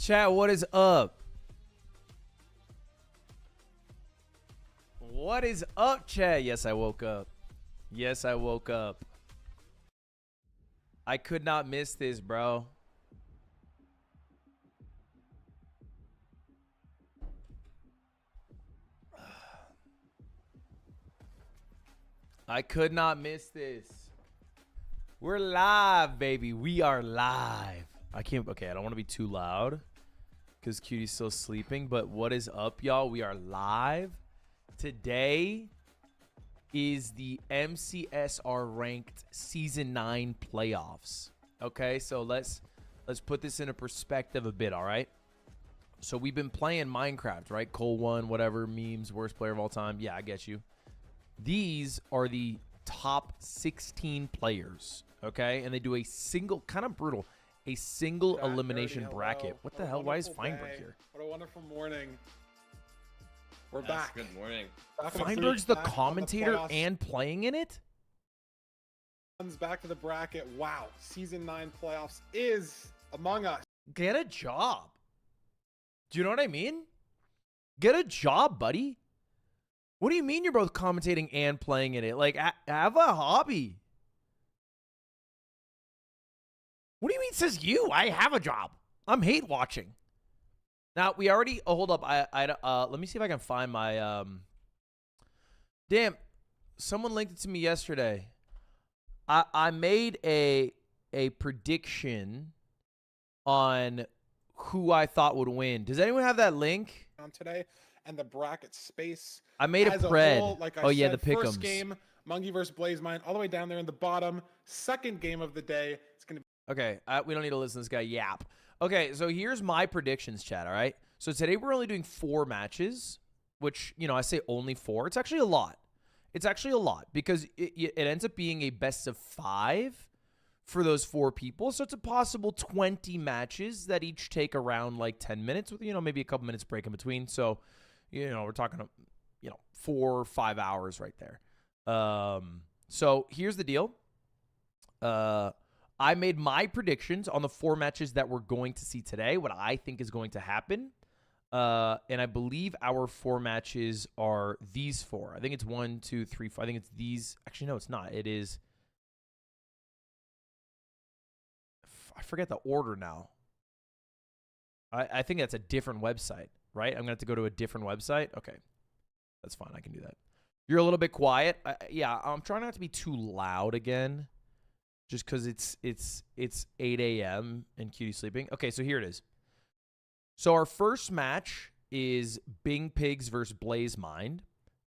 Chat, what is up? What is up, chat? Yes, I woke up. Yes, I woke up. I could not miss this, bro. I could not miss this. We're live, baby. We are live. I can't. Okay, I don't want to be too loud because Cutie's still sleeping. But what is up, y'all? We are live. Today is the MCSR ranked season 9 playoffs. Okay, so let's put this into perspective a bit. All right. So we've been playing Minecraft, right? Cole 1, whatever, memes, worst player of all time. Yeah, I get you. These are the top 16 players, okay? And they do a single, kind of brutal, a single elimination bracket. What the hell? Why is Feinberg here? What a wonderful morning. We're Yes, back. Good morning. Feinberg's the commentator and playing in it? Comes back to the bracket. Wow. Season 9 playoffs is among us. Get a job. Do you know what I mean? Get a job, buddy. What do you mean you're both commentating and playing in it? Like, have a hobby. What do you mean says you? I have a job. I'm hate watching. Now, we already... Oh, hold up. Let me see if I can find my... Damn. Someone linked it to me yesterday. I made a prediction on who I thought would win. Does anyone have that link? On today and the bracket space. I made a as pred. whole, like I Oh, yeah, said, the pick'ems. First game, Mungie versus Blaze Mine, all the way down there in the bottom. Second game of the day. It's going to be... Okay, we don't need to listen to this guy yap. Okay, so here's my predictions, chat, all right? So today we're only doing 4 matches, which, you know, I say only 4. It's actually a lot. It's actually a lot because it ends up being a best of 5 for those 4 people. So it's a possible 20 matches that each take around like 10 minutes with, you know, maybe a couple minutes break in between. So, you know, we're talking, you know, 4 or 5 hours right there. So here's the deal. I made my predictions on the 4 matches that we're going to see today, what I think is going to happen. And I believe our 4 matches are these 4. I think it's 1, 2, 3, 4. I think it's these. Actually, no, it's not. It is. I forget the order now. I think that's a different website, right? I'm going to have to go to a different website. Okay. That's fine. I can do that. You're a little bit quiet. Yeah, I'm trying not to be too loud again. Just because it's 8 a.m. and Cutie's sleeping. Okay, so here it is. So our first match is Bing Pigs versus Blaze Mind.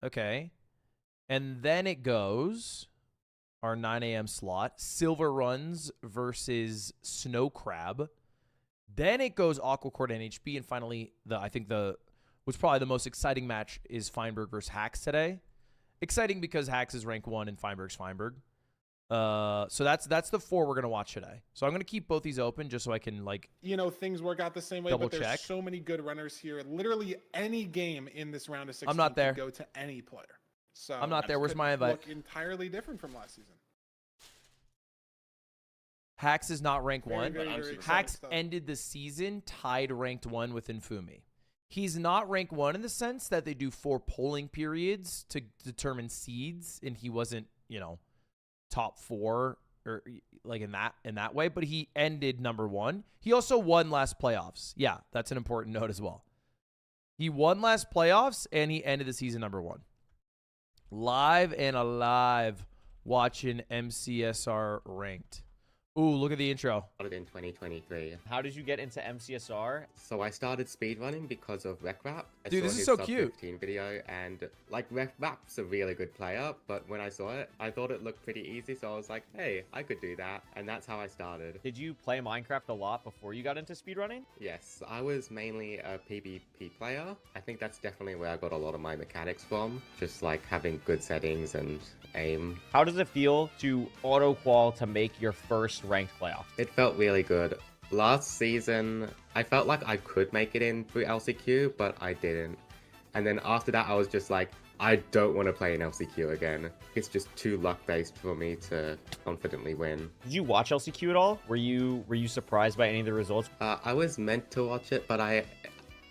Okay. And then it goes, our 9 a.m. slot, Silver Runs versus Snow Crab. Then it goes Aquacord NHB. And finally, I think what's probably the most exciting match is Feinberg versus Hacks today. Exciting because Hacks is rank 1 and Feinberg's Feinberg. So that's the 4 we're gonna watch today. So I'm gonna keep both these open just so I can, like, You know, things work out the same way, double but there's check. so many good runners here. Literally any game in this round of 16 I'm not there. could go to any player. So I'm not there. Where's could my invite? Look entirely different from last season. Hacks is not rank Very, 1. very, very exciting Hacks stuff. ended the season tied ranked 1 with Infumi. He's not rank 1 in the sense that they do 4 polling periods to determine seeds, and he wasn't, you know, top 4 or like in that way, but he ended number 1. He also won last playoffs. Yeah, that's an important note as well. He won last playoffs and he ended the season number 1. Live and alive watching MCSR ranked. Ooh, look at the intro. Started in 2023. How did you get into MCSR? So I started speedrunning because of RecRap. I Dude, saw this is his so sub cute. 15 video, and like RecRap's a really good player, but when I saw it, I thought it looked pretty easy, so I was like, hey, I could do that, and that's how I started. Did you play Minecraft a lot before you got into speedrunning? Yes, I was mainly a PvP player. I think that's definitely where I got a lot of my mechanics from, just like having good settings and aim. How does it feel to auto-qual to make your first ranked playoff? It felt really good. Last season, I felt like I could make it in through LCQ, but I didn't. And then after that, I was just like, I don't want to play an LCQ again. It's just too luck-based for me to confidently win. Did you watch LCQ at all? Were you surprised by any of the results? I was meant to watch it, but I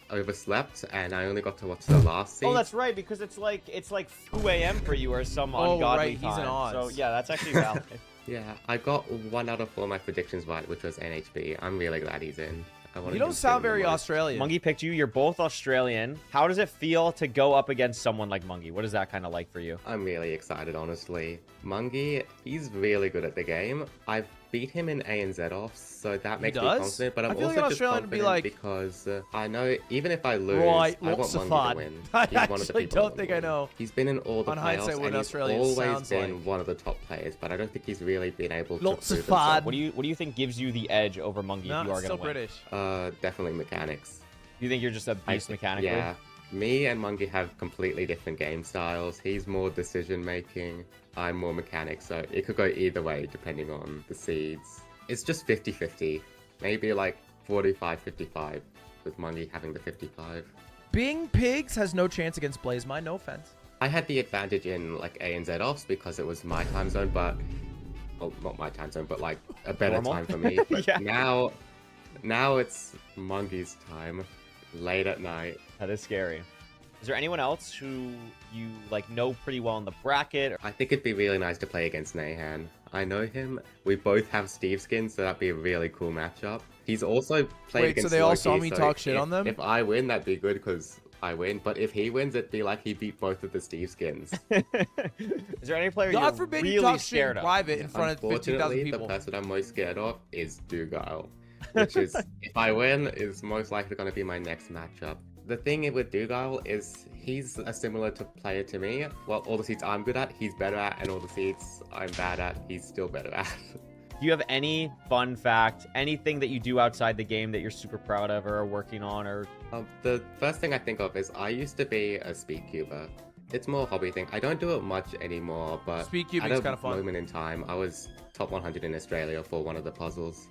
overslept and I only got to watch the last seed. Oh, that's right, because it's like 2 a.m. for you or some ungodly right, he's time. an odds. So yeah, that's actually valid. Yeah, I got 1 out of 4 of my predictions right, which was NHB. I'm really glad he's in. You don't sound very Australian. Mungie picked you. You're both Australian. How does it feel to go up against someone like Mungie? What is that kind of like for you? I'm really excited, honestly. Mungie, he's really good at the game. I've beat him in ANZ offs, so that makes me confident. But I'm feel like also an just Australian would be confident like, because I know even if I lose, right, I want lots of Mungie fun. to win. I He's one of the actually people don't that think will I win. know. He's been in all the On playoffs, hindsight what and an he's Australian always sounds been like. one of the top players. But I don't think he's really been able to Lots of prove fun. himself. What do you think gives you the edge over Mungie No, if you are it's going still to win? British. Definitely mechanics. Do you think you're just a beast mechanically? Yeah. Me and Mungie have completely different game styles. He's more decision making. I'm more mechanics, so it could go either way depending on the seeds. It's just 50-50. Maybe like 45-55 with Mungie having the 55. Bing Pigs has no chance against Blazemine, no offense. I had the advantage in like ANZ offs because it was my time zone, but well, not my time zone, but like a better Normal? time for me. But Yeah. now it's Mungie's time, late at night. That is scary. Is there anyone else who you like know pretty well in the bracket? I think it'd be really nice to play against Nahan. I know him. We both have Steve skins, so that'd be a really cool matchup. He's also played Wait, against so they all Loki, saw me so talk shit if- on them? If I win, that'd be good because I win. But if he wins, it'd be like he beat both of the Steve skins. Is there any player God you're forbid really you talk shit scared in of? private in front of 15,000 Unfortunately, the people. person I'm most scared of is Dougal, which is, if I win, is most likely going to be my next matchup. The thing with Dougal is he's a similar player to me. Well, all the seeds I'm good at, he's better at, and all the seeds I'm bad at, he's still better at. Do you have any fun fact, anything that you do outside the game that you're super proud of or are working on? Or The first thing I think of is I used to be a speedcuber. It's more a hobby thing. I don't do it much anymore, but Speedcubing's at a kinda fun. moment in time, I was top 100 in Australia for one of the puzzles.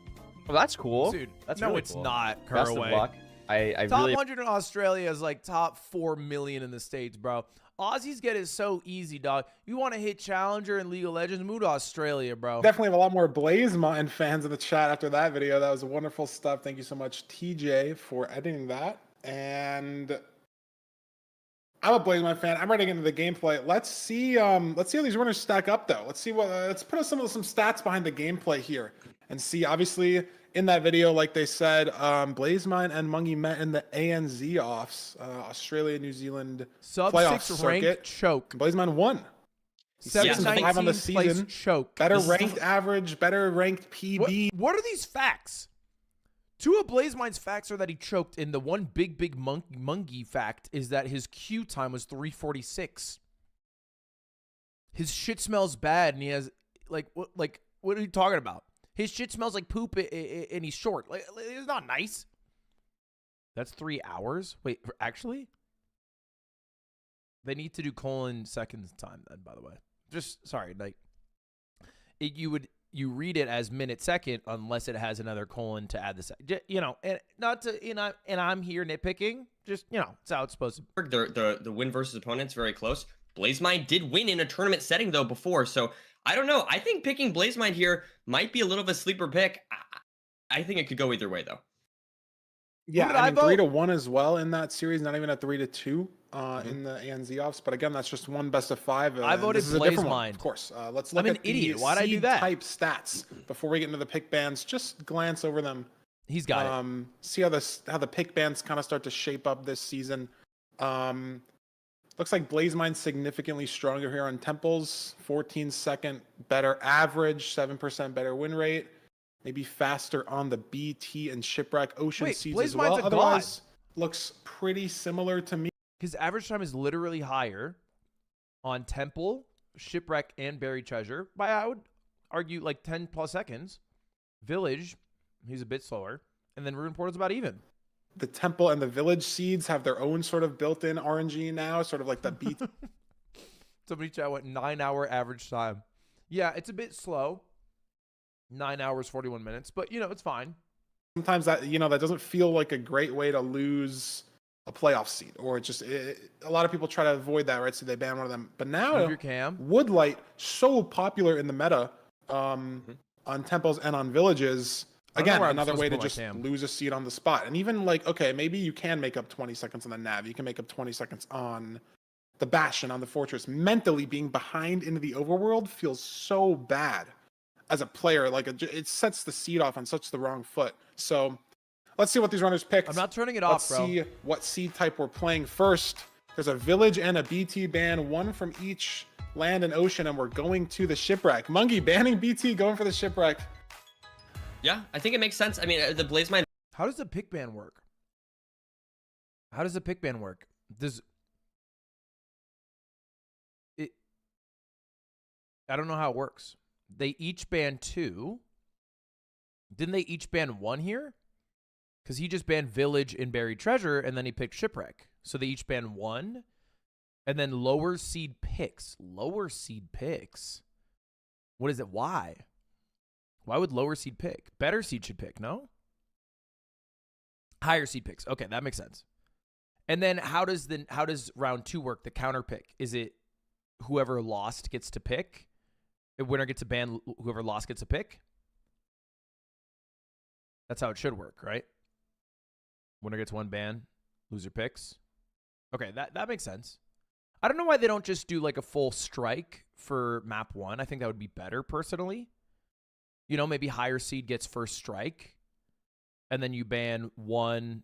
well, that's cool. Dude, That's no, really it's cool. not. Best of Caraway. luck. I Top really 100 in Australia is like top 4 million in the States, bro. Aussies get it so easy, dog. You want to hit Challenger and League of Legends, move to Australia, bro. Definitely have a lot more Blazemine fans in the chat after that video. That was wonderful stuff. Thank you so much, TJ, for editing that. And I'm a Blazemine fan. I'm ready to get into the gameplay. Let's see how these runners stack up, though. Let's see let's put some stats behind the gameplay here and see. Obviously, in that video, like they said, Blazemine and Mungie met in the ANZ offs, Australia, New Zealand Sub playoff 6 circuit. ranked choke. Blazemine won. He's 7-19 7-5 on the place season. choke. Better This is the- ranked average, better ranked PB. What are these facts? Two of Blazemine's facts are that he choked, and the one big Mungie fact is that his Q time was 3:46. His shit smells bad, and he has what are you talking about? His shit smells like poop, and he's short. Like, it's not nice. That's 3 hours. Wait, actually, they need to do colon seconds time. Then, by the way, just sorry, like you read it as minute second unless it has another colon to add the second. And not to and I'm here nitpicking. Just it's how it's supposed to be. The win versus opponent's very close. Blazemine did win in a tournament setting though before, so I don't know. I think picking Blazemine here might be a little of a sleeper pick. I think it could go either way though. Yeah, did I I mean, vote? 3-1 as well in that series, not even a 3-2 in the ANZ offs. But again, that's just one best of 5. I voted this is a different one, Blazemine. of course. Let's look I'm an at the idiot. Why'd I do seed that? type stats before we get into the pick bands. Just glance over them. He's got it. See how the pick bands kind of start to shape up this season. Looks like Blazemine's significantly stronger here on Temples. 14-second better average, 7% better win rate. Maybe faster on the BT and Shipwreck Ocean Wait, seeds as Blazemine's well. a god. Otherwise, looks pretty similar to me. His average time is literally higher on Temple, Shipwreck, and Buried Treasure by, I would argue, like 10 plus seconds. Village, he's a bit slower. And then Ruin Portal's about even. The Temple and the Village seeds have their own sort of built-in RNG now, sort of like the BT. Somebody chat went 9-hour average time. Yeah, it's a bit slow. 9 hours, 41 minutes. But, it's fine. Sometimes that doesn't feel like a great way to lose a playoff seed, or a lot of people try to avoid that, right? So they ban one of them. But now Move your cam. Woodlight, so popular in the meta on tempos and on villages. I don't know Again, where I'm another supposed way to to put my just cam. lose a seed on the spot. And even like, okay, maybe you can make up 20 seconds on the nav. You can make up 20 seconds on the Bastion, on the Fortress. Mentally being behind into the overworld feels so bad as a player. Like it sets the seed off on such the wrong foot. So let's see what these runners picked. I'm not turning it Let's off, bro. see what seed type we're playing first. There's a village and a BT ban, one from each land and ocean, and we're going to the shipwreck. Mungie banning BT, going for the shipwreck. Yeah, I think it makes sense. I mean, the Blaze Mine. How does the pick ban work? How does the pick ban work? Does it? I don't know how it works. They each ban 2. Didn't they each ban 1 here? Because he just banned village and buried treasure, and then he picked shipwreck. So they each ban 1, and then lower seed picks. Lower seed picks. What is it? Why? Why would lower seed pick? Better seed should pick, no? Higher seed picks. Okay, that makes sense. And then how does round 2 work? The counter pick. Is it whoever lost gets to pick? The winner gets a ban, whoever lost gets a pick? That's how it should work, right? Winner gets 1 ban, loser picks. Okay, that makes sense. I don't know why they don't just do like a full strike for map 1. I think that would be better personally. You know, maybe higher seed gets first strike, and then you ban 1,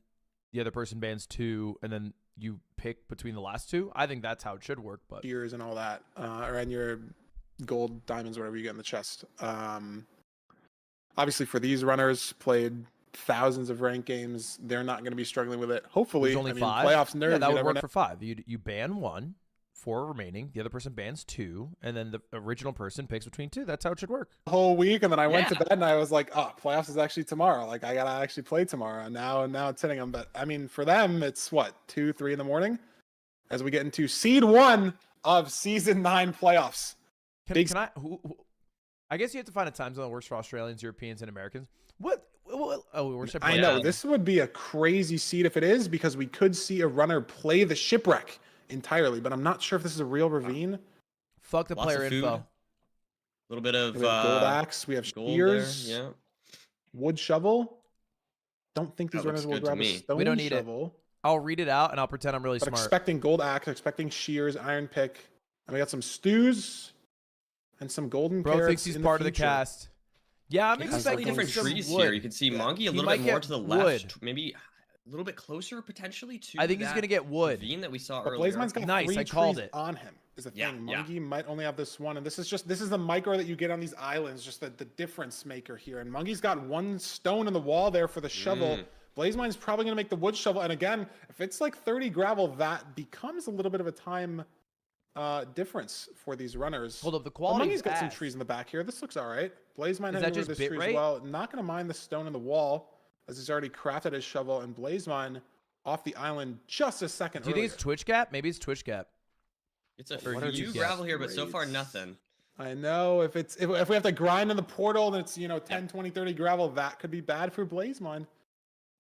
the other person bans 2, and then you pick between the last 2. I think that's how it should work. But Years and all that, or in your gold, diamonds, whatever you get in the chest. Obviously, for these runners, played thousands of ranked games, they're not going to be struggling with it. Hopefully, there's only I mean, 5. playoffs nerves. Yeah, that you would never work know. for 5. You ban 1, 4 remaining. The other person bans 2, and then the original person picks between 2. That's how it should work. The whole week, and then I went to Yeah. bed and I was like, oh, playoffs is actually tomorrow. Like I gotta actually play tomorrow. Now it's hitting them. But I mean, for them, it's what, 2, 3 in the morning as we get into seed 1 of season 9 playoffs. Big- Can I? Who, I guess you have to find a time zone that works for Australians, Europeans, and Americans. What? Oh, we're separated. I know Yeah. this would be a crazy seed if it is, because we could see a runner play the shipwreck entirely, but I'm not sure if this is a real ravine. Fuck the Lots player of food. info. A little bit of We have gold axe, we have gold there. shears, Yeah. wood shovel. Don't think these That looks runners will good to grab a me. stone We don't need it. shovel. I'll read it out and I'll pretend I'm really But smart. expecting gold axe, expecting shears, iron pick, and we got some stews and some golden Bro carrots thinks he's in part of the future. cast. Yeah, I'm Maybe Has slightly expecting like different some trees wood. here. You can see Yeah. Monkey a He little might bit more get to the wood. left, maybe a little bit closer potentially to. I think he's that gonna get wood. ravine that we saw But earlier. Blazemine's got Nice, 3 I called trees it. on him. Is the Yeah, thing. yeah. Mungie might only have this one, and this is the micro that you get on these islands, just the difference maker here. And Mungie's got 1 stone in the wall there for the shovel. Blazemine's probably gonna make the wood shovel, and again, if it's like 30 gravel, that becomes a little bit of a time difference for these runners. Hold up, the But quality. Mungie's got some trees in the back here. This looks all right. Blazemine Is heading that over just this bit tree rate? as well. Not gonna mind the stone in the wall, as he's already crafted his shovel, and Blazemine off the island just a second Do you think earlier. it's Twitch gap? Maybe it's Twitch gap. It's a Or few you gravel guess. here, but so far Rates. nothing. I know if we have to grind in the portal and it's 10, 20, 30 gravel, that could be bad for Blazemine.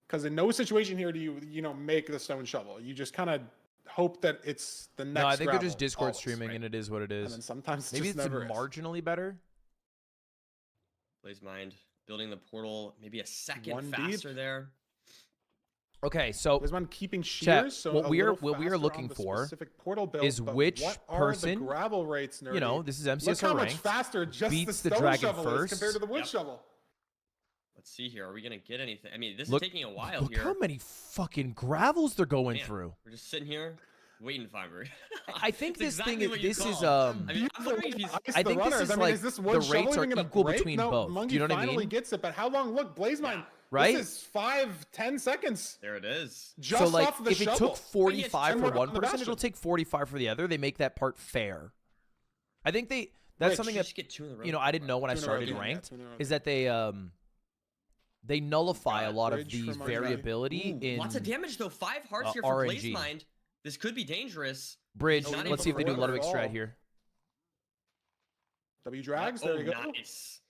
Because in no situation here do you make the stone shovel. You just kind of hope that it's the next. No, I think they're gravel, just Discord always, streaming, right? and it is what it And is. then sometimes Maybe just it's never is. marginally better. Blaze Mind building the portal, maybe a second 1 deep. faster there. Okay, so Blazemine keeping Chat, shears. So what a we are- little what we are faster looking on the for specific portal build, is but which what are person, the gravel rates, you know, nerdy? this is Look MCSO how much ranked. faster just beats the the stone dragon shovel first. is compared to the wood Yep. shovel. Let's see here. Are we gonna get anything? I mean, this Look- is taking a while Look here. how many fucking gravels they're going Man, through. We're just sitting here waiting for him. I think It's this thing exactly is what you this is called. I mean, I'm Beautiful wondering if he's. way to ice I the think this runners. is I mean, like is this the wood shovel rates are even gonna equal break? between No, both. Mungie Do you know what I finally mean? gets it, but how long? Look, Blazemine. Right? This is 5-10 seconds. There it is. Just So like off the if it shovel. took 45 10 for more one on the person, it'll bastion. take 45 for the other. They make that part fair. I think that's Rich, something You that just get 2 in a row. you know I didn't know when I 2 in a row, started yeah, ranked 2 in a row. is that they nullify a Got lot of bridge these from Archie. variability Ooh, in lots of damage though. 5 hearts here for Blaze RNG. Mind. This could be dangerous. bridge. Not Let's able see if they to do Ludwig fall. strat here. W drags. Oh, There you go. nice.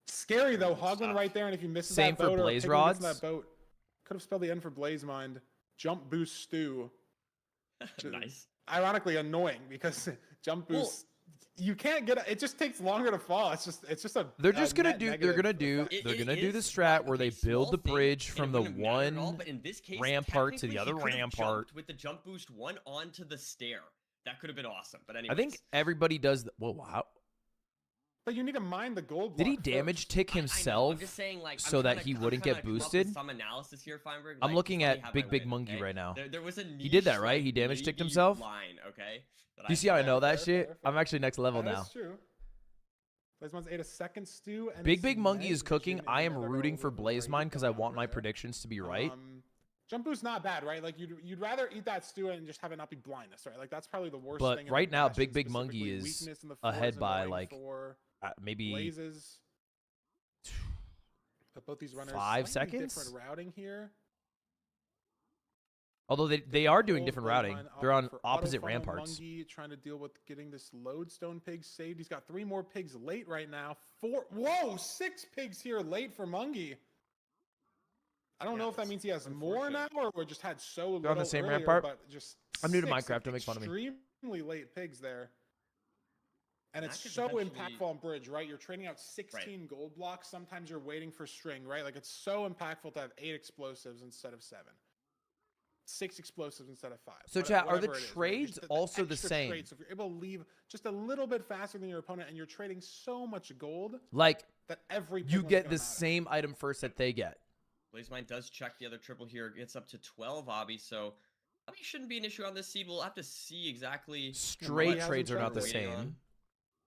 Scary though. Good Hoglin stuff. right there, and if you miss Same that for boat or Blaze Piglin gets in rods. that boat, could have spelled the end for Blazemind. jump boost stew. Nice. Ironically annoying because jump boost you can't get it just takes longer to fall. It's just a They're just gonna net do. They're negative gonna do. effect. They're gonna do the is, strat but, where they okay, build small the thing, bridge and from it the wouldn't matter at all, one but in this case, rampart to the technically, other he could have rampart. jumped with the jump boost 1 onto the stair. That could have been awesome. But anyways, I think everybody does. Whoa, wow. But you need to mine the gold. Did he block damage first. tick I know, himself I'm just saying, like, so that he wouldn't get boosted? Some analysis here, Feinberg. I'm Like, looking tell me at how Big I Big win, Monkey okay? right now. There was a He did that, niche, right? like, He damage ticked maybe himself? Line, okay? That You see how I know that fair, shit? fair. I'm actually next level That now. is true. Blazemon's ate a second stew. And Big it's Big Monkey is nitrogen cooking. I am in there. rooting for They're Blaze right Mine because I going want my over there. predictions to be right. Jump boost not bad, right? Like you'd rather eat that stew and just have it not be blindness, right? Like that's probably the worst But thing. in right the now, Bastion Big Big Monkey specifically. is Weakness in the ahead fours by and like for maybe blazes. But both these runners 5 slightly seconds. different routing here. Although they are doing Gold different Blaze routing. Mine They're on opting for opposite auto funnel. ramparts. Mungie trying to deal with getting this lodestone pig saved. He's got 3 more pigs late right now. 6 pigs here late for Mungie. I don't know if that that's means he has more now unfortunate. or just had so little They're on the same earlier, rampart? but just I'm new to 6 Minecraft, don't make fun of me. Extremely late pigs there. And That it's could so potentially- impactful on bridge, right? You're trading out 16 gold blocks. Sometimes you're waiting for string, right? Like it's so impactful to have 8 explosives instead of 7. 6 explosives instead of 5. So, chat, are the whatever it is, right? trades Just also the extra same? trade. So if you're able to leave just a little bit faster than your opponent and you're trading so much gold Like that every pig you one's get gonna the matter. same item first that they get. Blaze Mine does check the other triple here. Gets up to 12 obby, so obby shouldn't be an issue on this seed. We'll have to see exactly. Straight hasn't trades are not the checked waiting same, on.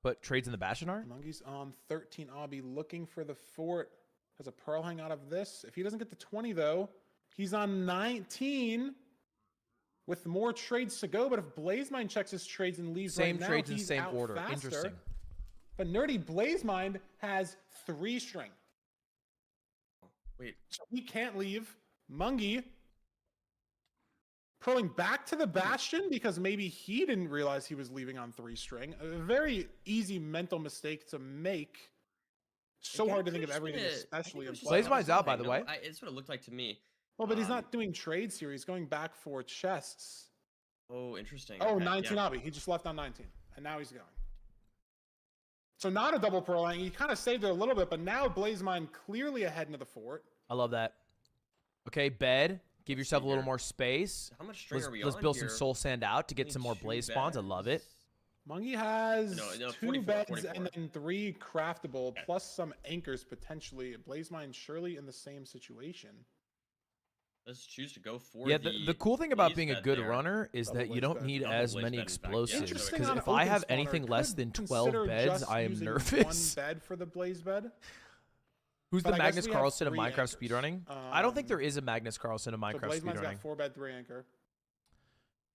but trades in the Bastion are. Mungie's on 13 obby looking for the fort. Has a pearl hang out of this. If he doesn't get the 20 though, he's on 19 with more trades to go. But if Blazemine checks his trades and leaves Same right now, trades in he's same out order. faster. Interesting. But Nerdy Blazemine has 3 string. Wait, So he can't leave. Mungie pulling back to the Bastion because maybe he didn't realize he was leaving on 3 string. A very easy mental mistake to make. So hard to think of everything, especially in play. Blazemine's out, by the way. It's what it looked like to me. Well, but he's not doing trades here. He's going back for chests. Oh, interesting. Oh, Okay, 19 yeah. obby. He just left on 19. And now he's going. So not a double pearl hang. He kind of saved it a little bit, but now Blazemine clearly ahead into the fort. I love that. Okay, bed. Give Let's yourself see a little here. more space. How much string Let's, are we let's on build here? some soul sand out to get Only some more 2 blaze spawns. I love it. beds. Mungie has No, 2 44, beds 44. and then 3 craftable, Okay. plus some anchors potentially. Blazemine surely in the same situation. Let's choose to go for Yeah, the cool thing about blaze being a bed good there. runner is Double that you blaze don't bed. need Double as blaze many bed, in fact, yeah. explosives. Interesting Because on if I open have spawner, anything less could than 12 consider beds, just I am using nervous. 1 bed for the blaze bed. Who's But the I guess Magnus we have Carlsen of 3 Minecraft anchors. speedrunning? I don't think there is a Magnus Carlsen of So Minecraft Blazemine's speedrunning. got 4 bed, 3 anchor.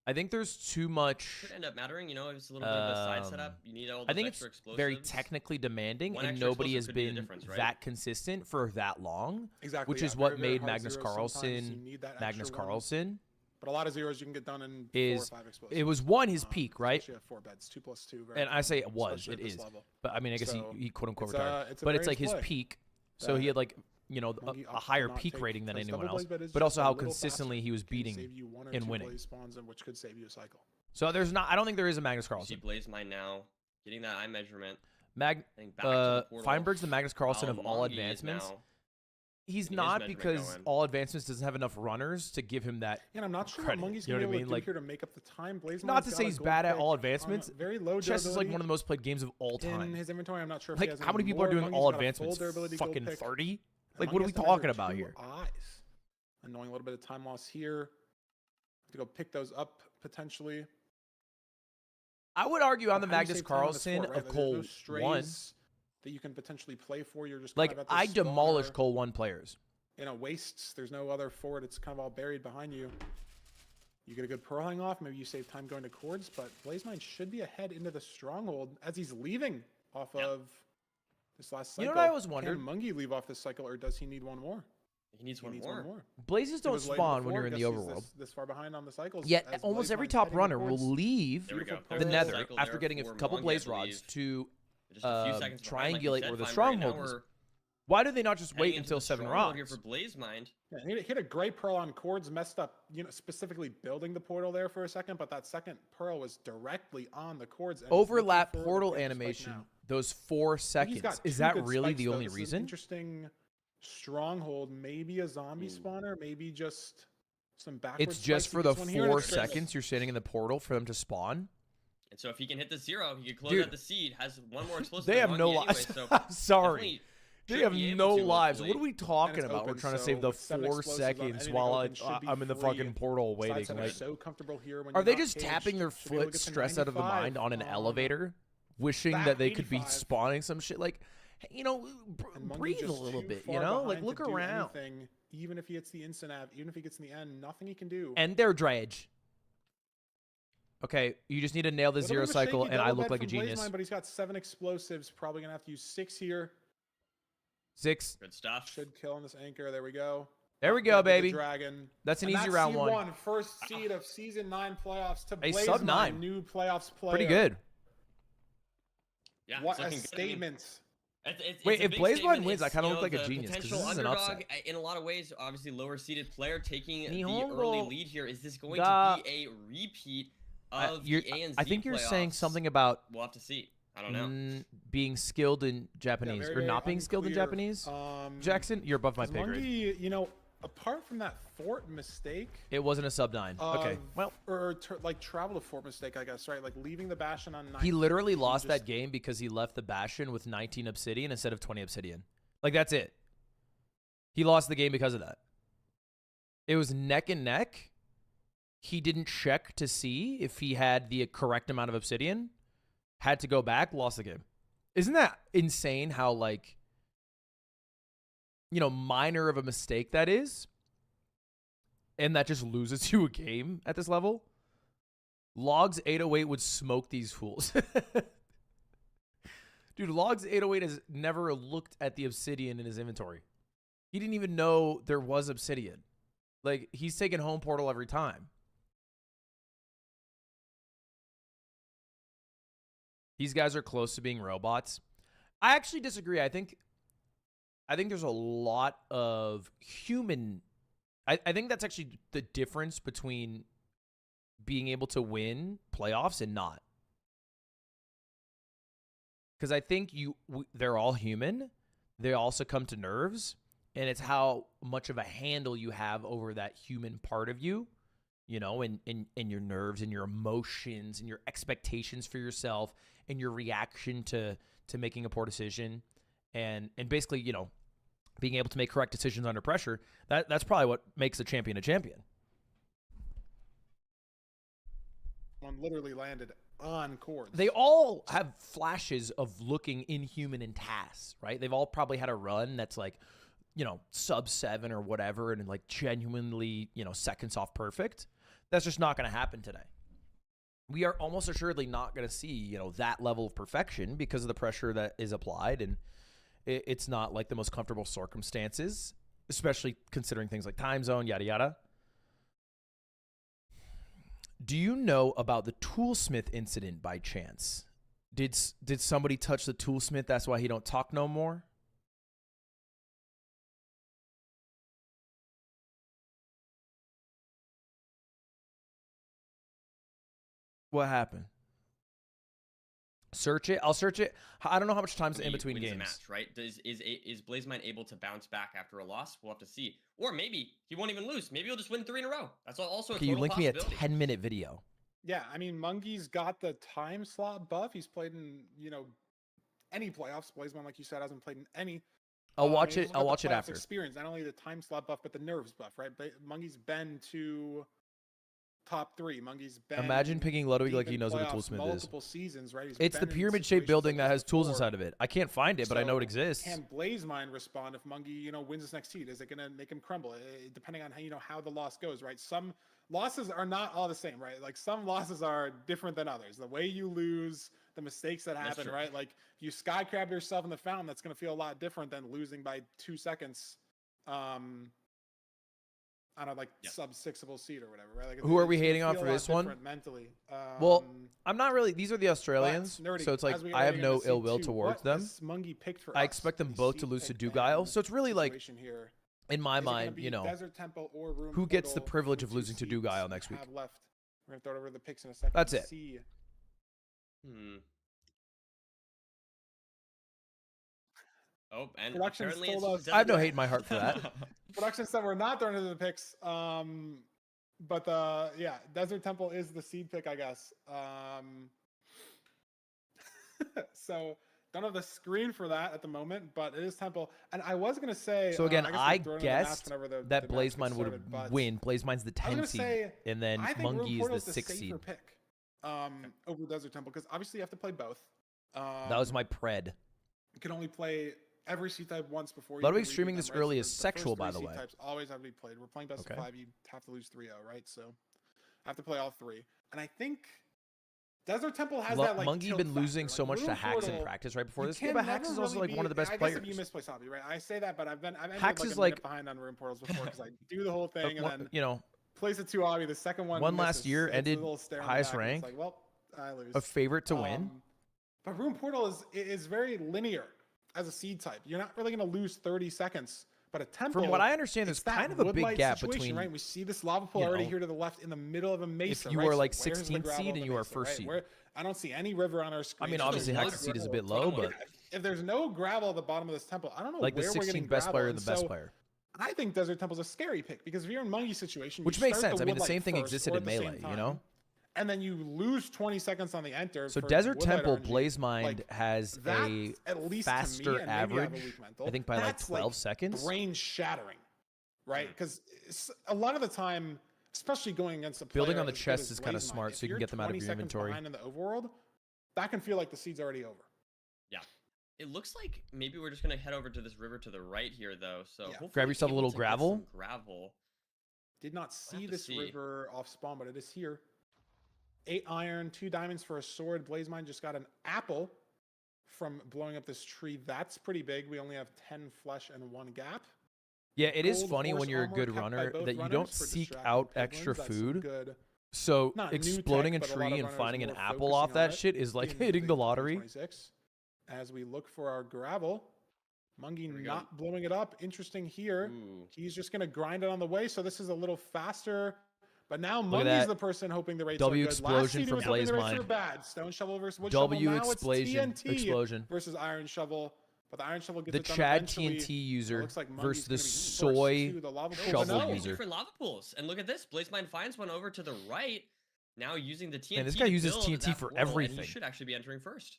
I think there's too much. Could end up mattering, you know, if it's a little bit of a side setup. You need all those I think it's extra explosives. very technically demanding, One and extra nobody has explosive could be the been difference, right? that consistent for that long. Exactly. Which yeah, is what very, very made hard Magnus zeros. Sometimes you Carlsen need that Magnus extra one. Carlsen. But a lot of zeros you can get done in 4 Is- or 5 explosives. It was one his peak, right? Especially at 4 beds, 2 plus 2. Very And I say it common, was, especially it at this is. level. But I mean, I guess So, he quote unquote it's retired. a But it's variance like his play peak. So he had like, you know, Mungie a opts to higher not peak take rating than because anyone double else. blaze bed is But just also a how little consistently faster. he was Can beating save you 1 or and 2 winning. blaze spawns, which could save you a cycle. So there's not. I don't think there is a Magnus You see Carlsen. Blaze Mine now, getting that eye measurement. Back to the portal. Feinberg's the Magnus Carlsen of While all Mungie is advancements. now He's getting his not measurement because going. all advancedments doesn't have enough runners to give him that. Yeah, and I'm not sure Credit. what Mungie's You know going to what I be mean? able to Like, do here to make up the time. Blazemine's not to got say a he's gold bad at pick all on advancements. very low Chess is like durability one of the most played games of all in time. his inventory. I'm not sure if Like, he has how many any people are more. doing Mungie's all got a full advancements? durability gold Fucking pick. 30? And Like, Mungie what are has we to talking measure about 2 here? eyes. Annoying a little bit of time loss here. To go pick those up potentially. I would argue on the How do you Magnus save time on this Carlsen fort, right? of There's Cole no strays 1. that you can potentially play for. You're just Like, kind of at the I demolish spawner, Cole 1 players. wastes. There's no other forward. It's kind of all buried behind you. You get a good pearl hang off. Maybe you save time going to cords, but Blazemine should be ahead into the stronghold as he's leaving off of this last cycle. You know what I always wondered? Can Mungie leave off this cycle, or does he need one more? He needs He one needs more. one more. Blazes He don't was late spawn when before, you're in the guess he's overworld. This far behind on the cycles. Yet as almost every Blazemine's top heading runner will towards leave There we go. beautiful the pearl nether Cycle after there getting a for couple Mungie, I blaze rods believe. to Just a few seconds behind, like you triangulate said, where the Feinberg. Right now stronghold is. Why do they not just Heading wait into until the 7 strong mode here rocks? for Blaze Mind. Yeah, he hit a great pearl on cords, messed up, specifically building the portal there for a second, but that second pearl was directly on the cords. And he's looking Overlap for the portal Panther Spike animation, now. those 4 I think he's seconds. got Is two that good really spikes, the though. only This is an reason? interesting stronghold, maybe a zombie spawner, maybe just some backwards It's just spikes. for He the gets one here, and 4 it's crisp. seconds you're standing in the portal for them to spawn. And so if he can hit the 0, he could close Dude, out the seed. Has one more explosive. They than have no Monkey lives. Anyway, so I'm sorry. definitely They should have be able no to, lives. hopefully. What are we talking it's about? We're open, trying to so save the with 7 4 explosives on seconds anything while open should be I'm in the free. fucking portal waiting. Sidestep Like, is so comfortable here when are you're they not just caged. tapping their Should be able to foot get to stressed out of the 95 mind on an on elevator, wishing back that they could be 85. spawning some shit? Like, you know, And Mungie breathe a just little too bit, you far know? Like, behind look to do around. anything, even if he hits the instant av, even if he gets in the end, nothing he can do. And their dredge. Okay, you just need to nail the Little 0 bit of a cycle, shaky and I double look bed like a from genius. Blazemine, but he's got 7 explosives. Probably gonna have to use 6 here. 6. Good stuff. Should kill on this anchor. There we go. There we Up go, there with the baby. Dragon. That's an And easy that's round seed 1. First seed of season 9 playoffs to A Blazemine, sub 9. new playoffs player. Pretty good. Yeah, What it's a looking good. I mean, statement! Wait, it's a if big Blaze statement. Mind wins, I It's, kinda you look know, like a the genius, 'cause this potential is an underdog upset. in a lot of ways. Obviously, lower seeded player taking the Nihongo early lead here. Is this going ga- to be a repeat of the A and Z I think you're saying playoffs? something about We'll have to see. I don't know. being skilled in Japanese Yeah, or very, not very being skilled in unclear. Japanese. Jackson, you're above my 'Cause pay grade. Mungie, apart from that fort mistake, It wasn't a sub 9. Okay, well, like travel to fort mistake, I guess, right? Like leaving the Bastion on 9. he literally lost just- that game because he left the Bastion with 19 obsidian instead of 20 obsidian. Like, that's it. He lost the game because of that. It was neck and neck. He didn't check to see if he had the correct amount of obsidian. Had to go back, lost the game. Isn't that insane how, like, minor of a mistake that is? And that just loses you a game at this level? Logs 808 would smoke these fools. Dude, Logs 808 has never looked at the obsidian in his inventory. He didn't even know there was obsidian. Like, he's taking home portal every time. These guys are close to being robots. I actually disagree. I think there's a lot of human. I think that's actually the difference between being able to win playoffs and not. Because I think they're all human. They also come to nerves. And it's how much of a handle you have over that human part of you, and your nerves and your emotions and your expectations for yourself and your reaction to making a poor decision and basically, being able to make correct decisions under pressure. That's probably what makes a champion a champion. One literally landed on cords. They all have flashes of looking inhuman in tasks, right? They've all probably had a run that's like, sub 7 or whatever, and like genuinely, seconds off perfect. That's just not going to happen today. We are almost assuredly not going to see, that level of perfection because of the pressure that is applied. And it's not like the most comfortable circumstances, especially considering things like time zone, yada, yada. Do you know about the toolsmith incident by chance? Did somebody touch the toolsmith? That's why he don't talk no more? What happened? Search it. I'll search it. I don't know how much time's in between wins the games. match, right? Is Blazemine able to bounce back after a loss? We'll have to see. Or maybe he won't even lose. Maybe he'll just win 3 in a row. That's also a Can you total link me a possibility. 10-minute video? Yeah, I mean, Mungie's got the time slot buff. He's played in, any playoffs. Blazemine, like you said, hasn't played in any. I'll watch He's it. also I'll got the watch it playoff after. Experience, not only the time slot buff, but the nerves buff, right? But Mungie's been to top 3. Mungie's been. Imagine picking Ludwig like deep he in knows what a playoffs toolsmith is. multiple seasons, right? He's It's the been in pyramid-shaped situations building like that this has tools before. inside of it. I can't find it, but I know it So, exists. Can Blazemine respond if Mungie, wins this next seed? Is it going to make him crumble? Depending on how the loss goes, right? Some losses are not all the same, right? Like some losses are different than others. The way you lose, the mistakes that That's happen, true. right? Like if you sky crab yourself in the fountain, that's going to feel a lot different than losing by 2 seconds. on a like Yeah. sub-6able seed or whatever, right? Like, Who are we it's gonna hating on feel for a lot this one? different mentally. Well, I'm not really. These are the Australians, Nerdy, so it's like as we I are have getting no into ill will C2, towards what them. has Mungie picked for I us expect them in the both to seed lose to pick Dugile, ban so it's really like, situation here? in my Is it gonna mind, be you know, Desert Temple or Room who gets the Portal privilege from of two losing to seeds Dugile we next week? have left? We're gonna throw it over the picks in a second. That's to it. See. Oh, and Production apparently it's told just us- I have no Desert hate in my heart for that. Production said we're not throwing into the picks. But yeah, Desert Temple is the seed pick, I guess. So don't have the screen for that at the moment, but it is Temple. And I was gonna say. So again, guess we'll I throw it in the match guessed whenever the that match gets Blaze Mine would started, but win. Blaze Mine's the I was 10 gonna seed, say, and then I think Room Mungie is Portal's the the 6 safer seed. pick over Desert Temple because obviously you have to play both. That was my pred. You can only play every C type once before. Ludwig you streaming this early is the sexual, first by three the C way. Types always have to be played. We're playing best Okay. of 5. You have to lose 3-0, right? So I have to play all 3. And I think Desert Temple has that like Mungie tilt been factor. losing Like, so much Room to Hacks in Portal, practice right before you this can game, but Hacks never is also really like one of the best I players. guess if you misplay Zombie, right? I say that, but I've ended Hacks like is a like- minute behind on Room Portals before because I do the whole thing and One- then you know, plays it too obvious. The second one last misses. year It's a ended little stare in the highest back, and rank. It's like, well, I lose. a favorite to win. But Room Portal is very linear as a seed type. You're not really going to lose 30 seconds. But a Temple, From what I understand, there's it's that kind of a big wood-light gap situation, between right? We see this lava pool you already know, here to the left in the middle of a mesa. if you right? are So like where's the 16th gravel seed of and the you are mesa, first right? seed. I don't see any river on our screen. I mean, Just obviously one Hacks' seed is a river. bit low, That's what but If there's no gravel at the bottom of this temple, I don't know like the where we're getting 16th best gravel. player and the And best so player. I think Desert Temple's a scary pick because if you're in Mungie's situation, Which you makes start sense. I mean, the wood same light thing first existed or in at the same Melee, you know? time, and then you lose 20 seconds on the enter. So for Desert wood light Temple, RNG. Blaze Mind Like, has that, a at least faster to me, and maybe I have a average, weak mental, I think by like that's 12 seconds. brain shattering, right? Because a lot of the time, especially going against a player Building on the as good chest as is kinda Blaze Mind, smart, if so you can you're get them out of 20 your seconds inventory. behind in the overworld, that can feel like the seed's already over. Yeah. It looks like maybe we're just gonna head over to this river to the right here, though. So Yeah. hopefully Grab yourself a able little to get gravel. some gravel. Did not see to this see. river off spawn, but it is here. 8 iron, 2 diamonds for a sword. Blaze Mine just got an apple from blowing up this tree. That's pretty big. We only have 10 flesh and 1 gap. Yeah, it is Gold funny horse when you're a armor good kept by runner both that you runners don't for seek distracting out piglins. extra That's some food. good. So Not new exploding tech, a but a lot tree of and runners finding an more apple focusing off on that it shit is like in hitting the lottery. 2026. As we look for our gravel, Mungie Here we go. not blowing it up. Interesting here. Ooh. He's just going to grind it on the way. So this is a little faster. But now Look at Mungie's that. the person hoping the rates W are good. Last explosion seed, he from was hoping the Blaze rates were Mind. bad. Stone Shovel versus Wood Shovel. W Now it's explosion TNT explosion. versus Iron Shovel. But the Iron Shovel gets The it done Chad eventually. TNT user Looks like Mungie's versus the gonna be forced soy to the lava pool. shovel No. user. Different lava pools. And look at this. Blaze Mine finds one over to the right. Now using the TNT. Man, this guy to uses build TNT that for portal, and everything. he should actually be entering first.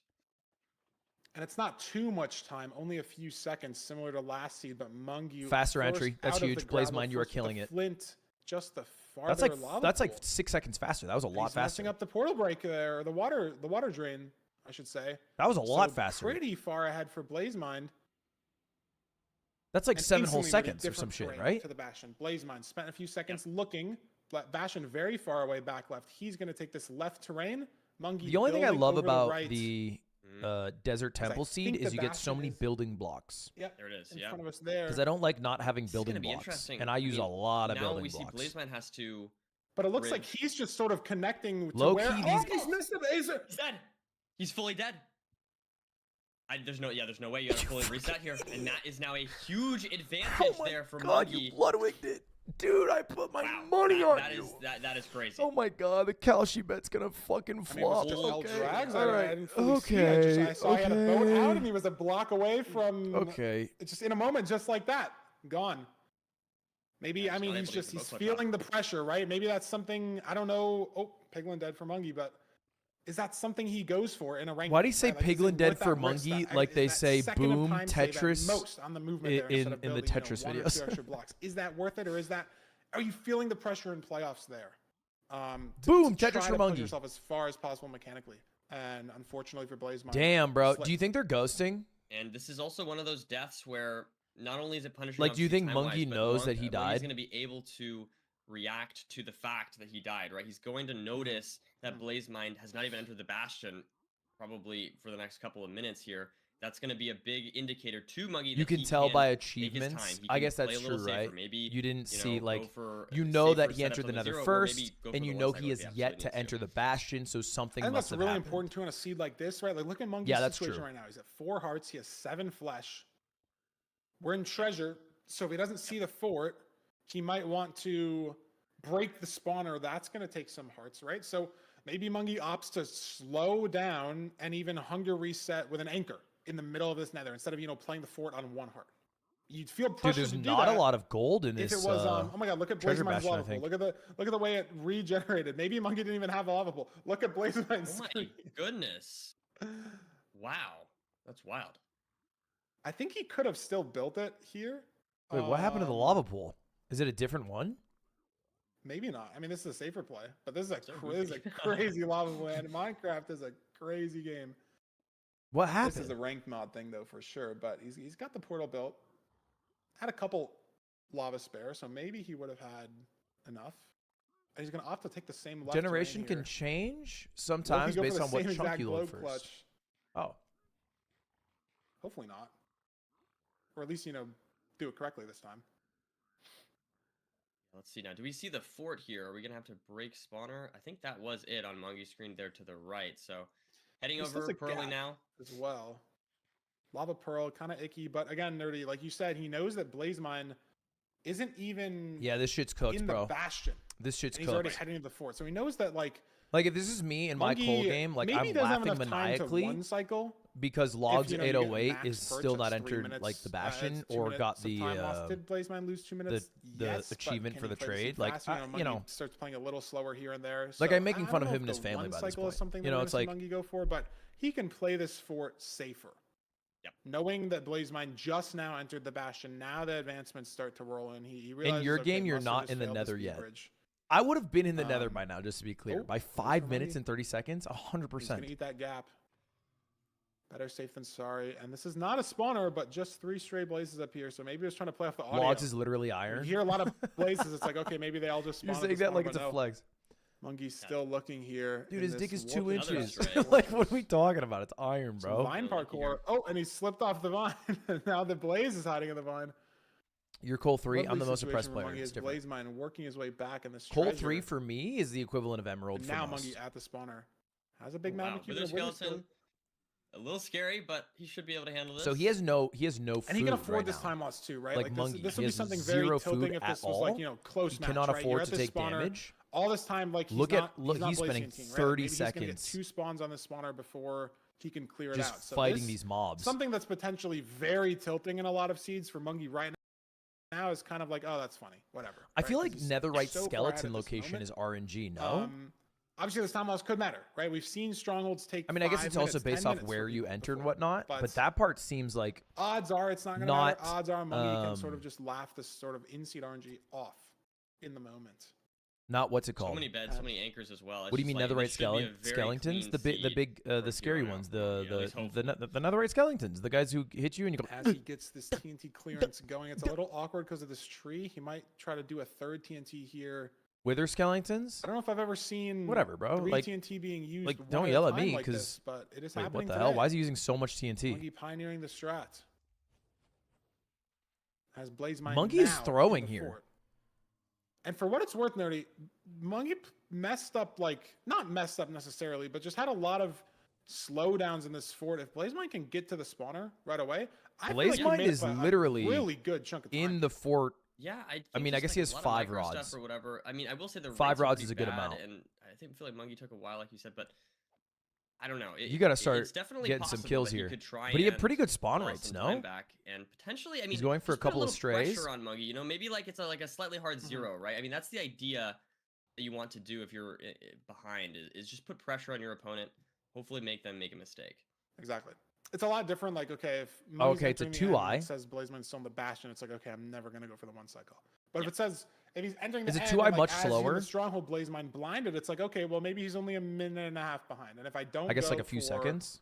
And it's not too much time, only a few seconds, similar to last seed. But Mungie Faster forced entry. That's out of huge. the Blaze gravel, Mine, you are forced with killing the it. Flint, just the farther lava That's pool. like 6 seconds faster. That was a lot He's messing faster. up the portal break there, or the water drain, I should say. That was a lot So faster. Pretty far ahead for Blaze Mind. That's like And 7 whole instantly made a seconds or some different shit, terrain right? To the Bastion. Blaze Mind spent a few seconds looking. Bastion very far away back left. He's going to take this left terrain. Mungie The only thing I building love over about right. the Desert Temple seed think is the you get so Bastion many is- building blocks. Yep, There it is. in Yeah. front of us there. Because I don't like not having This is building gonna be blocks. interesting. And I use a lot of now building we see blocks. Blaze Mine has to. But it looks like Bridge. he's just sort of connecting to Low where. key, Oh, these- he's missed it. He's dead. He's fully dead. There's no way you have to fully reset here, and that is now a huge advantage there for Mungie. Ludwig did. Dude, I put my Wow, money on that you. is that is crazy. Oh my god, the Kalshi bet's gonna fucking I mean, it flop. was just all Okay, drags. all I right. didn't fully see it. I saw he had a boat okay. out, and he was a block away from. Okay. It's just in a moment, just like that, gone. Maybe Yeah, I he's mean not he's able to just get the he's boat clip out. feeling the pressure, right? Maybe that's something I don't know. Oh, Piglin dead for Mungie, but is that something he goes for in a rank? Why do you say right? Like, is it Piglin dead worth for that risk, Mungie that- like is they that say second of boom time save at Tetris most on the movement there in instead of the building, Tetris one or videos? two extra blocks? Is that worth it, or is that? Are you feeling the pressure in playoffs there? Boom, to Tetris try for to push Mungie. yourself as far as possible mechanically, and unfortunately for Blaze Mind. Damn, bro. slipped. Do you think they're ghosting? And this is also one of those deaths where not only is it punishing. Like, do you obviously think time-wise, Mungie but knows that he Mungie's died? going to be able to react to the fact that he died, right? He's going to notice that Blaze Mind has not even entered the Bastion, probably for the next couple of minutes here, that's going to be a big indicator to Muggy. You that can he tell can by take his time. achievements. He I can guess play that's a little true, safer. right? Maybe You didn't see, go like, for you know that safer he entered setups on the nether zero, or first, maybe go for and the you one know cycle he if has absolutely yet to needs enter the bastion, so something I think must that's have really happened. important too in a seed like this, right? Like look at Monkey's Yeah, that's situation true. right now. He's at 4 hearts. He has 7 flesh. We're in treasure, so if he doesn't see the fort, he might want to break the spawner. That's going to take some hearts, right? So maybe Mungie opts to slow down and even hunger reset with an anchor in the middle of this nether instead of, playing the fort on 1 heart. You'd feel Dude, pressure there's to do not that a lot of gold in if this. it was oh my god, look at treasure Blazemine's bastion, I lava pool. think. Look at the way it regenerated. Maybe Mungie didn't even have a lava pool. Look at Blazemine's Oh my screen. goodness! Wow, that's wild. I think he could have still built it here. Wait, what happened to the lava pool? Is it a different one? Maybe not. I mean, this is a safer play, but this is So this is a crazy lava pool. And Minecraft is a crazy game. What This happened? is a ranked mod thing though, for sure. But he's got the portal built. Had a couple lava spare, so maybe he would have had enough. And he's gonna opt to take the same left Generation terrain can here. change What if sometimes you go for based the on what same chunk exact you load globe first. clutch? Oh, Hopefully not. Or at least, do it correctly this time. Let's see now. Do we see the fort here? Are we gonna have to break spawner? I think that was it on Mungie's screen there to the right. So heading This is over a Pearly gap now. as well. Lava Pearl, kind of icky, but again, Nerdy, like you said, he knows that Blazemine isn't even yeah, this shit's cooked, in bro. the bastion. This shit's And he's already cooked. heading to the fort. So he knows that, like Like, if this is me in my Mungie cold game, like, maybe I'm doesn't have laughing enough time to maniacally one cycle. because Logs you get 808 max is perch, still not that's 3 entered, minutes, like, the bastion it's 2 or minutes got of the time lost. Did Blazemine lose 2 minutes? the Yes, but achievement can for he the play this trade. too Like, fast? Mungie starts playing a little slower here and there. Like, So I'm making I fun don't of know him and if his the family one by this cycle is point. something You that know, we're it's gonna like- see Mungie go for, but he can play this fort safer. Yep. Knowing that Blazemine just now entered the bastion, now the advancements start to roll in. He realizes, your okay, game, you're must have not just in the failed this nether speed yet. bridge. I would have been in the nether by Um, now, just to be clear. oh, By there's 5 the minutes Mungie. and 30 seconds, He's gonna 100%. eat that gap. Better safe than sorry. And this is not a spawner, but just 3 stray blazes up here. So maybe he was trying to play off the audio. Logs is literally You iron. hear a lot of blazes. It's like, okay, maybe they all just spawn. You're at saying the that like spawn, it's but a no. flex. Mungie's still looking here. Dude, in his this dick is 2 warped inches. Another stray. Like, what are we talking about? It's iron, Some bro. vine Still looking here. parkour. Oh, and he slipped off the vine. Now the blaze is hiding in the vine. You're Cole 3. I'm Lovely the most situation impressed for player. Mungie It's as different. Blazemine working his way back in this Cole treasure. 3 for me is the equivalent of Emerald And for now most. Mungie at the spawner. Has a big Wow, mammoth Wither skeleton. A little scary, but he should be able to handle this. So he has no food And he can afford right this now. time loss too, right? Like this Mungie, will he be has something zero very food tilting if at this was all. like, close He match, cannot right? afford You're at to this take spawner. damage. All this time, like he's Look not he's spending Blaze Team, right? 30 Maybe he's gonna get seconds 2 spawns on this spawner before he can clear it just out. So fighting this- these mobs. Something that's potentially very tilting in a lot of seeds for Mungie right now is kind of like, oh, that's funny, whatever. I right? feel 'Cause like he's netherite so far ahead skeleton at this location moment. is RNG, no? Obviously, this time loss could matter, right? We've seen strongholds take. I mean, I guess 5 it's also minutes, based 10 off minutes where for you people enter and before. whatnot, but But that part seems like odds are it's not going to not, matter. Odds are Mungie can sort of um, just laugh this sort of in-seed RNG off in the moment. not what's it so called. many beds, so many anchors as well. It's What do you just mean like, netherite this should be a very skeletons? clean The seed for the scary Fiona. ones. Yeah, at least The hopefully. netherite skeletons. The guys who hit you and you go. As he gets this TNT clearance going, it's a little awkward because of this tree. He might try to do a third TNT here. Wither skeletons? I don't know if I've ever seen Whatever, bro. 3 Like- TNT being used. like, one don't a yell at time me, like 'cause- this, but it is Wait, happening what the today. hell? Why is he using so much TNT? Mungie pioneering the strat. Has Blazemine Mungie is now throwing in the here. fort. And for what it's worth, Nerdy, Mungie messed up, like, not messed up necessarily, but just had a lot of slowdowns in this fort. If Blazemine can get to the spawner right away, I feel like he Blazemine made is up a literally really good chunk of time. In the fort. Yeah, I mean, I guess he has 5 rods. Stuff or whatever. I mean, I will say the 5 rates are rods pretty is a good bad, amount. and I feel like Mungie took a while, like you said, but I don't know. You got to start it's definitely getting some possible kills that he here. could try But he had and pretty good spawn claw rates, some time no? Back and potentially, I mean, going for a just put couple of little strays. Pressure on Mungie, you know, maybe like it's like a slightly hard 0, right? I mean, that's the idea that you want to do if you're behind is just put pressure on your opponent. Hopefully, make them make a mistake. Exactly. It's a lot different. Like, okay, if Oh, Mungie's okay, it's a entering the end and 2i. it says Blazemine's still in the bastion, it's like, okay, I'm never going to go for the 1 cycle. But if it says, if he's entering the Is a end 2i and, like, much as he's in slower? the stronghold Blazemine blinded, it's like, okay, well, maybe he's only a minute and a half behind. And if I don't I guess go like a few for seconds.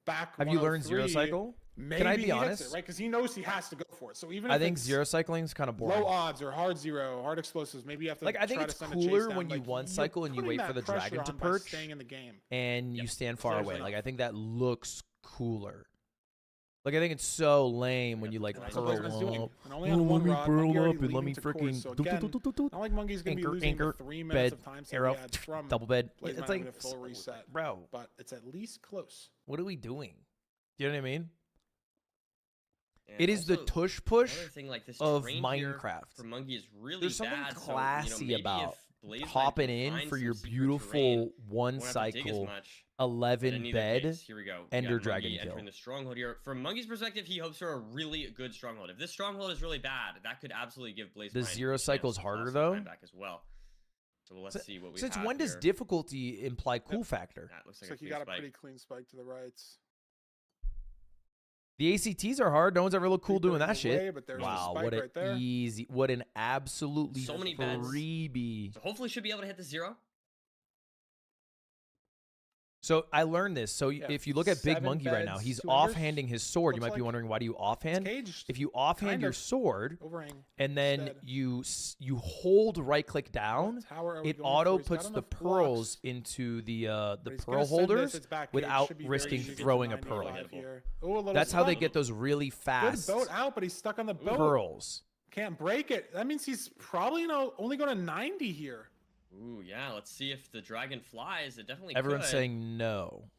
back Have you learned 103, zero cycle? Maybe Can I be he hits honest? it, right? Because he knows he has to go for it. So even I if think it's zero cycling is kind of boring. low odds or hard 0, hard explosives, maybe you have to Like, I think try it's to send a chase cooler down. when you Like, one you're cycle and you putting wait for that the dragon pressure to on by perch. staying in the game. And you stand far Fair away. enough. Like, I think that looks cooler. Like I think it's so lame when you like That's pearl what Blazeman's doing. up. And only Oh, on let one me rod, pearl Monkey already up and let me leaned to course, freaking so again, not like Monkey's gonna be losing anchor, the 3 minutes bed, of time arrow, he had from double bed. Blaze It's having like, a full reset. bro, But it's at least close. what are we doing? Do you know what I mean? And It is the also, tush push another thing, like this of terrain here Minecraft. for Monkey is really There's something bad. classy maybe about if Blaze hopping can in find for some your secret beautiful terrain, one won't have to dig as cycle much. But 11 in either bed. case, here we go. We Ender got Dragon Monkey kill. entering the stronghold here. From Monkey's perspective, he hopes for a really good stronghold. If this stronghold is really bad, that could absolutely give Blaze The Mind zero a chance cycle's to harder, claw some though. time back as well. So let's see what we Since have when does here. difficulty imply cool factor? That looks Looks like like you clean got a spike. pretty clean spike to the right. The ACTs are hard. No one's ever looked cool doing that shit. Away, but there's a Wow, spike what an right there. easy, what an absolutely So many beds. freebie. So hopefully should be able to hit the 0. So I learned this. So Yeah, if you look at Big 7 Monkey right now, beds, he's 2 enders, offhanding his sword. You looks might be like. wondering, why do you It's offhand? caged. If you offhand Kind your of. sword Overhang. and then instead. you hold right click down, Tower are we it going auto for? He's got puts the enough pearls blocks, into the but he's pearl gonna send holders this, it's back cage, without should be very risking easy to get to throwing a pearl. 95 here. Ooh, a little That's how they stuck. get those really Good fast boat out, but he's stuck on the boat. pearls. Can't break it. That means he's probably only going to 90 here. Ooh, yeah. Let's see if the dragon flies. It definitely Everyone's could. saying no.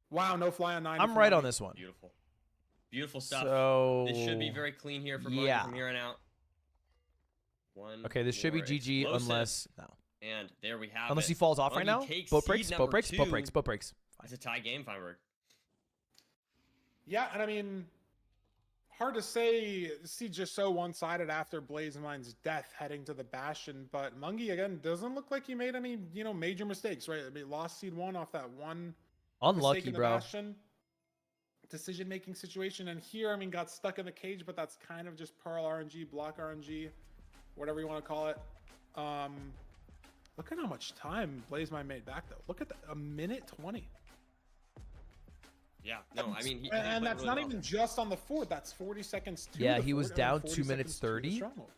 Wow, no fly on 90. I'm for right on Monkey. this one. Beautiful. Beautiful stuff. So This should be very clean here for Monkey yeah. from here on out. One Okay, this should be more GG explosive, unless no. And there we have Unless it. he falls off right now. Monkey takes Boat seed breaks, boat number breaks, boat 2. breaks, boat breaks. It's a tie game, Feinberg. Yeah, and I mean, hard to say. See, just so one-sided after Blazemind's death, heading to the Bastion. But Mungie again doesn't look like he made any major mistakes. Right, I mean, lost seed 1 off that one mistake Unlucky, in the bro. Bastion decision-making situation, and here I mean got stuck in the cage, but that's kind of just Pearl RNG, block RNG, whatever you want to call it. Look at how much time Blazemind made back though. Look at that, 1:20. Yeah, no, I mean, he And played that's really not well. even just on the fort. That's 40 seconds to Yeah, the he was fort, down and 2 40 minutes seconds to the 30 stronghold.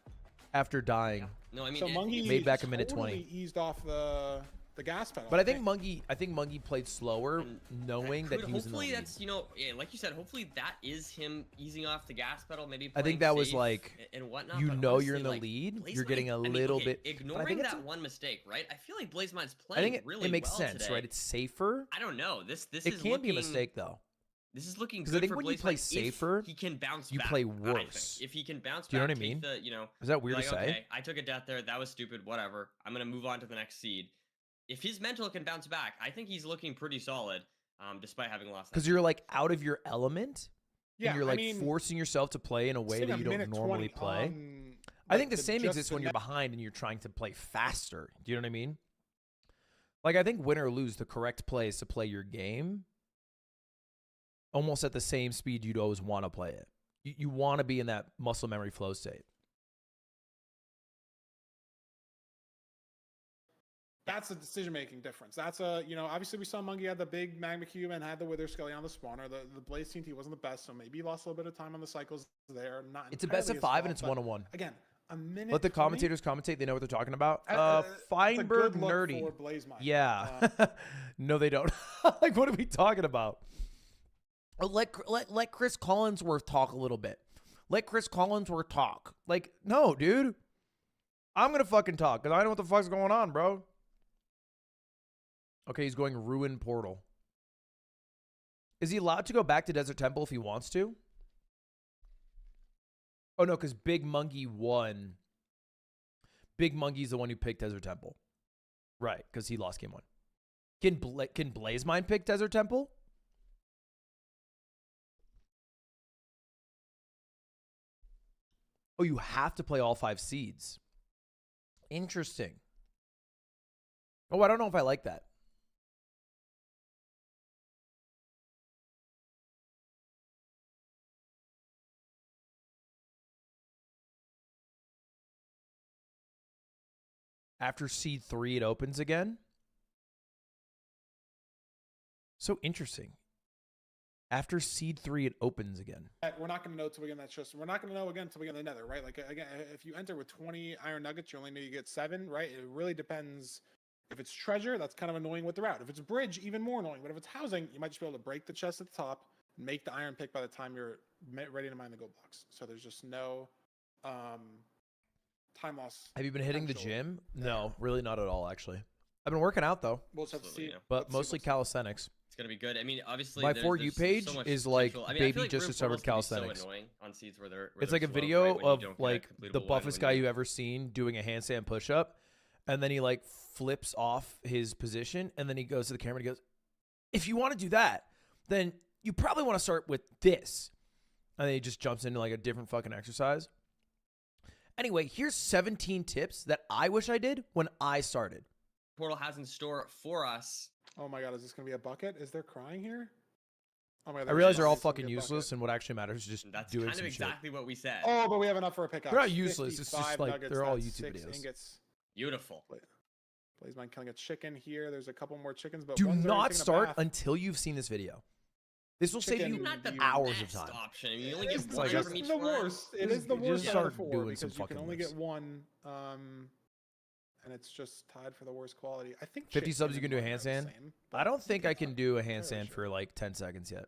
after dying. No, I mean, So Mungie made back a minute totally 20. eased off the gas pedal. But I think Mungie played slower, And knowing that he was in the hopefully lead. that's yeah, like you said, hopefully that is him easing off the gas pedal, maybe. I think playing that was safe like, and whatnot. you but know you're in the honestly, like, lead, you're Blazemind- getting a I mean, little okay, bit. but I ignoring think it's that one mistake, right? I feel like Blazemind's I playing think really it makes well sense, today. right? It's safer. I don't know. This It is can be a looking- mistake though. This is looking 'Cause good I think for when you Blazemind play if safer, he can bounce you back. play I think. worse. If he can bounce Do you know back, what I mean? take the, Is that weird like, to say? okay, I took a death there. That was stupid. Whatever. I'm gonna move on to the next seed. If his mental can bounce back, I think he's looking pretty solid, despite having lost. Because you're like out of your element, yeah, and you're like I mean, forcing yourself to play in a way sitting that at you don't minute normally 20 play. on, I like, think the same exists when you're net- behind and you're trying to play faster. Do you know what I mean? Like, I think win or lose, the correct play is to play your game almost at the same speed you'd always want to play it. You want to be in that muscle memory flow state. That's a decision-making difference. That's obviously we saw Mungie had the big Magma Cube and had the Wither Skelly on the spawner. The Blaze TNT wasn't the best, so maybe he lost a little bit of time on the cycles there. Not It's a best of entirely his 5 fault, and it's but 1-on-1. Again, a minute. Let the 20? commentators commentate. They know what they're talking about. It's a Feinberg good look nerdy. for Blazemind. Yeah. No, they don't. Like, what are we talking about? Let Chris Collinsworth talk a little bit. Let Chris Collinsworth talk. Like, no, dude. I'm going to fucking talk because I know what the fuck's going on, bro. Okay, he's going Ruin Portal. Is he allowed to go back to Desert Temple if he wants to? Oh, no, because Big Monkey won. Big Monkey's the one who picked Desert Temple. Right, because he lost game 1. Can Blazemind pick Desert Temple? Oh, you have to play all 5 seeds. Interesting. Oh, I don't know if I like that. After seed 3, it opens again. So interesting. After seed 3, it opens again. We're not going to know until we get in that chest. We're not going to know again until we get in the nether, right? Like, again, if you enter with 20 iron nuggets, you only know you get 7, right? It really depends. If it's treasure, that's kind of annoying with the route. If it's bridge, even more annoying. But if it's housing, you might just be able to break the chest at the top make the iron pick by the time you're ready to mine the gold blocks. So there's just no time loss. Have you been hitting the potential gym? there. No, really not at all, actually. I've been working out, though, We'll just have to Absolutely, see, yeah. but let's see mostly what's- calisthenics. It's gonna be good. I mean, obviously, My there's, For You there's page so much is like potential. I mean, I baby feel like just room discovered portals can be calisthenics. So annoying on seeds where they're. It's they're like a slow, video right, when you of don't get a like completable the one buffest when guy you- you've ever seen doing a handstand push-up, and then he like flips off his position, and then he goes to the camera and he goes, "If you want to do that, then you probably want to start with this," and then he just jumps into like a different fucking exercise. Anyway, here's 17 tips that I wish I did when I started. Portal has in store for us. Oh my god, is this gonna be a bucket? Is there crying here? Oh my god, I realize they're all it's gonna fucking be a bucket. useless, and what actually matters is just That's doing kind of some exactly what we said. Oh, but we have enough for a pickup. They're not useless, it's just 55 like, nuggets, they're all that's YouTube 6 videos. Ingots. Beautiful. Blazemine killing a chicken here. There's a couple more chickens, but shit. Do one's already not taken a start bath. until you've seen this video. This will save Chicken- you Not the hours of best time. option. I mean, you only It get is one like from the each one. worst. It is the You worst just out of start the 4 doing because some you can fucking only lists. get one, and it's just tied for the worst quality. I think 50 subs you chicken can do a and mine are the handstand? same, I don't think I can do a really handstand sure. for like 10 seconds yet.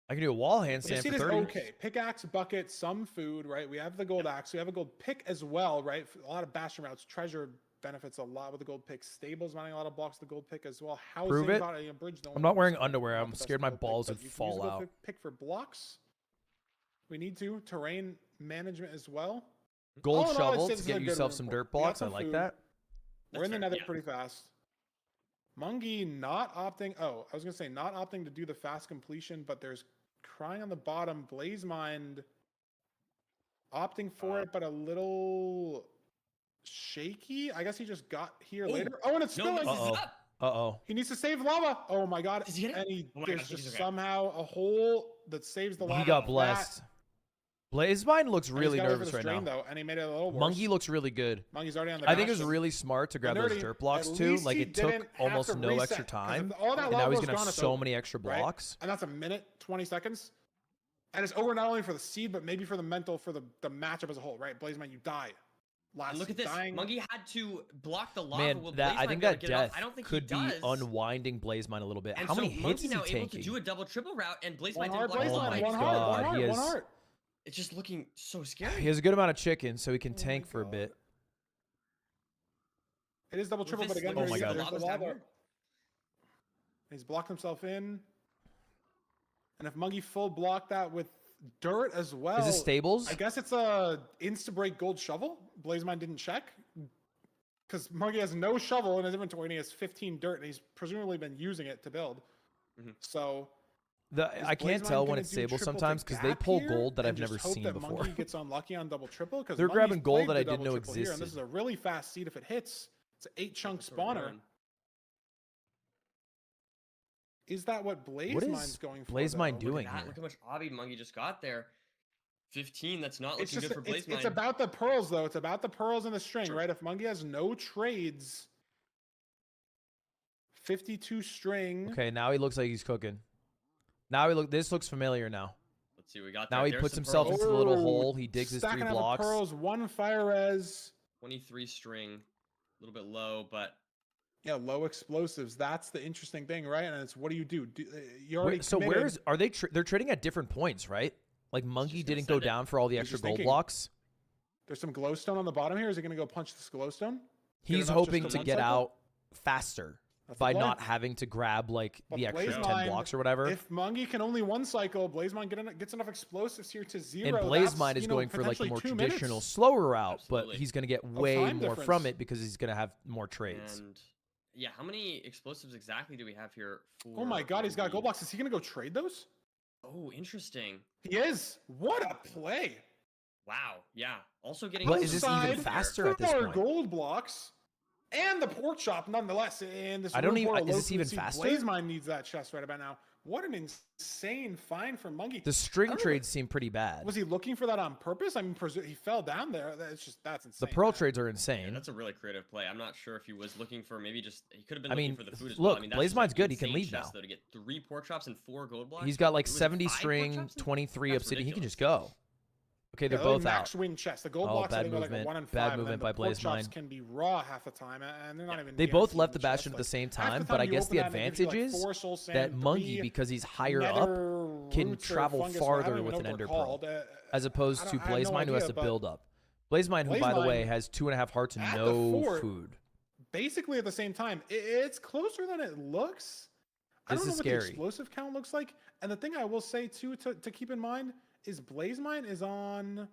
I can do a wall But handstand see for this 30. okay. Pickaxe, bucket, some food, right? We have the gold axe. We have a gold pick as well, right? A lot of bastion routes. Treasure benefits a lot with the gold pick. Stables mining a lot of blocks with the gold pick as well. Housing, Prove it. body, and bridge, no I'm one not wearing knows. underwear. Not I'm the best scared my gold pick, balls but would you can use fall the gold out. Pick for blocks. We need to terrain management as well. Gold All in all, I'd shovel say to this is get a good yourself room some for dirt it. We got blocks. I some like food. that. We're in the fair, nether yeah. pretty fast. Mungie not opting. Oh, I was gonna say not opting to do the fast completion, but there's crying on the bottom. Blazemind opting for it, but a little shaky. I guess he just got here Ooh. later. Oh, and it's No, spilling. this is Uh-oh. up. Uh-oh. He needs to save lava. Oh my god. Does he get it? And he, Oh my there's gosh, just he's okay. somehow a hole that saves the lava. He got That- blessed. Blazemine looks and he's really got it for nervous the right strain, now. though, and he made it a little worse. Monkey looks really good. Monkey's already on the I think it was bastion. really smart to grab those Nerdy, dirt blocks at too. least Like he it took didn't have almost to no reset, extra 'cause time. if all that And now lava he's was gonna gone, have it's so over, many extra right? blocks. And that's a minute, 20 seconds. And it's over not only for the seed, but maybe for the mental, for the matchup as a whole, right? Blazemine, you die. Last And look at this. dying. Monkey had to block the lava. Man, Will that I Blazemine think be able that to get it off? death I don't think could he be does. unwinding Blazemine a little bit. And How so many hits Monkey is now he able to taking? do a double triple route, and Blazemine One didn't heart, block his Oh Blazemine. my life. One heart, God, one heart, he one is- heart. It's just looking so scary. He has a good amount of chicken, so he can Oh tank my for a God. bit. It is double With triple, but this, again, look at there's this, the the lava's down lava. here. He's blocked himself in. And if Monkey full blocked that with dirt as well. Is this stables? I guess it's a insta-break gold shovel. Blazemine didn't check. Because Monkey has no shovel in his inventory and he has 15 dirt and he's presumably been using it to build. Mhm. So I can't Blazemine tell when gonna it's do stable triple to sometimes because they gap pull here gold that and I've never just hope seen that before. Monkey gets unlucky on double triple because They're grabbing gold that I didn't know And this is existed. a really fast seed if it hits. It's an 8-chunk That's what we're spawner. doing. Is that what What Blazemine's is going for? Blazemine though? doing Look at that. here? Look how much obby Monkey just got there. 15. That's not It's looking just good for it's Blazemine. about the pearls though. It's about the pearls and the string, Sure. right? If Monkey has no trades, 52 string. Okay, now he looks like he's cooking. Now this looks familiar now. Let's see what we got Now there. he There's puts some himself pearls. into the little Oh, hole. He digs his 3 stacking up the blocks. pearls, 1 fire res. 23 string. A little bit low, but Yeah, low explosives. That's the interesting thing, right? And it's what do? You already So committed. where's are they? They're trading at different points, right? Like Monkey just gonna didn't go send it. down for all the He's extra just gold thinking. blocks. There's some glowstone on the bottom here. Is he going to go punch this glowstone? He's enough just hoping to to one get cycle? out faster That's the by plan. not having to grab like But the extra 10 Blazemine, blocks or whatever. If Monkey can only one cycle, Blazemine gets enough explosives here to 0. And Blazemine is going for like the more traditional, slower route, Absolutely. but he's going to get way time more difference. from it because he's going to have more trades. and yeah, how many explosives exactly do we have here? For Oh my god, he's got Monkey? gold blocks. Is he going to go trade those? Oh, interesting. He is. What a play. Wow. Yeah. Also getting. But is this even Inside, faster at this 4 point? gold blocks. And the pork chop, nonetheless. And this I don't room even- portal is low this for the even seed. faster? Blazemine needs that chest right about now. What an insane find from Monkey. The string I don't know, trades seem pretty bad. Was he looking for that on purpose? I mean, he fell down there. That's insane. The pearl man. trades are Yeah, insane. that's a really creative play. I'm not sure if he was looking for maybe just he could have been I looking mean, for the food as look, well. I mean, that's just Blazemine's an good. He can insane leave chest, now. Though, to get 3 pork chops and 4 gold blocks. He's got like It was 70 5 pork string, chops and- 23 That's obsidian. He can ridiculous. just go. Okay, they're Yeah, like both out. max win chess. The gold Oh, blocks I bad think are like a movement. 1 in 5. Bad and movement then by the pork chops Blazemine. can be raw half the time, and they're not even. They both guaranteed left the in chest. bastion at the Like, same half the time, but I you guess open the that and it gives you, advantage like, is 4 soul sand, that Mungie, 3 because he's higher nether up, can roots or travel fungus, or I farther don't even with know an what Ender they're Pearl, called. as opposed to I have no Blazemine, who has idea, to but build up. Blazemine, who, by the way, Blazemine, has 2.5 hearts and at the no fort, food. Basically at the same time, it's closer than it looks. I This don't know is what scary. the explosive count looks like. And the thing I will say too to keep in mind is Blazemine is on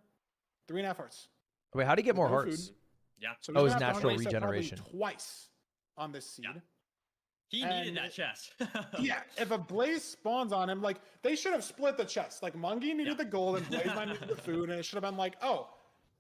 3.5 hearts. Wait, how do you get more no hearts? food. Yeah. So Oh, he's his gonna have to natural reset probably regeneration. twice on this seed. Yeah. He And- needed that chest. Yeah, if a Blaze spawns on him, like they should have split the chest. Like Mungie needed the gold and Blazemine needed the food, and it should have been like, oh,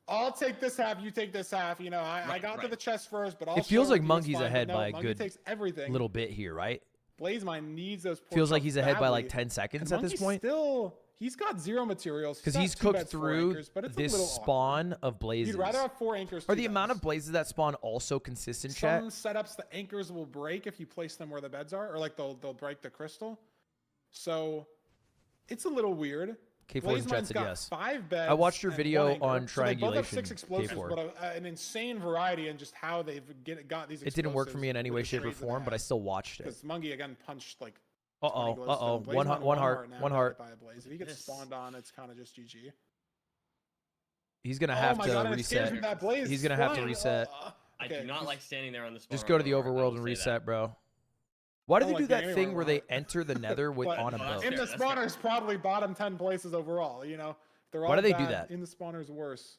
I'll take this half, you take this half. You know, I got to the chest first, but also It feels like he was Mungie's fine, but ahead no, by a Mungie good takes everything. little bit here, right? Blazemine needs those. pork Feels like chops he's ahead by like badly. 10 seconds And at this Monkey's point. Still, he's got 0 materials. Because got he's 2 cooked beds, 4 through anchors, but it's a this little awkward. spawn of blazes. You'd rather have 4 anchors. Are 2 the amount beds. of blazes that spawn also consistent, chat? Some setups, the anchors will break if you place them where the beds are, or like they'll break the crystal. So it's a little weird. K4's in chat Blazemine's said got yes. 5 beds. I watched your and video 1 anchor. on So they both have triangulation, 6 explosives, K4. but an insane variety in just how they've got these. It didn't work for me in any way, shape, or form, but I still watched it. Because Mungie again punched like. Uh-oh, 20 glowstone. uh-oh. Blazemine One heart, now, one got heart. hit by a blaze. If he gets Yes. spawned on, it's kind of just GG. He's going to Oh have my to God, and it scares reset. me that blaze He's is going to have to flying. reset. I Okay, do not he's- like standing there on the spawn. Just go to the rock, I overworld will and say reset, that. bro. Why do I they don't do like that getting thing anywhere where they wrong. enter the nether with But on a that's boat? fair, in the that's fair. spawners, probably bottom 10 places overall. You know, they're all Why do they do bad. that? In the spawners, worse.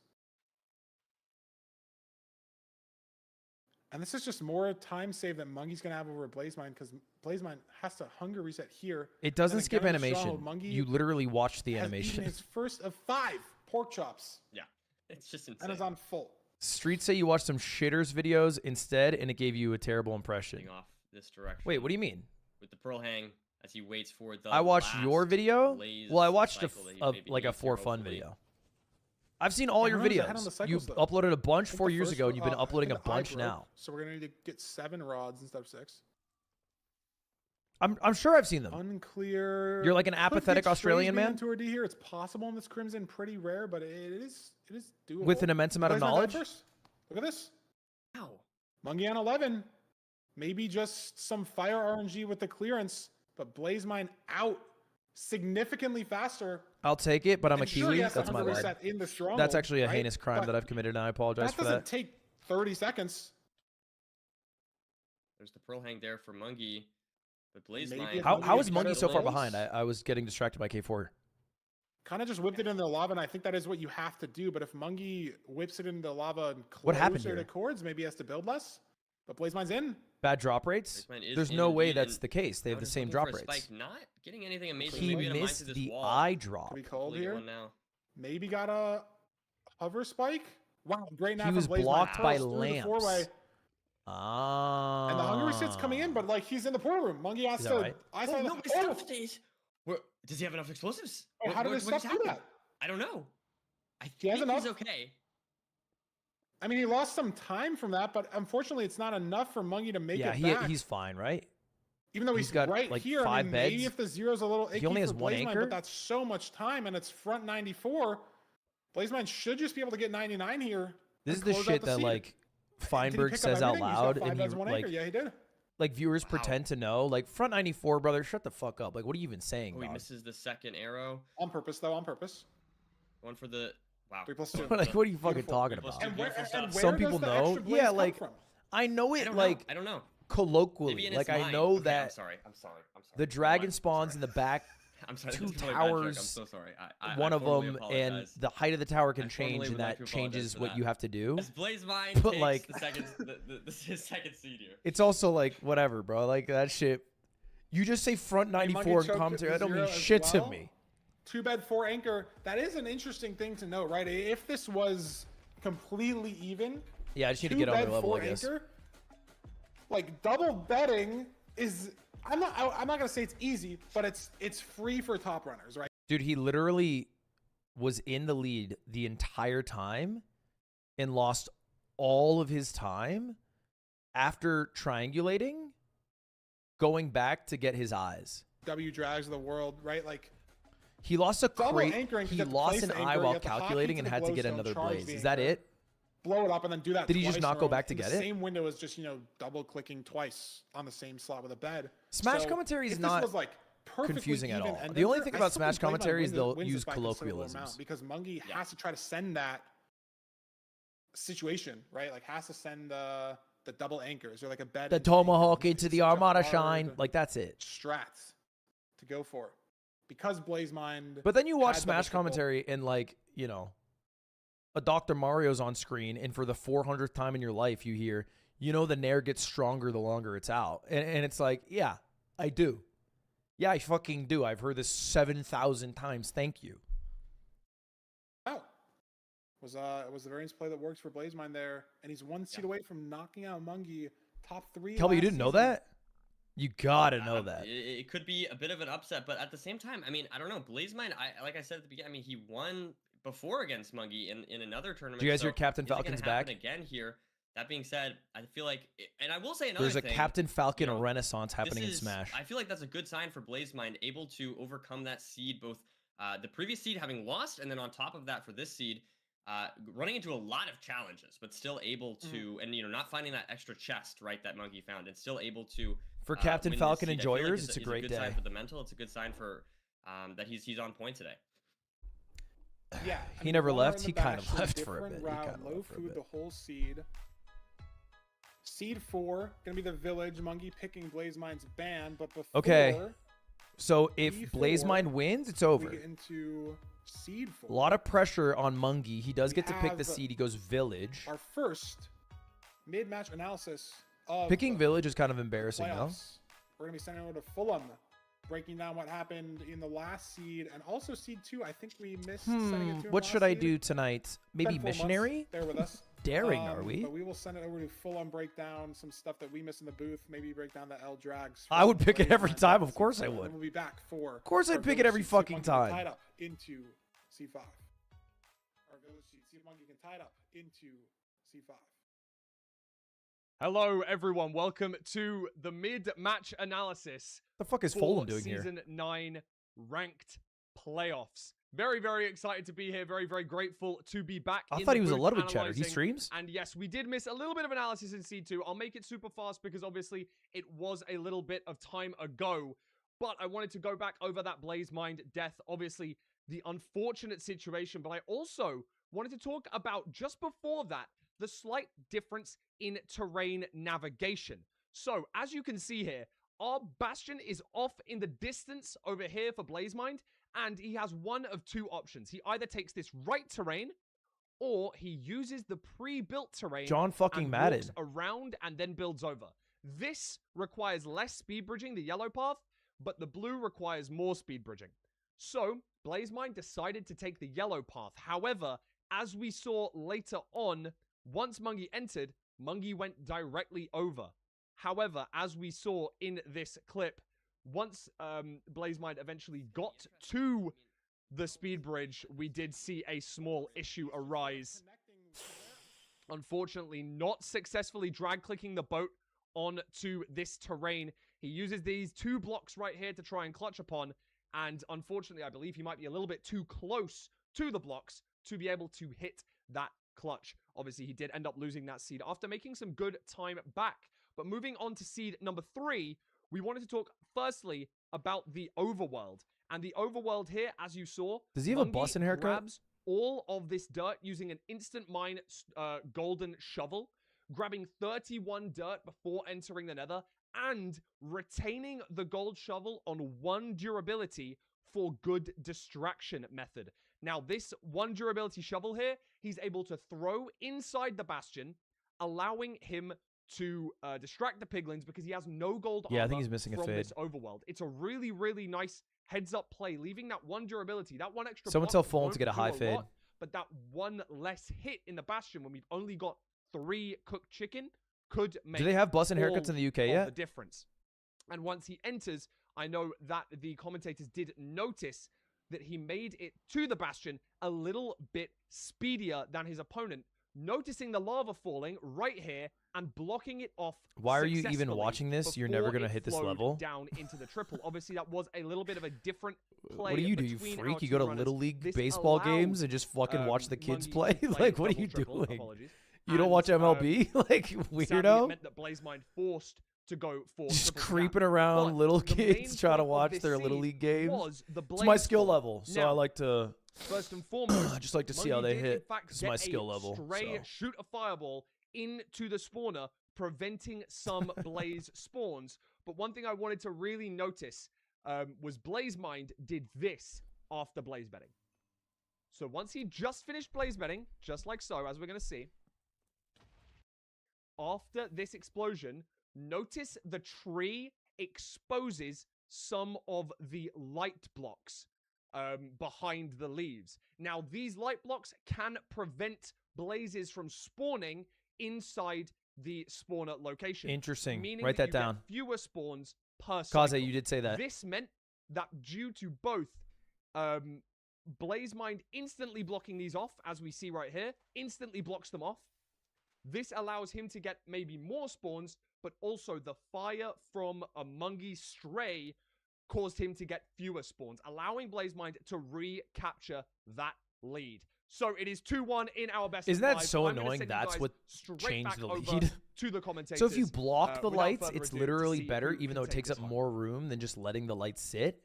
And this is just more time save that Mungie's gonna have over Blazemine because Blazemine has to hunger reset here. It doesn't And skip again in the animation. stronghold, Mungie You literally watch the has eaten animation. his first of 5 pork chops Yeah. It's just insane. and is on full. Streets say you watched some shitters videos instead, and it gave you a terrible impression. Getting off this direction. Wait, what do you mean? With the pearl hang as he waits for the I watched your last video. blaze Well, I watched cycle that he maybe like a needs here, for fun hopefully. video. I've seen all your Everyone's ahead on the videos. cycle You still. uploaded a bunch I think 4 the years first ago, and one- you've been I uploading a think the eye bunch broke, now. So we're gonna need to get 7 rods instead of 6. I'm sure I've seen them. Unclear. You're like an Could apathetic get Australian Strays being man? into a D here. It's possible in this Crimson, pretty rare, but it is doable. With an immense amount of Blazemine died knowledge? first. Look at this. Ow. Mungie on 11. Maybe just some fire RNG with the clearance, but Blazemine out significantly faster. I'll take it, but I'm a And sure, Kiwi. he has to That's my hunger bad. reset in the stronghold, That's actually a right? heinous crime But that I've committed, and I apologize that for doesn't that. take 30 seconds. There's the pearl hang there for Mungie. But Maybe Blazemine. if How Mungie is gets better Mungie so far lanes, behind? I was getting distracted by K4. Kind of just whipped it into the lava, and I think that is what you have to do. But if Mungie whips it into the lava and What happened closer to here? cords, maybe he has to build less. But Blazemine's in. Bad drop rates? Blazemine is There's in no way indeed, that's and the case. They have Out the is same looking drop for a rates. Spike. Not getting anything amazing. He Maybe a mine missed through this the wall. eye drop. Could be cold Hopefully get here. one now. Maybe got a hover spike. Wow, great now He from was Blazemine. blocked by Toss through the lamps. four-way. Ah. And the hunger reset's coming in, but like he's in the portal room. Mungie has Is that to. right? I Oh, saw no, the. his Oh! stuff is. Does he have enough explosives? Oh, how did his what stuff just do happened? that? I don't know. I He has think he's enough? okay. I mean, he lost some time from that, but unfortunately, it's not enough for Mungie to make Yeah, it back. he's fine, right? Even though he's he's got, right like, here. 5 I mean, maybe beds. if the zero's a little icky only has for one Blazemine, anchor? but that's so much time, and it's front 94. Blazemine should just be able to get 99 here. This is and the close out shit the that seed. like Did he Feinberg pick up says out everything? He's got loud, 5 and he beds, 1 like anchor. Yeah, he did. like viewers Wow. pretend to know. Like front 94, brother, shut the fuck up. Like what are you even saying, Oh, he dog? misses the second arrow. On purpose, though. On purpose. One for the. Wow. 3+2. Like what are you fucking Beautiful. talking Beautiful about? stuff. And where, Beautiful and stuff. where Some does people the know. extra blaze Yeah, come like from? I know I it don't like know. I don't know. colloquially. Maybe in Like his I mind. know Okay, that I'm sorry. I'm sorry. the I'm dragon sorry. spawns in the back, I'm sorry. two this is a really bad joke. I'm towers, so sorry. I one of formally them, apologize. and the height of the tower can I formally change, and would like that to apologize changes for what that. you have to do. As Blazemine But, takes like- the second, his second seed here. It's also like whatever, bro. Like that shit. You just say front Monkey 94 in choked commentary. at That don't mean zero as shit to well. me. 2-bed 4 anchor. That is an interesting thing to know, right? If this was completely even, Yeah, I just need to get on their 2-bed, level, I 4 guess. anchor, like double betting is. I'm not gonna say it's easy, but it's free for top runners, right? Dude, he literally was in the lead the entire time and lost all of his time after triangulating, going back to get his eyes. W drags of the world, right? Like He lost a Double crate. anchoring, He you have to lost place an the eye anchor, you while have to hotkey calculating to and the had to get glowstone, another charge blaze. the Is that anchor, it? Blow it up and then do that. Did he just twice not in a go row, back to and get the it? same window is just double clicking twice on the same slot with a bed. Smash So, commentary is if not this was, like, perfectly confusing at even all. end The only ender, thing I about still Smash think Blaze Mind commentary is they'll wins use this by a considerable colloquialisms. amount, because Mungie has to try to send that situation, right? Like, has to send the double anchors or like a bed. The into anchor. tomahawk It's into the such a Armada hard shine. Like, that's it. Strats to go for. Because Blaze Mind. But then you watch had Smash double commentary and, like, a Dr. Mario's on screen, and for the 400th time in your life, you hear, the Nair gets stronger the longer it's out. And it's like, yeah, I do. Yeah, I fucking do. I've heard this 7,000 times. Thank you. Oh. It was the variance play that works for Blaze Mind there. And he's one seed away from knocking out Mungie top 3. Kelby, you last didn't know season. that? You gotta know that. It could be a bit of an upset, but at the same time, I mean, I don't know. Blaze Mind, like I said at the beginning, I mean, he won before against Mungie in another tournament. Do you guys hear so Captain is it gonna Falcon's happen back? again here? That being said, I feel like, and I will say another There's a thing, Captain Falcon you know, renaissance happening in this is- Smash. I feel like that's a good sign for Blaze Mind, able to overcome that seed, both the previous seed having lost, and then on top of that for this seed, running into a lot of challenges, but still able to, and not finding that extra chest, right, that Mungie found, and still able to For Captain win this Falcon seed. I feel like enjoyers, it's a great good day. sign for the mental. It's a good sign for that he's on point today. Yeah. He never Waller left. in the He kind of Bastion, left for a different bit. He route, kind of low left for a food bit. the whole seed. Seed 4 gonna be the village. Mungie picking Blaze Mind's ban, but before Okay. So if before Blaze Mind wins, it's we over. get into seed 4, A lot of pressure on Mungie. He does We get to pick the have seed. He goes Village. our first mid-match analysis of Picking Village is kind of embarrassing, though. playoffs. We're gonna be sending over to Fulham, breaking down what happened in the last seed and also seed 2. I think we missed sending it to him What last should I seed. do tonight? Maybe Been 4 months. Missionary? They're with us. Daring, are we? But we will send it over to Fulham, break down some stuff that we missed in the booth. Maybe break down the L drags. I would pick it Blaze every Mind time. and Of course I and would. We'll be back for. Of course our I'd pick it village every seed. See if fucking Monkey can time. tie it up into C5. Our village seed. See if Monkey can tie it up into C5. Hello, everyone. Welcome to the mid-match analysis The fuck is for Fulham doing Season here? 9 ranked playoffs. Very, very excited to be here. Very, very grateful to be back. I in thought the he was a booth Ludwig chatter. He analyzing. streams? And yes, we did miss a little bit of analysis in Seed 2. I'll make it super fast because obviously it was a little bit of time ago. But I wanted to go back over that Blaze Mind death. Obviously, the unfortunate situation. But I also wanted to talk about, just before that, the slight difference in terrain navigation. So, as you can see here, our Bastion is off in the distance over here for Blaze Mind, and he has one of 2 options. He either takes this right terrain, or he uses the pre-built terrain John fucking and Madden. walks around and then builds over. This requires less speed bridging, the yellow path, but the blue requires more speed bridging. So, Blaze Mind decided to take the yellow path. However, as we saw later on, once Mungie entered, Mungie went directly over. However, as we saw in this clip, once Blaze Mind eventually got to the speed bridge, we did see a small issue arise. Unfortunately, not successfully drag clicking the boat onto this terrain. He uses these 2 blocks right here to try and clutch upon, and unfortunately, I believe he might be a little bit too close to the blocks to be able to hit that clutch. Obviously, he did end up losing that seed after making some good time back. But moving on to seed number 3, we wanted to talk firstly about the overworld. And the overworld here, as you saw, Does he have a Mungie Boston haircut? grabs all of this dirt using an instant mine golden shovel, grabbing 31 dirt before entering the nether, and retaining the gold shovel on 1 durability for good distraction method. Now, this 1 durability shovel here, he's able to throw inside the bastion, allowing him to distract the piglins because he has no gold Yeah, I think armor he's missing a from fade. this overworld. It's a really, really nice heads-up play, leaving that 1 durability, that 1 extra Someone block tell Fulham won't to get a do high fade. lot, but that 1 less hit in the bastion when we've only got 3 cooked chicken could make Do they have Boston all haircuts in the UK of yet? the difference. And once he enters, I know that the commentators did notice that he made it to the bastion a little bit speedier than his opponent, noticing the lava falling right here and blocking it off. Why are you even successfully watching this? You're never before gonna it hit this flowed level. down into the triple. Obviously, that was a little bit of a different play. What do? You between our freak? You two go to runners. Little League This baseball allowed, games and just fucking watch the kids Mungie play? to Like, what are double you triple. doing? Apologies. You don't watch MLB? Like, Sadly, weirdo? it meant that BlazeMind forced to go for Just triple creeping snap. around But little the kids main trying to point of watch this their Little seed League games. was the It's my blaze skill spawn. level, so I Now, like to. First and foremost, I just like to see how Mungie they did, hit. in fact, This is my get skill a level. Stray So. shoot a fireball into the spawner, preventing some blaze spawns. But one thing I wanted to really notice was BlazeMind did this after blaze betting. So once he just finished blaze betting, just like so, as we're going to see, after this explosion, notice the tree exposes some of the light blocks behind the leaves. Now, these light blocks can prevent blazes from spawning inside the spawner location. Interesting. Meaning Write that you get down. fewer spawns per Kaze, cycle. you did say that. This meant that due to both BlazeMind instantly blocking these off, as we see right here, instantly blocks them off. This allows him to get maybe more spawns, but also the fire from a Mungie Stray caused him to get fewer spawns, allowing BlazeMind to recapture that lead. So it is 2-1 in our best Isn't of that five. so I'm gonna annoying? send you That's guys what straight changed back the over lead. to the commentators. So if you block the without lights, further it's ado, to literally see better, who even can though it take takes this up one. more room than just letting the lights sit.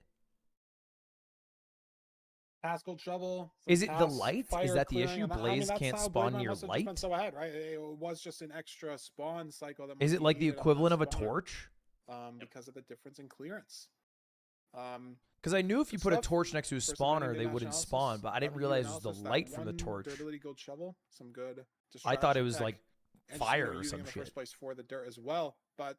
Haskell trouble. Is it the pass, lights? Is fire that the clearing, issue? and Blaze that's can't how spawn BlazeMind near must have just light? been so ahead, right? It was just an extra spawn cycle. That Is it Mungie like the needed on that equivalent of a spawner, torch? because of the difference in clearance. Because I knew if you Good put a stuff. torch next to a Person spawner, running they the wouldn't analysis, spawn, but I didn't running realize it was the analysis, that light from the one torch. Dirty gold shovel, some good. I thought it distraction was tech, like and fire Shimmer or using some in the shit. first place for the dirt as well. But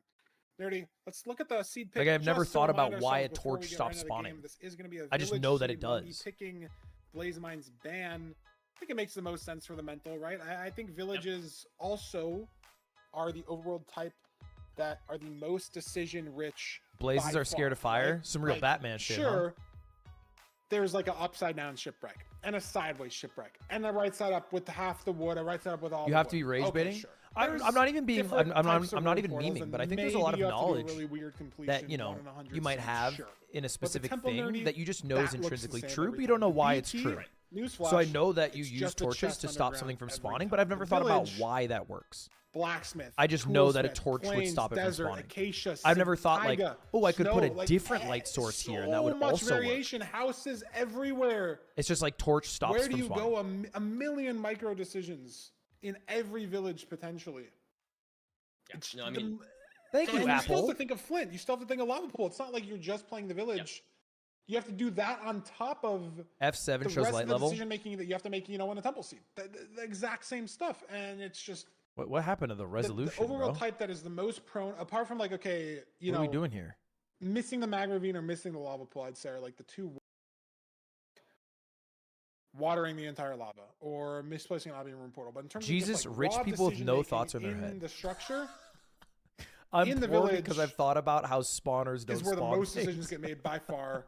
Dirty, let's look at the seed pick. Like, I've never just to thought about remind why a ourselves before we torch get stops right into the spawning. game. This is going to be a I just village know that seed. it Mungie does. Picking BlazeMind's ban. I think it makes the most sense for the mental, right? I think villages also are the overworld type that are the most decision rich. Blazes by are scared far, of fire? right? Some real Like, Batman shit, huh? Sure, there's like an upside down shipwreck and a sideways shipwreck and a right side up with half the wood, a right side up with all You the have wood. to be rage Okay, baiting? sure. I'm There's not even being. different I'm types of not road even portals, memeing, and but I think there's a lot of maybe you have to do a knowledge really weird completion, that, you know, 1 in 100 you might seeds, have sure. in a But the specific temple thing nerdy, that you just know that is looks the intrinsically same true, every but you don't time. know why it's BT, true. newsflash, So I know that you it's use just a torches chest to stop something underground from every spawning, time. but I've never thought about Village, why that works. Blacksmith. I just know that a toolsmith, torch would plains, stop it from desert, spawning. Acacia, I've never thought like, taiga, oh, I could put a snow, like, different light source here, and that would so much also work. variation. Houses everywhere. It's just like torch stops Where from do you spawning. go? A million micro decisions in every village potentially. Yeah, It's no, I mean, Thank So you, and you still have Apple. to think of Flint. You still have to think of Lava Pool. It's not like you're just playing the village. You have to do that on top of F7 the shows rest light of the level. decision making that you have to make, in a temple seed. The exact same stuff, and it's just What happened to the the resolution, overall bro? type that is the most prone. Apart from like, okay, What are we doing here? missing the mag ravine or missing the lava pool, I'd say are like the two. Watering the entire lava or misplacing an obvious room portal. But in terms Jesus, of just, like, rich raw people with no decision-making thoughts in their in head. the structure I'm in the poor village because I've thought about how spawners don't is where the spawn most things. decisions get made by far.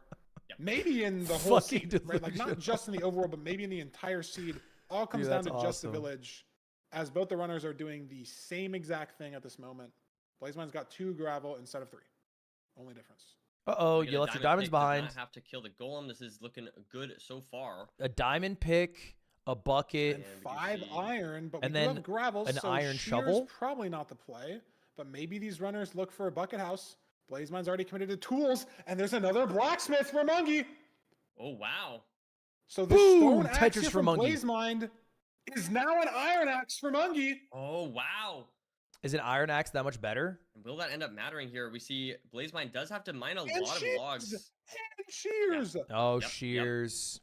Yep. Maybe in the whole Fucking seed, right? Like not delusional. just in the overworld, but maybe in the entire seed. All comes Dude, down that's to just the awesome. village, as both the runners are doing the same exact thing at this moment. BlazeMind's got 2 gravel instead of 3. Only difference. Uh-oh, we get you a left your diamond diamonds pick, does behind. not have to kill the golem. This is looking good so far. A diamond pick, a bucket, And we do 5 see- iron, but And we do then have gravel, an so iron shear's shovel? probably not the play. But maybe these runners look for a bucket house. BlazeMind's already committed to tools, and there's another blacksmith for Mungie. Oh, wow. So the Boom! stone axe Tetris here for from Mungie. BlazeMind is now an iron axe for Mungie. Oh, wow. Is an iron axe that much better? Will that end up mattering here? We see BlazeMind does have to mine a And lot of shears. logs. And shears. Oh, Yep, yep. shears.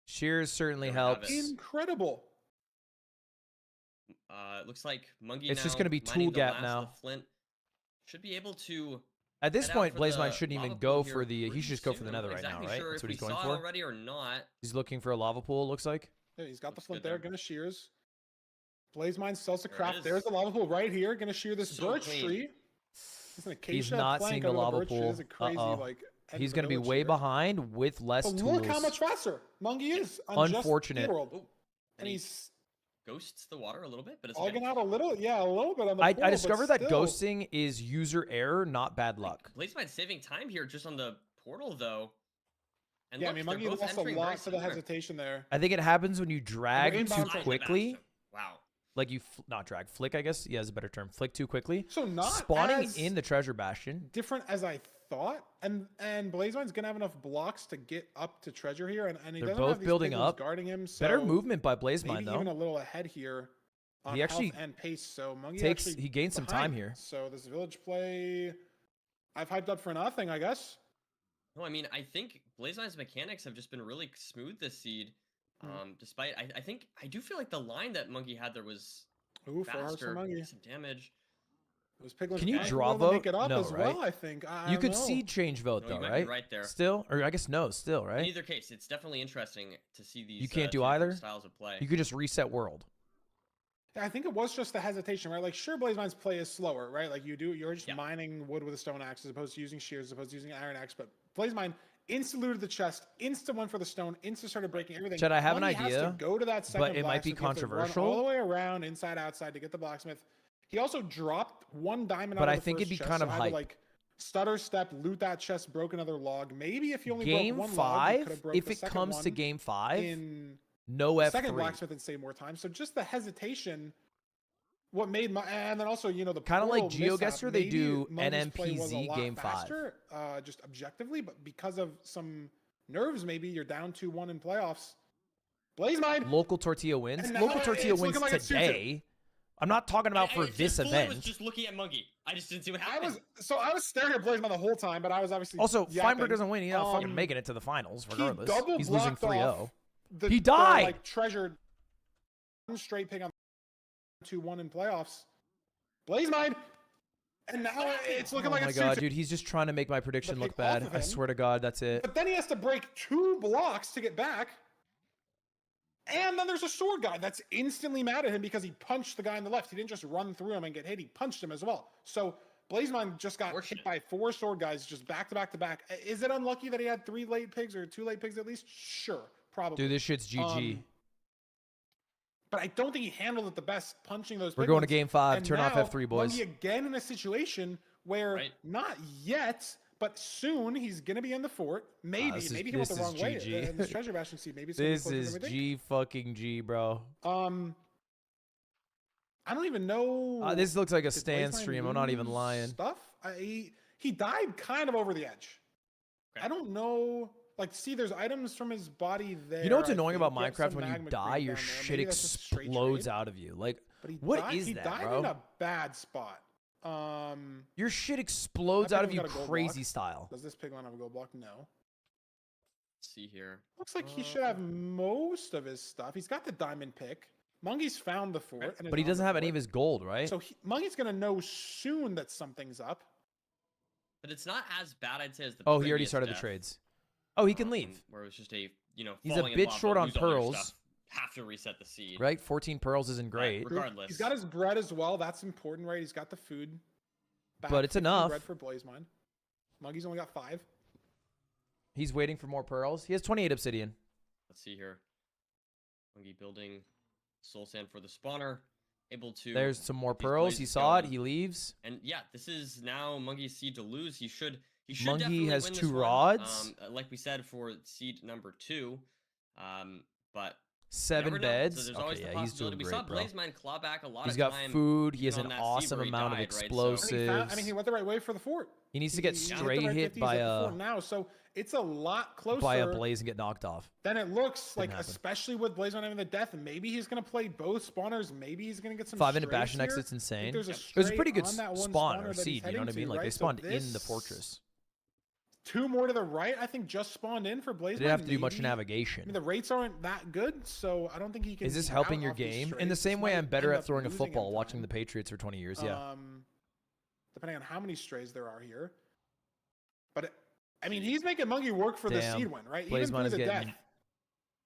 Shears certainly There we have helps. it. Incredible. It looks like Mungie It's just now gonna be mining tool the gap last now. of the flint. Should be able to At this head out point, for BlazeMind the shouldn't even lava go pool for here the. He pretty should just go for soon. the I'm nether not right now, exactly right? Sure That's if what he's we going saw it for. already or not. He's looking for a lava pool, it looks like. Yeah, he's got the Looks flint good there. there. Gonna shears. BlazeMind sells the There it craft. is. There's the lava pool right here. Gonna shear this So birch clean. tree. It's an acacia not plank seeing the under lava birch tree. pool. It's a crazy Uh-oh. like. end He's of the going to be village way here. behind with less But tools. look how much faster Mungie is on Unfortunate. just the world. Oh, And he's ghosts the water a little bit, but it's Logging okay. out a little bit on the I portal, but discovered that still. ghosting is user error, not bad luck. BlazeMind saving time here just on the portal though. And Yeah, look, I mean, they're Monkey both lost a entering very lot for the similar. hesitation there. I think it happens when you drag inbound too from the quickly. Bastion. Wow. Like you, not drag, flick, I guess. Yeah, is a better term. Flick too quickly. So not Spawning as in the treasure bastion. different as I thought, and BlazeMind's gonna have enough blocks to get up to treasure here, and he They're doesn't both have these building piglins up. guarding him. So Better movement by maybe BlazeMind even a though. little ahead here on He actually health and pace. So Monkey Takes actually he gains some behind. time here. So this village play, I've hyped up for nothing, I guess. No, I mean, I think BlazeMind's mechanics have just been really smooth this seed. Despite, I do feel like the line that Monkey had there was Ooh, 4 hearts for faster, Monkey. some damage. Those piglins Can you might be draw able to make vote? it up No, as right? well, I think. I You don't could know. see change vote No, you though, might right? be right there. Still, or I guess no, still, In right? either case, it's definitely interesting to see these. You can't do two different either? styles of play. You could just reset world. Yeah, I think it was just the hesitation, right? Like, sure, BlazeMind's play is slower, right? Like, you're just Yeah. mining wood with a stone axe as opposed to using shears, as opposed to using iron axe. But BlazeMind insta looted the chest, insta went for the stone, insta started breaking everything. Chad, I have an Monkey has to idea, go to that second it might be blacksmith. You have to run controversial. all the way around, inside, outside to get the blacksmith. He also dropped one diamond But out I of the think first it'd be chest, kind so of I had to, hype. like, stutter step, loot that chest, broke another log. Maybe if you only Game broke one log, you could 5, have broke if the it second comes to one game 5, in no the second F3. blacksmith and save more time. So just the hesitation, what made my, and then also, you know, the Kinda like portal mishap, GeoGuessr, they maybe do Monkey's play was a NMPZ lot game 5. faster, just objectively, but because of some nerves, maybe you're down 2-1 in playoffs. BlazeMind. Local Tortilla wins. And now Local Tortilla it's wins looking like it's 2-2. today. I'm not talking about for I this fully event. was just looking at Monkey. I just didn't see what I happened. was staring at BlazeMind the whole time, but I was obviously Also, yapping. Feinberg doesn't win. He's not fucking Um, making it to the finals, he regardless. double He's losing blocked off 3-0. He died! like treasured one straight pick on 2-1 in playoffs. BlazeMind, and now it's looking Oh like my it's god, 2-2. dude, he's just trying to make my prediction The look pick off bad. of I him. swear to God, that's it. But then he has to break 2 blocks to get back. And then there's a sword guy that's instantly mad at him because he punched the guy on the left. He didn't just run through him and get hit. He punched him as well. So BlazeMind just got hit by 4 sword guys just back to back to back. Is it unlucky that he had 3 late pigs or 2 late pigs at least? Sure, probably. Dude, this shit's GG. But I don't think he handled it the best punching those We're pig going to ones. game 5. And Turn off now, F3, boys. Monkey again in a situation where Right. not yet, but soon he's going to be in the fort. Maybe, this is- maybe he went the this is wrong way GG. in this treasure bastion seed. Maybe it's gonna be This closer is than we think. G fucking G, bro. I don't even know. This looks like a did stand BlazeMind stream. I'm not even lose lying. Stuff. He died kind of over the edge. Okay. I don't know. Like, see, there's items from his body there. You know what's I annoying think. about You have Minecraft? some When you magma die, creep your down there. shit Maybe that's just straight explodes trade. out of you. Like, But he what died, is he that, died bro? in a bad spot. Your shit explodes That out of piglin's you got a gold crazy block. style. Does this piglin have a gold block? No. Let's see here. Looks like he should have most of his stuff. He's got the diamond pick. Monkey's found the fort. And is But he on doesn't the have any fort. of his gold, right? So Monkey's gonna know soon that something's up. But it's not as bad, I'd say, as the Oh, he already previous started the death, trades. Oh, he can leave. Where it was just a, He's a falling in bit lava, short on lose all your pearls. stuff, have to reset the seed. Right? 14 pearls isn't great. Regardless. He's got his bread as well. That's important, right? He's got the food. But it's 15 enough. bread for BlazeMind. Monkey's only got 5. He's waiting for more pearls. He has 28 obsidian. Let's see here. Monkey building soul sand for the spawner. Able to. There's some more these pearls. He blazes saw it. going. He leaves. And yeah, this is now Monkey's seed to lose. He should. Monkey definitely has win this 2 one. rods. Like we said for seed number 2. But 7 never know. beds. So there's Okay, always the yeah, he's doing possibility. We great, saw bro. BlazeMind claw back a lot He's of got time. food. He has even an on that seed awesome where he amount of died, right? So- explosives. He went the right way for the fort. He needs to get He straight hit the right hit 50s by at the a fort now, so it's a lot closer. by a blaze and get knocked off. Then it looks like, happen. especially with BlazeMind having the death, maybe he's gonna play both spawners. Maybe he's gonna get some 5 into strays bastion here. exit's I insane. think there's a It was a stray pretty good on that one spawn spawner or that he's seed. You know heading what I mean? to, Like they right? So spawned in the this- fortress. 2 more to the right, I think, just spawned in for BlazeMind. They didn't have to do much maybe. I navigation. mean, the rates aren't that good, so I don't think he can. Is this beat helping out your off these game? In strays. the same This way might I'm better end at up throwing a losing him football watching the time. Patriots for 20 years. Yeah. Depending on how many strays there are here. But I mean, he's making Monkey work for the Damn. seed win, right? BlazeMind Even through is the getting death,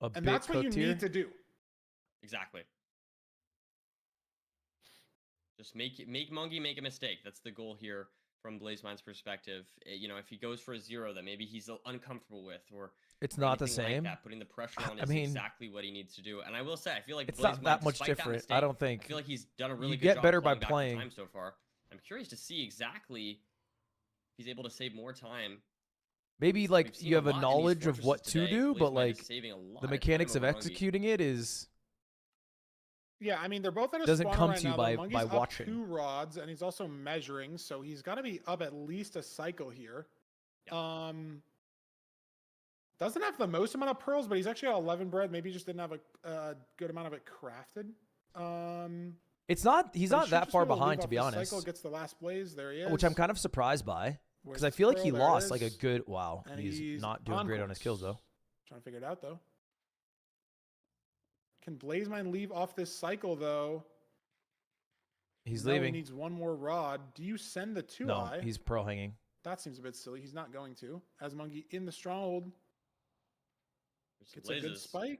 A and bit that's what you cooked here. need to do. Exactly. Just make Monkey make a mistake. That's the goal here from BlazeMind's perspective. If he goes for a 0 that maybe he's uncomfortable with, or It's or not the anything like same. that. Putting the pressure on I is mean, exactly what he needs to do. And I will say, I feel like it's Blaze not Mind, that much despite different. That mistake, I don't think. I feel like he's done a really You good get job better by clawing back the playing. time so far. I'm curious to see exactly if he's able to save more time. Maybe like We've seen you have a lot in these knowledge of fortresses what to today. do, Blaze but Mind is like saving a lot the of mechanics time of over Mungie. executing it is Yeah, I mean they're both at a doesn't spawner come right to you now, by though. Mungie's up watching. 2 rods, and he's also measuring, so he's got to be up at least a cycle here. Yep. Doesn't have the most amount of pearls, but he's actually got 11 bread. Maybe he just didn't have a good amount of it crafted. It's not. He's but he not should that just far be able to leave behind, to off be this honest. Cycle gets the last blaze. There he is. Which I'm kind of surprised by, Where's because I his feel like pearl? he There it lost like a is. good. Wow, And he's not doing on great on his kills course. though. Trying to figure it out though. Can Blaze Mine leave off this cycle though? He's No, he leaving. needs one more rod. Do you send the 2 No, eye? he's pearl hanging. That seems a bit silly. He's not going to. As Mungie in the stronghold There's gets a good blazes. spike.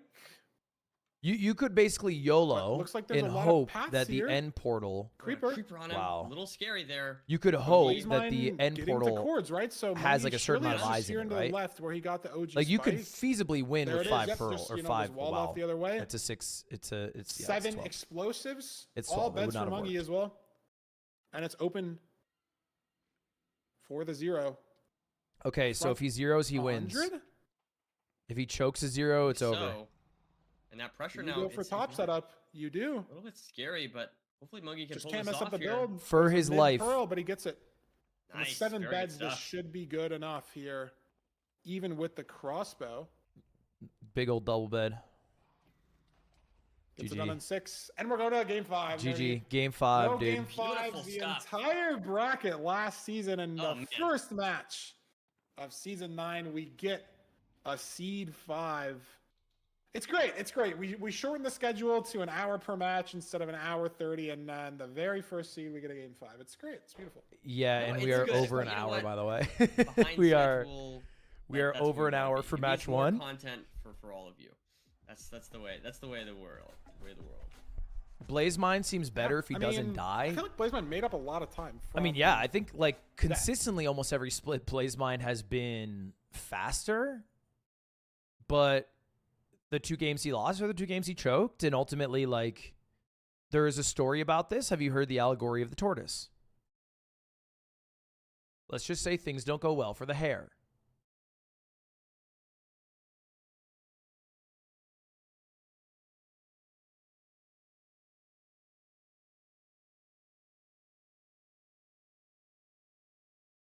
You could basically YOLO looks like there's and a lot of hope paths that the here. end portal. Creeper. Creeper on him. Wow. A little scary there. You could hope Blaze that the Mine end getting to portal chords, right? So has, Mungie like, a certain surely amount of is eyes in here it, to right? the left where he got the OG like you spike. could feasibly win There with it is. 5 Yep, pearl just, or you know, 5. just walled Wow, off the other way. it's a 6. It's yeah, it's 7 12. explosives. It's all 12. It would beds not for have Mungie worked. as well. And it's open for the 0. Okay, so Front if he zeros, he wins. 100? If he chokes a 0, it's over. So, and that pressure You now. go for it's top not- setup. You do. A little bit scary, but hopefully Mungie can Just pull can't this mess up off the here. build. For There's a his mid life. Pearl, but he gets it. And Nice. with 7 very good beds, this stuff. should be good enough here. Even with the crossbow. Big old double bed. Gets it GG. done in 6. And we're going to game 5. GG. Game 5, No dude. game 5. Beautiful The stuff. entire bracket last season and Oh, the man. first match of season 9, we get a seed 5. It's great. It's great. We shortened the schedule to an hour per match instead of an hour 30, and then the very first seed we get a game 5. It's great. It's beautiful. Yeah, No, and it's we are good. over an You know hour, what? by the way. Behind we schedule, are that's over where an we wanna hour be. for It match means more 1. Content for all of you. That's the way. That's the way of the world. The way of the world. Blaze Mine seems better if he I doesn't mean, die. I feel like Blazeman made up a lot of time. I mean, from- yeah, I think like consistently almost every split Blaze Mine has been faster, but the 2 games he lost are the 2 games he choked, and ultimately, like, there is a story about this. Have you heard the allegory of the tortoise? Let's just say things don't go well for the hare.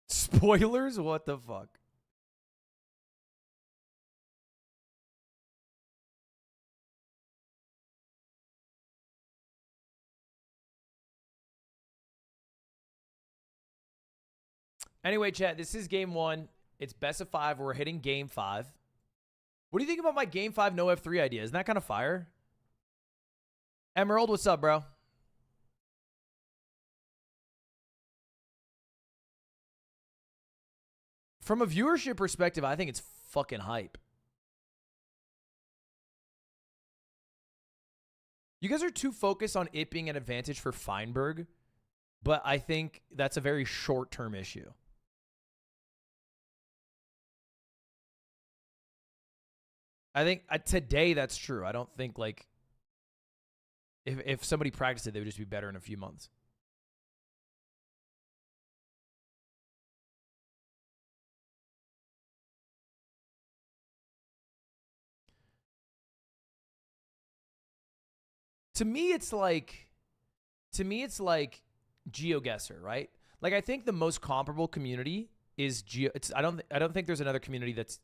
Spoilers? What the fuck? Anyway, chat, this is game 1. It's best of 5. We're hitting game 5. What do you think about my game 5 no F3 idea? Isn't that kind of fire? Emerald, what's up, bro? From a viewership perspective, I think it's fucking hype. You guys are too focused on it being an advantage for Feinberg, but I think that's a very short-term issue. I think today that's true. I don't think, like, if somebody practiced it, they would just be better in a few months. To me, it's like GeoGuessr, right? Like, I think the most comparable community is I don't think there's another community that's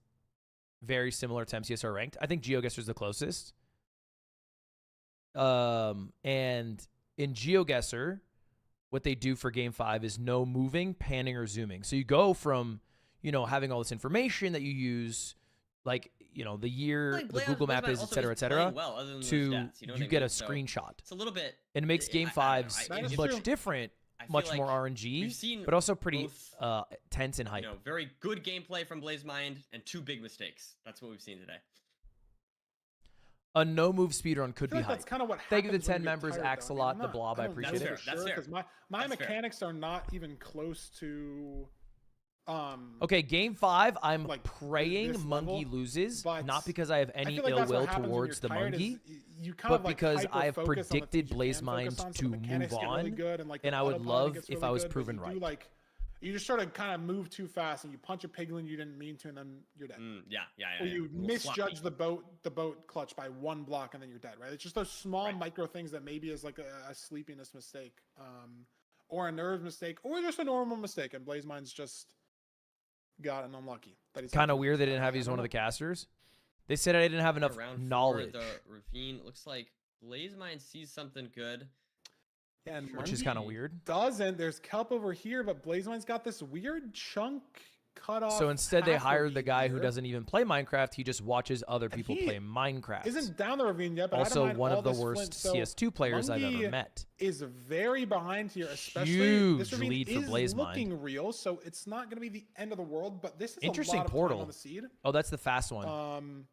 very similar to MCSR ranked. I think GeoGuessr is the closest. And in GeoGuessr, what they do for game 5 is no moving, panning, or zooming. So you go from, having all this information that you use, like, the year, Like, the Google map is, et cetera, well, other than those to stats, you know what you I get mean? a So screenshot. it's a little bit. And it makes game I don't know. 5s That is much true. different, I feel much like more RNG, we've seen but also pretty both, tense and hype. very good gameplay from Blaze Mind and 2 big mistakes. That's what we've seen today. A no-move speedrun I could feel be like that's hype. kind of what Thank you to happens the when 10 you get members, tired, though. Axolot, I'm the not- Blob. I don't know appreciate That's it. fair. for That's sure, fair. 'cause my That's fair. mechanics are not even close to Okay, game 5, I'm like, praying this Mungie level, loses, but not because I have I any feel like ill that's what will happens when towards the you're tired, Mungie, you kind but of like because I have hyper-focus on the predicted things you can Blazemind focus on, so to the mechanics move get really on, good, and like and the I would autopilot love gets if really I was good, but proven you right. do, like, you just sort of kind of move too fast and you punch a piglin you didn't mean to, and then you're dead. Yeah. Or you A little misjudge sloppy. the boat clutch by 1 block and then you're dead, right? It's just those small Right. micro things that maybe is like a sleepiness mistake, or a nerve mistake, or just a normal mistake, and Blazemind's just got an unlucky. Kind of weird they didn't have you as one of the casters. They said I didn't have enough Around knowledge, the ravine. Looks like Blazemind sees something good. Yeah, and which is kind of weird. doesn't. There's kelp over here, but Blazemind's got this weird chunk cut off. So instead, they half hired the ravine guy who here. doesn't even play Minecraft. He just watches other And people he play Minecraft. Isn't down the ravine yet, but I don't Also, mind one all of the this worst flint. So CS2 players I've ever Mungie met. is very behind here, especially Huge this ravine lead for is Blazemind. looking real, so it's not going to be the end of the world. But this is Interesting a lot of portal. time on the seed. Oh, that's the fast one.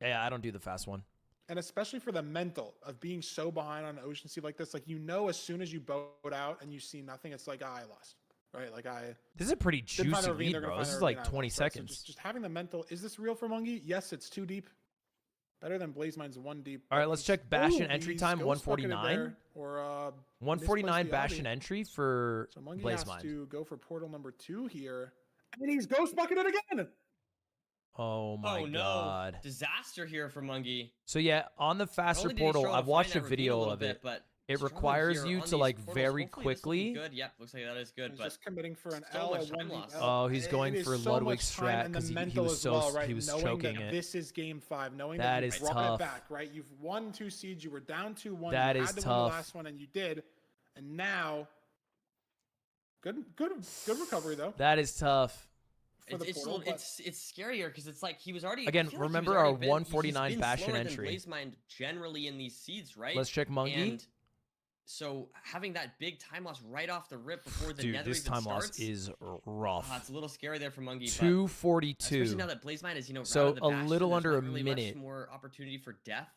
Yeah, I don't do the fast one. And especially for the mental of being so behind on an ocean sea like this, like, you know, as soon as you boat out and you see nothing, it's like, I lost, right? Like, This is a pretty didn't find juicy the ravine, lead, they're gonna bro. find This the is ravine, like I 20 lost, right? So seconds. just having the mental, is this real for Mungie? Yes, it's 2 deep. Better than Blazemind's 1 deep. All right, but let's he's- check Bastion Ooh, entry he's time, ghost bucketed 149. there, or 149 misplaced the Bastion obby. entry for So Mungie has Blazemind. to go for portal number 2 here. And he's ghost bucketed again! Oh my Oh no! god. Disaster here for Mungie. So yeah, on the Not faster only did he portal, struggle to I've watched a find that ravine video little of bit, it. but It struggling requires here you on to these like portals. very Hopefully this will be quickly. Good. Yep, looks like that is good. He's But just committing for an so L, much a 1 time deep loss. L. Oh, he's going It is for so Ludwig's much time, strat and the 'cause he mental was as so- well, right? he was Knowing choking that it. this is game 5, knowing That that you is brought tough. it back, right? You've won 2 seeds, you were down 2-1. That you is had to win tough. the last one, and you did. And now, good recovery though. That is tough. For the It's portal, but it's scarier because it's like he was already. I Again, feel like he was remember already our been- 149 he's been Bastion slower than entry. Blazemind generally in these seeds, right? Let's check Mungie. And so having that big time loss right off the rip before the Dude, nether this even time starts, loss is rough. it's a little scary there for Mungie. But 242. especially now that Blazemind is So routed the a Bastion, little there's under not a really minute. Much more opportunity for death.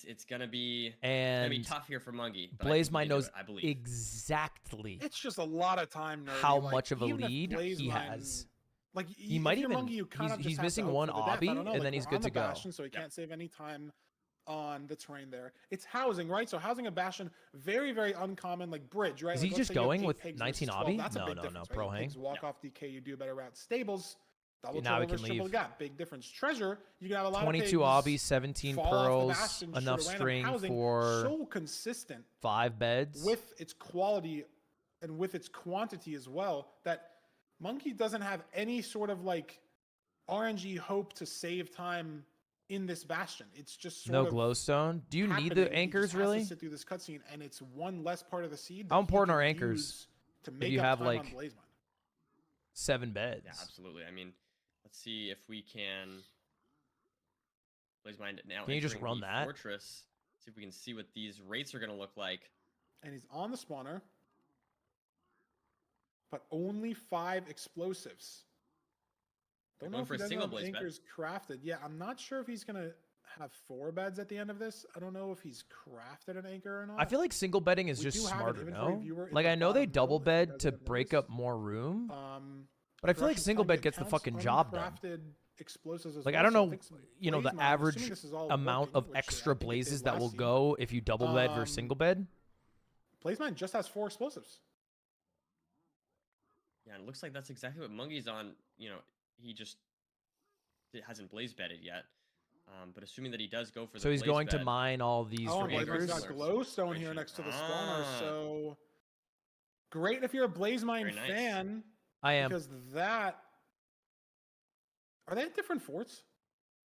It's gonna be And tough here for Mungie. But I think he Blazemind can do knows it, I believe. exactly it's just a lot of time. Nerdy. how like, much of a even if lead he Blazemind- has. Like, He if might you're even- Mungie, you kind he's- of he's just have missing to hope one for the death. I obby, don't know, and like, then he's we're good on to the go. Bastion, so he can't save any time on the terrain there. It's housing, right? So housing a Bastion, very, very uncommon, like bridge, right? Is Like, he let's just say you have going 8 with pigs 19 versus 12, obby? That's a No, big no, difference, no, pro right? hang. Pigs walk off DK, you do a better route. Stables, double Now he turnovers, can triple leave. gap, big difference. Treasure, you can have a lot 22 of obby, pigs 17 fall off the pearls, Bastion, just enough sort of random string housing, for so consistent 5 beds. with its quality and with its quantity as well that Mungie doesn't have any sort of like RNG hope to save time in this Bastion. It's just sort No of glowstone. Do you need happening. the He just anchors has to really? sit through this cutscene, and it's one less part of the seed. How that he important can are anchors use to make you up have, time like, on Blazemind? 7 beds. Yeah, absolutely. I mean, let's see if we can. Blazemind now. Can you just entering run the that? Fortress. See if we can see what these rates are going to look like. And he's on the spawner, but only 5 explosives. Don't They're know going if for he a doesn't single have blaze bed. anchors crafted. Yeah, I'm not sure if he's gonna have 4 beds at the end of this. I don't know if he's crafted an anchor or not. I feel like single bedding is We just do have an smarter, inventory no? viewer in Like the I know they bottom double middle, if you bed guys to have break noticed. up more room, But but I feel like single bed gets the fucking job done. Explosives as Like well, I don't so know, think you know, the Blazemind, I'm average assuming this is all amount working, of which I extra think it did blazes that last will season. go if you double bed versus single bed. Blazemind just has 4 explosives. Yeah, and it looks like that's exactly what Mungie's on. You know, he just hasn't blaze bedded yet. But assuming that he does go for the So he's blaze going to bed, mine all these Oh, for and Blazemind's anchors. got glowstone here next to the spawner, Ah. so great if you're a Blazemind Very nice. fan. I am. Because that are they at different forts?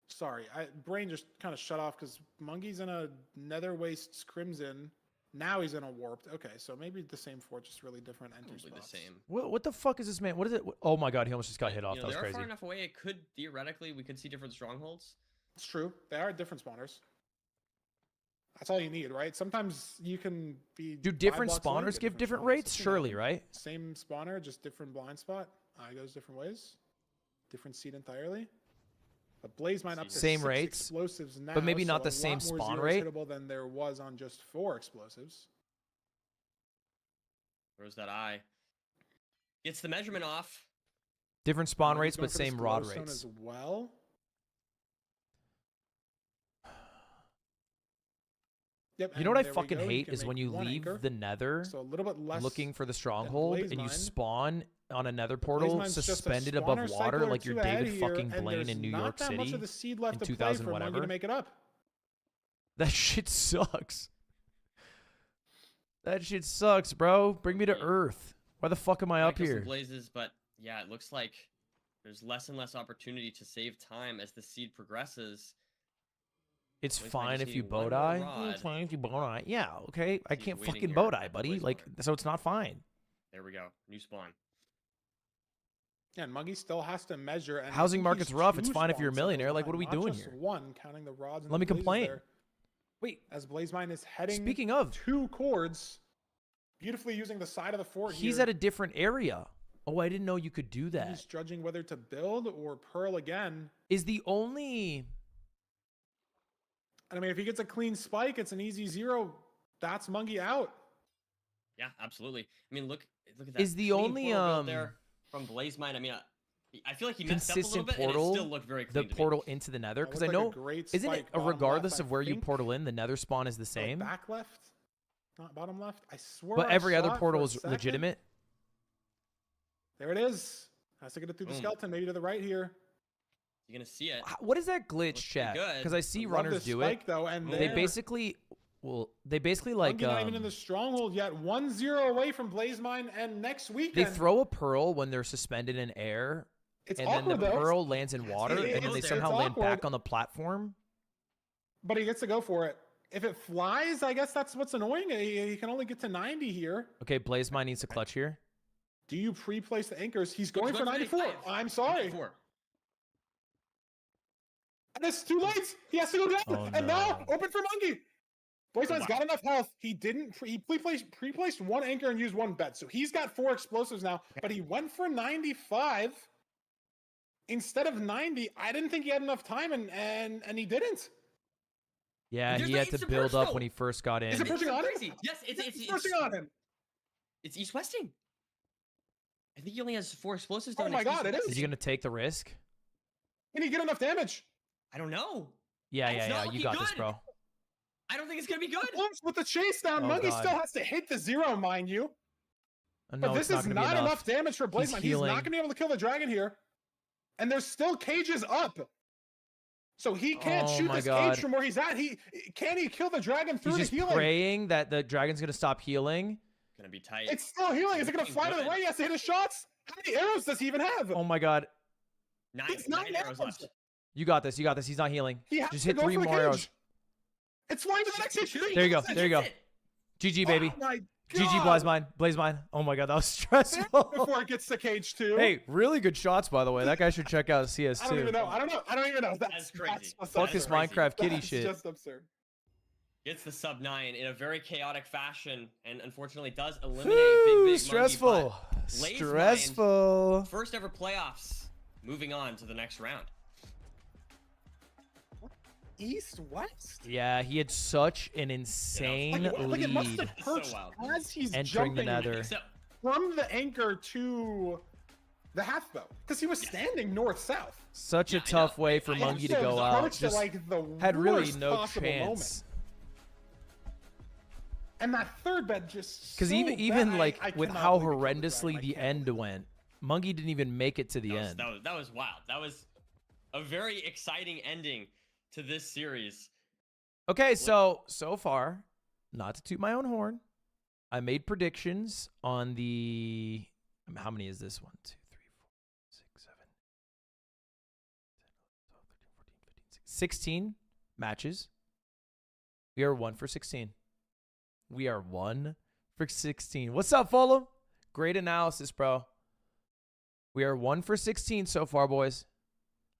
Sorry, brain just kind of shut off because Mungie's in a Nether Wastes Crimson. Now he's in a warped. Okay, so maybe the same fort, just really different entry probably the spots. same. What the fuck is this man? What is it? Oh my god, he almost just got But, hit off. you That know, was they are crazy. far enough away. It could theoretically we could see different strongholds. It's true. They are different spawners. That's all you need, right? Sometimes you can be. Do 5 different blocks away, spawners get give different spawners. rates? It's, Surely, right? Same spawner, just different blind spot. Eye goes different ways. Different seed entirely. But Blazemind up to Same 6 rates, explosives now, but maybe not so the a same lot more spawn zeros rate. hittable than there was on just 4 explosives. Where's that eye? Gets the measurement off. Different spawn He's rates, going but for this same rod glowstone rates. as well. Yep. You know what I and there we fucking go. hate can is when make you one leave anchor. the nether So a little bit less looking for the stronghold and you Blazemine. spawn on a nether portal Blazemine's just a suspended above spawner water cycle or like you're two ahead David here, fucking and Blaine there's in New not York that much City of the seed left in to play 2000 for Monkey whatever. to make it up. That shit sucks. That shit sucks, bro. Bring me to Earth. Why the fuck am I up Might kill some here? Blazes, but yeah, it looks like there's less and less opportunity to save time as the seed progresses. It's Blaze might fine just if you need one bow more die. rod. It's fine if you bow die. Yeah, okay. I He's can't waiting fucking here bow die, at the buddy. Blaze Like, Mark. so it's not fine. There we go. New spawn. Yeah, and Muggy still has to measure. And I Housing think market's he's rough. It's 2 fine if you're a spawn cycles millionaire. Like, what are we behind, not doing just here? one, counting the rods. And Let the me blazes complain. there. Wait, As Blazemine is heading speaking of, 2 chords, beautifully using the side of the fort he's here. at a different area. Oh, I didn't know you could do He's that. judging whether to build or pearl again. Is the only... And I mean, if he gets a clean spike, it's an easy 0. That's Mungie out. Yeah, absolutely. I mean, look at that. Is the clean only, portal build there from Blazemine. I mean, I feel like he messed up a little consistent bit, portal, and it still looked very the clean to me. portal into the nether? That Because I looked like know, a great isn't it spike, bottom regardless left, of I where you think? portal in, the nether spawn is the same? Back left, not bottom left. I swear. But I every other saw it for portal a is second. legitimate? There it is. Has to get it through the Boom. skeleton, maybe to the right here. You're gonna see it. What is that glitch, Looks pretty chat? good. Because I see I love runners this do spike, it. though, and They They there. basically, like, Mungie not even in the stronghold yet. 1-0 away from Blazemine, and next they weekend. throw a pearl when they're suspended in air, It's and awkward then the though. pearl lands in water, it- and then they it's somehow land back awkward. on the platform. But he gets to go for it. If it flies, I guess that's what's annoying. He can only get to 90 here. Okay, Blazemine needs to clutch here. Do you pre-place the anchors? He's He's going for 94. 95. I'm sorry. 94. And it's too late. He has to go down. Oh, and now, no. open for Mungie. Blazemine's wow. got enough health. He didn't. He pre-placed 1 anchor and used 1 bet. So he's got 4 explosives now. But he went for 95 instead of 90. I didn't think he had enough time, and he didn't. Yeah, There's he no had to instant build burst, up though. when he first got Is in. it pushing on him? Crazy. Yes, it's pushing on him. It's east westing. I think he only has 4 explosives. Oh though, and my it's God, it east-westing. Is he going to take the risk? Can he get enough damage? I don't know. Yeah, It's yeah, not yeah. You looking got this, good. bro. I don't think it's gonna be good. Close with the chase down. Oh, Mungie God. still has to hit the 0, mind you. No, But it's this is not going to be not enough. enough damage for Blazemine. He's healing. not going to be able to kill the dragon here. And there's still cages up. So he can't Oh shoot my this God. cage from where he's at. Can he kill the dragon through He's the just healing? praying that the dragon's going to stop healing. Gonna be tight. It's still healing. Is it going to Looking fly to the good. right? He has to hit his shots. How many arrows does he even have? Oh my God. It's nine 9 arrows left. You got this. You got this. He's not healing. He has Just to hit go 3 for the more cage. arrows. It's flying to the next cage. There you go. That's There you go. it. GG, baby. Oh my GG, God. Blazemine. Blazemine. Oh my God, that was stressful. Before it gets to cage 2. Hey, really good shots, by the way. That guy should check out CS2. I don't even know. I don't even know. That's crazy. That's Fuck this crazy. Minecraft kitty That's shit. just absurd. Gets the sub 9 in a very chaotic fashion, and unfortunately does eliminate Woo, Big Monkey, stressful. but Blaze Stressful. Mind, first ever playoffs. Moving on to the next round. East West. Yeah, he had such an insane Like it must lead have It's so perched wild. as he's entering the jumping nether. So, from the anchor to the half bow because he was standing north-south. Such Yeah, a I tough know. way for I Monkey to Also, go was out. perched at, Just like the had really worst no possible chance. moment. And that third bed just Because so even bad. like I with cannot how believe he killed the horrendously dragon. I the can't end believe went, Monkey didn't even make it to the end. that was wild. That was a very exciting ending to this series. Okay, so far, not to toot my own horn, I made predictions on the. How many is this? 1, 2, 3, 4, 6, 7, 10, 11, 12, 13, 14, 15, 16 matches. We are 1 for 16. We are 1 for 16. What's up, Fulham? Great analysis, bro. We are 1 for 16 so far, boys.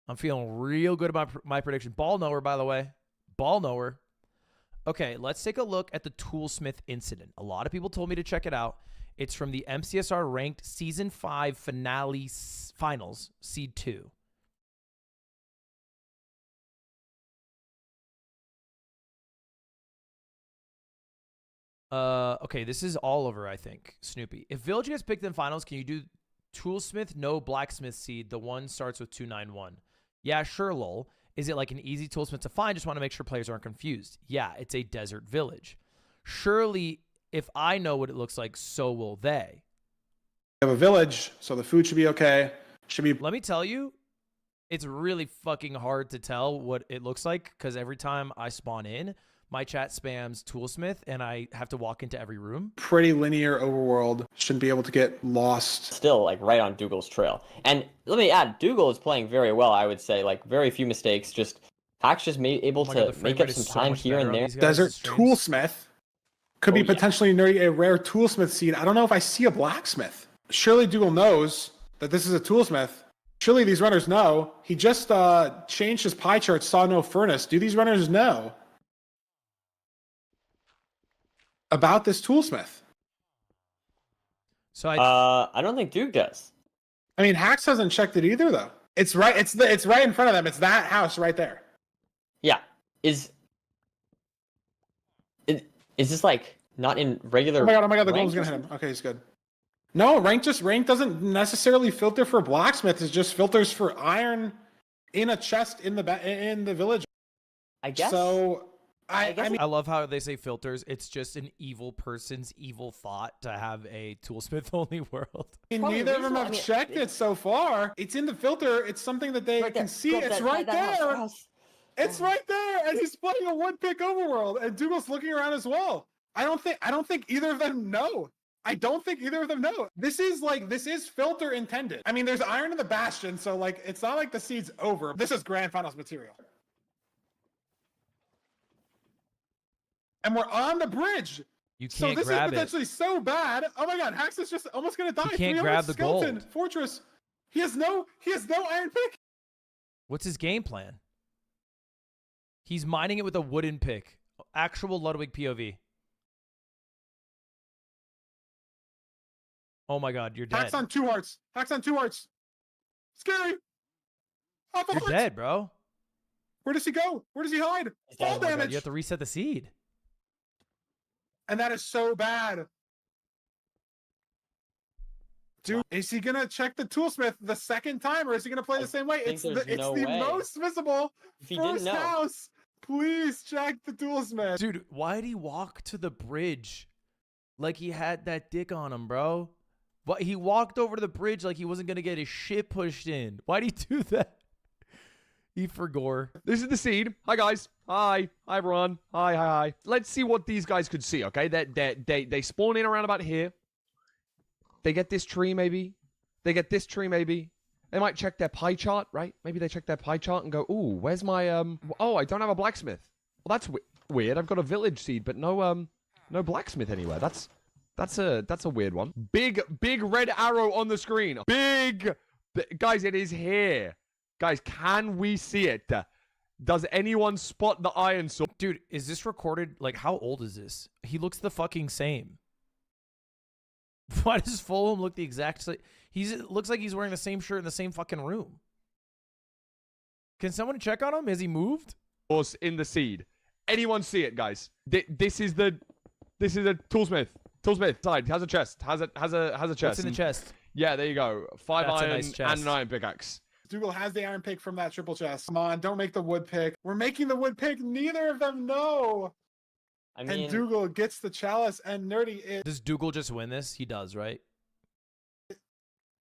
I'm feeling real good about my prediction. Ball knower, by the way. Ball knower. Okay, let's take a look at the Toolsmith incident. A lot of people told me to check it out. It's from the MCSR ranked season 5 finale finals, seed 2. Okay, this is Oliver, I think. Snoopy. If Village gets picked in finals, can you do Toolsmith, no blacksmith seed. The one starts with 291. Yeah, sure, lol. Is it like an easy toolsmith to find? Just want to make sure players aren't confused. Yeah, it's a desert village. Surely, if I know what it looks like, so will they. We have a village, so the food should be okay. Should be. Let me tell you, it's really fucking hard to tell what it looks like because every time I spawn in, my chat spams Toolsmith and I have to walk into every room. Pretty linear overworld. Shouldn't be able to get lost. Still, like, right on Dougal's trail. And let me add, Dougal is playing very well, I would say. Like, very few mistakes. Just Hack's just able Oh my God, to the frame make up rate some is so time much here better and on there. these guys' Desert streams. Toolsmith could be yeah. potentially nerdy, a rare Toolsmith seed. I don't know if I see a blacksmith. Surely Dougal knows that this is a Toolsmith. Surely these runners know. He just changed his pie chart, saw no furnace. Do these runners know about this Toolsmith? So I don't think Duke does. I mean, Hax hasn't checked it either, though. It's right. It's right in front of them. It's that house right there. Yeah. Is this, like, not in regular... Oh my god! The rank golem's or gonna hit him. something? Okay, he's good. No, rank doesn't necessarily filter for blacksmith. It just filters for iron in a chest in the village. I guess. So I guess mean, I love how they say filters. It's just an evil person's evil thought to have a Toolsmith only world. Probably neither of them reasonable. have I mean, checked it so far. It's in the filter. It's something that they Right can there. see. Go up It's that- right that there. house. It's right there, and he's playing a wood pick overworld, and Dougal's looking around as well. I don't think either of them know. I don't think either of them know. This is filter intended. I mean, there's iron in the bastion, so like it's not like the seed's over. This is grand finals material. And we're on the bridge. You So can't this is grab it. potentially so bad. Oh my god, Hax is just almost gonna die. can't 300 grab the skeleton gold. fortress. He has no iron pick. What's his game plan? He's mining it with a wooden pick. Actual Ludwig POV. Oh my god, you're dead. Hax on 2 hearts. Scary. Half a You're heart. dead, bro. Where does he go? Where does he hide? Fall Oh my god, damage. you have to reset the seed. And that is so bad. Dude, is he gonna check the toolsmith the second time, or is he gonna play the same way? think It's there's the no way. most visible If he didn't first know. house. Please check the toolsmith. Dude, why'd he walk to the bridge like he had that dick on him, bro? But he walked over to the bridge like he wasn't gonna get his shit pushed in. Why'd he do that? He forgore. This is the seed. Hi, guys. Hi. Hi, everyone. Hi. Let's see what these guys could see, okay? They spawn in around about here. They get this tree, maybe. They get this tree, maybe. They might check their pie chart, right? Maybe they check their pie chart and go, ooh, where's my, oh, I don't have a blacksmith. Well, that's weird. I've got a village seed, but no blacksmith anywhere. That's a weird one. Big red arrow on the screen. Guys, it is here. Guys, can we see it? Does anyone spot the iron sword? Dude, is this recorded? Like, how old is this? He looks the fucking same. Why does Fulham look the exact same? It looks like he's wearing the same shirt in the same fucking room. Can someone check on him? Has he moved? Horse in the seed. Anyone see it, guys? This is a toolsmith. Toolsmith side has a chest. Has a chest. What's in the chest? Yeah, there you go. 5 That's a iron nice and chest. an iron pickaxe. Dougal has the iron pick from that triple chest. Come on, don't make the wood pick. We're making the wood pick. Neither of them know. I mean, And Dougal gets the chalice, and Nerdy, Does Dougal just win this? He does, right?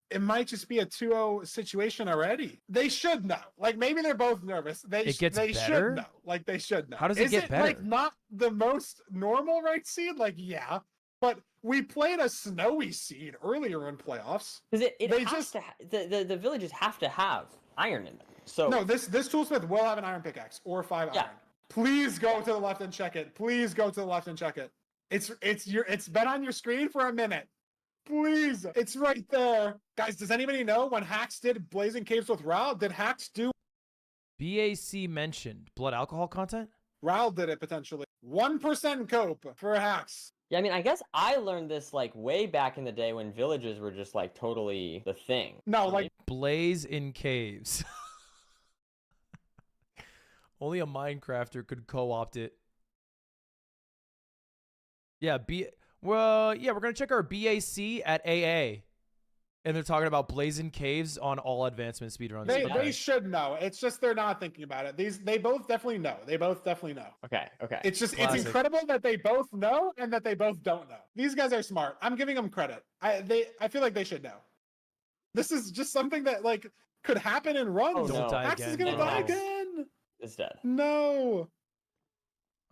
it might just be a 2-0 situation already. They should know. Like, maybe they're both nervous. It gets they better? should know. Like, they should know. How does it Is get better? Like, not the most normal right seed? Like, yeah. But we played a snowy seed earlier in playoffs. because it they has just- to the villages have to have iron in them. So No, this toolsmith will have an iron pickaxe or 5 Yeah. iron. Please go to the left and check it. Please go to the left and check it. It's been on your screen for a minute. Please, it's right there, guys. Does anybody know when Hax did Blazing Caves with Raul? Did Hax do? BAC mentioned blood alcohol content. Raul did it potentially. 1% cope for Hax. yeah, I mean, I guess I learned this like way back in the day when villages were just like totally the thing. No, like Blaze in caves. Only a Minecrafter could co-opt it. Yeah, we're gonna check our BAC at AA. And they're talking about blazing caves on all advancement speedruns. They Okay. should know. It's just they're not thinking about it. They both definitely know. They both definitely know. Okay. Okay. It's just Classic. it's incredible that they both know and that they both don't know. These guys are smart. I'm giving them credit. I feel like they should know. This is just something that like could happen in runs. Oh, Don't no. die Max again. is gonna bro. die again. It's dead. No.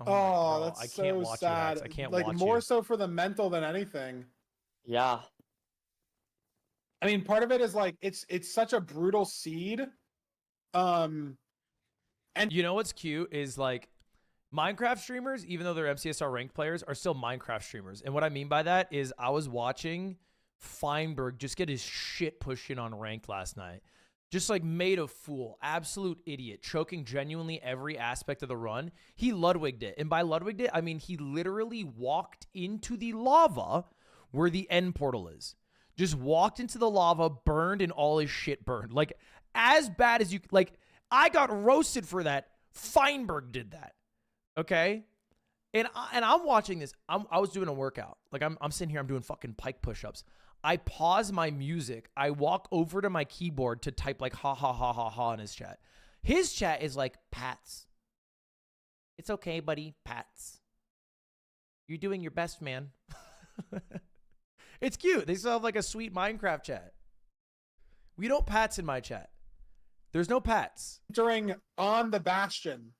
Oh, Oh, bro, that's I so can't watch sad. You, Max. I can't like watch more you. so for the mental than anything. Yeah. I mean, part of it is like it's such a brutal seed. And You know what's cute is like Minecraft streamers, even though they're MCSR ranked players, are still Minecraft streamers. And what I mean by that is I was watching Feinberg just get his shit pushed in on ranked last night. Just like made a fool, absolute idiot, choking genuinely every aspect of the run. He Ludwigged it. And by Ludwigged it, I mean he literally walked into the lava where the end portal is. Just walked into the lava, burned, and all his shit burned. Like, as bad as you... Like, I got roasted for that. Feinberg did that. Okay? And I'm watching this. I was doing a workout. Like, I'm sitting here, I'm doing fucking pike push-ups. I pause my music. I walk over to my keyboard to type, like, ha, ha, ha, ha, ha in his chat. His chat is like, Pats. It's okay, buddy. Pats. You're doing your best, man. It's cute. They still have like a sweet Minecraft chat. We don't pats in my chat. There's no pats. during on the Bastion,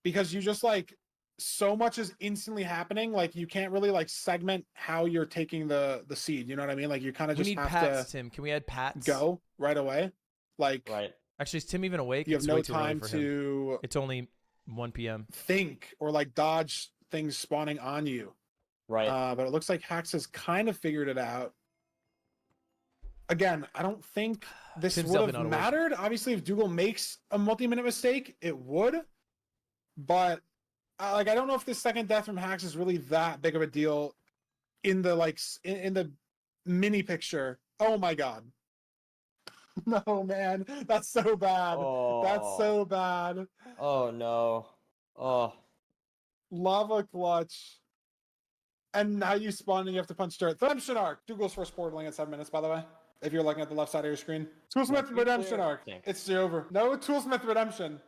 because you just like so much is instantly happening. Like you can't really like segment how you're taking the seed. You know what I mean? Like you kind of We just need have pats, to Tim. Can we add pats? go right away. Like Right. Actually, is Tim even awake? you have It's no way too early time for him. to It's only 1 p.m. think or like dodge things spawning on you. Right. But it looks like Hax has kind of figured it out. Again, I don't think this Tim's would definitely have not awake. mattered. Obviously, if Dougal makes a multi-minute mistake, it would. But like, I don't know if this second death from Hax is really that big of a deal in the like in the mini picture. Oh my god. No, man, that's so bad. That's so bad. Oh no. Oh. Lava clutch. And now you spawn and you have to punch dirt. Redemption arc. Dougal's first portaling at 7 minutes, by the way. If you're looking at the left side of your screen. Toolsmith be redemption clear. arc. Okay. It's over. No Toolsmith redemption.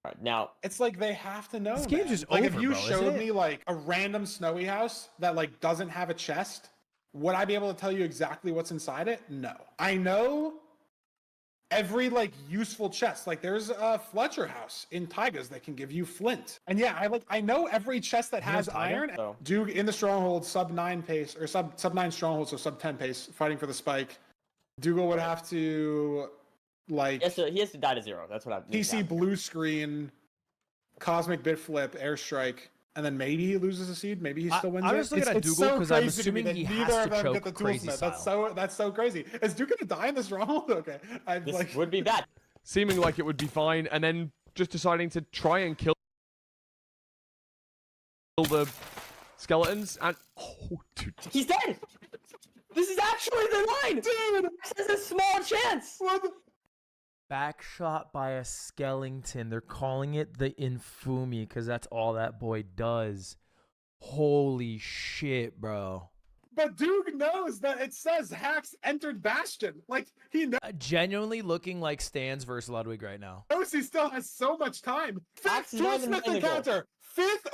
All right, now. It's like they have to know. This game's man. just like over, if you bro, isn't showed it? me like a random snowy house that like doesn't have a chest, would I be able to tell you exactly what's inside it? No. I know every like useful chest. Like there's a Fletcher house in Taigas that can give you flint. And yeah, I know every chest that You know has Taiga? iron. So- Duke in the stronghold, sub 9 pace or sub 9 stronghold, so sub 10 pace, fighting for the spike. Dougal would have to like He has to die to 0. That's what I'm. PC blue screen, cosmic bit flip, airstrike, and then maybe he loses a seed. Maybe he still wins. I'm it. just looking at It's Dougal so 'cause I'm crazy to me assuming that he neither has of to them get choke the crazy toolsmith. That's so crazy. Is Duke gonna die in the stronghold? Okay, I This like. would be bad. Seeming like it would be fine, and then just deciding to try and kill the skeletons. And oh, dude, He's dead. This is actually the line. Dude, This is a small chance. what the- Backshot by a skeleton. They're calling it the Infumi because that's all that boy does. Holy shit, bro. But Duke knows that it says Hax entered Bastion. Like he Genuinely looking like Stans versus Ludwig right now. knows he still has so much time. Hax Fifth is not even toolsmith in the goal. encounter. Fifth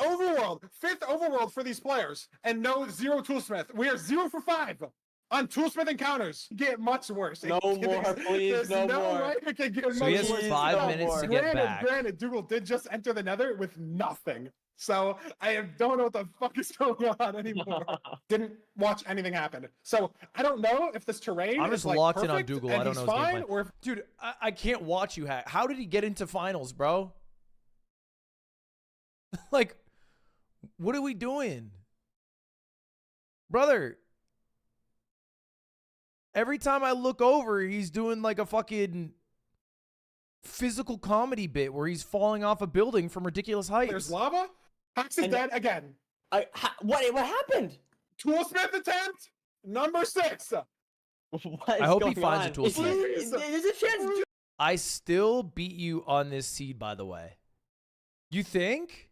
overworld for these players, and no 0 toolsmith. We are 0 for 5 on toolsmith encounters. Get much worse. No more, please, There's no no more. way it can get So he much has worse. 5 no minutes more. to get Granted, back. granted, Dougal did just enter the Nether with nothing. So I don't know what the fuck is going on anymore. Didn't watch anything happen. So I don't know if this terrain I'm is just like locked in on perfect Dougal. and I don't he's know his fine, gameplay. or if Dude, I can't watch you hack. How did he get into finals, bro? Like, what are we doing? Brother, every time I look over, he's doing like a fucking physical comedy bit where he's falling off a building from ridiculous heights. there's lava, Hax is And- dead again. What happened? Toolsmith attempt number 6. What is I hope he going finds a on? toolsmith. There's a chance. I still beat you on this seed, by the way. You think?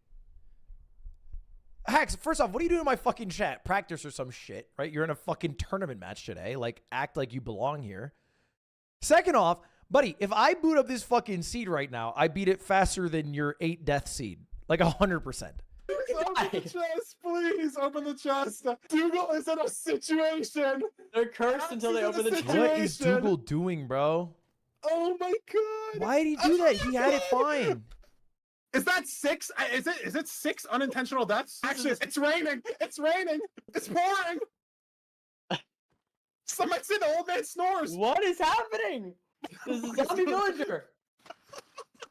Hacks, first off, what are you doing in my fucking chat? Practice or some shit, right? You're in a fucking tournament match today. Like, act like you belong here. Second off, buddy, if I boot up this fucking seed right now, I beat it faster than your 8 death seed. Like 100%. Open the chest, please. Open the chest. Dougal is in a situation. They're cursed until they open the chest. What is Dougal doing, bro? Oh my god. Why did he do that? He had it fine. Is that 6? Is it 6 unintentional deaths? Actually, it's raining. It's raining. It's pouring. Somebody said the old man snores. What is happening? This is zombie villager.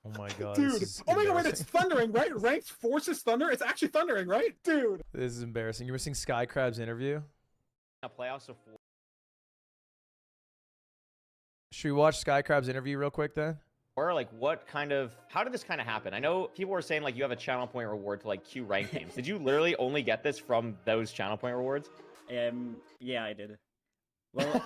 Oh my god. Dude. Oh my god, wait, it's thundering, right? Ranked forces thunder. It's actually thundering, right? Dude. This is embarrassing. You're missing Skycrab's interview? Playoffs of 4. Should we watch Skycrab's interview real quick then? Or like how did this kind of happen? I know people were saying like you have a channel point reward to like queue ranked games. Did you literally only get this from those channel point rewards? Yeah, I did. Well,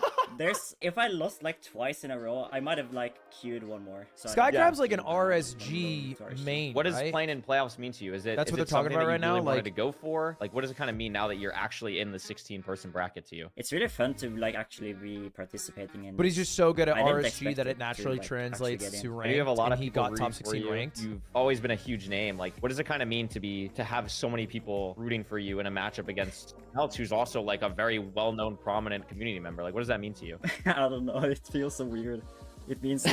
if I lost like twice in a row, I might have like queued one more. So Skycrab's like an RSG main. What does right? playing in playoffs mean to you? Is it That's what is they're it talking something about that right you now? really wanted Like- to go for? Like, what does it kind of mean now that you're actually in the 16-person bracket to you? It's really fun to like actually be participating in. But he's just so good at I didn't RSG expect that it it to, naturally like, translates actually get to in. ranked. You have a lot and of he people got top rooting for 16 you. ranked. You've always been a huge name. Like, what does it kind of mean to have so many people rooting for you in a matchup against else who's also like a very well-known, prominent community member? Like, what does that mean to you? I don't know. It feels so weird. It means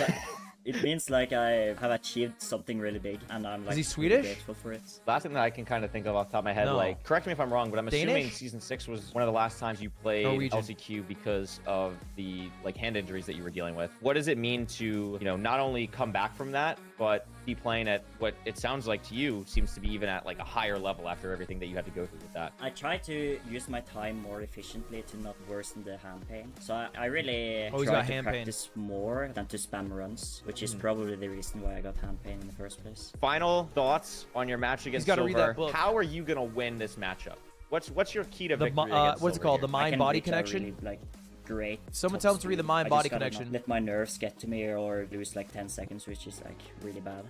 like I have achieved something really big, and I'm like he really Swedish? grateful for it. Last thing that I can kind of think of off the top of my head, No. like, correct me if I'm wrong, but I'm assuming Danish? Season 6 was one of the last times you played Norwegian. LCQ because of the, like, hand injuries that you were dealing with. What does it mean to, you know, not only come back from that, but be playing at what it sounds like to you seems to be even at, like, a higher level after everything that you had to go through with that? I try to use my time more efficiently to not worsen the hand pain. So I really Oh, he's try got to hand pain. practice more than to spam runs, which is probably the reason why I got hand pain in the first place. Final thoughts on your match against gotta Silver. read that book. How are you gonna win this matchup? What's your key to The victory against what's it Silver called? here? The I can mind-body reach a connection? really, like, great. Someone top tell him to read the speed. mind-body I just gotta not connection. let my nerves get to me or lose like 10 seconds, which is like really bad.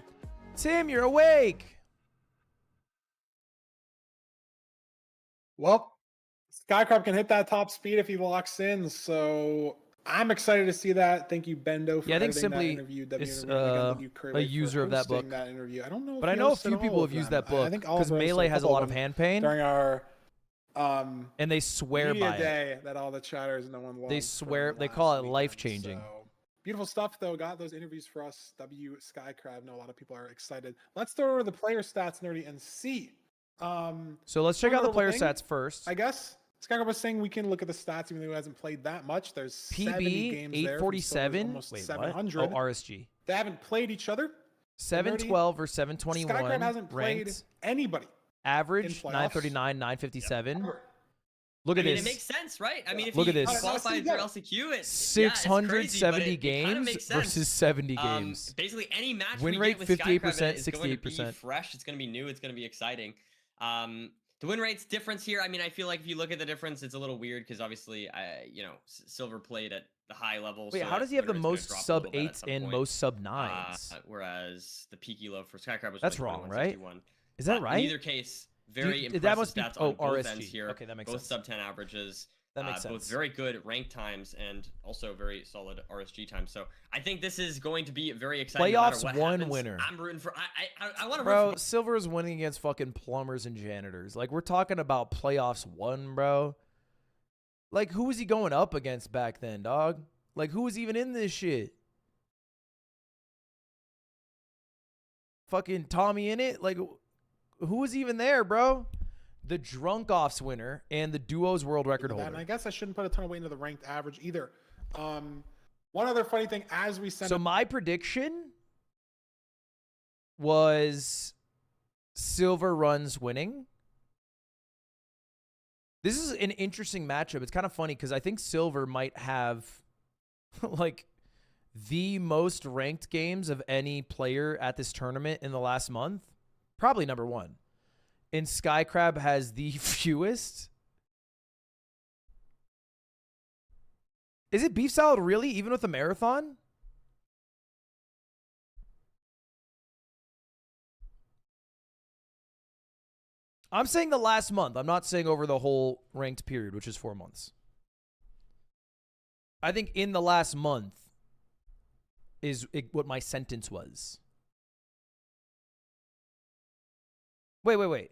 Tim, you're awake. Well, Skycrab can hit that top speed if he locks in, so I'm excited to see that. Thank you, Bendo, for Yeah, I think editing simply that interview. it's, Again, thank you, Curve, a user for of that hosting book. That interview. I don't know, But if I he know a hosted few all people of have used them. that book I think all because of us, Melee so has a couple lot of of them hand pain, during our and they swear media by it. day that all the chatters no one They loved swear- from they last call it weekend. life-changing. So, beautiful stuff though. Got those interviews for us. W Skycrab. Know a lot of people are excited. Let's throw over the player stats, nerdy, and see. So let's check out the Honorable player thing, stats first. I guess Skycrab was saying we can look at the stats even though he hasn't played that much. There's 70 PB games there. 847. Almost Wait, what? 700. Oh, RSG. They haven't played each other. 712 or 721 Skycrab hasn't played ranked. anybody. Average playoffs. 939, 957. ever. Look I at mean, this. it makes sense, right? I mean, if Look you at this. qualified for LCQ, it's 670 games games versus 70 games. Basically, any match Win we rate get with 58%, Skycrab is going to be 68%. fresh. It's going to be new. It's going to be exciting. The win rate's difference here. I mean, I feel like if you look at the difference, it's a little weird because obviously, Silver played at the high level. Wait, so how that does he have the win rate's gonna most drop a sub little bit at 8s some and point. most sub 9s? Whereas the peaky low for Skycrab was That's only wrong, right? 2161. Is that But right? In either case, very Dude, impressive that must be- stats oh, on both RSG. ends here. Okay, that makes both sense. sub 10 averages. That makes Both sense. very good rank times and also very solid RSG times. So I think this is going to be very exciting. no matter Playoffs what one happens. winner. I'm rooting for. I want to root Bro, for. Silver is winning against fucking plumbers and janitors. Like, we're talking about playoffs 1, bro. Like, who was he going up against back then, dog? Like, who was even in this shit? Fucking Tommy in it? Like, who was even there, bro? The drunk offs winner and the duos world record And I holder. guess I shouldn't put a ton of weight into the ranked average either. One other funny thing, as we send So my prediction was Silver runs winning. This is an interesting matchup. It's kind of funny because I think Silver might have like the most ranked games of any player at this tournament in the last month. Probably number 1. And Skycrab has the fewest. Is it beef salad really, even with a marathon? I'm saying the last month. I'm not saying over the whole ranked period, which is 4 months. I think in the last month is what my sentence was. Wait.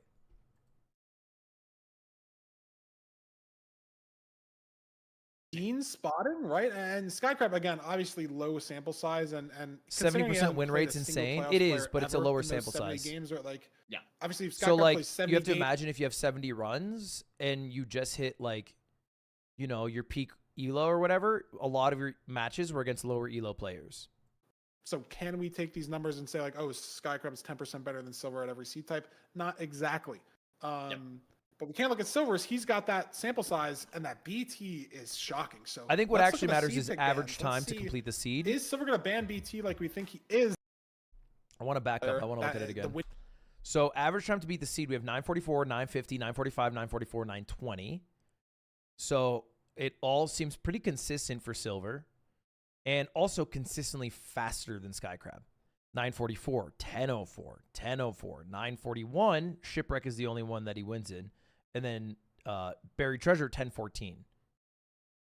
Gene spotting, right? And Skycrab, again, obviously low sample size and considering he 70% hasn't win played rate's a single insane. playoff It is, player but it's a ever lower in those sample 70 size. games are like, Yeah. obviously if So Skycrab like plays 70 you have to games, imagine if you have 70 runs and you just hit like, you know, your peak elo or whatever, a lot of your matches were against lower elo players. so can we take these numbers and say like, oh, Skycrab's 10% better than Silver at every seed type? Not exactly. But we can't look at Silver's. He's got that sample size, and that BT is shocking. So I think what let's actually look at matters seed is pick average bans. Let's time to see, complete the seed. Is Silver going to ban BT like we think he is? I want to back up. I want to look at it again. The So average time to beat the seed, we have 944, 950, 945, 944, 920. So it all seems pretty consistent for Silver and also consistently faster than Skycrab. 944, 1004, 1004, 941. Shipwreck is the only one that he wins in. And then Buried Treasure, 1014.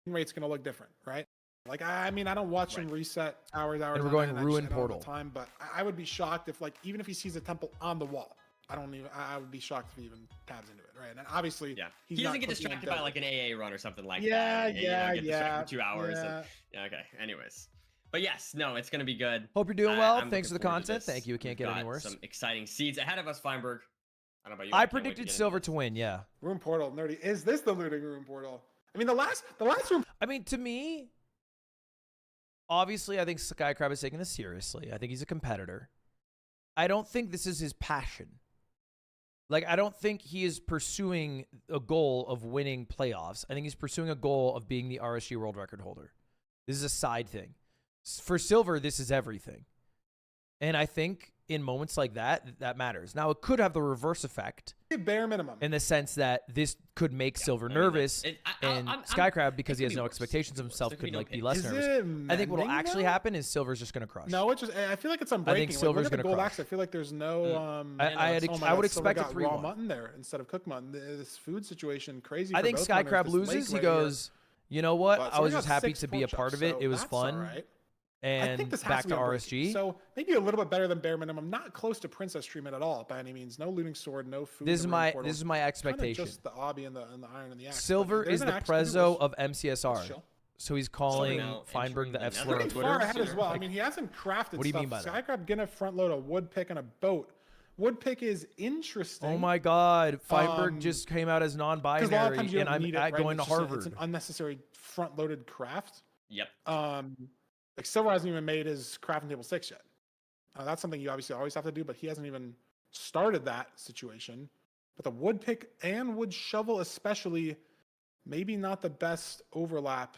rate's going to look different, right? Like, I mean, I don't watch him reset hours. And we're on going end. I Ruin just- I don't have Portal. the time, but I would be shocked if, like, even if he sees a temple on the wall, I would be shocked if he even tabs into it, right? And obviously, Yeah. he's He doesn't not get cooking distracted and by like an AA run or something like Yeah, that. Get distracted for 2 hours. yeah. And, yeah, okay. Anyways. But yes, no, it's going to be good. Hope you're doing well. I'm Thanks for the looking forward to content. this. Thank you. It can't We've get any got worse. Some exciting seeds ahead of us, Feinberg. I don't know about you. I can't wait to predicted get into Silver this. to win, yeah. Room Portal, nerdy. Is this the looting Room Portal? I mean, the last room. I mean, to me, obviously, I think Skycrab is taking this seriously. I think he's a competitor. I don't think this is his passion. Like, I don't think he is pursuing a goal of winning playoffs. I think he's pursuing a goal of being the RSG world record holder. This is a side thing. For Silver, this is everything. And I think in moments like that, that matters. Now, it could have the reverse effect Bare minimum. in the sense that this could make Silver nervous, and Skycrab, because he has no expectations of himself, could like be less nervous. I think what will actually happen is Silver's just going to crush. No, I feel like it's unbreaking. I think Silver's going to crush. I feel like there's no. I would expect a got raw 3-1. mutton there instead of cooked mutton. This food situation crazy. I for think both runners. Skycrab This loses. lake He right here. goes, you know what? But I was Silver just got happy 6 to be a pork part chops, of it. so It was that's fun. all right. I And think this has back to to be RSG. So maybe a little bit better than bare minimum. Not close to Princess Treatment at all by any means. No looting sword, no food. This is in the my Room Portal. this is my Kinda expectation. Just the obby and the iron and the axe. Silver There's is an the axe, maybe Prezzo worse. of MCSR. Let's chill. So he's calling now Feinberg the entering F the slur on Pretty Twitter. far ahead as well. I Like, mean, he hasn't crafted what do you stuff. mean by that? Skycrab gonna front load a wood pick and a boat. Wood pick is interesting. oh my God, Feinberg just came out as Because a lot of non-binary, times you and don't I'm need it, right? going to It's just Harvard. it's an unnecessary front loaded craft. Yep. Like Silver hasn't even made his crafting table 6 yet. That's something you obviously always have to do, but he hasn't even started that situation. But the wood pick and wood shovel, especially, maybe not the best overlap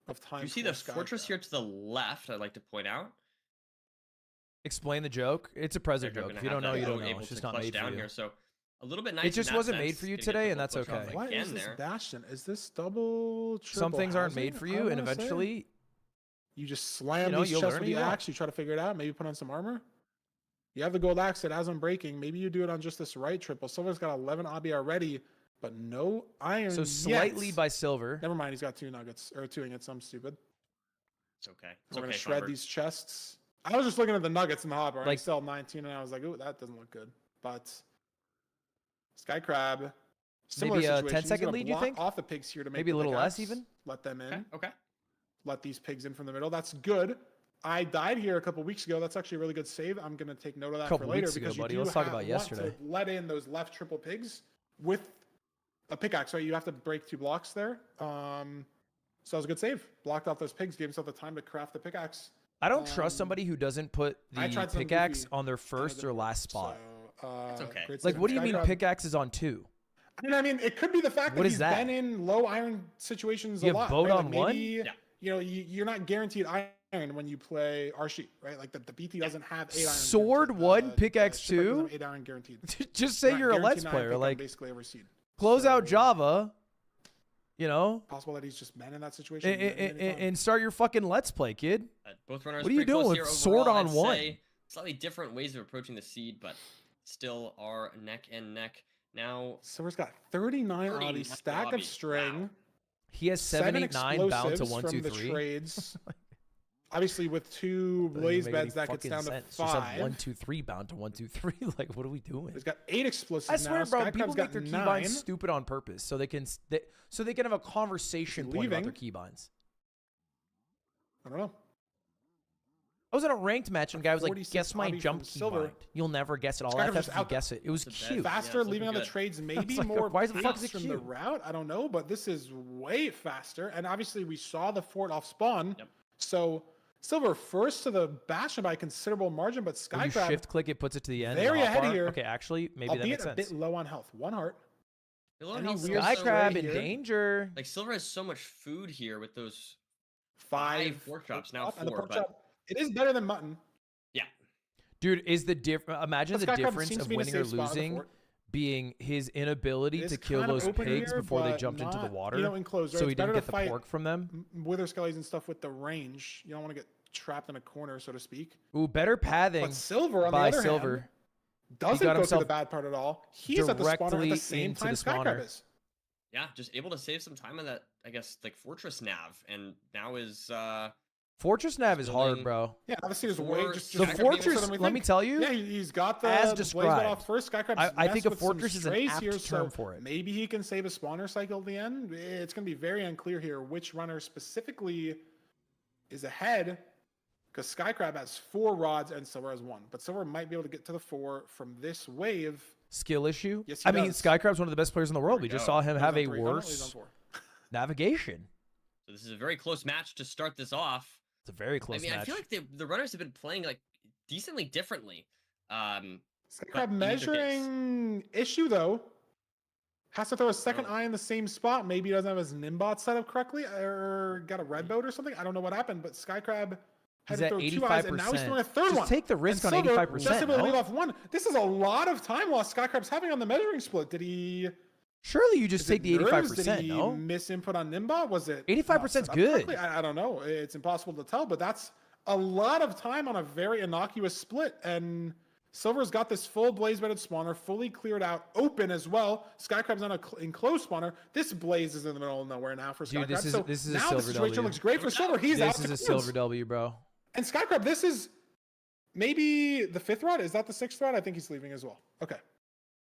of time. You see for the fortress Skycrab. here to the left, I'd like to point out. Explain the joke. It's a Prezzo They're joke. gonna If you have don't know, that you don't boat know. able It's to just not clutch made down for you. here. So a little bit nice. It just in that wasn't made sense, for you gonna get today, the and that's full clutch okay. off What again is this there. Bastion? Is this double? Some triple things aren't housing? made for I you, and wanna say. eventually, You just slam know, these you'll chests learn with or you the won't. axe. You try to figure it out. Maybe put on some armor. You have the gold axe that has unbreaking. Maybe you do it on just this right triple. Silver's got 11 obby already, but no iron. so slight lead yet. by Silver. Never mind. He's got 2 nuggets or 2 ingots. I'm stupid. It's okay. It's We're gonna okay, shred Feinberg. these chests. I was just looking at the nuggets in the hopper. Like- Like sell 19, and I was like, "Ooh, that doesn't look good." But Skycrab, similar Maybe a situation. 10-second He's gonna lead, you block think? off the pigs here to make Maybe a the little less pickaxe, even? Let them in. Okay. Let these pigs in from the middle. That's good. I died here a couple weeks ago. That's actually a really good save. I'm gonna take note of that Couple for later weeks ago, because buddy. you do Let's talk about want yesterday. to let in those left triple pigs with a pickaxe. Right, you have to break 2 blocks there. So that was a good save. Blocked off those pigs. Gave himself the time to craft the pickaxe. I don't trust Um, somebody who doesn't put I the tried something pickaxe goofy, on their and it first didn't or work. last spot. So, It's okay. great Like, save. what do you mean Skycrab- pickaxe is on 2? I mean, it could be the fact What that is he's that? been in low iron situations You a have lot. boat right? on one? Maybe, Yeah. You know, you're not guaranteed iron when you play RC, right? Like the BT doesn't have 8 iron. Sword guaranteed. 1, pickaxe Shipwreck doesn't 2? have 8 iron guaranteed. Just say Not you're a guaranteed Let's 9 player. pick on Like, basically every seed. close out So, Java, you know, Possible that he's just been in that situation. and start your fucking Let's Play, kid. Both runners What are you pretty close doing here with sword overall, on I'd one? say. Slightly different ways of approaching the seed, but still are neck and neck. Now, Silver's got 39 on 39 the stack Robbie. of string. Wow. He has 7, 8, 9 bound to explosives 1, 2, from the 3. trades. Obviously, with 2 blaze beds, that gets down to 5. Just have 1, 2, 3 bound to 1, 2, 3. Like, what are we doing? He's got 8 explosives I swear, now. bro, Skycrab's people got make their 9. keybinds stupid on purpose so they can have a conversation point about their keybinds. I don't know. I was in a ranked match and the guy was like, 46 guess my Obby jump from Silver. keybind. You'll never guess it. All Skycrab's I have just to out there. guess it. It was That's a cute. bad- Faster, it's leaving looking on the good. trades, maybe like, more why the fuck is pace it from the cute? route. I don't know, but this is way faster. And obviously, we saw the fort off spawn. Yep. So Silver first to the Bastion by a considerable margin, but When you Skycrab shift click, it puts it to the end. very the ahead hotbar. here. Okay, actually, maybe that albeit makes a sense. bit low on health. 1 heart. Below Any health weird also- Skycrab stray in here? danger. Like Silver has so much food here with those 5 pork chops, now and the 4, pork but- chop, it is better than mutton. Dude, is the imagine But the Skycrab difference seems of to be in a winning or safe spot in the losing fort. being his inability It to is kill kind of those open pigs here, before they but jumped into the not, water. enclosed, right? So It's he better didn't to get the fight pork from them. Wither skellies and stuff with the range. You don't want to get trapped in a corner, so to speak. Ooh, better pathing But Silver, on the by other Silver. hand, doesn't got go through himself the bad part at all. He's at the spawner at directly the same into time the spawner. Skycrab is. Yeah, just able to save some time on that, I guess, like Fortress Nav, and now is Fortress Nav is hard, building- bro. Yeah, obviously there's For way just The Skycrab closer Fortress, than we let me think. tell you, Yeah, he's got the as blaze described. bed off first. Skycrab's I think messed a with some Fortress is an strays apt here, term so for it. maybe he can save a spawner cycle at the end. It's going to be very unclear here which runner specifically is ahead, because Skycrab has 4 rods and Silver has 1. But Silver might be able to get to the 4 from this wave. Skill issue. Yes, he I mean, does. Skycrab's one of the best players in the world. We we just go. saw him He's have on a 3. Oh, no, he's on worse 4. navigation. so this is a very close match to start this off. It's a very close I mean, match. I feel like the runners have been playing like decently differently. But Skycrab in either case- measuring issue, though. Has to throw a second Oh. eye in the same spot. Maybe he doesn't have his Nimbot set up correctly, or got a red boat or something. I don't know what happened, but Skycrab had He's to at throw 2 eyes, and now he's throwing a 3rd Just one. take the risk And on Silver 85%, just able to no? leave off 1. This is a lot of time lost Skycrab's having on the measuring split. Did he Surely you just is take it the nerves? 85%, Did he no? miss input on Nimbot? Was it 85% 's not set up good. correctly? I don't know. It's impossible to tell, but that's a lot of time on a very innocuous split. And Silver's got this full blaze bedded spawner, fully cleared out, open as well. Skycrab's on a enclosed spawner. This blaze is in the middle of nowhere now for Dude, Skycrab. this is- so this is a now Silver the situation W. looks great for Silver. He's out This to is a corners. silver W, bro. And Skycrab, this is maybe the 5th rod. Is that the 6th rod? I think he's leaving as well. Okay.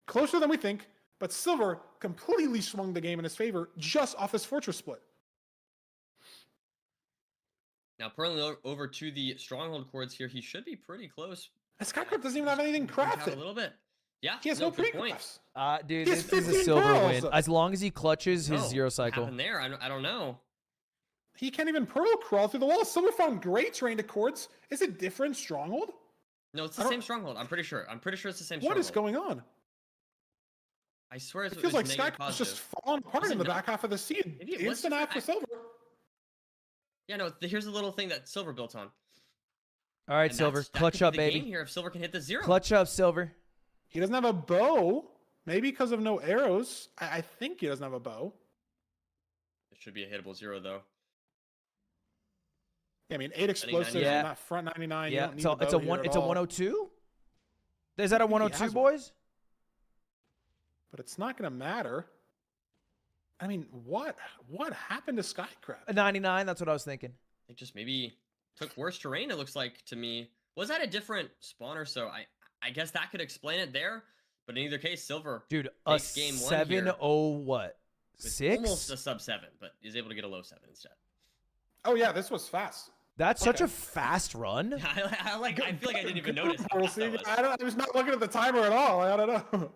Closer than we think, but Silver completely swung the game in his favor just off this Fortress split. now pulling over to the stronghold cords here, he should be pretty close. And Skycrab doesn't even have anything Punch out crafted. a little bit. Yeah, He has no good point. pre-crafts. Dude, He has this is a 15 silver pearls. win. As long as he clutches his Oh, zero what cycle. happened there? I don't know. He can't even pearl crawl through the wall. Silver found great terrain to cords. Is it different stronghold? No, it's I the don't- same stronghold. I'm pretty sure. I'm pretty sure it's the same What stronghold. is going on? I swear It it's feels like negative Skycrab's positive. just falling apart Is in it the not? back half of the seed. Maybe it was Instant app for different. Silver. Yeah, no. Here's a little thing that Silver built on. All right, And Silver. that Clutch could be up, the baby. game here if Silver can hit the 0. Clutch up, Silver. He doesn't have a bow. Maybe because of no arrows. I think he doesn't have a bow. It should be a hittable 0 though. Yeah, I mean, 8 explosives Yeah. on that front 99. You Yeah, don't need so a it's bow a one. here It's at a all. 102. Is that a think he 102, has one. boys? But it's not going to matter. I mean, what happened to Skycrab? A 99. That's what I was thinking. It just maybe took worse terrain. It looks like to me. Was that a different spawner? So I guess that could explain it there. But in either case, Silver Dude, a takes game 1 here 7-0 what? with 6? almost a sub 7, but is able to get a low 7 instead. Oh, yeah, this was fast. That's such Okay. a fast run. I feel like I didn't even Good notice. How portal fast that seed. was. I was not looking at the timer at all. I don't know.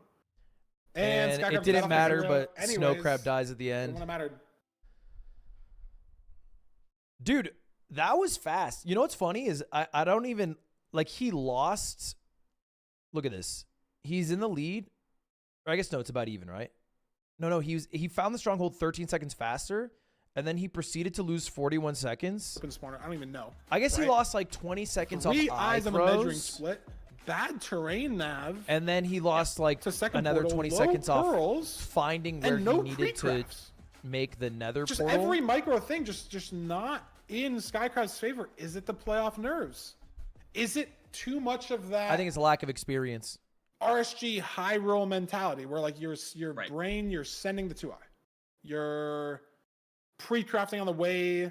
And Skycrab's it got didn't off matter, the but zero Snow anyways. Crab dies at the It end. wouldn't have mattered. Dude, that was fast. You know what's funny is I don't even like he lost. Look at this. He's in the lead. Or I guess no, it's about even, right? No, he found the stronghold 13 seconds faster, and then he proceeded to lose 41 seconds. Open spawner. I don't even know. I guess he Right. lost like 20 seconds 3 off eyes eye on the measuring throws, split. Bad terrain nav. and then he lost like To second another portal, 20 low seconds off pearls, finding where and no he needed to pre-crafts. make the nether Just portal. every micro thing just not in Skycrab's favor. Is it the playoff nerves? Is it too much of that? I think it's a lack of experience. RSG high roll mentality, where like your Right. brain, you're sending the 2i. You're pre-crafting on the way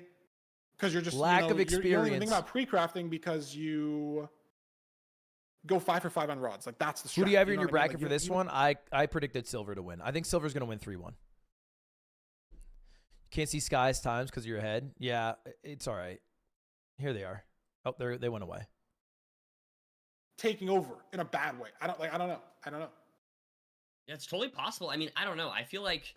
because you're just Lack of You're only thinking experience. about pre-crafting because you go 5 for 5 on rods. Like that's the. Who do you strat, have in know your what I mean? bracket Like, for this one? I predicted Silver to win. I think Silver's going to win 3-1. Can't see Sky's times because you're ahead. Yeah, it's all right. Here they are. Oh, they went away. Taking over in a bad way. I don't know. Yeah, it's totally possible. I mean, I don't know. I feel like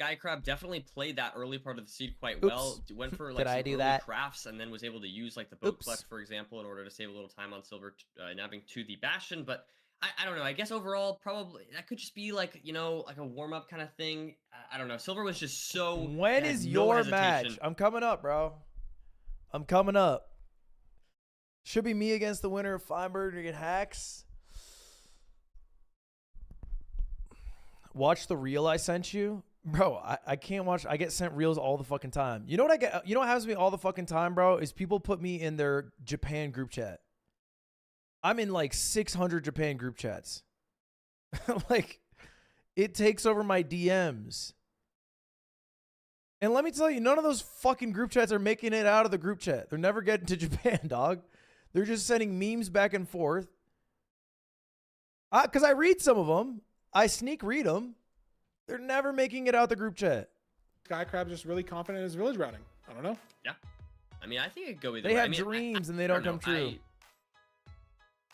Skycrab definitely played that early part of the seed quite well. Went for like Did some I do early that? crafts and then was able to use like the boat Oops. collect, for example, in order to save a little time on Silver nabbing to the Bastion. But I don't know. I guess overall, probably that could just be like, like a warm up kind of thing. I don't know. Silver was just so. When had is no your hesitation. match? I'm coming up, bro. I'm coming up. Should be me against the winner of Feinberg and Hacks. Watch the reel I sent you. Bro, I can't watch. I get sent reels all the fucking time. You know what I get? You know what happens to me all the fucking time, bro? Is people put me in their Japan group chat. I'm in like 600 Japan group chats. Like, it takes over my DMs. And let me tell you, none of those fucking group chats are making it out of the group chat. They're never getting to Japan, dog. They're just sending memes back and forth. Because I read some of them. I sneak read them. They're never making it out the group chat. Skycrab's just really confident in his village routing. I don't know. Yeah. I mean, I think it could go either They way. have I mean, dreams and they I don't know. come true.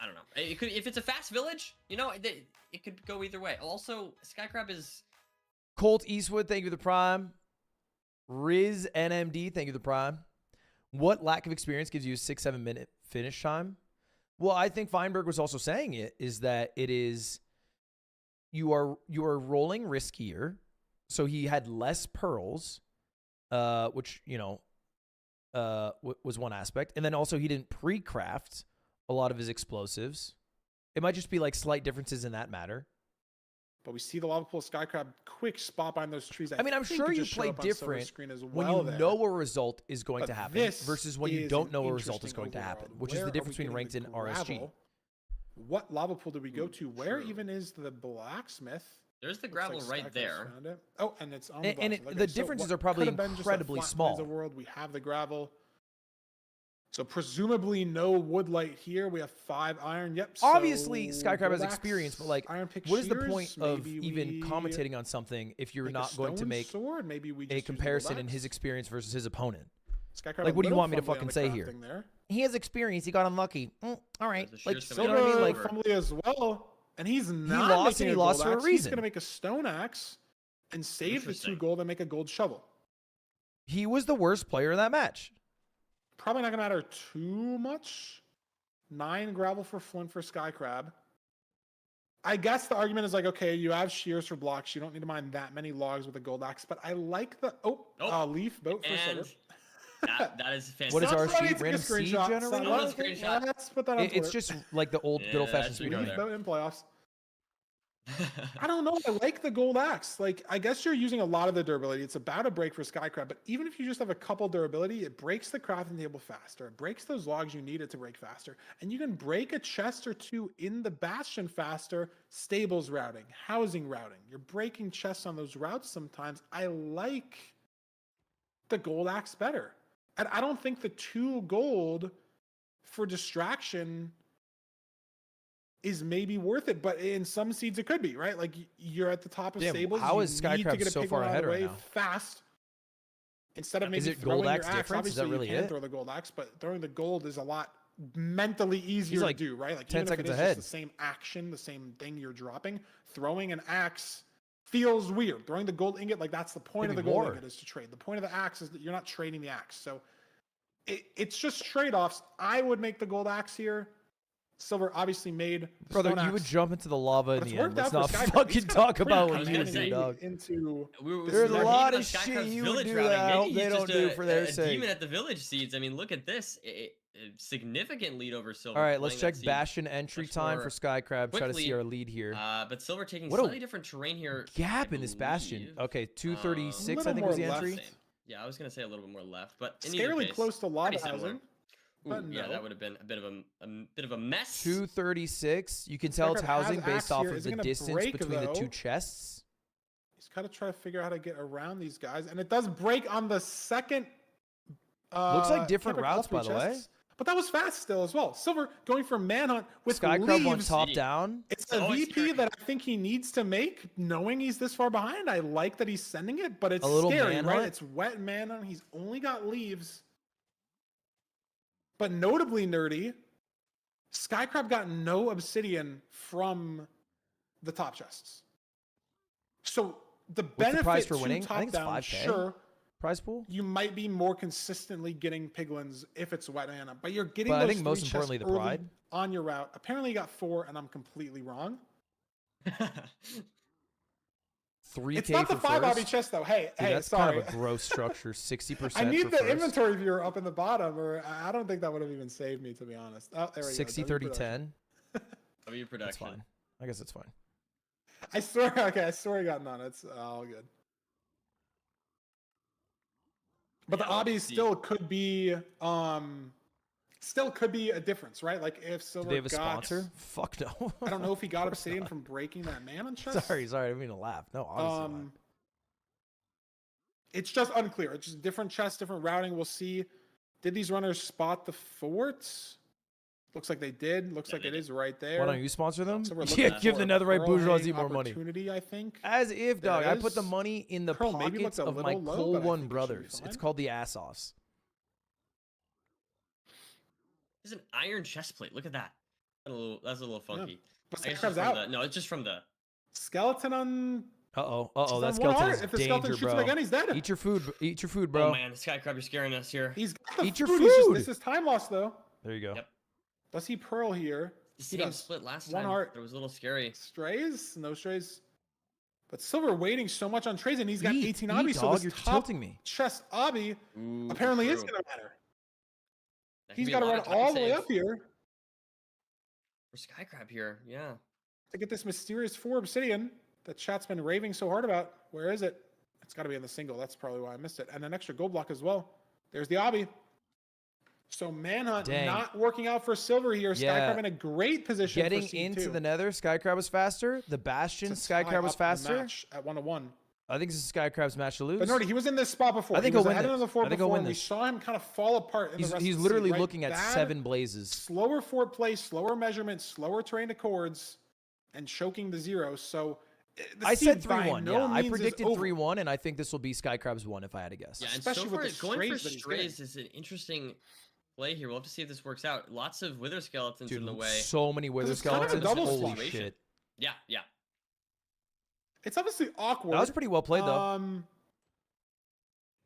I don't know. It could, if it's a fast village, it could go either way. Also, Skycrab is. Colt Eastwood, thank you for the prime. Riz NMD, thank you for the prime. What lack of experience gives you a 6-7 minute finish time? Well, I think Feinberg was also saying it is that it is you are rolling riskier. So he had less pearls, which was one aspect, and then also he didn't pre-craft a lot of his explosives. It might just be like slight differences in that matter. But we see the lava pool Skycrab quick spot behind those trees. I mean, I'm think sure it you just play showed up on Silver's different screen as when well you there. know a result is going But to happen this versus when you is don't an know a result is interesting going to happen, overworld. which is Where the are difference we between ranked getting and the RSG. gravel? What lava pool did we go to? Where True. even is the blacksmith? There's the Looks gravel like right Skycrab's there. found it. Oh, and it's on the And blacksmith. the Okay, so differences what are probably could have been just a incredibly flat small. Plains of world. We have the gravel. So presumably no wood light here. We have 5 iron. Yep. Obviously, so Skycrab has Goldax, experience, but like, iron pick what is the shears, point of maybe even we commentating on something if you're make a not going to stone make sword? Maybe we a just use the comparison in Goldax? his experience versus his opponent? Skycrab Like, a what do you little want me to fumbly on fucking the say here? crafting there. He has experience. He got unlucky. All right. There's the Like, shears you coming know what I Silver mean? in. Like, fumbly as well. And he's not lost making and he a lost gold for a axe. He's reason. going to make a stone axe and save the 2 Interesting. gold and make a gold shovel. he was the worst player in that match. Probably not going to matter too much. 9 gravel for Flint for Skycrab. I guess the argument is like, okay, you have shears for blocks. You don't need to mine that many logs with a gold axe. But I like the leaf boat for And Silver. that is fantastic. What is our Somebody sheet? took a Random seed screenshot. generator? Someone Okay, screenshot. Let's put that on It's Twitter. just like the old good old Yeah, fashioned that should go speedrunning. Leaf boat in playoffs. I don't know. I like the gold axe. Like, I guess you're using a lot of the durability. It's about a break for Skycrab, but even if you just have a couple durability, it breaks the crafting table faster. It breaks those logs you need it to break faster. And you can break a chest or 2 in the Bastion faster. Stables routing, housing routing. You're breaking chests on those routes sometimes. I like the gold axe better. And I don't think the 2 gold for distraction is maybe worth it, but in some seeds it could be, right? Like, you're at the top of Damn, stables. how you is need to Skycrab get a so pig far one out of ahead the right way now? fast. Instead of maybe Is it throwing gold your axe axe, difference? Is that obviously really you can it? throw the gold axe, but throwing the gold is a lot mentally easier like to do, right? Like 10 even if seconds it is ahead. just the same action, the same thing you're dropping, throwing an axe feels weird. Throwing the gold ingot, like that's the point of Maybe the gold more. ingot is to trade. The point of the axe is that you're not trading the axe. So it's just trade-offs. I would make the gold axe here. Silver obviously made the Brother, stone you would axe. jump into the lava But in it's the end. worked Let's out not for Skycrab. fucking He's got talk a about pretty what was you gonna do, say, dog. into There's a lot of Skycrab's shit you would village do routing. that I hope Maybe they he's don't just do for their a sake. demon at the village seeds. I mean, look at this. A significant lead over Silver. All right, let's playing check that seed Bastion entry much time more for Skycrab. Try to quickly. see our lead here. But Silver taking What a slightly different terrain here. Gap I in this Bastion. believe. Okay, 236 little I think was the more entry. left. Yeah, I was gonna say a little bit more left, but in It's either fairly case, close to lava pretty similar. housing. But Yeah, no. that would have been a bit of a mess. 236. You can tell it's Skycrab housing has based axe off here. of Is it the gonna distance break, between the two though? chests. He's got to try to figure out how to get around these guys, and it does break on the second. Looks like different can't break all routes, three by the way. chests, but that was fast still as well. Silver going for manhunt with Skycrab went leaves. top down. It's It's a always VP scary. that I think he needs to make, knowing he's this far behind. I like that he's sending it, but it's A little scary, right? manhunt. It's wet manhunt. He's only got leaves. But notably nerdy, Skycrab got no obsidian from the top chests. So the the benefit prize for to winning? I top think it's down, 5K. sure, Prize pool. you might be more consistently getting piglins if it's wet manhunt, but you're getting But I those think most three chests importantly, the early pride. on your route. Apparently you got 4, and I'm completely wrong. 3K It's not the for 5 obby first. chest though. Hey, Dude, hey, that's sorry. kind of a gross structure. 60%. I need for the first. inventory viewer up in the bottom, or I don't think that would have even saved me, to be honest. Oh, there we 60, go. 30, 10. 10. W That's production. fine. I guess it's fine. I swear, okay, I swear I got none. It's all good. But Yeah, the let's obby see. still could be a difference, right? Like if Do Silver they have a got, sponsor? Fuck no. I don't know if he got Of course obsidian not. from breaking that man chest. Sorry, I didn't mean to laugh. No, obviously not. It's just unclear. It's just different chests, different routing. We'll see. Did these runners spot the forts? Looks like they did. Looks Yeah, like they it did. is right there. Why don't you sponsor them? So we're Yeah, looking give for the a netherite pearl bourgeoisie hitting more money. opportunity, I think. As if, There dog. I put the is. money in the Pearl maybe pockets looked a of my little low, Cole but I One think it should be brothers. It's fine. called the ass-offs. There's an iron chest plate. Look at that. That's a little funky. But I guess Skycrab's just from out. the, no, it's just from the. Skeleton on. Uh-oh. he's Uh-oh. on That one skeleton heart. is If the skeleton danger, shoots him bro. again, he's dead. Eat your food. Eat your food, bro. Oh man, Skycrab, you're scaring us here. He's got the Eat your food. He's just- food. this is time loss though. There you go. Yep. Does he pearl here? The He same does. split last One time. heart. It was a little scary. Strays? No strays. But Silver waiting so much on trades, and he's got Eat, 18 eat, obbies. So dog. this You're top tilting me. chest obby Ooh, apparently is true. going to matter. That could He's be a got to lot run of time all the way saves up here for Skycrab here. Yeah. to get this mysterious 4 obsidian that chat's been raving so hard about. Where is it? It's got to be in the single. That's probably why I missed it. And an extra gold block as well. There's the obby. So Manhunt Dang. not working out for Silver here. Yeah. Skycrab in a great position Getting for C2. into the nether, Skycrab was faster. The Bastion, To tie Skycrab was up the faster. match at 1-1. I think this is Skycrab's match to lose. But Nordy, he was in this spot before. I think he was he'll win ahead this. of the 4 I think he'll before, win and we this. saw him kind of fall apart in He's, the rest he's of the literally seed, right? looking at Bad, 7 blazes. Slower fort play, slower measurement, slower terrain to chords, and choking the zeros. So the I said seed by 3-1. no Yeah, I means is predicted over. 3-1, and I think this will be Skycrab's 1 if I had to guess. Yeah, and Especially so with far, the going for strays that he's getting. strays is an interesting play here. We'll have to see if this works out. Lots of wither skeletons Dude, in the way. so many wither it's kind of a skeletons. double Holy slot. shit. Yeah, yeah. It's obviously awkward. That was pretty well played, though.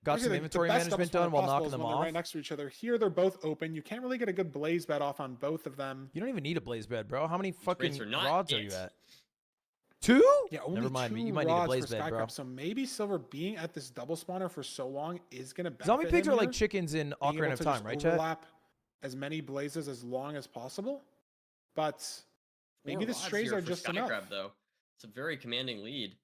Got Usually some the inventory best management double done while spawner knocking possible is them when they're off. right next to each other. Here, they're both open. You can't really get a good blaze bet off on both of them. You don't even need a blaze bed, bro. How many rates fucking are not rods are you it. at? 2? Yeah, only Never mind me. 2 You might need a rods blaze for bed, bro. Skycrab. So maybe Silver being at this double spawner for so long is going to benefit Zombie pigs him are like here, chickens in being Ocarina able of to Time, just right, Chat? overlap as many blazes as long as possible. But maybe 4 the rods strays here are for just Skycrab, enough. though. It's a very commanding lead.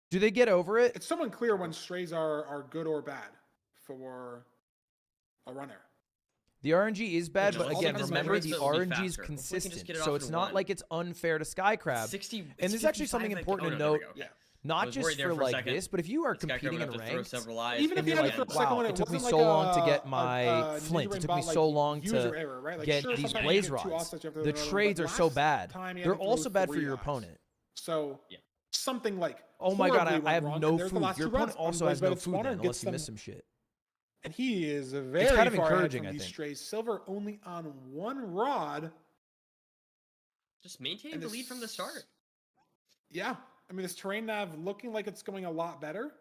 Do they get over it? It's so unclear when strays are good or bad for a runner. The RNG is bad, No, but all again, depends on remember rates the that will be RNG is faster. Hopefully we can just consistent, get it so off it's in not one. like it's unfair to Skycrab. 60. And it's this is actually 55, something I think. important Oh, to no, there we note. go. Yeah. Okay. I Not was just worried there for for a like second. this, but if you are Skycrab would competing in have to throw ranked, several eyes, Even if and you then had it for a again, second wow, when it took me wasn't so like long to a- get my a flint. Ninja It took bot, me like, so long user to error, right? Like, get sure, these sometimes you blaze get 2 rods. offsets after The another, but trades are so last bad. time he had They're to throw also bad for 3 your eyes. opponent. So Yeah. something like Oh my god, horribly I went have wrong, no and there's the food. last Your 2 rounds opponent on also has no Blaze food Spawner then, and unless gets you them- miss some shit. And he is very kind of far ahead encouraging, from I these think. strays. Silver only on 1 rod. just maintain And the lead from the this- start. Yeah, I mean, this terrain nav looking like it's going a lot better.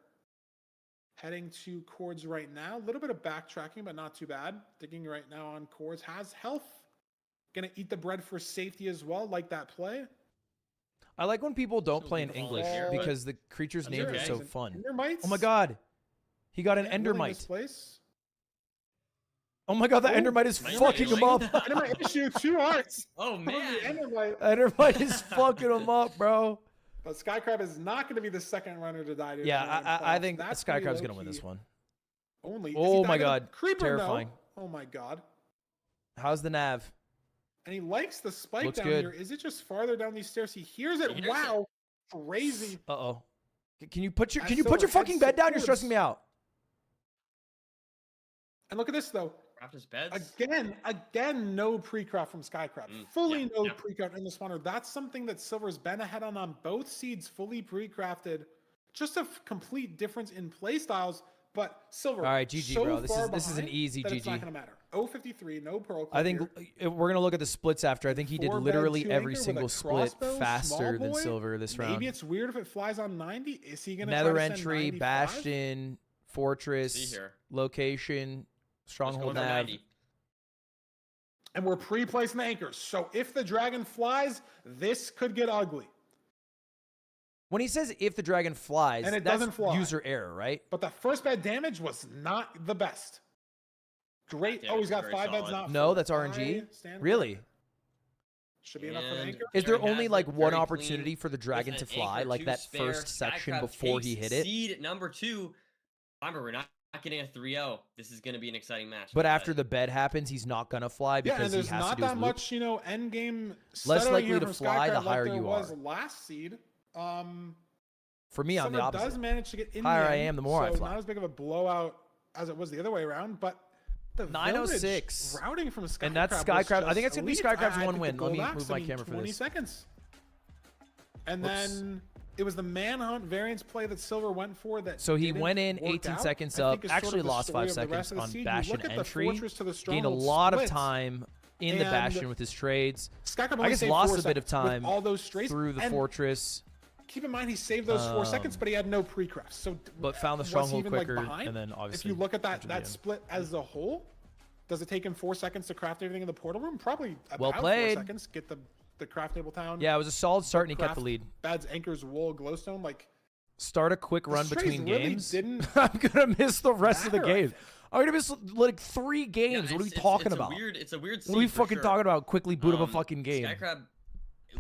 Heading to chords right now. A little bit of backtracking, but not too bad. Digging right now on chords. Has health. Gonna eat the bread for safety as well. Like that play. I like when people don't Still play in leave the ball English here, but because the creatures' that's names are okay. so fun. Endermites. Oh my god. He got an Yeah, willing endermite. this place. Oh my god, the Oh, endermite is Endermite fucking him willing? up. Endermite issue 2 hearts. Oh From the man. Endermite. Endermite is fucking him up, bro. But Skycrab is not going to be the second runner to die. to Yeah, Endermite I playoffs. think That's pretty Skycrab's gonna win low-key. this one. Only. Is Oh he my dying to god, Creeper, terrifying. No. Oh my god. How's the nav? And he likes the spike Looks down good. here. Is it just farther down these stairs? He hears it. He hears Wow. Crazy. Uh-oh. Can you put your As can you put Silver your fucking heads bed down? You're towards- stressing me out. And look at this though. Craft his beds. Again, no pre-craft from Skycraft. Mm, Fully yeah, no yeah. pre-craft in the spawner. That's something that Silver's been ahead on both seeds, fully pre-crafted. Just a complete difference in play styles. But Silver, All right, GG, so bro. This far is an behind easy that It's not GG. gonna matter. 053, no pearl. I think here. we're gonna look at the splits after. I think he did 4 bed, literally 2 every anchor with a single split crossbow, faster small than boy. Silver this round. Maybe it's weird if it flies on 90. Is he gonna Nether try to send entry, 95? bastion, fortress, See here. location, Let's stronghold go for nav. 90. And we're pre-placing the anchors. So if the dragon flies, this could get ugly. When he says if the dragon flies, And it that's doesn't fly. user error, right? But the first bed damage was not the best. Great. That Oh, he's got damage is 5 very beds solid. not No, full. that's RNG. I stand Really? corrected. Should be enough for the And anchor. Is there Very only has like it, one very opportunity clean. for the dragon With to an fly, anchor like to that spare, first section Skycraft before he takes hit it? Seed number 2. Remember, we're not getting a 3-0. This is going to be an exciting match. But after the bed happens, he's not gonna fly Yeah, because and there's he has not to do his that loop. much, end game Less stuttering likely here to from fly, the Skycraft higher like there you was are. last seed. For me, I'm the Silver does opposite. manage to get in Higher the I end, am, the more I so fly. not as big of a blowout as it was the other way around, but the 906. village routing from Skycraft And that's was Skycraft. I just think that's gonna be elite. Skycraft's I one picked win. the Let me gold move axe, my I mean, camera for 20 this. seconds. And Whoops. then it was the manhunt variance play that Silver went for that. So he didn't went in work 18 out. seconds I up, think is sort of actually the lost story 5 of the rest seconds of the on seed. You bastion look at the entry, fortress to the gained a stronghold lot of splits, time in the and bastion with his trades. Skycraft I only guess saved lost 4 a bit of seconds with time all those strays, through the and fortress, keep in mind he saved those 4 seconds, but he had no pre-craft. So but found the was he stronghold even, like, quicker, behind? and then If obviously. you look at went to the that end. split as a whole, does it take him 4 seconds to craft everything in the portal room? Probably Well about played. 4 seconds. Get the craft table town. Yeah, it was a solid start, and he kept craft the lead. Beds, anchors, wool, glowstone. Like Start a quick the run strays between really games. didn't I'm gonna miss the rest of the matter, I game. I'm gonna miss like 3 games. what are we talking about? It's a weird What are we seed for fucking sure. talking about? Quickly boot up a fucking game. Skycrab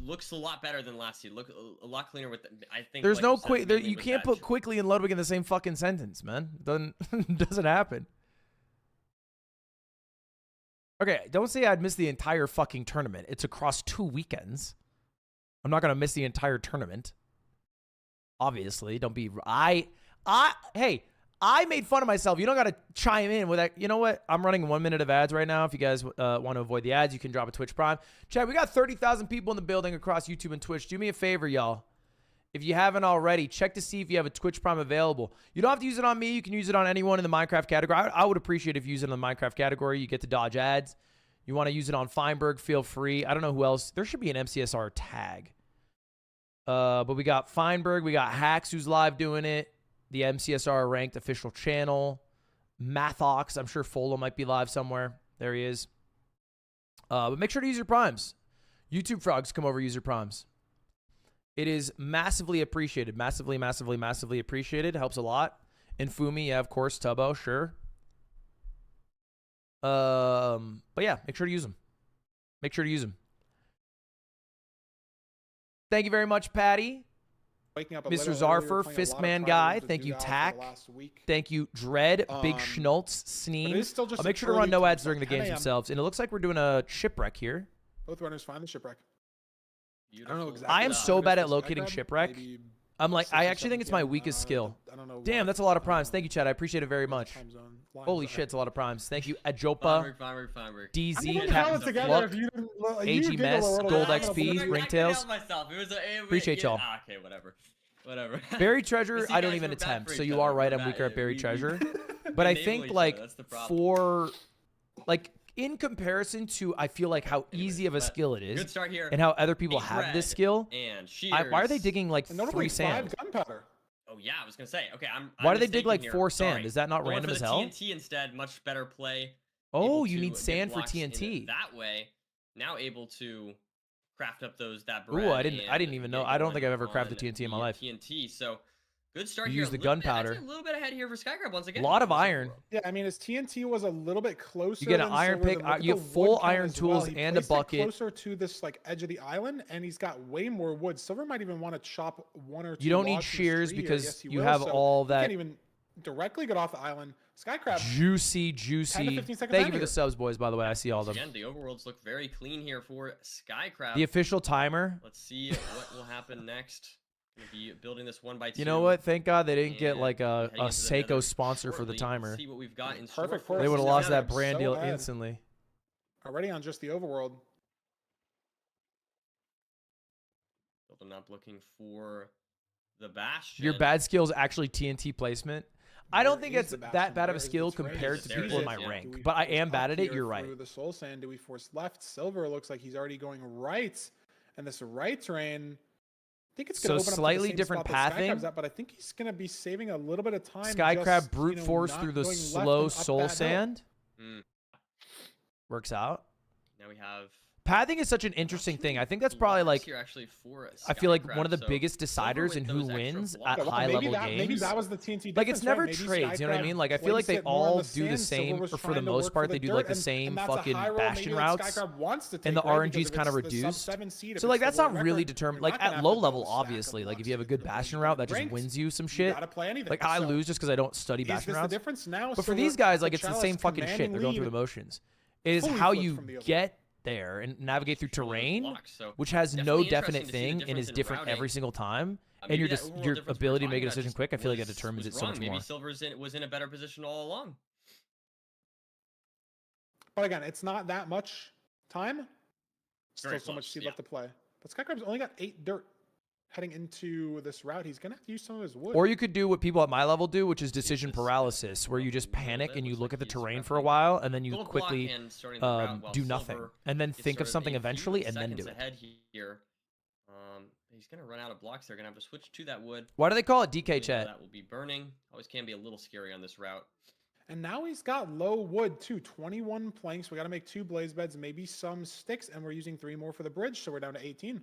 looks a lot better than last seed. Look a lot cleaner with. I think There's like no you said, quick. There, mainly you with can't that put quickly and Ludwig in the same fucking sentence, man. Doesn't doesn't happen. Okay, don't say I'd miss the entire fucking tournament. It's across 2 weekends. I'm not gonna miss the entire tournament. Obviously, don't be. Hey, I made fun of myself. You don't gotta chime in with that. You know what? I'm running 1 minute of ads right now. If you guys want to avoid the ads, you can drop a Twitch Prime. Chat, we got 30,000 people in the building across YouTube and Twitch. Do me a favor, y'all. If you haven't already, check to see if you have a Twitch Prime available. You don't have to use it on me. You can use it on anyone in the Minecraft category. I would appreciate if you use it in the Minecraft category. You get to dodge ads. You want to use it on Feinberg, feel free. I don't know who else. There should be an MCSR tag. But we got Feinberg. We got Hacks who's live doing it. The MCSR ranked official channel. Mathox. I'm sure Folo might be live somewhere. There he is. But make sure to use your primes. YouTube frogs, come over, use your primes. It is massively appreciated. Massively, massively, massively appreciated. Helps a lot. And Fumi, yeah, of course. Tubbo, sure. But yeah, make sure to use them. Make sure to use them. Thank you very much, Patty. waking up a Mr. little earlier, Zarfer, playing a lot of Fistman Friday guy. with the Thank you, Doodah for the Tack. last week. Thank you, Dread, Big Um, Schnultz, But it is Sneen. still just I'll make an sure to run early no time, ads so during the 10 games a.m. themselves. And it looks like we're doing a shipwreck here. Both runners find the shipwreck. I don't know Beautiful. exactly. I am what so it is bad for at locating Skycrab, shipwreck. maybe I'm like, 6 I or actually 7 think it's my p.m. weakest skill. I don't know. Damn, what, that's a lot of primes. Thank you, Chad. I appreciate it very much. time zone lines Holy are. shit, it's a lot of primes. Thank you, Ajopa, Feinberg. I'm DZ, gonna put it Captain together Fluck. if you didn't. You AG giggle a Mess, little Gold bit. XP, I don't know. Ringtails. Myself. It was Appreciate y'all. Okay, whatever. Buried treasure, See, I don't guys, even we're bad attempt. for So each you other. are right. We're I'm bad. weaker at buried We- treasure. But I enable think each other, like that's the problem. for like in comparison to I feel like how Anyways, easy of a but skill it is Good start here. and how other people Eight have this red skill. And Why are they shears. digging like And notably 3 sand? 5 gunpowder. Oh yeah, I was gonna say. Okay, Why I'm do they dig mistaken like here. 4 sand? Sorry. Is that not Going random for as the hell? TNT instead, much better play. Oh, Able you to need get sand for blocks in TNT. That way, now able to craft up that Ooh, bread. I didn't even know. get I don't think going I've ever crafted on TNT in my the life. TNT. So good start You here. use the A little bit- gunpowder. actually a little bit ahead here for Skycrab once again. Lot of This is- iron. Yeah, I mean his TNT was a little bit closer. You get an than iron Silver's, pick, and look at you the have full wood count iron as tools well. He and a placed it bucket. closer to this like edge of the island, and he's got way more wood. Silver might even want to chop 1 or 2. You don't need logs from this shears tree here. because Yes, he you will, have so all he that can't even directly get off the island. Skycrab. Juicy, 10 to juicy. 15 seconds Thank out you for here. the subs, boys, by the way. I see all of them. Again, the overworlds look very clean here for Skycrab. The official timer. Let's see what will happen next. Gonna be building this 1x2. You know what? Thank God they didn't get And like a heading into the Seiko nether sponsor for the shortly. timer. Let's see what we've got in Perfect store for They us. would have Yeah, lost they're that brand so deal ahead. instantly. Already on just the overworld. Building up, looking for the Bastion. Your bad skill is actually TNT placement. I don't Where think is it's the that Bastion? bad of Where a is skill its range? compared to There it people in is, my yeah. rank, Do we but I force am up bad at it. here You're right. through the soul sand? Do we force left? Silver looks like he's already going right, and this right terrain. I think it's going to So open slightly up to the same different spot that pathing. Skycrab's at, but I think he's going to be saving a little bit of time. Skycrab just, brute force not through the going left slow and up soul that hill. sand. Mm, Works out. now we have Pathing is such an interesting thing. I think that's probably like here actually for I feel like one of the Skycrab, so biggest deciders with in who those extra wins blocks. at Yeah, well, high level Maybe games. that was the TNT Like it's difference, never right? Maybe trades, you know what I Skycrab mean? Like I feel like placed they it more on all the do the sand. same, Silver was or for trying the to most work part, for they the do like dirt, the same and that's a fucking high roll bastion maybe that routes. Skycrab wants to take, And the right? RNG Because is if kind of it's the reduced. sub-7 seed, if So it's like the that's world not really record, determined. you're Like not gonna at have low to level, build a stack of obviously, like if blocks you have a to good get bastion the route that just ranked. wins you some You shit. gotta play anything. Like I So, lose just because I don't study is bastion this the routes. difference now? But for Silver these guys, like the it's the Chalice same fucking shit. commanding They're going through the lead. motions. It is Fully how flipped you from the other. get there and navigate through Control those terrain, blocks, so which has no definitely definite interesting to see the thing and difference is in different routing. every single time. And Maybe your that just overall your difference we were ability to talking make a about decision just quick, I feel like it was determines it so wrong. much Maybe more. Silver's was in a better position all along. But again, it's not that much time. Still Very so much close, seed yeah. left to play. But Skycrab's only got 8 dirt heading into this route. He's gonna have to use some of his wood. Or you could do what people at my level do, which is decision this paralysis, where you just a little panic bit. and you Looks look like at the he's terrain for a roughly while, and then you Gold block quickly and starting the route while do nothing, Silver and then gets think of started something a few eventually, and then do seconds it. ahead here. He's gonna run out of blocks. They're gonna have to switch to that wood. Why do they call it DK Hopefully chat? That will be burning. Always can be a little scary on this route. And now he's got low wood too. 21 planks. We got to make 2 blaze beds, maybe some sticks, and we're using 3 more for the bridge, so we're down to 18.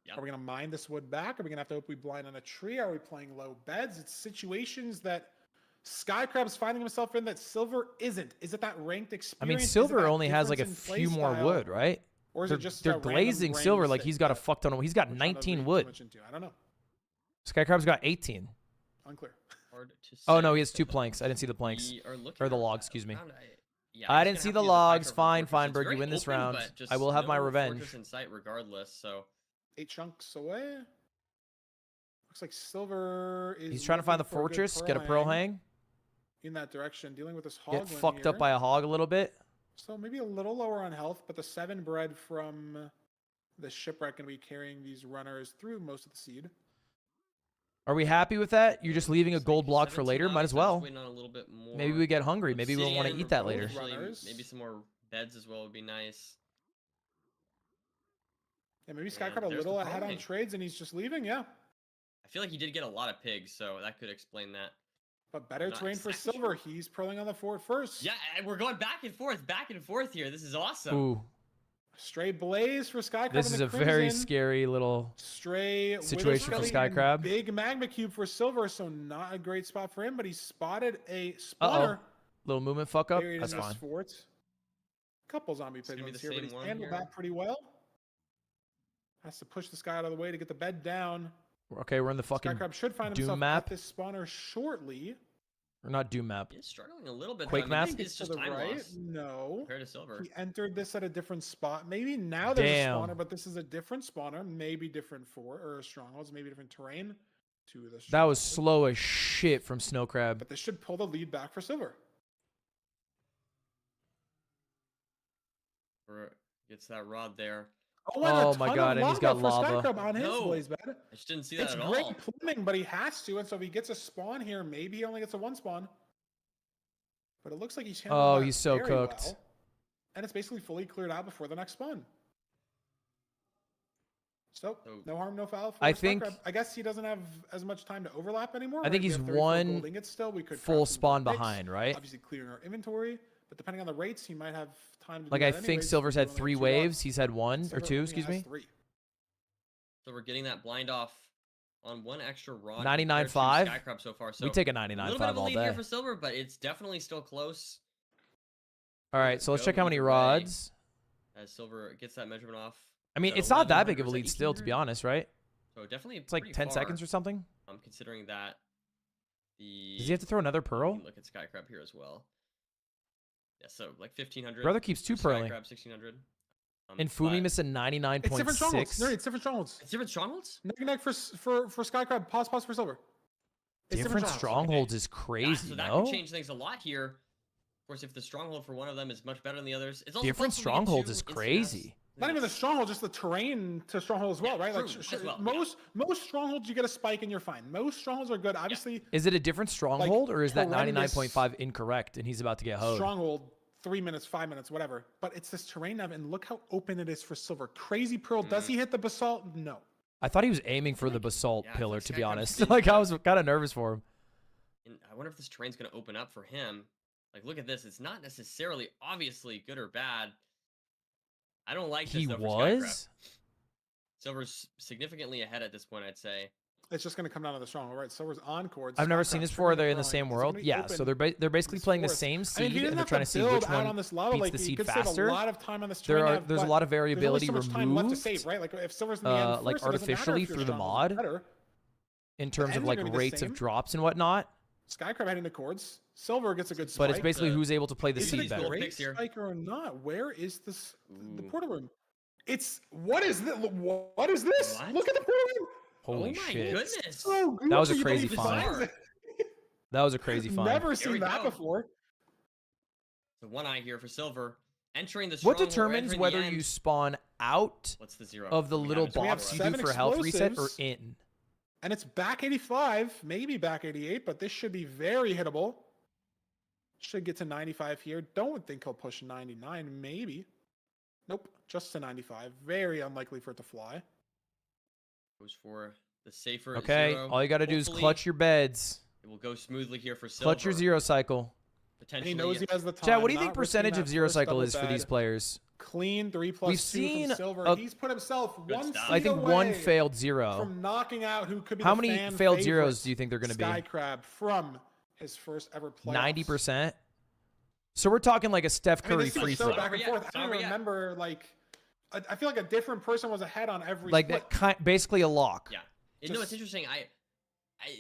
Yep. Are we gonna mine this wood back? Are we gonna have to hope we blind on a tree? Are we playing low beds? It's situations that Skycrab's finding himself in that Silver isn't. Is it that ranked I experience? mean, Is it Silver that only has like a difference in few more playstyle? wood, right? Or is They're, it just they're a random glazing range Silver like that- he's got a that fuck ton. He's got we're trying to 19 read too wood. much into? I don't know. Skycrab's got 18. Unclear. Hard to Oh say. no, he has 2 planks. I didn't see the planks. We are looking Or the around- logs, excuse me. Yeah, I he's didn't gonna see have the to use logs. Piker for Fine, fortress. fine, It's Berg. You very win this open, round. but just I will have my no revenge. fortress in sight regardless. So 8 chunks away. Looks like Silver is. He's trying to find the looking for a good fortress, get a pearl hang. in that direction, dealing with this hog. Get fucked up by a hog a little bit. So maybe a little lower on health, but the 7 bread from the shipwreck going to be carrying these runners through most of the seed. Are we happy with that? You're just leaving a looks gold like block for 17 later? Might lives, as so just well. waiting on a little bit more Maybe we get hungry. Maybe we'll want to obsidian eat that or later. potentially Runners. Maybe some more beds as well would be nice. Yeah, maybe And Skycrab a there's the little pearl ahead on hang. trades and he's just leaving, yeah. I feel like he did get a lot of pigs, so that could explain that. But better Not terrain for exactly Silver. sure. He's pearling on the fort first. Yeah, and we're going back and forth here. This is awesome. Ooh, Stray Blaze for Skycrab. this in is the a very Crimson. scary little. Stray situation Wither for Skelly and Skycrab. Big Magma Cube for Silver, so not a great spot for him, but he spotted a spawner Little movement fuck up. buried That's in this fine. fort. Couple zombie It's gonna be piglins the here, but same he's one handled here. that pretty well. Has to push this guy out of the way to get the bed down. Okay, we're in the fucking. Skycrab should find Doom himself map. at this spawner shortly. Or not Doom map. He is struggling a little bit. Quake though. I mean, map? It's To just the time right? loss No. compared to Silver. He entered this at a different spot. Maybe now there's Damn. a spawner, but this is a different spawner. Maybe different fort or strongholds. Maybe different terrain to the. That was stronghold. slow as shit from Snow Crab. But this should pull the lead back for Silver. Or gets that rod there. Oh, and a Oh my ton God, of and he's got for lava. Skycrab on his No. blaze bed. I just didn't see that It's at great all. plumbing, but he has to, and so if he gets a spawn here, maybe he only gets a 1 spawn. But it looks like he's handled Oh, that he's so very cooked. well. And it's basically fully cleared out before the next spawn. So, So- no harm, no foul. For I think- Skycrab. I guess he doesn't have as much time to overlap anymore. I right? think We he's have 34 one gold ingots still. We could full craft some spawn more picks. behind, right? Obviously, clearing our inventory, but depending on the rates, he might have time to. Like do I that think anyways. Silver's We had only have 3 2 waves. lots. He's had 1 or Silver 2. only Excuse has me. 3. So we're getting that blind off on 1 extra rod. 99.5? Skycrab so far. So We take a a little bit 99.5 of a all lead here day. for Silver, but it's definitely still close. All right, so let's Go check how many either way. rods. As Silver gets that measurement off. I mean, Is that it's not that 1100? big of a Is that lead still, to be 1800? honest, right? So definitely It's like pretty 10 far, seconds or something. considering that the. Does he have to throw another we pearl? can look at Skycrab here as well. Yeah, so like 1500. Brother keeps two for pearling. Skycrab 1600. And Fumi but missed a 99.6. It's different strongholds. No, it's different strongholds. It's different strongholds. Neck and neck for Skycrab. Pause for silver. It's Different strongholds is Yeah, crazy, so that no? could change things a lot here. Of course, if the stronghold for one of them is much better than the others, it's also Different possible to get strongholds two is instant crazy. deaths. Not even the stronghold, just the terrain to stronghold as well, Yeah, right? Like true, as well, yeah. most strongholds you get a spike and you're fine. Most strongholds are good. Obviously, Is it a different stronghold or is that horrendous 99.5 incorrect and he's about to get hoed? stronghold 3 minutes, 5 minutes, whatever. But it's this terrain nav, and look how open it is for silver. Crazy pearl. Does he hit the basalt? No. I thought he was aiming for the basalt yeah, I feel pillar, like to be Skycrab's honest. been Like, I kind was kind of nervous for him. And I wonder if this terrain's going to open up for him. Like, look at this. It's not necessarily obviously good or bad. I don't like this, He though, for Skycrab. was? Silver's significantly ahead at this point, I'd say. It's just going to come down to the stronghold, right? Silver's on chords. I've never seen Skycrab's this before. triggering They're in the pearling. same It's world. gonna be Yeah, open so they're basically this playing the fourth. same I mean, seed he and doesn't they're have trying to see which build out one on this level. beats Like, the you seed could save faster. a lot of time on this There's terrain nav, a but lot of there's only variability so much time left to removed, save, right? Like if Silver's in the end like first, it doesn't matter artificially if your through the stronghold's mod better. in terms of ends are like gonna be the rates same. of drops and whatnot. Skycrab heading to chords. Silver gets a good spike. But it's basically The- who's able to play the Is seed it a better. Gold great picks here. spiker or not? Where is this? The Ooh. portal room. It's what is this? What is this? What? Look at the portal room. Holy oh my shit. goodness. So That was a goofy, but crazy he find. finds it. That was a crazy find. Never we seen that go. before. So one eye here for Silver. Entering the What stronghold, determines entering the whether end. you spawn out What's the zero? of the We little have it. We have box you 7 do for health reset or explosives. in? And it's back 85, maybe back 88, but this should be very hittable. Should get to 95 here. Don't think he'll push 99, maybe. Nope, just to 95. Very unlikely for it to fly. Goes for the safer Okay, zero. all you got to do is Hopefully, clutch your beds. It will go smoothly here for Silver. Clutch your zero cycle. And Potentially. he knows he has the time. Chad, what do you not think risking percentage that of zero first cycle double is for these bed. players? Clean 3 plus We've 2 seen from Silver. a- He's put himself Good one stuff. seed I think one away failed zero. from knocking out who could be How the many fan failed favorite, zeros do you think they're going to be? Skycrab from his first ever playoffs. 90%? So we're talking like a Steph I mean, Curry this is free so throw. back and Yeah, forth. it's I don't over yet. remember, like, I feel like a different person was ahead on every Like split. that basically a lock. Yeah. No, it's Just- interesting.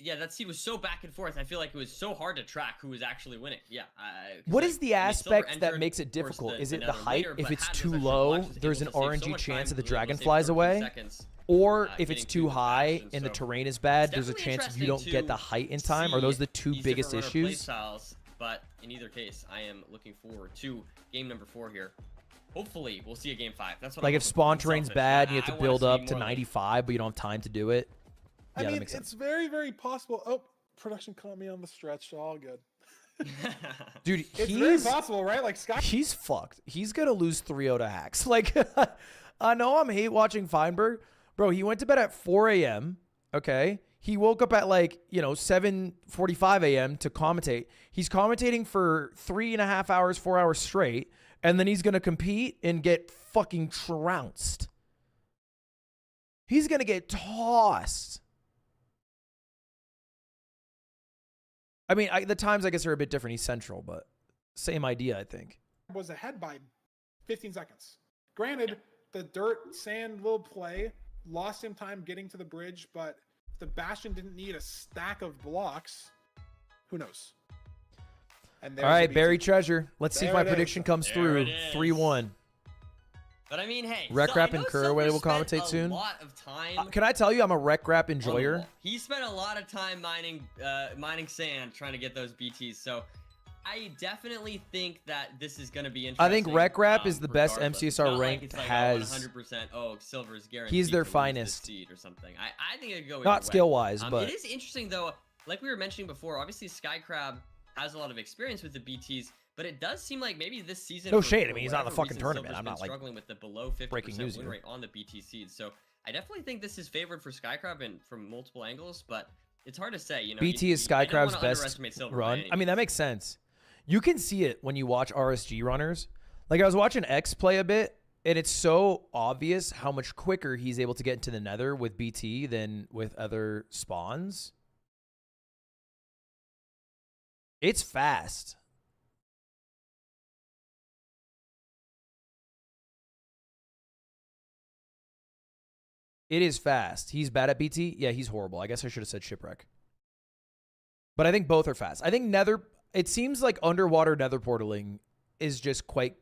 Yeah, that seed was so back and forth. I feel like it was so hard to track who was actually winning. Yeah. 'Cause, What like, is the I mean, Silver aspect that entered, makes it of course, difficult? the- Is it the nether height? later, If but it's had too those extra low, blocks, was there's able an to save so RNG much chance time, that the was able to dragon save flies 13 away. seconds, Or if getting it's to too the high bastion, and the so terrain is bad, it's there's a definitely chance you don't interesting get the to height in time. Are those see the two these biggest different runner play issues? styles, but in either case, I am looking forward to game number 4 here. Hopefully, we'll see a game 5. That's what Like I'm if hoping for. spawn I'm terrain's selfish. bad and you I have to want build see up to more like- 95, but you don't have time to do it. I Yeah, that mean, makes sense. it's very, very possible. Oh, production caught me on the stretch. All good. Dude, It's very he's possible, right? Like Sky. he's fucked. He's gonna lose 3-0 to hacks. Like, I know I'm hate watching Feinberg, bro. He went to bed at 4 a.m. Okay, he woke up at like 7:45 a.m. to commentate. He's commentating for 3.5 hours, 4 hours straight, and then he's gonna compete and get fucking trounced. He's gonna get tossed. I mean, the times I guess are a bit different. He's central, but same idea, I think. Was ahead by 15 seconds. Granted, the dirt, sand, little play lost him time getting to the bridge, but if the Bastion didn't need a stack of blocks, who knows? And All there's right, the buried BT. treasure. Let's see if There my it is. prediction comes There through. it is. 3-1. But I mean, hey, Rec so Rap I know and Kerr Silver will spent commentate soon. A lot of time. Can I tell you, I'm a rec rap on the enjoyer. wall. He spent a lot of time mining sand, trying to get those BTs. So I definitely think that this is going to be interesting. I think Rec Rap is the best regardless. It's MCSR not like ranked it's like, has. 100%. Oh, Silver is guaranteed. He's their to lose this finest. seed or something. I think it could go Not either way. skill wise, but It is interesting though. Like we were mentioning before, obviously Skycrab has a lot of experience with the BTs, but it does seem like maybe this season. No for- shade, I for mean, he's not in the whatever fucking reason, tournament. Silver's I'm been not, like, struggling with the below 50% breaking news win here. rate on the BT seeds. So I definitely think this is favored for Skycrab and from multiple angles, but it's hard to say. You know, BT is I don't Skycrab's wanna best underestimate Silver by run. any I mean, that makes sense. You can see it when you watch RSG runners. Like I was watching X play a bit, and it's so obvious how much quicker he's able to get into the nether with BT than with other spawns. It's fast. It is fast. He's bad at BT? Yeah, he's horrible. I guess I should have said shipwreck. But I think both are fast. I think Nether. It seems like underwater Nether portaling is just quite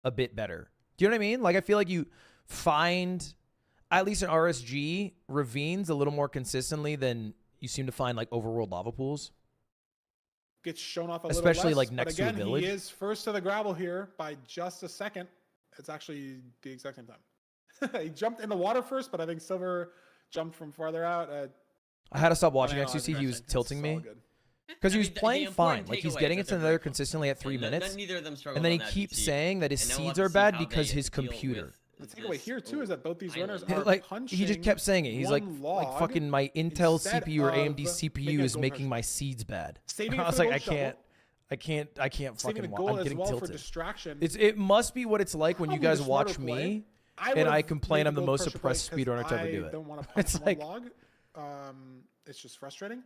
a bit better. Do you know what I mean? Like I feel like you find at least in RSG ravines a little more consistently than you seem to find like overworld lava pools. Gets shown off a Especially, little less, like, next but again, to a village. he is first to the gravel here by just a second. It's actually the exact same time. He jumped in the water first, but I think Silver jumped from farther out. I had to stop watching Analyzing XQC. He was it's tilting all me good. because he I was mean, the playing fine. important Like he's takeaway getting is it that to they're Nether very consistently at 3 And minutes. neither of them struggled And then he on that keeps BT. saying that his And now we'll seeds have are to see bad how because they his deal computer. The with takeaway this- here too is that both these runners island. are Like punching he just kept saying it. He's like one log fucking my Intel instead CPU or of AMD making CPU a is gold making rush. my seeds bad. Saving I it was for like, the gold I can't saving fucking. the I'm goal as getting well for tilted. distraction. It must be what it's like when you Probably guys the smarter watch play. me. I and I would've complain made the I'm the gold most pressure suppressed play 'cause speedrunner to ever do I it. don't want to It's punch like- one log. It's just frustrating.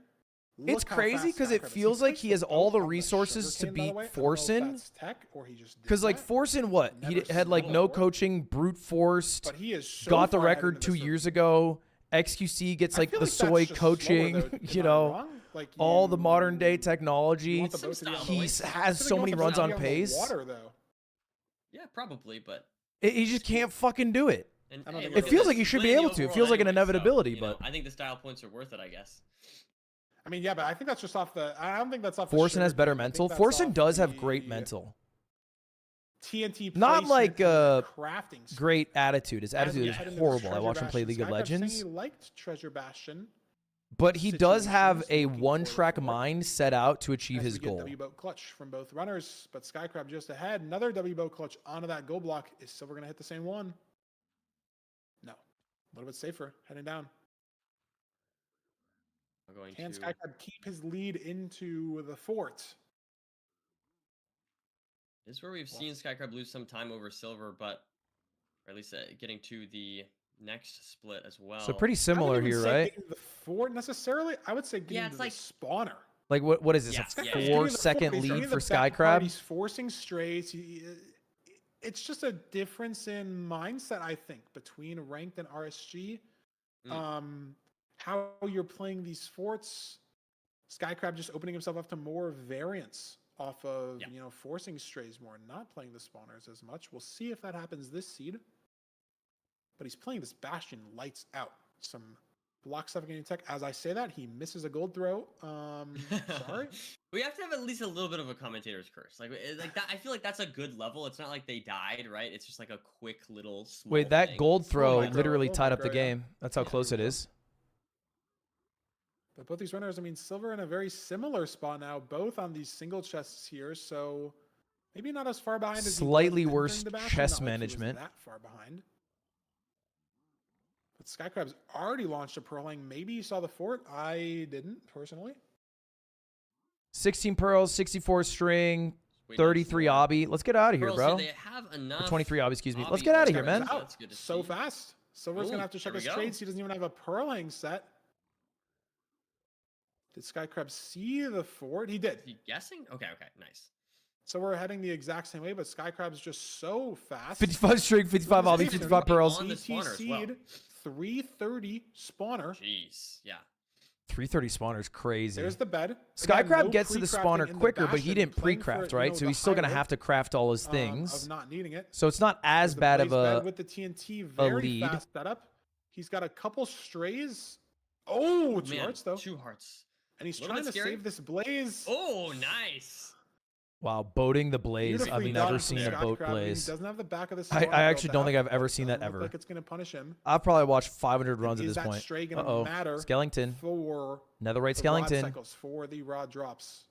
It's Look how crazy fast because it Skycrab is. feels like placed he the has all boat the on resources to sugarcane, by the beat way. I don't know if Forsen. that's tech or he just did Because like that, Forsen, what he Never had like seen no before. coaching, brute forced, but he is so got the far ahead record into 2 this years circuit. ago. XQC gets I like feel the that's soy just slower, coaching, though. Am you I know, wrong? Like all the you- modern day you technology. want the boat to be on the He lake. has I so think many he runs wants to on be the pace, water, though. Yeah, probably, but he just can't fucking do it. and, I don't think look it at feels this, like he should be winning the able to. It overworld feels like an anyway, so, inevitability, you know, but- I think the style points are worth it, I guess. I mean, yeah, but I think that's just off the. I don't think that's off. the Forsen has sugar better cane. I think mental. that's Forsen off does have great the mental, TNT Not placement like, and the crafting. speed. great attitude. His As attitude we is head into this horrible. I Treasure watched him play Bastion, League of Skycrab saying Legends, He liked Treasure Bastion. but he does have a situations, looking for one-track the forward. mind set out to achieve As his we get goal. W boat clutch from both runners, but Skycrab just ahead. Another W boat clutch onto that goal block. Is Silver going to hit the same one? No. A little bit safer heading down. I'm going Can to. Skycrab keep his lead into the fort? This is where we've seen Skycrab lose some time over Silver, but or at least getting to the next split as well. So pretty I similar wouldn't even here, say right? getting to the fort necessarily. I would say getting it's to like- the spawner. Like what is this? Yeah, A yeah, yeah. Getting to the fort, 4-second he's lead getting for the back part, Skycrab? He's forcing strays. It's just a difference in mindset, I think, between ranked and RSG. How you're playing these forts. Skycrab just opening himself up to more variance off of Yeah. forcing strays more, not playing the spawners as much. We'll see if that happens this seed. But he's playing this Bastion lights out. Some block suffocating tech. As I say that, he misses a gold throw. Sorry. We have to have at least a little bit of a commentator's curse, like that. I feel like that's a good level. It's not like they died, right? It's just like a quick little. Small Wait, that thing. gold throw micro, literally little tied up the micro, yeah. game. That's how Yeah. close it is. But both these runners, I mean, Silver in a very similar spot now, both on these single chests here. So maybe not as far behind as he was Slightly entering worse the Bastion, chest not like he was management. that far behind. But Skycrab's already launched a Pearling. Maybe he saw the fort. I didn't personally. 16 pearls, 64 string, Wait, 33 that's more. obby. Let's get out of here, Pearls, bro. do they have enough? 23 obby, excuse me. Let's obby get out of here, Skycrab's man. out. That's good to So see. fast. Silver's Ooh, going to have to check there his we go. trades. He doesn't even have a Pearling set. Did Skycrab see the fort? He did. Is he guessing? Okay, nice. So we're heading the exact same way, but Skycrab's just so fast. 55 string, 55 obby, Look at 55 this. pearls. On the CT spawner as well. seed, 330 spawner. Jeez, yeah. 330 spawner is crazy. There's the bed. Skycrab Again, no gets to the pre-crafting spawner in the quicker, but he Bastion, didn't playing for, pre-craft, right? So the he's still going to high have to craft all his risk, things. of not needing it. So it's not as There's the bad of blaze bed a... with the TNT, very lead. fast setup. He's got a couple strays. Oh, two Man, hearts though. 2 hearts. And he's Little trying bit to scary. save this blaze. Oh, nice. Wow, boating the blaze. I've Beautifully never done seen from a boat Skycrab. He blaze. doesn't have the back of the I spawn actually built don't think out. I've ever seen that Doesn't ever. look like it's going to punish him. I've probably watched 500 runs at Is this that point. stray gonna Uh-oh. matter Skellington. For Netherite the rod Skellington. cycles, for the rod drops?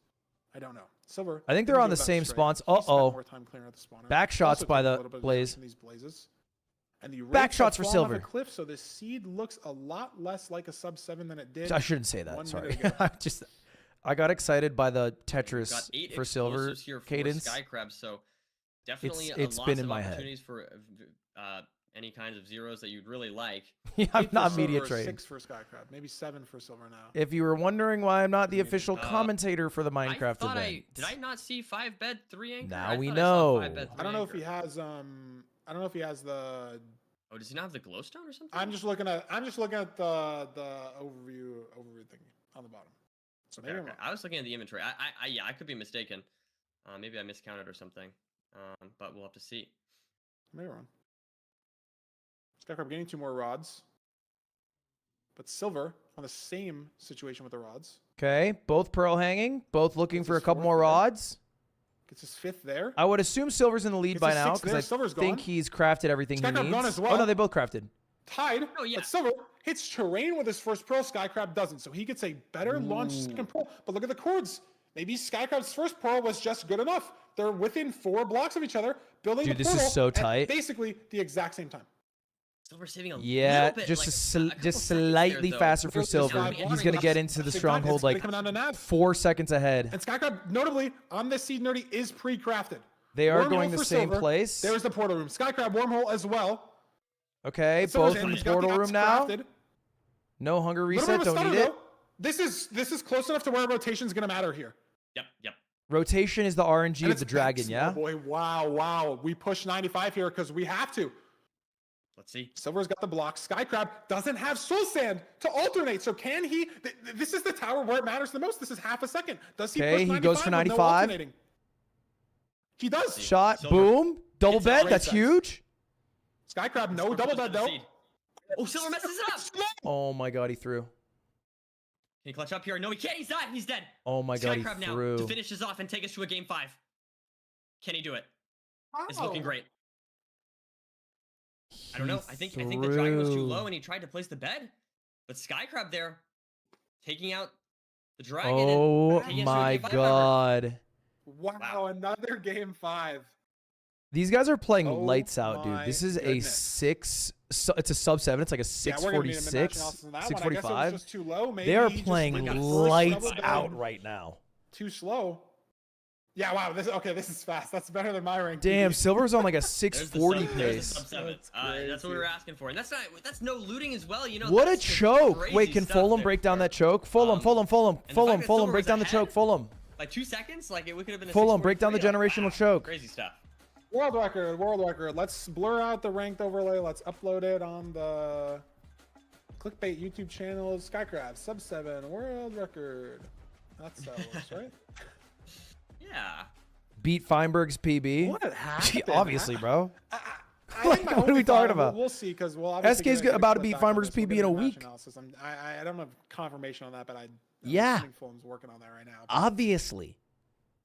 I don't know. Silver. I think they're didn't on go the that same stray. spawns. He spent Uh-oh. more time clearing out the spawner. Back shots Also by took a the little bit of blaze. damage from these blazes. And the Back rates shots have for fallen off Silver. a cliff, so this seed looks a lot less like a sub 7 than it did. I shouldn't say that. 1 Sorry. minute ago. I got excited by the Got Tetris 8 for Silver explosives here for cadence. Skycrab, so definitely it's lots been in of my head. opportunities for any kinds of zeros that you'd really like. Yeah, I'm 8 for not Silver, media trained. 6 for Skycrab, maybe 7 for Silver now. If you were wondering why I'm not the official Uh, commentator for the Minecraft I thought event, did I not see 5 bed 3 anchor? Now I we thought I saw 5 know. bed, I 3 don't know if he anchor. has I don't know if he has the. Oh, does he not have the glowstone or something? I'm just looking at the overview thing on the bottom. So Okay, maybe I'm okay. wrong. I was looking at the inventory. Yeah, I could be mistaken. Maybe I miscounted or something. But we'll have to see. Maybe I'm wrong. Skycrab getting 2 more rods. But Silver on the same situation with the rods. Okay, both pearl hanging, both looking Gets for a his couple 4th more there. rods. Gets his 5th there. I would assume Silver's in the lead Gets by his now 6th there. because I Silver's think gone. he's crafted everything he Skycrab needs. gone as Oh well. no, they both crafted. Tied. Oh, yeah. But Silver hits terrain with his first pearl. Skycrab doesn't. So he gets a better launch second pearl. But look at the chords. Maybe Skycrab's first pearl was just good enough. They're within 4 blocks of each other, building Dude, the this is portal so at tight. basically the exact same time. Silver saving a Yeah, little bit, just like, a couple just seconds there, slightly though. faster for There's Silver. five He's warning gonna left. get into the Big time. stronghold It's like coming down to Nav. 4 seconds ahead. And Skycrab, notably, on this seed nerdy is pre-crafted. They are Wormhole going the for same Silver. place. There's the portal room. Skycrab wormhole as well. Okay, Silver's both in. in the He's got portal axe room now. crafted. No hunger Little bit reset. of a Don't stutter, need it. though. This is close enough to where rotation is going to matter here. Yep. Rotation is the RNG And of the it's dragon. Bex, Yeah. oh boy, wow. We push 95 here because we have to. Let's see. Silver's got the block. Skycrab doesn't have soul sand to alternate. So can he? This is the tower where it matters the most. This is half a second. Does he Okay, push he 95 goes for with no 95. alternating? He does. Shot. Silver. Boom. Double It's a bed. great That's size. huge. Skycrab, no double bed though. Oh, Silver messes it up. Oh my god, he threw. Can he clutch up here? No, he can't. He's not. He's dead. Oh my god, he Skycrab now threw. to finish this off and take us to a game 5. Can he do it? It's looking Wow. great. I don't He know. I think the dragon was too threw. low and he tried to place the bed, but Skycrab there taking out the dragon. Oh and taking us to a my game 5 ever. god. Wow, another game 5. These guys are playing Oh lights out, dude. my This is a goodness. 6. It's a sub 7. It's like a Yeah, we're gonna need a mid-match 646, analysis on that one. I guess it was 645. just too low. Maybe They are he just playing got first lights double bed out right now. Too slow. Yeah, wow. This is fast. That's better than my rank. Damn, Silver's on like a There's the 640 sub- there's the pace. sub 7. That's That's what we were crazy. asking for, and that's no looting as well. You know. What a that's just choke. crazy Wait, can stuff Fulham there. break down that choke? Fulham, and the fact that Silver break was down the ahead, choke, Fulham. Like 2 seconds, like it could have been. A Fulham, break down the 6:43. generational choke. Crazy stuff. World record. Let's blur out the ranked overlay. Let's upload it on the clickbait YouTube channel. Skycrab sub 7 world record. That's how it works, right? Yeah. Beat Feinberg's PB. What happened? Obviously, bro. I Like, think my what are we only talking thought- about? We'll see because we'll obviously SK's get a about to clip beat back on Feinberg's this. We'll PB get in a match week. analysis. I don't have confirmation on that, but I Yeah. think Fulham's working on that right now. Obviously.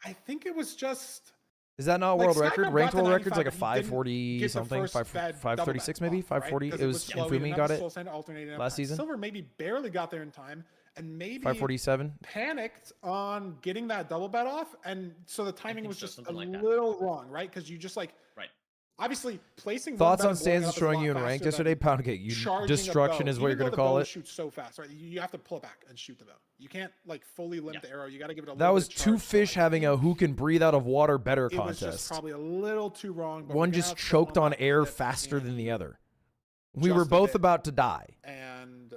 I think it was just. Is that not a Like, world Skycrab record? got Ranked to world record's 95, like a but he didn't 540 get the something, first bed 536 double maybe, bet off, right? 540. 'Cause It was slow. He Infumi didn't got have the it soul sand alternating enough last time. season. Silver maybe barely got there in time, and maybe 547. panicked on getting that double bet off, and so the timing think was so, just a something like that. little wrong, right? Because you just like Right. obviously placing one Thoughts bet on and blowing stands it up is a destroying lot you in faster ranked than yesterday? Poundcake. You charging a destruction bow, is what you're even though gonna the call bow it. shoots so fast, right? You have to pull it back and shoot the bow. You can't like fully limp Yeah. the arrow. You got to give it a. That little was bit of two charge, so, fish like, having a who can breathe out of water better It was just contest. probably a little too wrong. But One we just have choked someone on air that faster than the can other. We were just a both bit about to die. and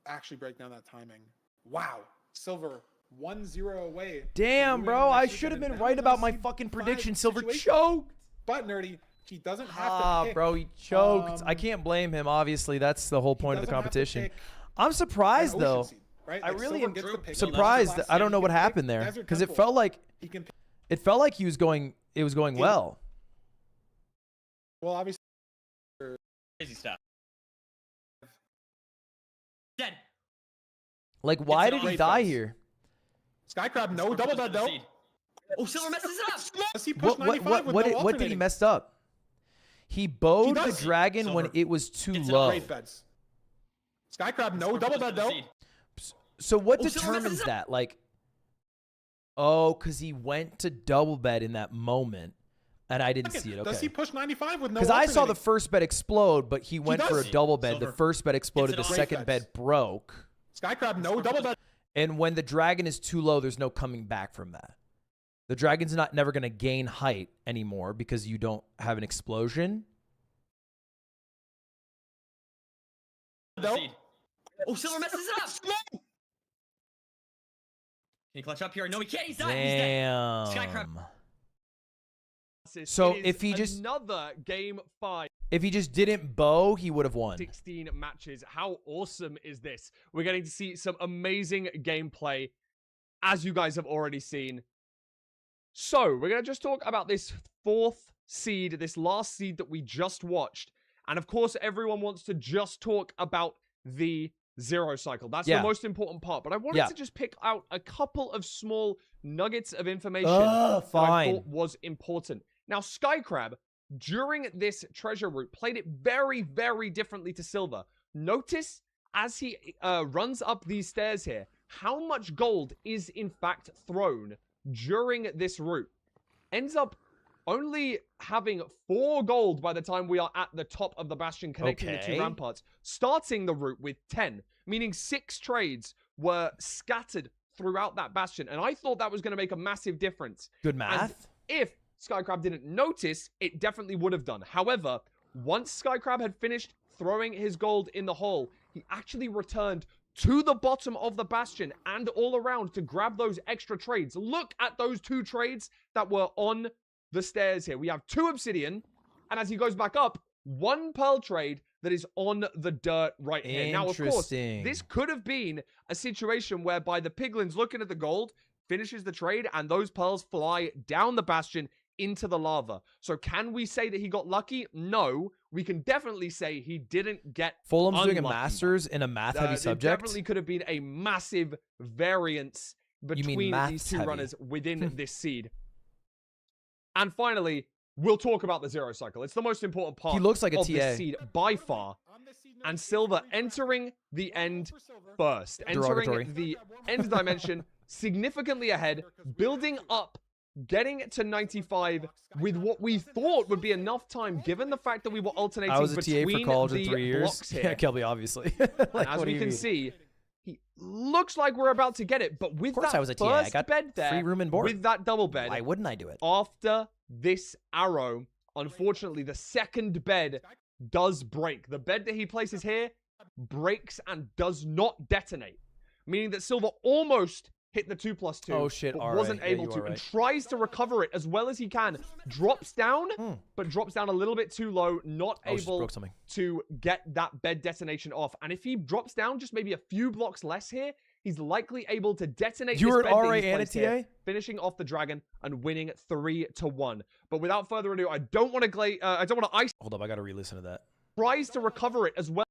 actually break down that timing. Wow, Silver 1-0 away. from Damn, moving bro. on I next should have weekend, been and now right he's about on my seed fucking 5 prediction. Silver situation. choked. But Nerdy, he doesn't have to Ah, pick. bro, he choked. I um, can't blame him. Obviously, that's the whole he point of the doesn't have to competition. pick I'm an surprised ocean though. seed, right? I Like, really Silver am gets to pick. surprised. Last I don't seed, know he what can pick happened there Desert because it Temple. felt like He can pick. it felt like it was going well. Well, obviously. Crazy stuff. Dead. Like, why it did he off. die Great here? Skycrab, no double bed though. Oh, Silver messes it up. Does he push 95 with no What did he alternating? mess up? He bowed the does. dragon when Silver. it was too Gets it low. Great beds. Skycrab, no double bed though. So what Oh, Silver messes determines it up. that? Like, oh, because he went to double bed in that moment, and I didn't see it. Does he Okay. push 95 with no Because I saw the alternating? first bed explode, but he went for a does. double bed. The Silver. first bed exploded. The Gets it off. second Great bed beds. broke. Skycrab, no double bed. And when the dragon is too low, there's no coming back from that. The dragon's never going to gain height anymore because you don't have an explosion. No. Oh, Silver messes it up. Can he clutch up here? No, he can't. He's not. He's dead. Damn. Skycrab. analysis. So It is if he just- another game 5. If he just didn't bow, he would have won. 16 matches. How awesome is this? We're getting to see some amazing gameplay, as you guys have already seen. So, we're going to just talk about this 4th seed, this last seed that we just watched. And of course, everyone wants to just talk about the Zero Cycle. That's the most important part. But I wanted to just pick out a couple of small nuggets of information that I thought was important. Now, Skycrab, during this treasure route, played it very, very differently to Silver. Notice, as he runs up these stairs here, how much gold is in fact thrown during this route. Ends up only having 4 gold by the time we are at the top of the bastion connecting the 2 ramparts, starting the route with 10, meaning 6 trades were scattered throughout that bastion, and I thought that was going to make a massive difference. Good math. And if Skycrab didn't notice, it definitely would have done. However, once Skycrab had finished throwing his gold in the hole, he actually returned to the bottom of the bastion and all around to grab those extra trades. Look at those 2 trades that were on the stairs here. We have 2 obsidian, and as he goes back up, 1 pearl trade that is on the dirt right here. Now, of course, this could have been a situation whereby the piglin's looking at the gold, finishes the trade, and those pearls fly down the bastion into the lava. So can we say that he got lucky? No. We can definitely say he didn't get Fulham's unlucky. doing a master's in a math-heavy subject. There definitely could have been a massive variance between these 2 runners within this seed. And finally, we'll talk about the Zero Cycle. It's the most important part He looks like a of TA. this seed by far. And Silver entering the end first. Entering the end dimension significantly ahead, building up, getting to 95 with what we thought would be enough time, given the fact that we were alternating I was a TA between for college in the 3 years. blocks here. Yeah, Kelby, obviously. And Like, as what do we you can mean? see, he looks like we're about to get it, but with Of course that I was a TA. I first got bed there, free room and board. with that double bed, Why wouldn't I do it? after this arrow, unfortunately, the second bed does break. The bed that he places here breaks and does not detonate, meaning that Silver almost hit the 2+2, Oh, shit, but alright. wasn't Yeah, able you to, are and right. tries to recover it as well as he can. Drops down, but drops down a little bit too low, not Oh, just able broke something. to get that bed detonation off. And if he drops down just maybe a few blocks less here, he's likely able to detonate You this were bed an that RA he's and a placed here, TA? finishing off the dragon and winning 3-1. But without further ado, I don't want to ice. Hold up, I gotta re-listen to that. Tries to recover it as well.